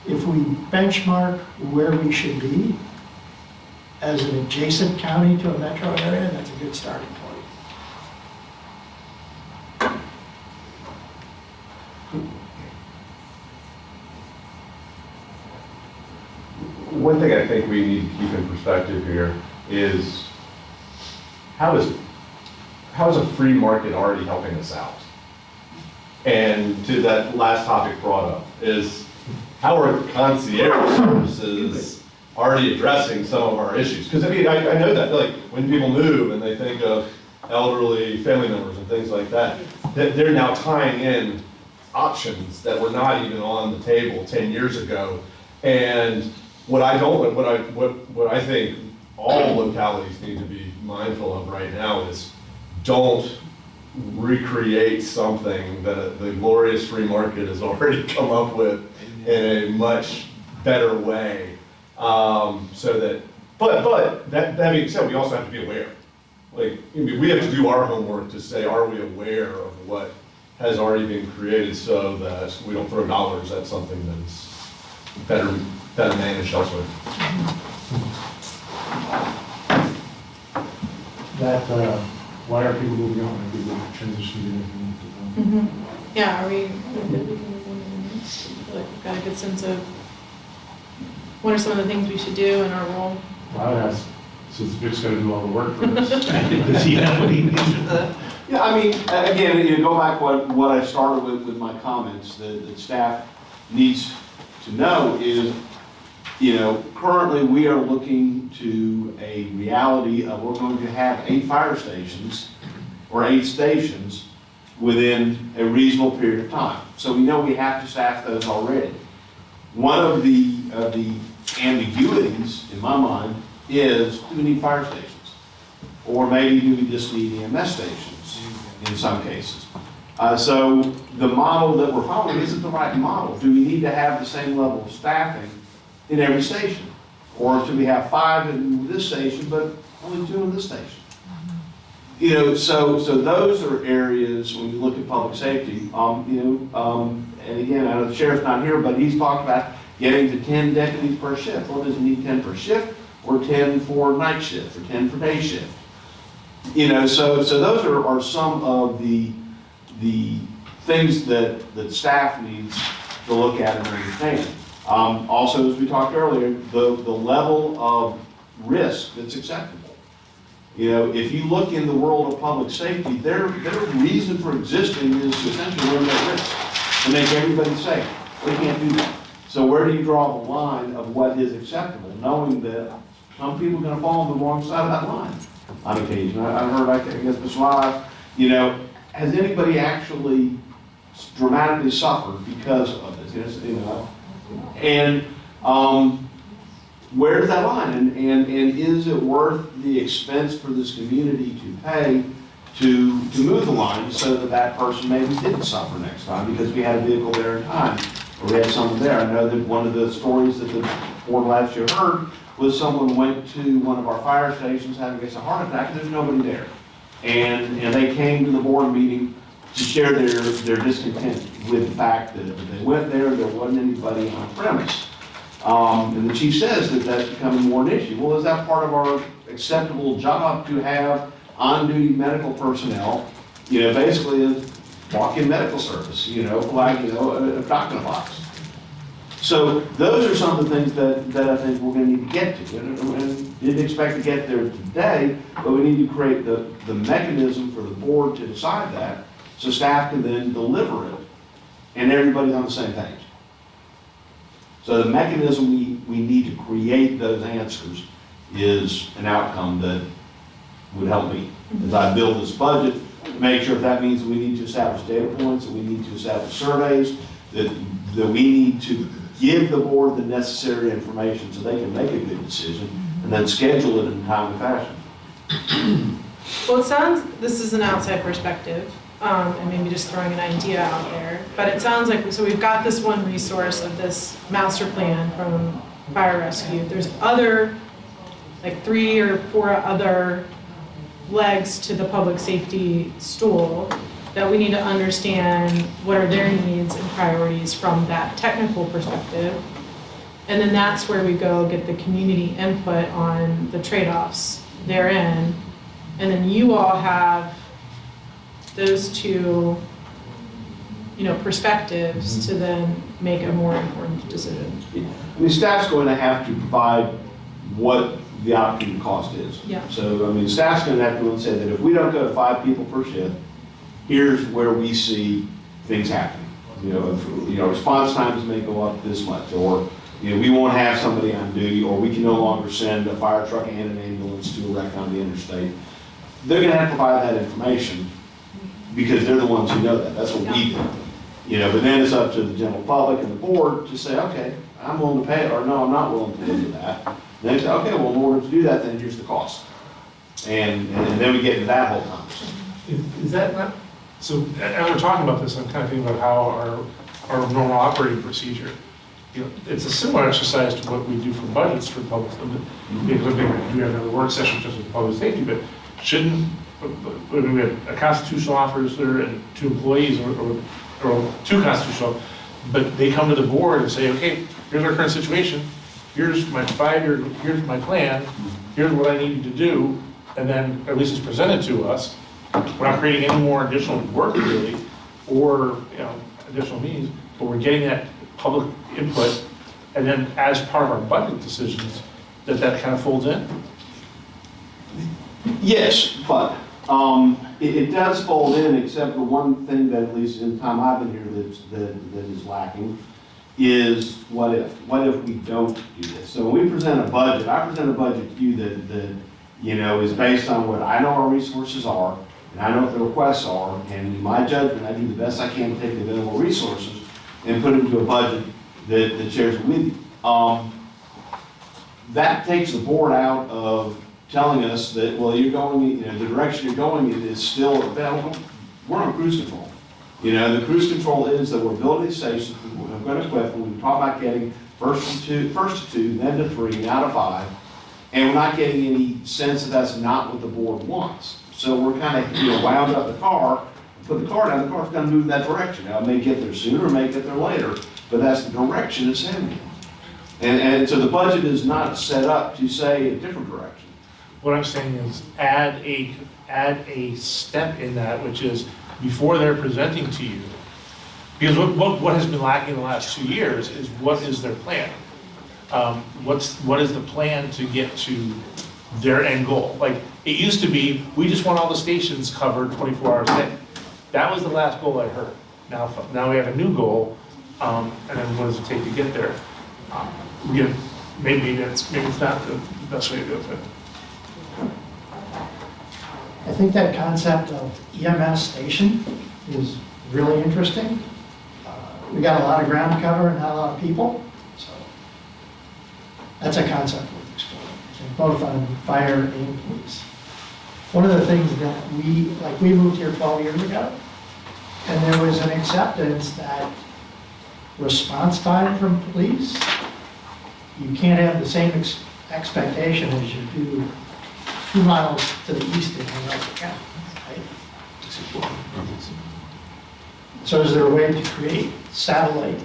if we benchmark where we should be as an adjacent county to a metro area, that's a good starting point. One thing I think we need to keep in perspective here is how is a free market already helping us out? And to that last topic brought up is how are concierge services already addressing some of our issues? Because I mean, I know that like when people move and they think of elderly family members and things like that, that they're now tying in options that were not even on the table 10 years ago. And what I think all localities need to be mindful of right now is don't recreate something that the glorious free market has already come up with in a much better way. So that, but that being said, we also have to be aware. Like, I mean, we have to do our homework to say, are we aware of what has already been created so that we don't throw dollars at something that's better managed elsewhere. That, why are people moving on? Maybe we transition to anything. Yeah, are we got a good sense of what are some of the things we should do in our role? Well, I would ask, since Vic's got to do all the work for this, does he have what he needs? Yeah, I mean, again, you go back what I started with my comments, that staff needs to know is, currently we are looking to a reality of we're going to have 8 fire stations or 8 stations within a reasonable period of time. So we know we have to staff those already. One of the ambiguities in my mind is, do we need fire stations? Or maybe do we just need EMS stations in some cases? So the model that we're following isn't the right model. Do we need to have the same level of staffing in every station? Or do we have 5 in this station, but only 2 in this station? So those are areas when you look at public safety, and again, I know the sheriff's not here, but he's talked about getting to 10 deputies per shift. Well, does he need 10 per shift, or 10 for night shift, or 10 for day shift? So those are some of the things that staff needs to look at and understand. Also, as we talked earlier, the level of risk that's acceptable. If you look in the world of public safety, their reason for existing is to essentially eliminate risk, to make everybody safe. They can't do that. So where do you draw the line of what is acceptable, knowing that some people are going to fall on the wrong side of that line on occasion? I heard, I guess, Mr. Live, has anybody actually dramatically suffered because of this? And where is that line? And is it worth the expense for this community to pay to move the line so that person maybe didn't suffer next time because we had a vehicle there in time, or we had someone there? I know that one of the stories that the board last year heard was someone went to one of our fire stations having a heart attack, and there's nobody there. And they came to the board meeting to share their discontent with the fact that they went there wasn't anybody on premise. And the chief says that that's becoming more an issue. Well, is that part of our acceptable job to have on-duty medical personnel, basically walk-in medical service, like, a doctor box? So those are some of the things that I think we're going to need to get to. And didn't expect to get there today, but we need to create the mechanism for the board to decide that, so staff can then deliver it, and everybody's on the same page. So the mechanism we need to create those answers is an outcome that would help me as I build this budget to make sure if that means we need to establish data points, that we need to establish surveys, that we need to give the board the necessary information so they can make a good decision, and then schedule it in a timely fashion. Well, it sounds, this is an outside perspective, and maybe just throwing an idea out there, but it sounds like, so we've got this one resource of this master plan from fire rescue. There's other, like 3 or 4 other legs to the public safety stool that we need to understand what are their needs and priorities from that technical perspective. And then that's where we go get the community input on the trade-offs therein. And then you all have those two, perspectives to then make a more informed decision. I mean, staff's going to have to provide what the opportunity cost is. Yeah. So, I mean, staff's going to have to go and say that if we don't go to 5 people per shift, here's where we see things happening. Response times may go up this much, or, we won't have somebody on duty, or we can no longer send a fire truck and an ambulance to a wreck on the interstate. They're going to have to provide that information because they're the ones who know that. That's what we do. But then it's up to the general public and the board to say, okay, I'm willing to pay it, or no, I'm not willing to pay for that. And they say, okay, well, in order to do that, then here's the cost. And then we get into that whole conversation. Is that not, so as we're talking about this, I'm kind of thinking about how our normal operating procedure, it's a similar exercise to what we do for budgets for public, because we have another work session just with public safety, but shouldn't, we have a constitutional officer and 2 employees, or 2 constitutional, but they come to the board and say, okay, here's our current situation, here's my 5-year, here's my plan, here's what I need you to do, and then at least it's presented to us. We're not creating any more additional work really, or additional means, but we're getting that public input, and then as part of our budget decisions, that kind of folds in. Yes, but it does fold in, except for one thing that, at least in the time I've been here, that is lacking, is what if? What if we don't do this? So when we present a budget, I present a budget to you that is based on what I know our resources are, and I know what the requests are, and in my judgment, I do the best I can to take the available resources and put it into a budget that shares it with you. That takes the board out of telling us that, well, you're going, the direction you're going in is still available. We're on cruise control. The cruise control is that we're building these stations, we're going to equip them, we talk about getting first to 2, then to 3, now to 5, and we're not getting any sense that that's not what the board wants. So we're kind of, wound up the car, put the car down, the car's going to move in that direction. Now, it may get there sooner, it may get there later, but that's the direction it's heading in. And so the budget is not set up to say a different direction. What I'm saying is add a step in that, which is before they're presenting to you, because what has been lacking in the last 2 years is what is their plan? What is the plan to get to their end goal? Like, it used to be, we just want all the stations covered 24 hours a day. That was the last goal I heard. Now we have a new goal, and then what does it take to get there? Again, maybe it's not the best way to do it. I think that concept of EMS station is really interesting. We got a lot of ground to cover and not a lot of people, so that's a concept worth exploring, both on fire and police. One of the things that we moved here 12 years ago, and there was an acceptance that response time from police, you can't have the same expectation as you do 2 miles to the east in Rankin County, right? So is there a way to create satellite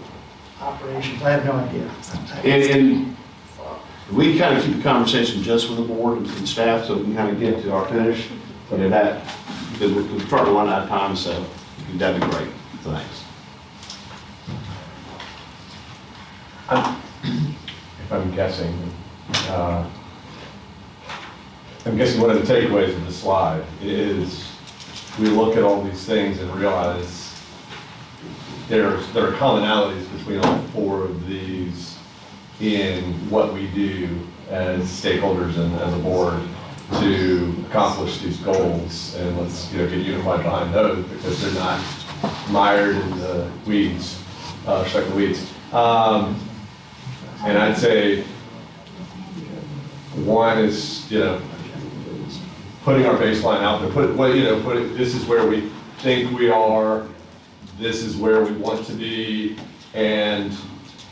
operations? I have no idea. And we kind of keep the conversation just with the board and staff, so we can kind of get to our finish. That, because we're trying to run out of time, so that'd be great. Thanks. If I'm guessing, one of the takeaways of the slide is we look at all these things and realize there are commonalities between all 4 of these in what we do as stakeholders and as a board. to accomplish these goals, and let's, get unified behind those, because they're not mired in the weeds, stuck in the weeds. And I'd say one is, putting our baseline out there, this is where we think we are, this is where we want to be, and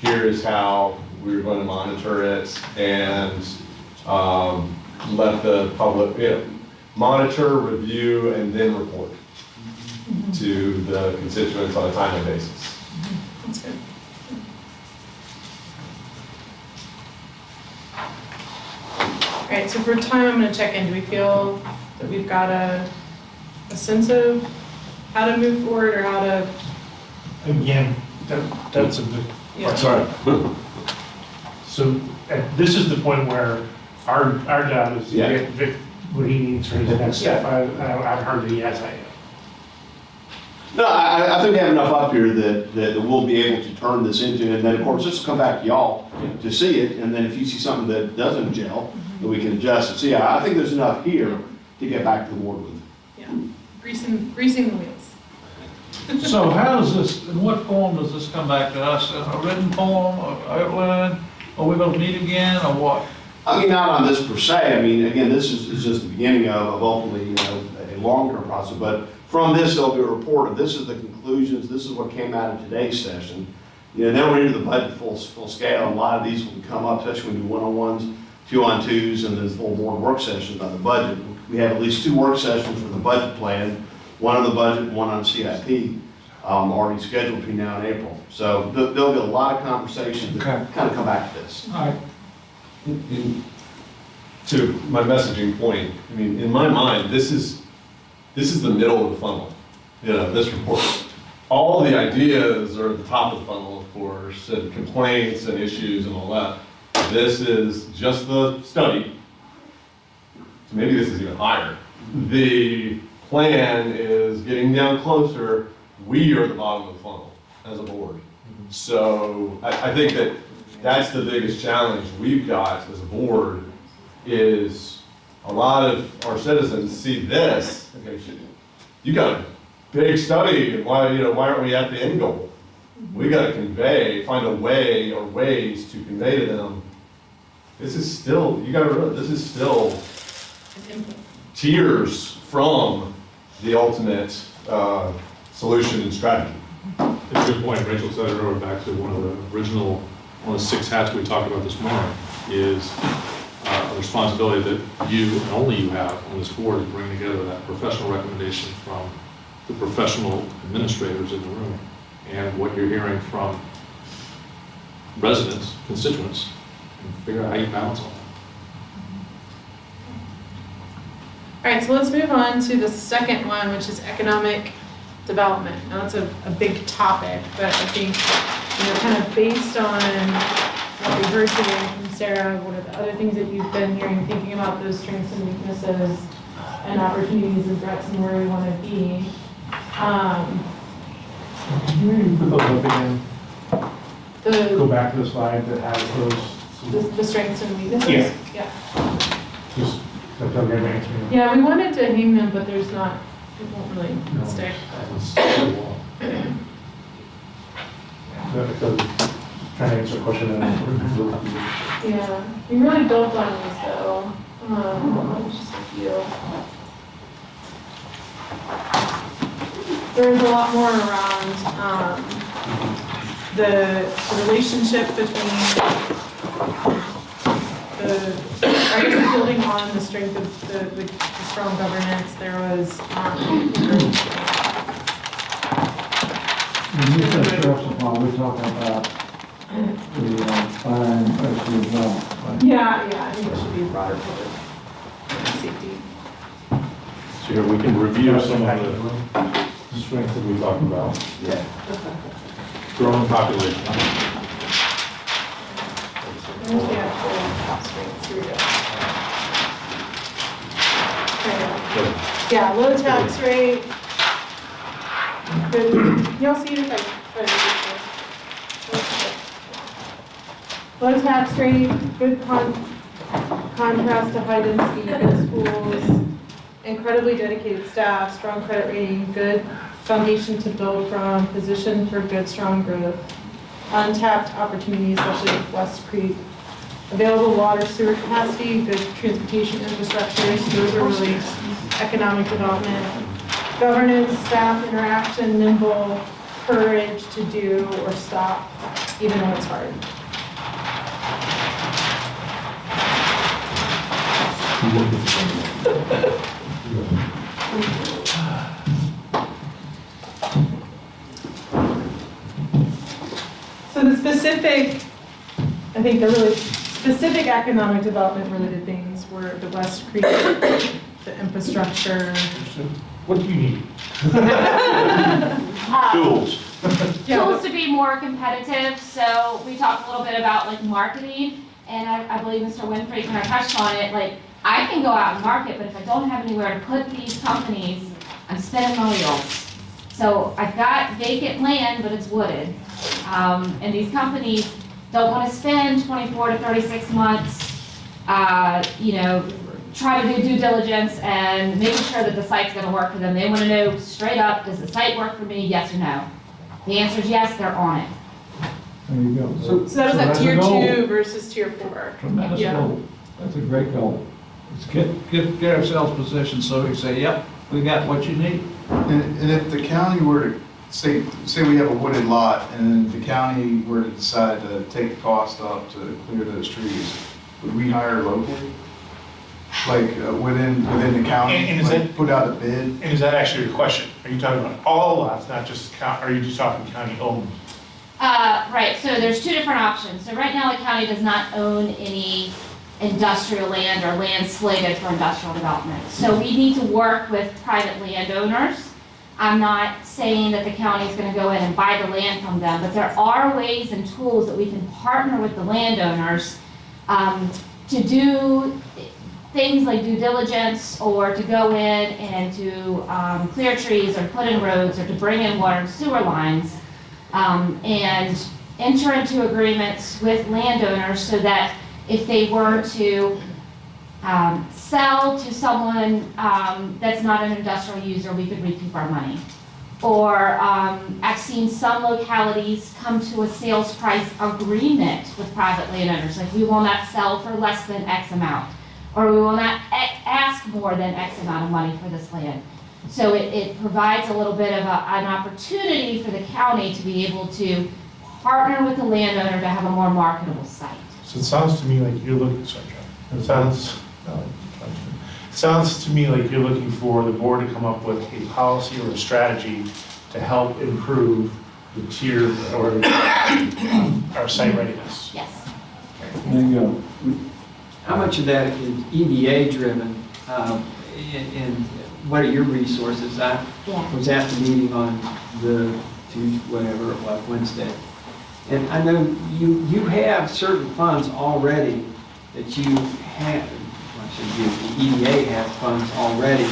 here is how we're going to monitor it, and let the public, monitor, review, and then report to the constituents on a timely basis. That's good. All right, so for time, I'm gonna check in. Do we feel that we've got a sense of how to move forward or how to? Again, that's a big, Yeah. sorry. So this is the point where our job is to get Vic what he needs for his next step. I've heard that he has that. No, I think we have enough up here that we'll be able to turn this into, and then of course, this will come back to y'all to see it, and then if you see something that doesn't gel, then we can adjust it. So yeah, I think there's enough here to get back to the board with. Yeah, greasing the wheels. So how does this, in what form does this come back to us? In a written form, or outline? Are we gonna meet again, or what? I mean, not on this per se. I mean, again, this is just the beginning of hopefully, a long-term process. But from this, there'll be a report of this is the conclusions, this is what came out of today's session. Then we're into the budget full scale. A lot of these will come up, especially when we do one-on-ones, two-on-twos, and then full board work sessions on the budget. We have at least 2 work sessions for the budget plan, one on the budget and one on CIP, already scheduled between now and April. So there'll be a lot of conversations that kind of come back to this. All right. To my messaging point, I mean, in my mind, this is the middle of the funnel, this report. All the ideas are at the top of the funnel, of course, and complaints and issues and all that. This is just the study. So maybe this is even higher. The plan is getting down closer. We are at the bottom of the funnel as a board. So I think that's the biggest challenge we've got as a board, is a lot of our citizens see this, okay, you got a big study, and why aren't we at the end goal? We gotta find a way or ways to convey to them, this is still, this is still tears from the ultimate solution and strategy. It's a good point. Rachel said it earlier, back to one of the 6 hats we talked about this morning, is a responsibility that you, and only you, have on this board, to bring together that professional recommendation from the professional administrators in the room, and what you're hearing from residents, constituents, and figure out how you balance all that. All right, so let's move on to the second one, which is economic development. Now, that's a big topic, but I think, kind of based on what we heard today from Sarah, what are the other things that you've been hearing, thinking about those strengths and weaknesses and opportunities and threats and where we want to be. Can you put those up again? Go The, back to the slide that has those. the strengths and weaknesses? Yeah. Just, that's okay, answer me. Yeah, we wanted to hang them, but there's not, it won't really stick. Trying to answer a question. Yeah, we really built on these though. Just a few. There's a lot more around the relationship between I guess building on the strength of the strong governance. There was When you said sheriff's supply, we're talking about the fire and rescue as well, right? yeah, I think it should be broader public safety. So here we can review some of the strengths that we talked about. Yeah. Growing population. Where's the actual top strengths? Here we go. Okay. Yeah, low tax rate. Good. Y'all see it if I try to do this? Low tax rate, good contrast to high density good schools, incredibly dedicated staff, strong credit rating, good foundation to build from, position for good, strong growth, untapped opportunities, especially with West Creek, available water sewer capacity, good transportation infrastructure, so those are really economic development, governance, staff interaction, nimble, courage to do or stop, even though it's hard. So the specific, I think the really specific economic development related things were the West Creek, the infrastructure. What do you need? Tools. Yeah. Tools to be more competitive, so we talked a little bit about like marketing, and I believe Mr. Winfrey kind of touched on it, like, I can go out and market, but if I don't have anywhere to put these companies, I'm spinning my wheels. So I've got vacant land, but it's wooded. And these companies don't want to spend 24 to 36 months, try to do due diligence and making sure that the site's going to work for them. They want to know straight up, does the site work for me, yes or no? The answer is yes, they're on it. There you go. So that was at that's a tier goal. 2 versus tier 4. Tremendous Yeah. goal. That's a great goal. Let's get ourselves positioned so we say, yep, we got what you need. And if the county were to, say we have a wooded lot, and the county were to decide to take the cost up to clear those trees, would we hire locally? Like within the county, And is like put out a bid? And is that actually your question? Are you talking about all lots, not just are you just talking county owned? Right, so there's two different options. So right now, the county does not own any industrial land or land slated for industrial development. So we need to work with private landowners. I'm not saying that the county is going to go in and buy the land from them, but there are ways and tools that we can partner with the landowners to do things like due diligence, or to go in and to clear trees, or put in roads, or to bring in water and sewer lines, and enter into agreements with landowners so that if they were to sell to someone that's not an industrial user, we could recoup our money. Or I've seen some localities come to a sales price agreement with private landowners, like we will not sell for less than X amount, or we will not ask more than X amount of money for this land. So it provides a little bit of an opportunity for the county to be able to partner with the landowner to have a more marketable site. So it sounds to me like you're looking, sorry, John. It sounds to me like you're looking for the board to come up with a policy or a strategy to help improve the tier or our site readiness. Yes. There you go. How much of that is EDA driven, and what are your resources? I was at the meeting on the Tuesday, whatever it was, Wednesday. And I know you have certain funds already that you have, I should use, the EDA has funds already.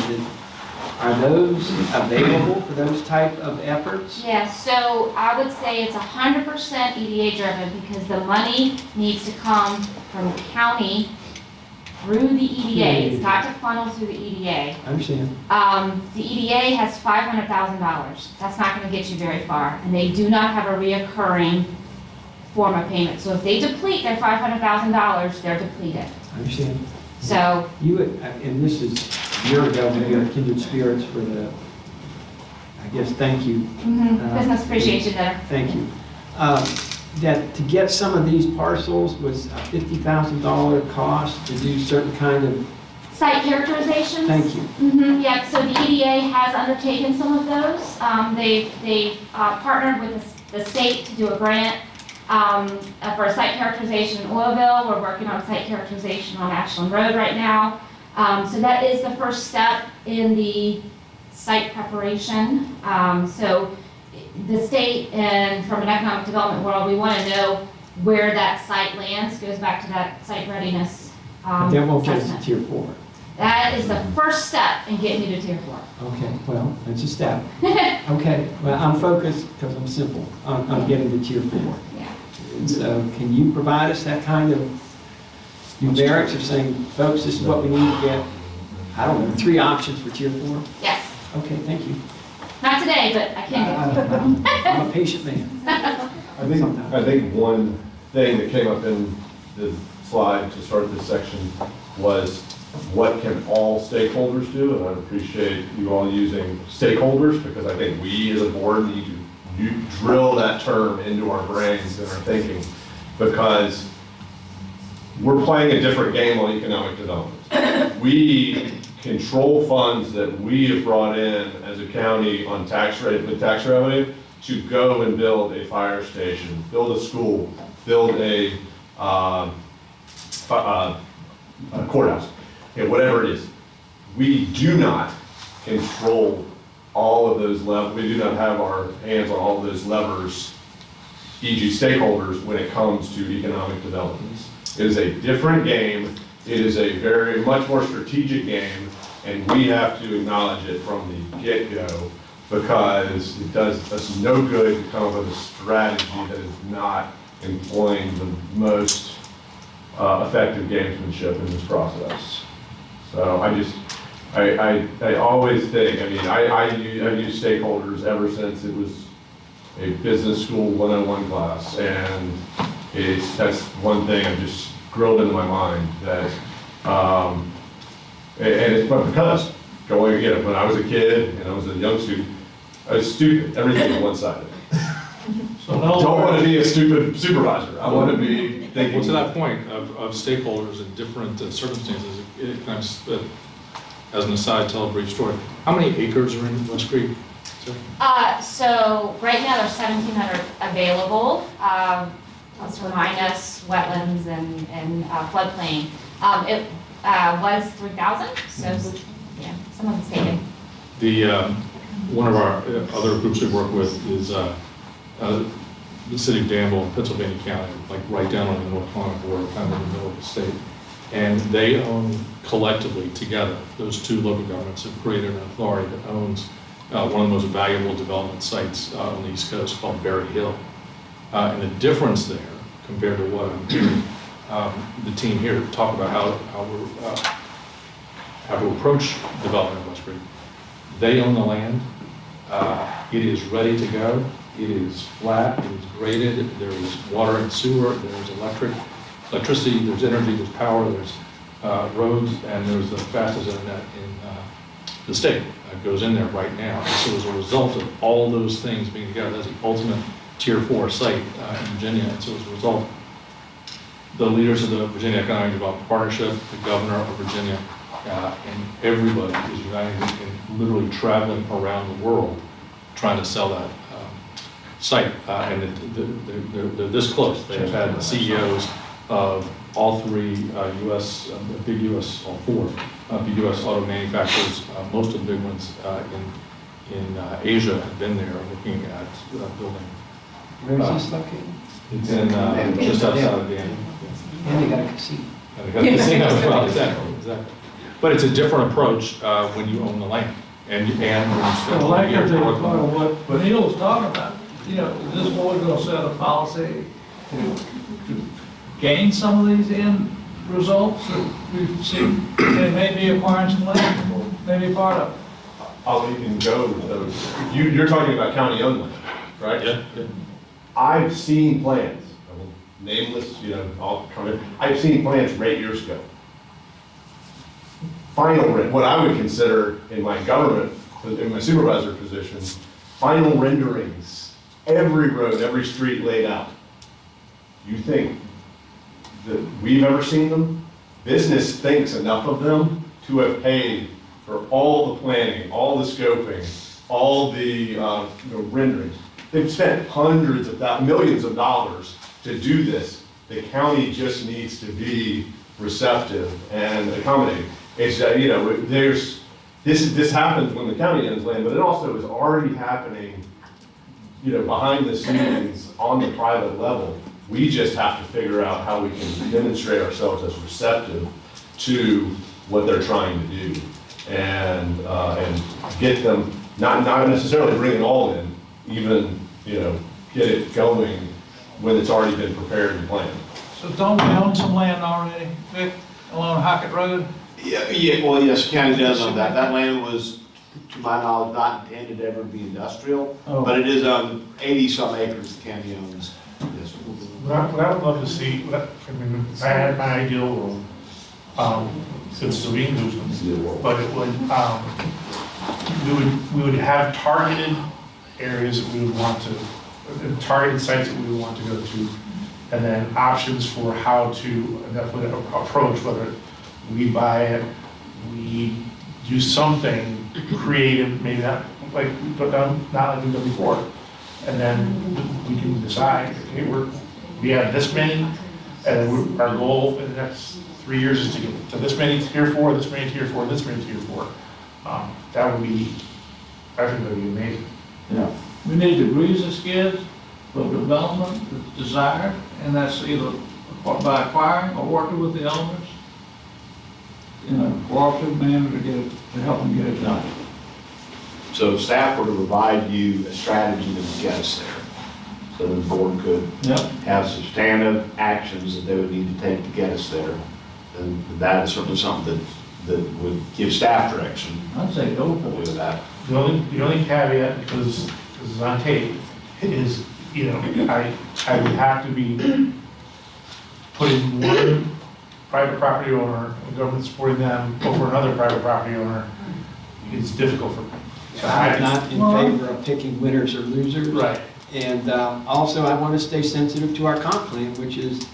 Are those available for those type of efforts? Yeah, so I would say it's 100% EDA driven, because the money needs to come from the county through the EDA. It's got to funnel through the EDA. I understand. The EDA has $500,000. That's not going to get you very far, and they do not have a reoccurring form of payment. So if they deplete their $500,000, they're depleted. I understand. So You would, and this is a year ago, maybe our Kindred Spirits for the, I guess, thank you. Business appreciation dinner. Thank you. That to get some of these parcels was a $50,000 cost to do certain kind of. Site characterizations. Thank you. Yeah, so the EDA has undertaken some of those. They partnered with the state to do a grant for a site characterization in Oilville. We're working on site characterization on Ashland Road right now. So that is the first step in the site preparation. So the state, and from an economic development world, we want to know where that site lands. Goes back to that site readiness That won't get us assessment. to tier 4. That is the first step in getting you to tier 4. Okay, well, it's a step. Okay, well, I'm focused, because I'm simple, on getting to tier 4. Yeah. And so, can you provide us that kind of numerics of saying, folks, this is what we need to get, I don't know, 3 options for tier 4? Yes, Okay, thank you. not today, but I can. I'm a patient man. I think one thing that came up in the slide to start this section was what can all stakeholders do? And I'd appreciate you all using stakeholders, because I think we as a board need to drill that term into our brains and our thinking, because we're playing a different game on economic development. We control funds that we have brought in as a county on tax rate, with tax revenue, to go and build a fire station, build a school, build a courthouse, whatever it is. We do not control all of those levers. We do not have our hands on all of those levers, e.g. stakeholders, when it comes to economic development. It is a different game. It is a very much more strategic game, and we have to acknowledge it from the get-go, because it does us no good to come up with a strategy that is not employing the most effective gamesmanship in this process. So I always think, I mean, I've used stakeholders ever since it was a business school 101 class, and that's one thing I've just drilled into my mind, that, and it's because going, when I was a kid and I was a young student, I was stupid, everything was one-sided. So Don't want to be a stupid supervisor. I want to be thinking. Well, to that point of stakeholders in different circumstances, can I just, as an aside, tell a brief story? How many acres are in West Creek? So right now there's 1,700 available, plus or minus wetlands and floodplain. It was 3,000, so yeah, some of it's taken. The, one of our other groups we work with is the city of Danville in Pennsylvania County, like right down on the North Carolina border, kind of in the middle of the state. And they own collectively together, those two local governments have created an authority that owns one of the most valuable development sites on the East Coast called Berry Hill. And the difference there, compared to what I'm hearing the team here talk about how to approach development in West Creek. They own the land. It is ready to go. It is flat, it is graded, there is water and sewer, there's electricity, there's energy, there's power, there's roads, and there's the fastest internet in the state. It goes in there right now. And so as a result of all those things being together, that's the ultimate tier 4 site in Virginia. And so as a result, the leaders of the Virginia Economic Development Partnership, the governor of Virginia, and everybody is united in literally traveling around the world trying to sell that site. And they're this close. They have had the CEOs of all 3 U.S., big U.S., all 4 big U.S. auto manufacturers, most of the big ones in Asia have been there looking at building. Where is this located? It's in just outside of Danville. And they got a casino. And they got a casino as well, exactly. But it's a different approach when you own the land. And when you spend Well, like years working part on it. of what Neil was talking about, is this board gonna set a policy to gain some of these end results that we've seen? They may be acquiring some land, maybe part of it. I'll even go with those. You're talking about county-owned land, right? Yeah. I've seen plans, nameless, I'll come in. I've seen plans from 8 years ago. Final, what I would consider in my government, in my supervisor position, final renderings, every road, every street laid out. You think that we've ever seen them? Business thinks enough of them to have paid for all the planning, all the scoping, all the renderings. They've spent hundreds of millions of dollars to do this. The county just needs to be receptive and accommodating. It's, this happens when the county owns land, but it also is already happening, behind the scenes on the private level. We just have to figure out how we can demonstrate ourselves as receptive to what they're trying to do, and get them, not necessarily bring it all in, even, get it going when it's already been prepared and planned. So don't we own some land already, Vic, along Hackett Road? Well, yes, the county does own that. That land was, to my knowledge, not intended to ever be industrial, Oh. but it is 80-some acres the county owns. Yes. What I would love to see, I mean, if I had my ideal world, it's still being Goochland, but it would, we would have targeted areas that we would want to, targeted sites that we would want to go to, and then options for how to definitely approach, whether we buy it, we do something creative, maybe not like, not like we've done before. And then we can decide, okay, we have this many, and our goal in the next 3 years is to get to this many tier 4, this many tier 4, this many tier 4. That would be, I think that would be amazing. Yeah. We need to grease the skids for development that's desired, and that's either by acquiring or working with the owners in a cooperative manner to get it, to help them get it done. So if staff were to provide you a strategy that would get us there, so the board could have substantive actions that they would need to take to get us there, then that is certainly something that would give staff direction. I'd say go for it. That. The only caveat, because this is on tape, is, you know, I would have to be putting one private property owner, and government supporting them, over another private property owner. It's difficult for me. I'm not in favor of picking winners or losers. Right. And also, I want to stay sensitive to our comp plan, which is,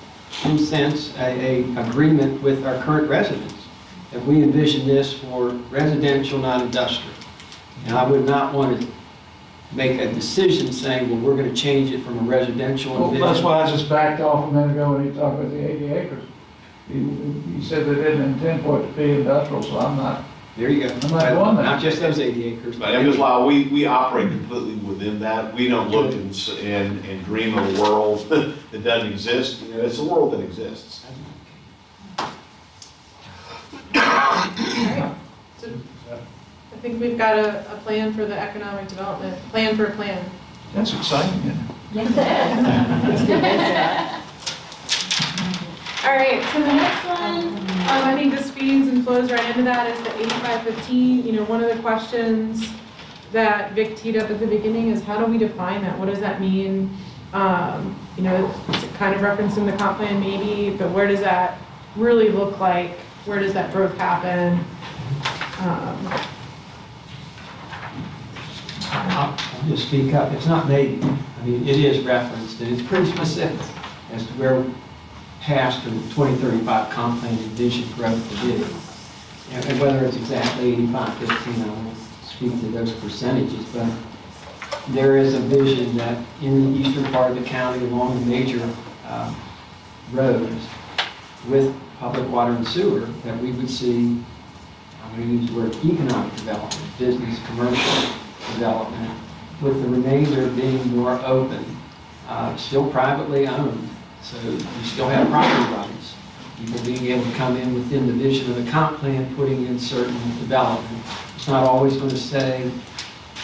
in a sense, a agreement with our current residents. That we envision this for residential, not industrial. And I would not want to make a decision saying, well, we're going to change it from a residential. Well, that's why I just backed off a minute ago when he talked about the 80 acres. He said they didn't intend for it to be industrial, so I'm not. There you go. I'm not going there. Not just those 80 acres. But that's why we operate completely within that. We don't look and dream of a world that doesn't exist. You know, it's a world that exists. Alright, so I think we've got a plan for the economic development, plan for a plan. That's exciting, isn't it? Yes, it is. Alright, so the next one, I think this feeds and flows right into that, is the 8515. You know, one of the questions that Vic teed up at the beginning is, how do we define that? What does that mean? You know, it's kind of referenced in the comp plan maybe, but where does that really look like? Where does that growth happen? I'll just speak up. It's not maybe. I mean, it is referenced, and it's pretty specific as to where past the 2035 comp plan envision growth to be. And whether it's exactly 85-15, I won't speak to those percentages, but there is a vision that in the eastern part of the county, along the major roads, with public water and sewer, that we would see, I'm going to use the word economic development, business, commercial development, with the remainder being more open, still privately owned. So you still have property rights. People being able to come in within the vision of the comp plan, putting in certain development. It's not always going to say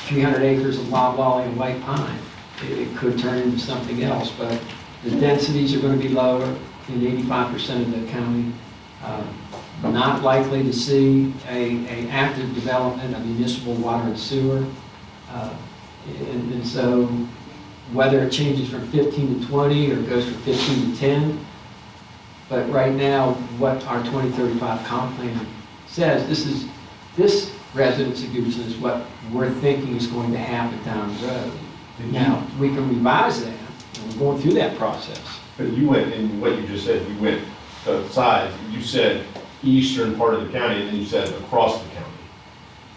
300 acres of loblolly and white pine. It could turn into something else, but the densities are going to be lower in 85% of the county. Not likely to see a active development of municipal water and sewer. And so whether it changes from 15 to 20 or goes from 15 to 10, but right now, what our 2035 comp plan says, this residence of Goochland is what we're thinking is going to happen down the road. Now, we can revise that, and we're going through that process. But you went, in what you just said, you went sides. You said eastern part of the county, and then you said across the county.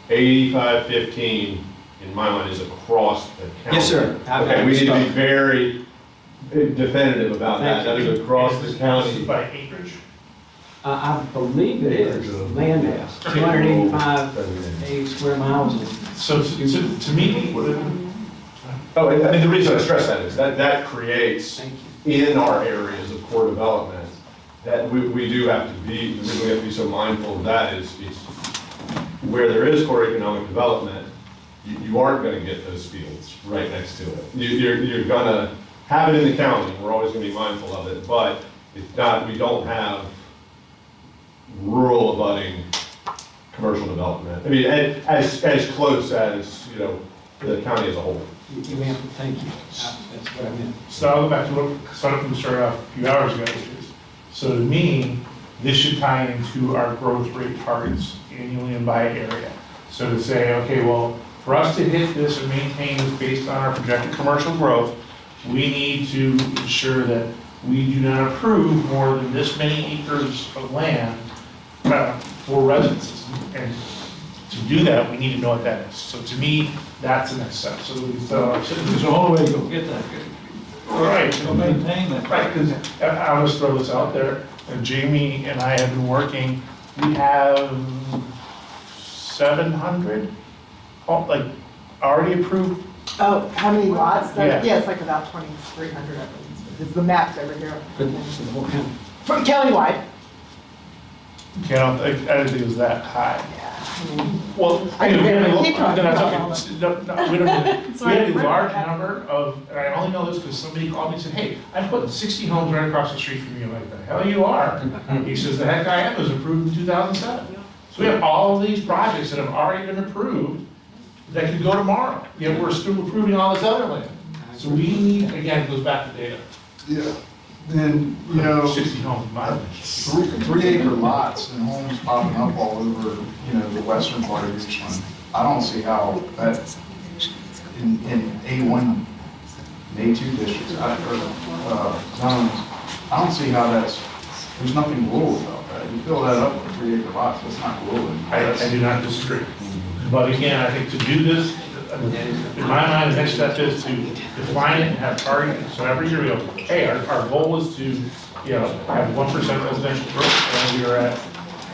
85-15, in my mind, is across the county. Yes, sir. Okay, we need to be very definitive about that. That is across the county. By acreage? I believe it is land mass, 285 square miles. So to me, Oh, I mean, the reason I stress that is that creates in our areas of core development that we do have to be, the reason we have to be so mindful of that is where there is core economic development, you aren't going to get those fields right next to it. You're going to have it in the county. We're always going to be mindful of it, but it's not, we don't have rural abutting commercial development. I mean, as close as, you know, the county as a whole. You answered, thank you. That's what I meant. So I'll go back to what Jonathan started off a few hours ago, which is, so to me, this should tie into our growth rate targets annually and by area. So to say, okay, well, for us to hit this and maintain this based on our projected commercial growth, we need to ensure that we do not approve more than this many acres of land for residences. And to do that, we need to know what that is. So to me, that's the next step. So There's a whole way to go get that. right, To maintain that. right, because I'll just throw this out there, and Jamie and I have been working, we have 700, like, already approved. Oh, how many lots? Yeah. Yeah, it's like about 2,300 of them. It's the maps over here. For the whole county. For countywide. Okay, I didn't think it was that high. Well, I can barely keep talking then about that's okay. We don't need, we had a large number of, and I only know this because somebody called me and said, hey, I'm putting 60 homes right across the street from you. I'm like, the hell you are? He says, the heck I am, it was approved in 2007. So we have all of these projects that have already been approved that could go tomorrow. Yet we're still approving all this other land. So we need, again, it goes back to data. Yeah, then, you know, 60 homes, my. 3 acre lots and homes popping up all over, you know, the western part of Richmond. I don't see how that, in A1, and A2 districts, zones, I don't see how that's, there's nothing rural about that. You fill that up with 3 acre lots, that's not rural. I do not disagree. But again, I think to do this, in my mind, the next step is to define it and have targets. So every year we go, hey, our goal is to, you know, have 1% residential growth, and we are at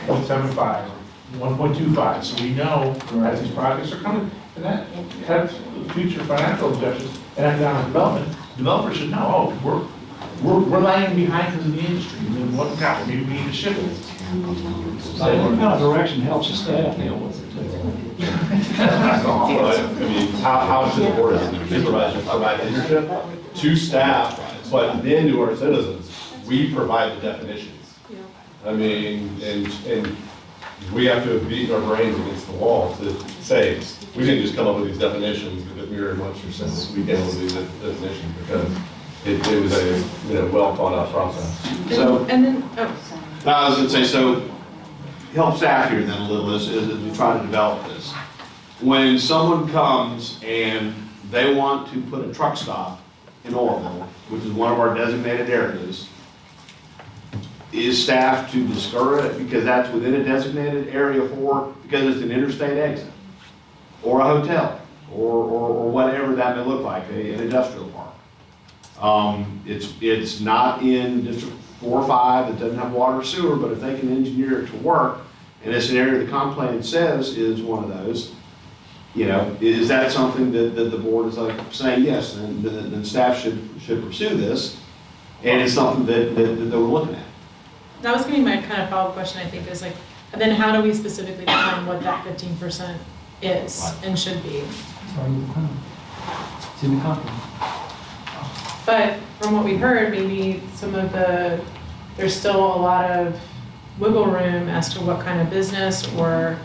0.75, 1.25. So we know as these projects are coming, and that has future financial objectives and economic development, developers should know, oh, we're lagging behind because of the industry. And then what now? Maybe we need to shift it. That kind of direction helps the staff deal with it too. I mean, how should the board of supervisors provide leadership to staff, but then to our citizens, we provide the definitions. I mean, and we have to beat our brains against the wall to say, we didn't just come up with these definitions because we were in Munster since we came up with these definitions, because it was a, you know, well thought out process. So, And then, I was gonna say, so, help staff here then a little as we try to develop this. When someone comes and they want to put a truck stop in Oroville, which is one of our designated areas, is staff to discourage it because that's within a designated area for, because it's an interstate exit? Or a hotel, or whatever that may look like, an industrial park. It's not in District 4 or 5 that doesn't have water or sewer, but if they can engineer it to work, and it's an area the comp plan says is one of those, you know, is that something that the board is like saying, yes, then staff should pursue this, and it's something that we're looking at? that was gonna be my kind of follow-up question, I think, is like, then how do we specifically define what that 15% is and should be? It's in the compromise. But from what we heard, maybe there's still a lot of wiggle room as to what kind of business, or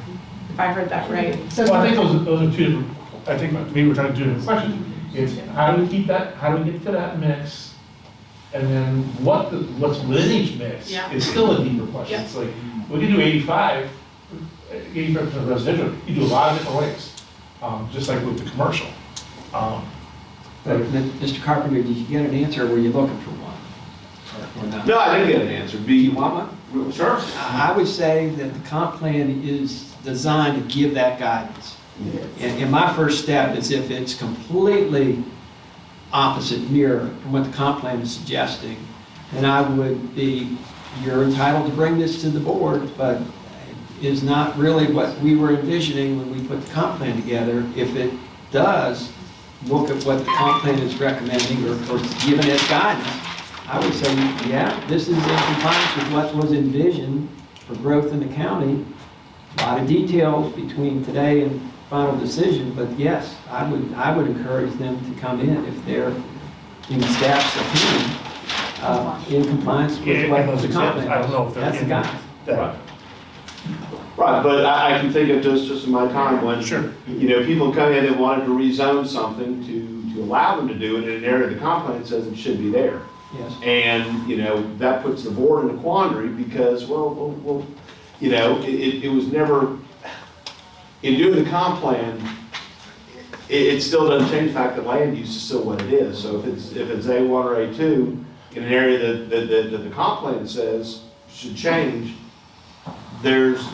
if I heard that right. Well, I think those are two different, I think maybe we're trying to do different questions. It's how do we keep that, how do we get to that mix? And then what's within each mix Yeah. is still a deeper question. Yeah. It's like, we can do 85% residential, you do a lot of different ways, just like with the commercial. But Mr. Carpenter, did you get an answer, or were you looking for one? Or not? No, I didn't get an answer. You want one? Sure. I would say that the comp plan is designed to give that guidance. And my first step is, if it's completely opposite mirror from what the comp plan is suggesting, then I would be, you're entitled to bring this to the board, but is not really what we were envisioning when we put the comp plan together. If it does look at what the comp plan is recommending or giving as guidance, I would say, yeah, this is in compliance with what was envisioned for growth in the county. A lot of details between today and final decision, but yes, I would encourage them to come in if they're in staff's opinion. in compliance with Yeah, what and those the comp examples, plan I don't know if is. they're That's the in guy. Right. Right, but I can think of just in my time when, Sure. you know, people come in and wanted to rezone something to allow them to do it in an area the comp plan says it should be there. Yes. And, you know, that puts the board in a quandary because, well, you know, it was never, in doing the comp plan, it still doesn't change the fact that land use is still what it is. So if it's A1 or A2 in an area that the comp plan says should change, there's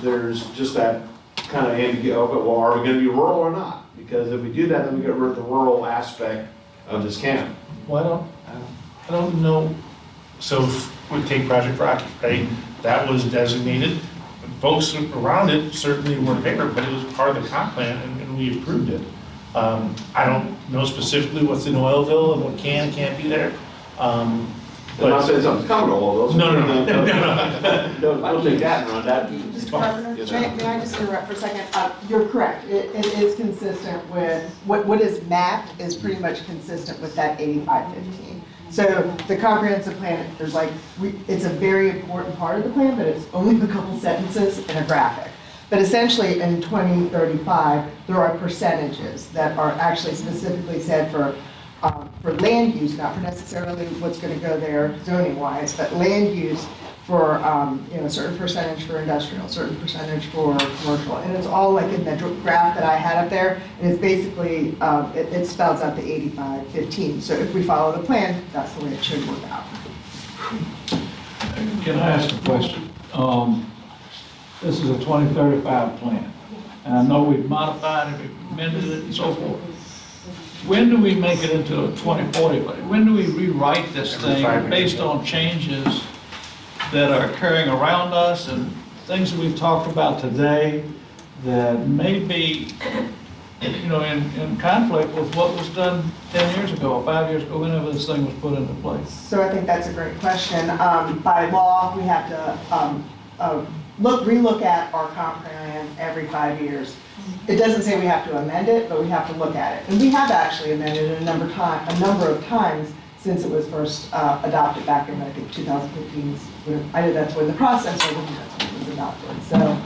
just that kind of ambiguity, well, are we gonna be rural or not? Because if we do that, then we get rid of the rural aspect of this county. Well, I don't know, so if we take Project Rocky, right? That was designated, folks around it certainly were in favor, but it was part of the comp plan and we approved it. I don't know specifically what's in Oilville and what can and can't be there. I'm not saying something's coming to all those. No. Don't take that and run that. Mr. Carpenter, Yes, may ma'am. may I just interrupt for a second? You're correct. It is consistent with, what is mapped is pretty much consistent with that 8515. So the comprehensive plan, there's like, it's a very important part of the plan, but it's only a couple sentences and a graphic. But essentially in 2035, there are percentages that are actually specifically said for land use, not for necessarily what's going to go there zoning wise, but land use for, you know, a certain percentage for industrial, certain percentage for commercial. And it's all like in the graph that I had up there. And it's basically, it spells out the 85-15. So if we follow the plan, that's the way it should work out. Can I ask a question? This is a 2035 plan, and I know we've modified it, we've amended it and so forth. When do we make it into a 2040 plan? When do we rewrite this thing based on changes that are occurring around us and things that we've talked about today that may be, you know, in conflict with what was done 10 years ago, or 5 years ago, whenever this thing was put into place? So I think that's a great question. By law, we have to relook at our comp plan every 5 years. It doesn't say we have to amend it, but we have to look at it. And we have actually amended it a number of times since it was first adopted back in, I think, 2015. I know that's when the process was, and that's when it was adopted. So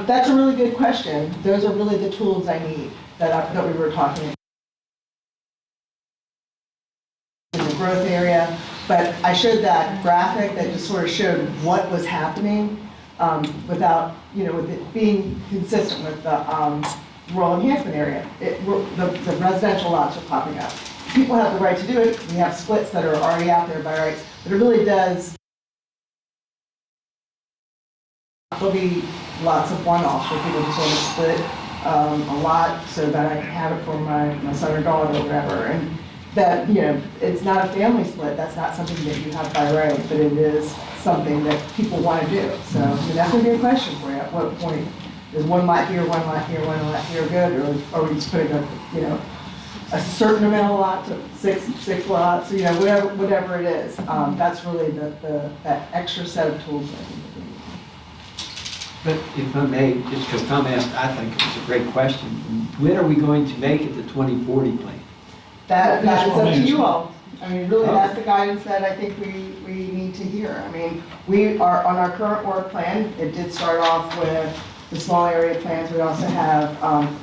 that's a really good question. Those are really the tools I need that we were talking about in the growth area. But I showed that graphic that just sort of showed what was happening without, you know, with it being consistent with the rural enhancement area. The residential lots are popping up. People have the right to do it. We have splits that are already out there by rights, but it really does. There'll be lots of one-offs where people just want to split a lot so that I can have it for my son or daughter or whatever. And that, you know, it's not a family split. That's not something that you have by right, but it is something that people want to do. So I mean, that's going to be a question for you. At what point is one lot here, one lot here, one lot here good, or are we just putting a certain amount of lots, six lots, you know, whatever it is. That's really that extra set of tools that we need. But if I may, just because Tom asked, I think it's a great question. When are we going to make it the 2040 plan? That is up to you all. I mean, really, that's the guidance that I think we need to hear. I mean, we are on our current work plan. It did start off with the small area plans. We also have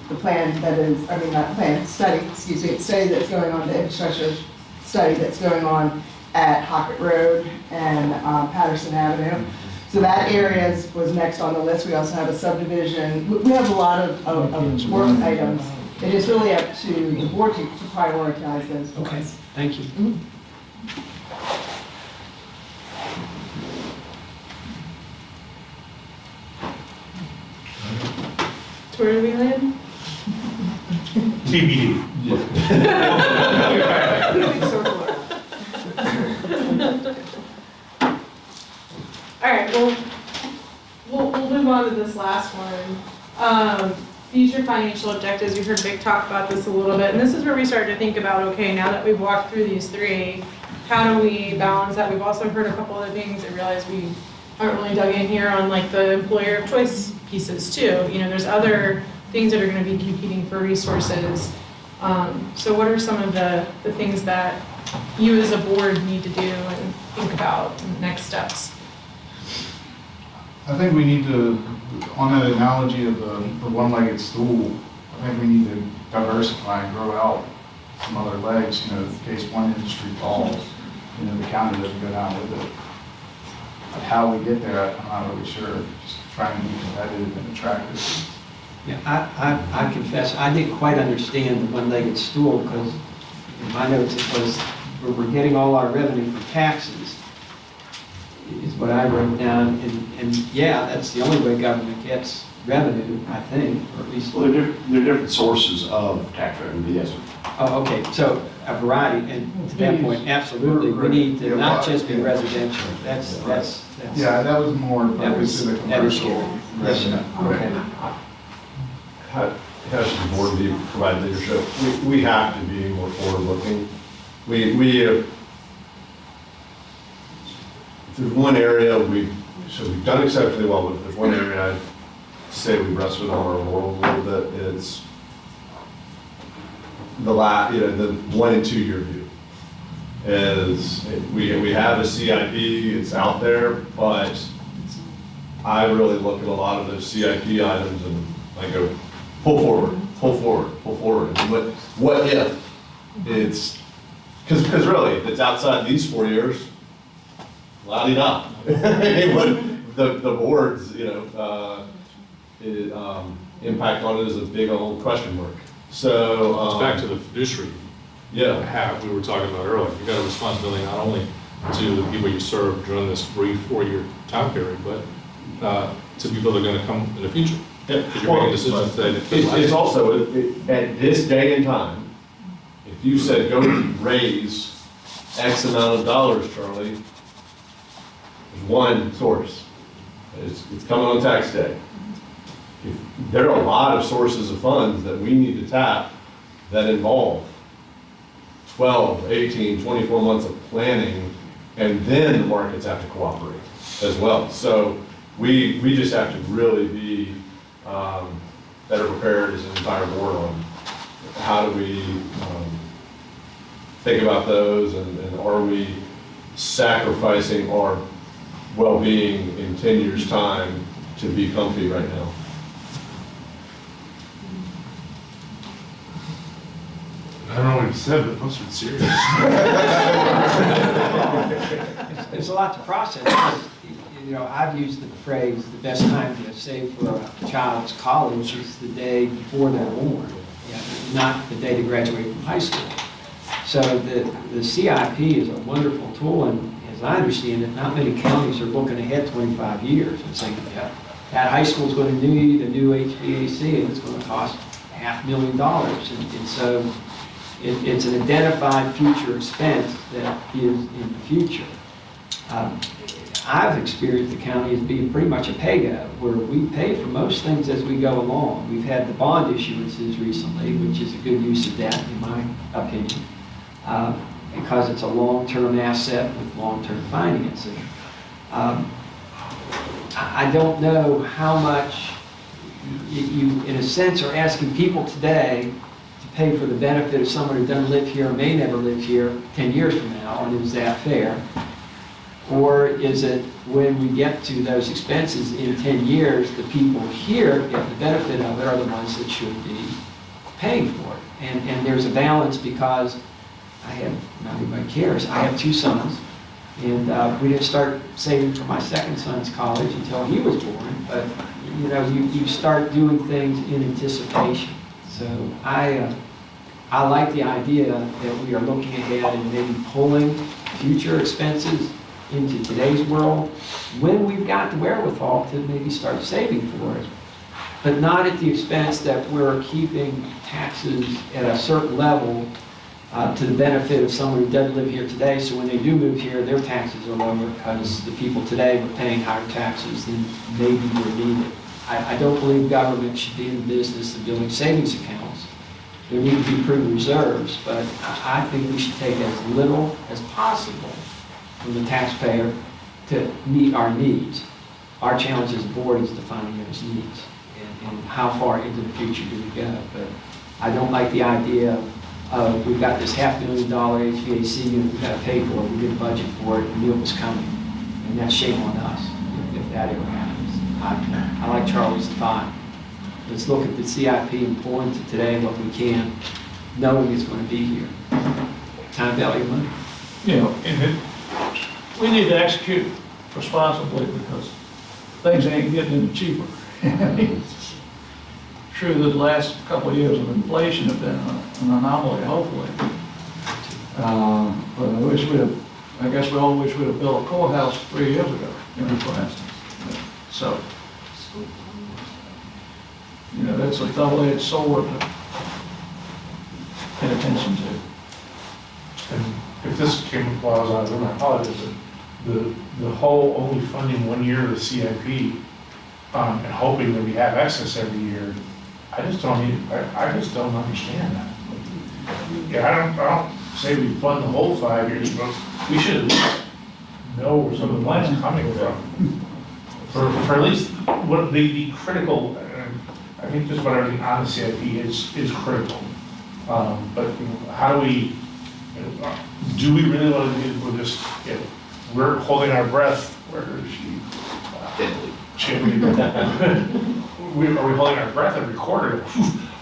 the plan that is, I mean, not plan, study, excuse me, study that's going on, the infrastructure study that's going on at Hockett Road and Patterson Avenue. So that area was next on the list. We also have a subdivision. We have a lot of work items. It is really up to the board to prioritize those for us. Thank you. So where do we land? TBD. All right, we'll move on to this last one. Future financial objectives, we heard Vic talk about this a little bit, and this is where we start to think about, okay, now that we've walked through these three, how do we balance that? We've also heard a couple other things. I realize we haven't really dug in here on like the employer of choice pieces too. You know, there's other things that are gonna be competing for resources. So what are some of the things that you as a board need to do and think about next steps? I think we need to, on the analogy of the one-legged stool, I think we need to diversify and grow out some other legs, you know, in case one industry falls, you know, the county doesn't go down with it. But how we get there, I'm not really sure, just trying to be competitive and attractive. Yeah, I confess, I didn't quite understand the one-legged stool, because in my notes it was, where we're getting all our revenue from taxes, is what I wrote down, and yeah, that's the only way government gets revenue, I think, or at least. Well, there are different sources of tax revenue, yes, sir. Oh, okay, so a variety, and to that point, absolutely, we need to not just be residential, that's. Yeah, that was more That focused in the that is commercial. scary. Yes, sir. Okay. How should the board be provide leadership? We have to be more forward-looking. If there's one area we've done exceptionally well, but if there's one area I'd say we rested on our laurels a little bit, it's the 1 and 2 year view. We have a CIP, it's out there, but I really look at a lot of those CIP items and I go, pull forward. And what if it's, because really, if it's outside these 4 years, la-di-da. The board's, impact on it is a big old question mark. So. It's back to the fiduciary. Yeah. We were talking about earlier. You've got a responsibility not only to the people you serve during this brief 4-year time period, but to people that are going to come in the future. Yeah. Because you're making decisions today. It's also, at this day and time, if you said go raise X amount of dollars, Charlie, there's one source. It's coming on tax day. There are a lot of sources of funds that we need to tap that involve 12, 18, 24 months of planning, and then the markets have to cooperate as well. So we just have to really be better prepared as an entire board on how do we think about those, and are we sacrificing our well-being in 10 years' time to be comfy right now? I don't know what he said, but it must have been serious. There's a lot to process. You know, I've used the phrase, the best time to save for a child's college is the day before they're born, not the day they graduate from high school. So the CIP is a wonderful tool, and as I understand it, not many counties are looking ahead 25 years and saying, yeah, that high school is going to need a new HVAC, and it's going to cost $500,000. And so it's an identified future expense that is in the future. I've experienced the county as being pretty much a pay-go, where we pay for most things as we go along. We've had the bond issuances recently, which is a good use of debt, in my opinion, because it's a long-term asset with long-term financing. I don't know how much you, in a sense, are asking people today to pay for the benefit of someone who doesn't live here or may never live here 10 years from now, and is that fair? Or is it when we get to those expenses in 10 years, the people here get the benefit of it are the ones that should be paying for it? And there's a balance, because I have, not everybody cares, I have 2 sons, and we didn't start saving for my second son's college until he was born, but you start doing things in anticipation. So I like the idea that we are looking ahead and maybe pulling future expenses into today's world when we've got the wherewithal to maybe start saving for it, but not at the expense that we're keeping taxes at a certain level to the benefit of someone who doesn't live here today, so when they do move here, their taxes are lower because the people today were paying higher taxes than maybe were needed. I don't believe government should be in the business of building savings accounts. There need to be prudent reserves, but I think we should take as little as possible from the taxpayer to meet our needs. Our challenge as a board is defining those needs and how far into the future do we go. But I don't like the idea of we've got this $500,000 HVAC unit we've got to pay for, we didn't budget for it, and knew it was coming. And that's shame on us if that ever happens. I like Charlie's thought. Let's look at the CIP and pull into today what we can, knowing it's going to be here. Time value of money. You know, we need to execute responsibly because things ain't getting any cheaper. It's true that the last couple of years of inflation have been an anomaly, hopefully. But I guess we all wish we'd have built a courthouse 3 years ago, you know, for instance. So, you know, that's a double-edged sword to pay attention to. And if this came while I was out of the room, I apologize, the whole only funding 1 year of the CIP, and hoping that we have excess every year, I just don't understand that. Yeah, I don't say we fund the whole 5 years, but we should at least know where some of the money's coming from. For at least what the critical, I think just about everything on the CIP is critical. But you know, how do we really want to do with this? You know, we're holding our breath. Where is she? Are we holding our breath every quarter?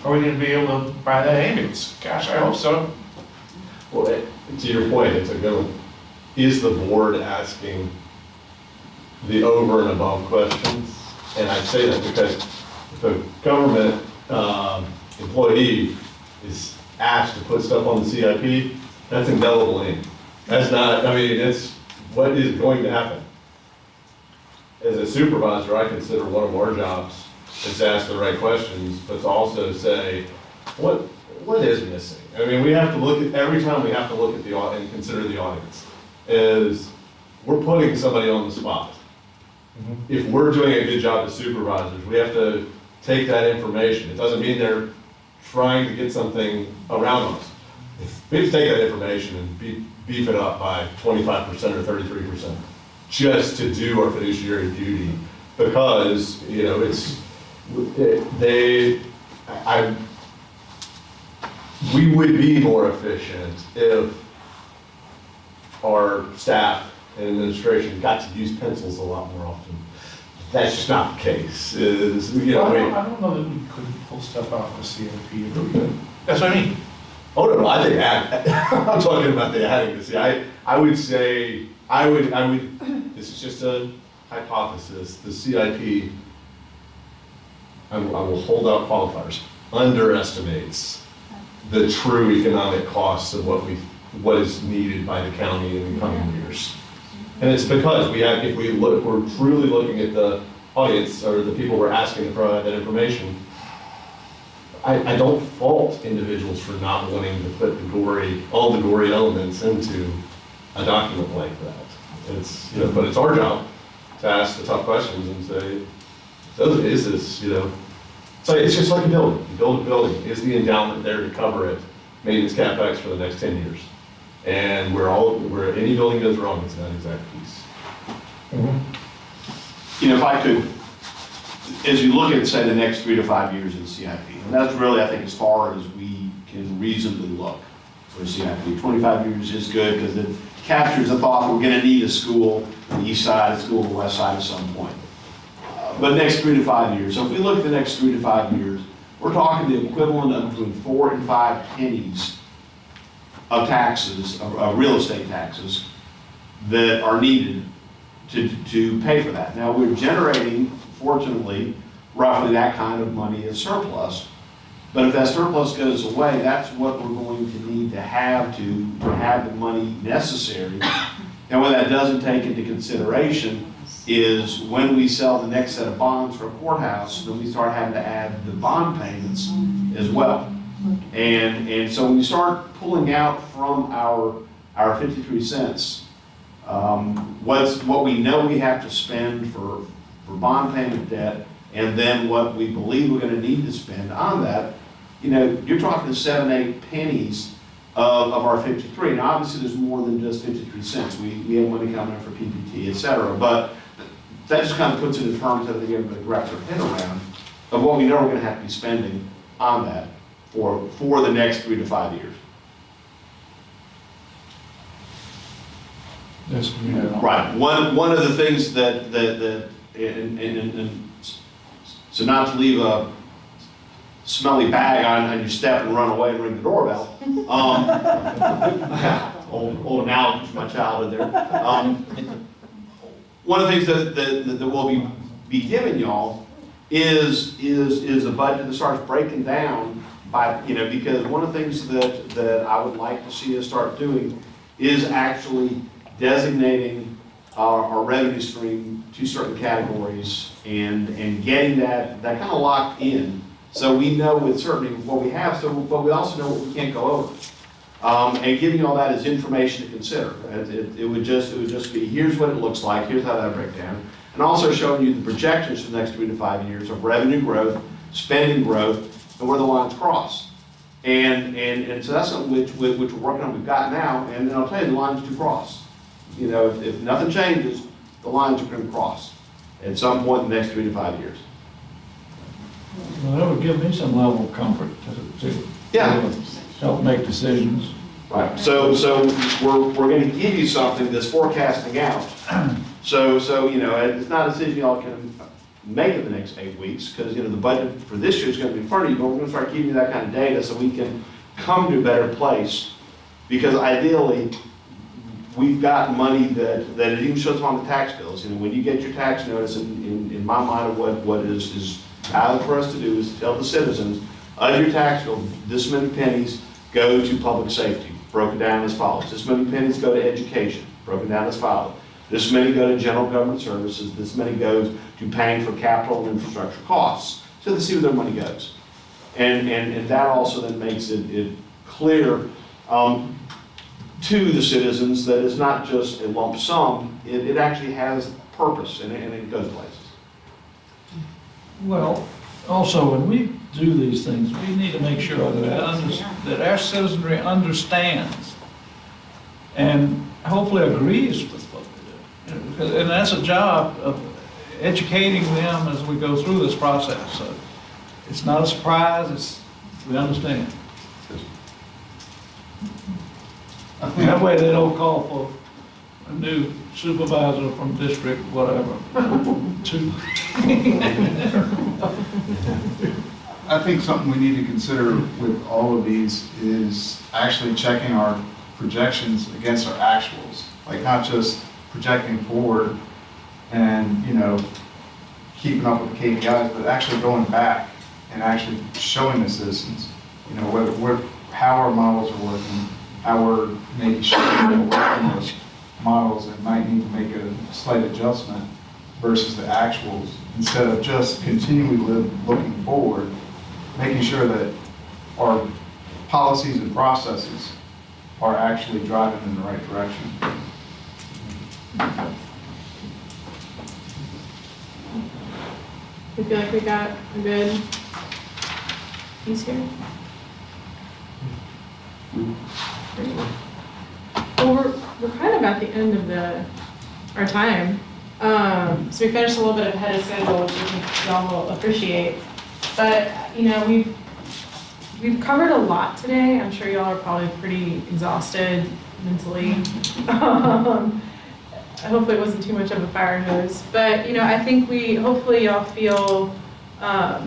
Are we going to be able to buy that ambulance? Gosh, I hope so. Well, to your point, it's a good one. Is the board asking the over and above questions? And I say that because if a government employee is asked to put stuff on the CIP, that's indelible ink. That's not, I mean, it's what is going to happen. As a supervisor, I consider one of our jobs is to ask the right questions, but to also say, what is missing? I mean, we have to look at, every time we have to look at the, and consider the audience, is we're putting somebody on the spot. If we're doing a good job as supervisors, we have to take that information. It doesn't mean they're trying to get something around us. We have to take that information and beef it up by 25% or 33%, just to do our fiduciary duty, because, you know, we would be more efficient if our staff and administration got to use pencils a lot more often. That's just not the case. I don't know that we couldn't pull stuff out of the CIP. That's what I mean. Oh, no, I think I'm talking about the adding. I would say, this is just a hypothesis, the CIP, I will hold out qualifiers, underestimates the true economic costs of what is needed by the county in the coming years. And it's because if we're truly looking at the audience or the people we're asking to provide that information, I don't fault individuals for not wanting to put all the gory elements into a document like that. It's, you know, but it's our job to ask the tough questions and say, is this, you know, it's just like a building. You build a building, is the endowment there to cover it, maintenance CapEx for the next 10 years? And where any building goes wrong, it's that exact piece. You know, if I could, as you look at, say, the next 3 to 5 years of the CIP, and that's really, I think, as far as we can reasonably look for a CIP. 25 years is good because it captures the thought that we're going to need a school on the east side, a school on the west side at some point. But next 3 to 5 years, so if we look at the next 3 to 5 years, we're talking the equivalent of between 4 and 5 pennies of taxes, of real estate taxes, that are needed to pay for that. Now, we're generating, fortunately, roughly that kind of money as surplus. But if that surplus goes away, that's what we're going to need to have the money necessary. And what that doesn't take into consideration is when we sell the next set of bonds for a courthouse, then we start having to add the bond payments as well. And so when you start pulling out from our 53 cents, what we know we have to spend for bond payment debt, and then what we believe we're going to need to spend on that, you know, you're talking 7, 8 pennies of our 53. Now, obviously, there's more than just 53 cents. We have money coming in for PPT, et cetera. But that just kind of puts it in terms that I think everybody wraps their head around of what we know we're going to have to be spending on that for the next 3 to 5 years. this community. Right, one of the things and so not to leave a smelly bag on your step and run away and ring the doorbell. Old analogy from my childhood there. One of the things that we'll be giving y'all is a budget that starts breaking down by, because one of the things that I would like to see us start doing is actually designating our revenue stream to certain categories and getting that kind of locked in, so we know with certainty what we have, but we also know what we can't go over. And giving all that as information to consider. It would just be, here's what it looks like, here's how that breaks down. And also showing you the projections for the next 3 to 5 years of revenue growth, spending growth, and where the lines cross. And so that's something which we're working on, we've got now, and I'll tell you, the lines do cross. If nothing changes, the lines are going to cross at some point in the next 3 to 5 years. Well, that would give me some level of comfort to help make decisions. Right, so we're going to give you something that's forecasting out. So it's not a decision y'all can make in the next 8 weeks, because the budget for this year is going to be in front of you, but we're going to start giving you that kind of data so we can come to a better place. Because ideally, we've got money that it even shows on the tax bills. When you get your tax notice, in my mind, what is valid for us to do is to tell the citizens, of your tax bill, this many pennies go to public safety, broken down as follows. This many pennies go to education, broken down as follows. This many go to general government services, this many goes to paying for capital and infrastructure costs, so they see where their money goes. And that also then makes it clear to the citizens that it's not just a lump sum, it actually has purpose and it goes places. Well, also, when we do these things, we need to make sure that our citizenry understands and hopefully agrees with what we do. And that's a job of educating them as we go through this process. So it's not a surprise, we understand. That way they don't call for a new supervisor from district, whatever. I think something we need to consider with all of these is actually checking our projections against our actuals. Like not just projecting forward and, keeping up with the KPIs, but actually going back and actually showing the citizens, how our models are working, how we're maybe showing working those models and might need to make a slight adjustment versus the actuals, instead of just continually looking forward, making sure that our policies and processes are actually driving in the right direction. I feel like we got a good piece here. Well, we're kind of at the end of our time. So we finished a little bit ahead of schedule, which I think y'all will appreciate. But, we've covered a lot today. I'm sure y'all are probably pretty exhausted mentally. Hopefully it wasn't too much of a fire hose. But, I think hopefully y'all feel, that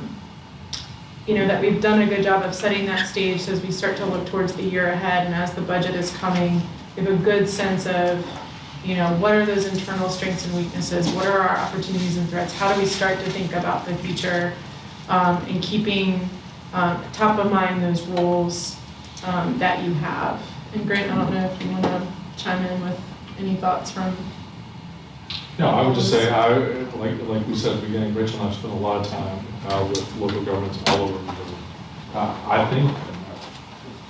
we've done a good job of setting that stage so as we start to look towards the year ahead and as the budget is coming, we have a good sense of, what are those internal strengths and weaknesses? What are our opportunities and threats? How do we start to think about the future and keeping top of mind those roles that you have? And Grant, I don't know if you want to chime in with any thoughts from. No, I would just say, like we said at the beginning, Rachel and I spent a lot of time with local governments all over Missouri. I think,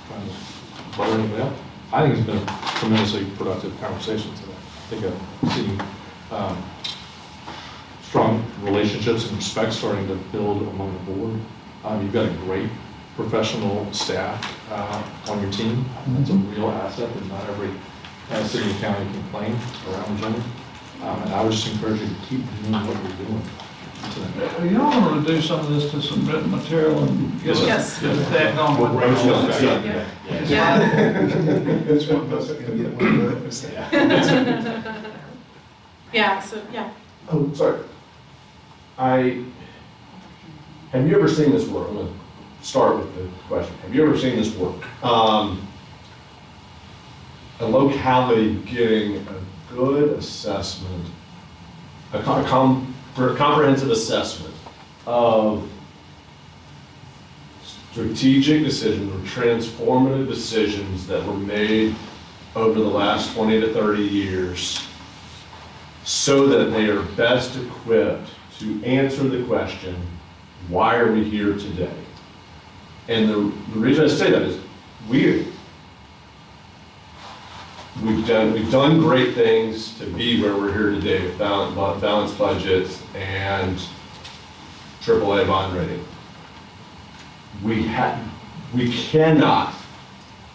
kind of buttering it up, I think it's been a tremendously productive conversation today. I think I've seen strong relationships and respect starting to build among the board. You've got a great professional staff on your team. That's a real asset that not every city and county can claim around Virginia. And I would just encourage you to keep doing what you're doing today. You all want to do some of this to some written material and get that on. Well, Rachel's got it. Is Which one of us is gonna get one of those? Yeah, so, yeah. Oh, sorry. Have you ever seen this work? I'm gonna start with the question. Have you ever seen this work? A locality getting a good assessment, a comprehensive assessment of strategic decisions or transformative decisions that were made over the last 20 to 30 years so that they are best equipped to answer the question, why are we here today? And the reason I say that is we've done great things to be where we're here today with balanced budgets and AAA bond rating. We cannot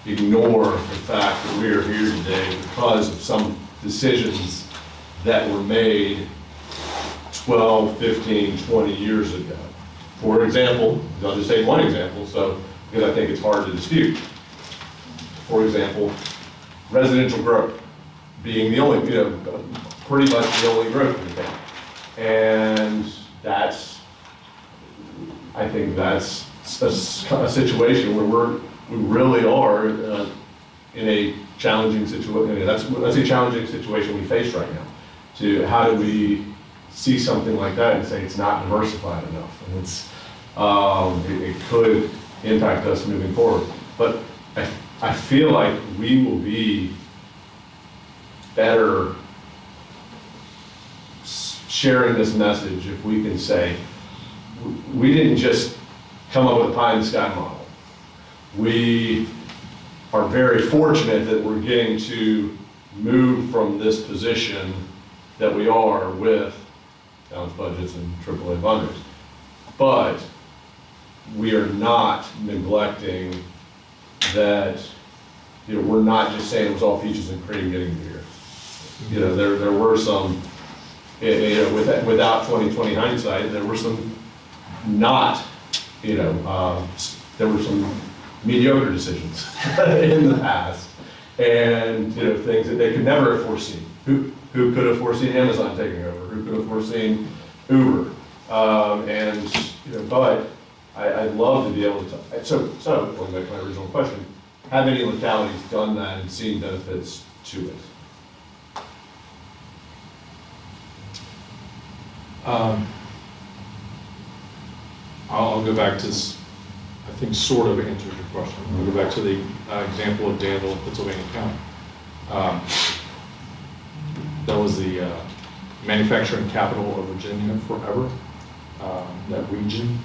ignore the fact that we are here today because of some decisions that were made 12, 15, 20 years ago. For example, I'll just take one example, because I think it's hard to dispute. For example, residential growth being the only, pretty much the only growth in town. And I think that's a situation where we really are in a challenging situation. That's a challenging situation we face right now. To how do we see something like that and say it's not diversified enough, and it could impact us moving forward. But I feel like we will be better sharing this message if we can say, we didn't just come up with a pie in the sky model. We are very fortunate that we're getting to move from this position that we are with balanced budgets and AAA bond ratings. But we are not neglecting that, we're not just saying it was all peaches and cream getting here. There were some, without 20/20 hindsight, there were some there were some mediocre decisions in the past, and things that they could never have foreseen. Who could have foreseen Amazon taking over? Who could have foreseen Uber? But I'd love to be able to. So going back to my original question, have any localities done that and seen benefits to it? I'll go back to this, I think sort of answers your question. I'll go back to the example of Danville, Pennsylvania County. That was the manufacturing capital of Virginia forever, that region,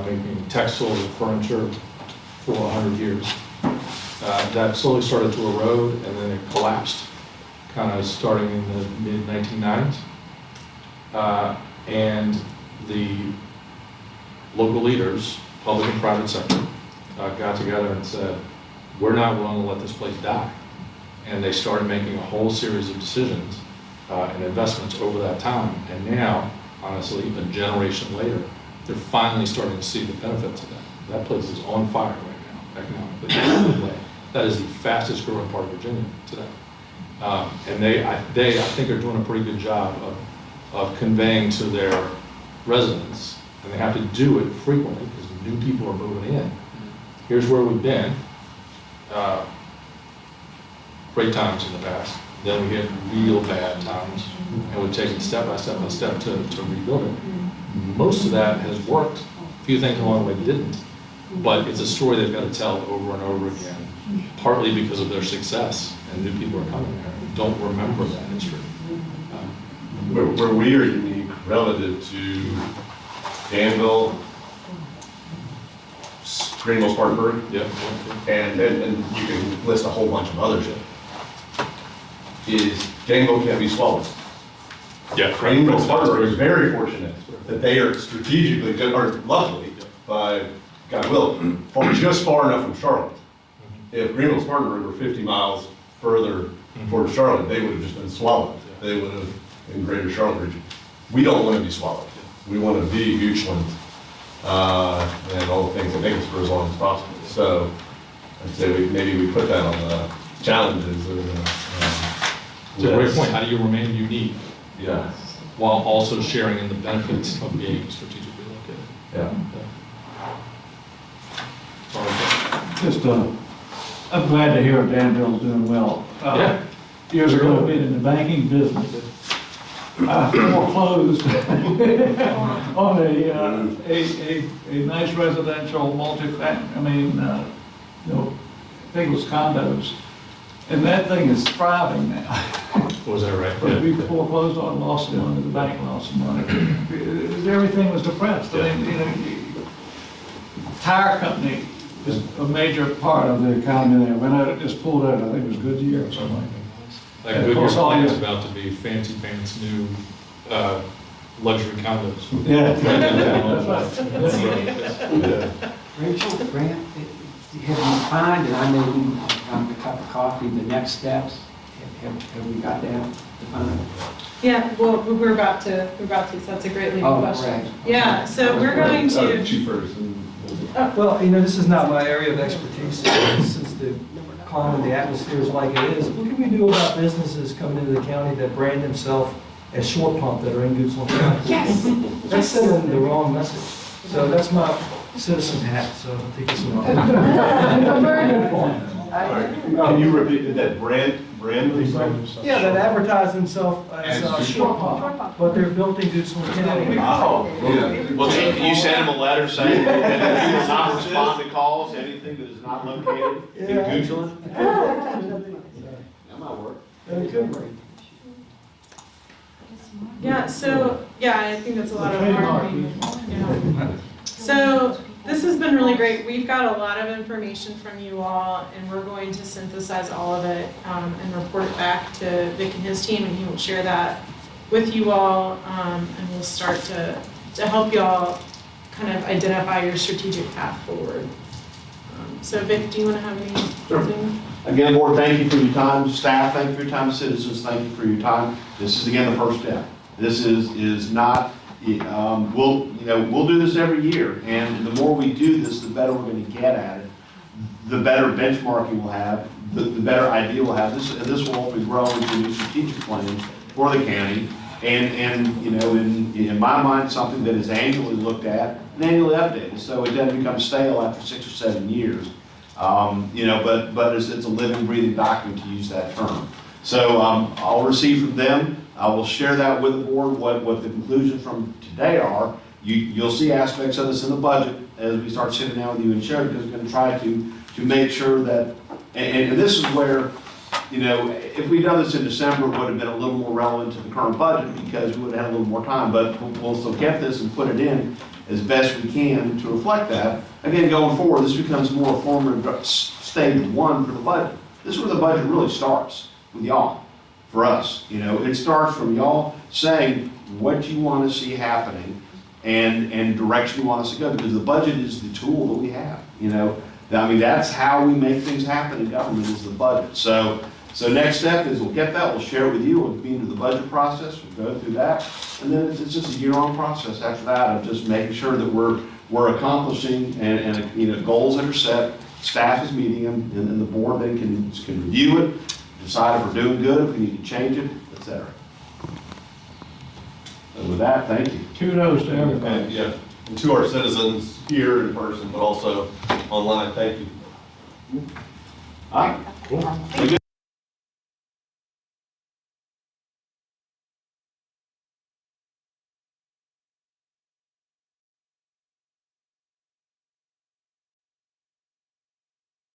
making textiles and furniture for 100 years. That slowly started to erode, and then it collapsed, kind of starting in the mid-1990s. And the local leaders, public and private sector, got together and said, we're not willing to let this place die. And they started making a whole series of decisions and investments over that time. And now, honestly, a generation later, they're finally starting to see the benefits of that. That place is on fire right now, economically. That is the fastest growing part of Virginia today. And they, I think, are doing a pretty good job of conveying to their residents, and they have to do it frequently because new people are moving in. Here's where we've been. Great times in the past. Then we hit real bad times, and we've taken step by step by step to rebuild it. Most of that has worked. A few things along the way didn't, but it's a story they've got to tell over and over again, partly because of their success, and new people are coming there who don't remember that history. Where we are unique relative to Danville, Greenville, Spartanburg, and you can list a whole bunch of others, is Danville can be swallowed. Yeah, Greenville, Spartanburg is very fortunate that they are strategically, or luckily, by God willing, just far enough from Charlotte. If Greenville, Spartanburg were 50 miles further towards Charlotte, they would have just been swallowed. They would have in greater Charlotte region. We don't want to be swallowed. We want to be Goochland and all the things that make us for as long as possible. So I'd say maybe we put that on the challenges or the. It's a great point. How do you remain unique Yeah, while also sharing in the benefits of being strategically located? yeah. Just, I'm glad to hear Danville's doing well. Yeah. Years ago, being in the banking business, I foreclosed on a nice residential multi-family, I think it was condos. And that thing is thriving now. Was that right? But we foreclosed on, lost some money, the bank lost some money. Everything was depressed. I mean, tire company is a major part of the economy there. When I just pulled out, I think it was Goodyear or something like that. Like And of Goodyear course, all Plain is your- about to be fancy pants new luxury condos. Yeah. Rachel, Grant, have you found, and I may be on a cup of coffee, the next steps? Have we got that defined? Yeah, well, we're about to, so that's a great leading Oh, question. right. Yeah, so we're going to, Cheapers and. Well, this is not my area of expertise, since the climate, the atmosphere is like it is. What can we do about businesses coming into the county that brand themselves as short pump that are in Goodsville County? yes. That's sending the wrong message. So that's my citizen hat, so I think it's an. Can you repeat that brand? Yeah, that advertise themselves as short pump, but they're built in Goodsville County. Oh, well, Chief, can you send him a letter saying that he will not respond to calls, anything that is not located in Goochland? That might work. Yeah, so, yeah, I think that's a lot of marketing. Yeah. So this has been really great. We've got a lot of information from you all, and we're going to synthesize all of it and report it back to Vic and his team, and he will share that with you all, and we'll start to help you all kind of identify your strategic path forward. So Vic, do you want to have anything? Again, board, thank you for your time. Staff, thank you for your time. Citizens, thank you for your time. This is, again, the first step. This is not, we'll do this every year, and the more we do this, the better we're going to get at it. The better benchmarking we'll have, the better idea we'll have. This will hopefully grow into a new strategic plan for the county, and in my mind, something that is annually looked at and annually updated, so it doesn't become stale after 6 or 7 years. But it's a living, breathing document, to use that term. So I'll receive from them. I will share that with the board, what the conclusions from today are. You'll see aspects of this in the budget as we start sitting down with you and share, because we're going to try to make sure that, and this is where, if we'd done this in December, it would have been a little more relevant to the current budget, because we would have had a little more time, but we'll still get this and put it in as best we can to reflect that. Again, going forward, this becomes more a formative stage 1 for the budget. This is where the budget really starts, with y'all. For us, it starts from y'all saying what you want to see happening and direction you want us to go, because the budget is the tool that we have. That's how we make things happen in government, is the budget. So next step is we'll get that, we'll share it with you, we'll be into the budget process, we'll go through that, and then it's just a year-long process after that of just making sure that we're accomplishing and goals that are set. Staff is meeting them, and then the board then can review it, decide if we're doing good, if we need to change it, etc. And with that, thank you. Kudos to everybody. And, yeah, and to our citizens here in person, but also online, thank you. All right, cool.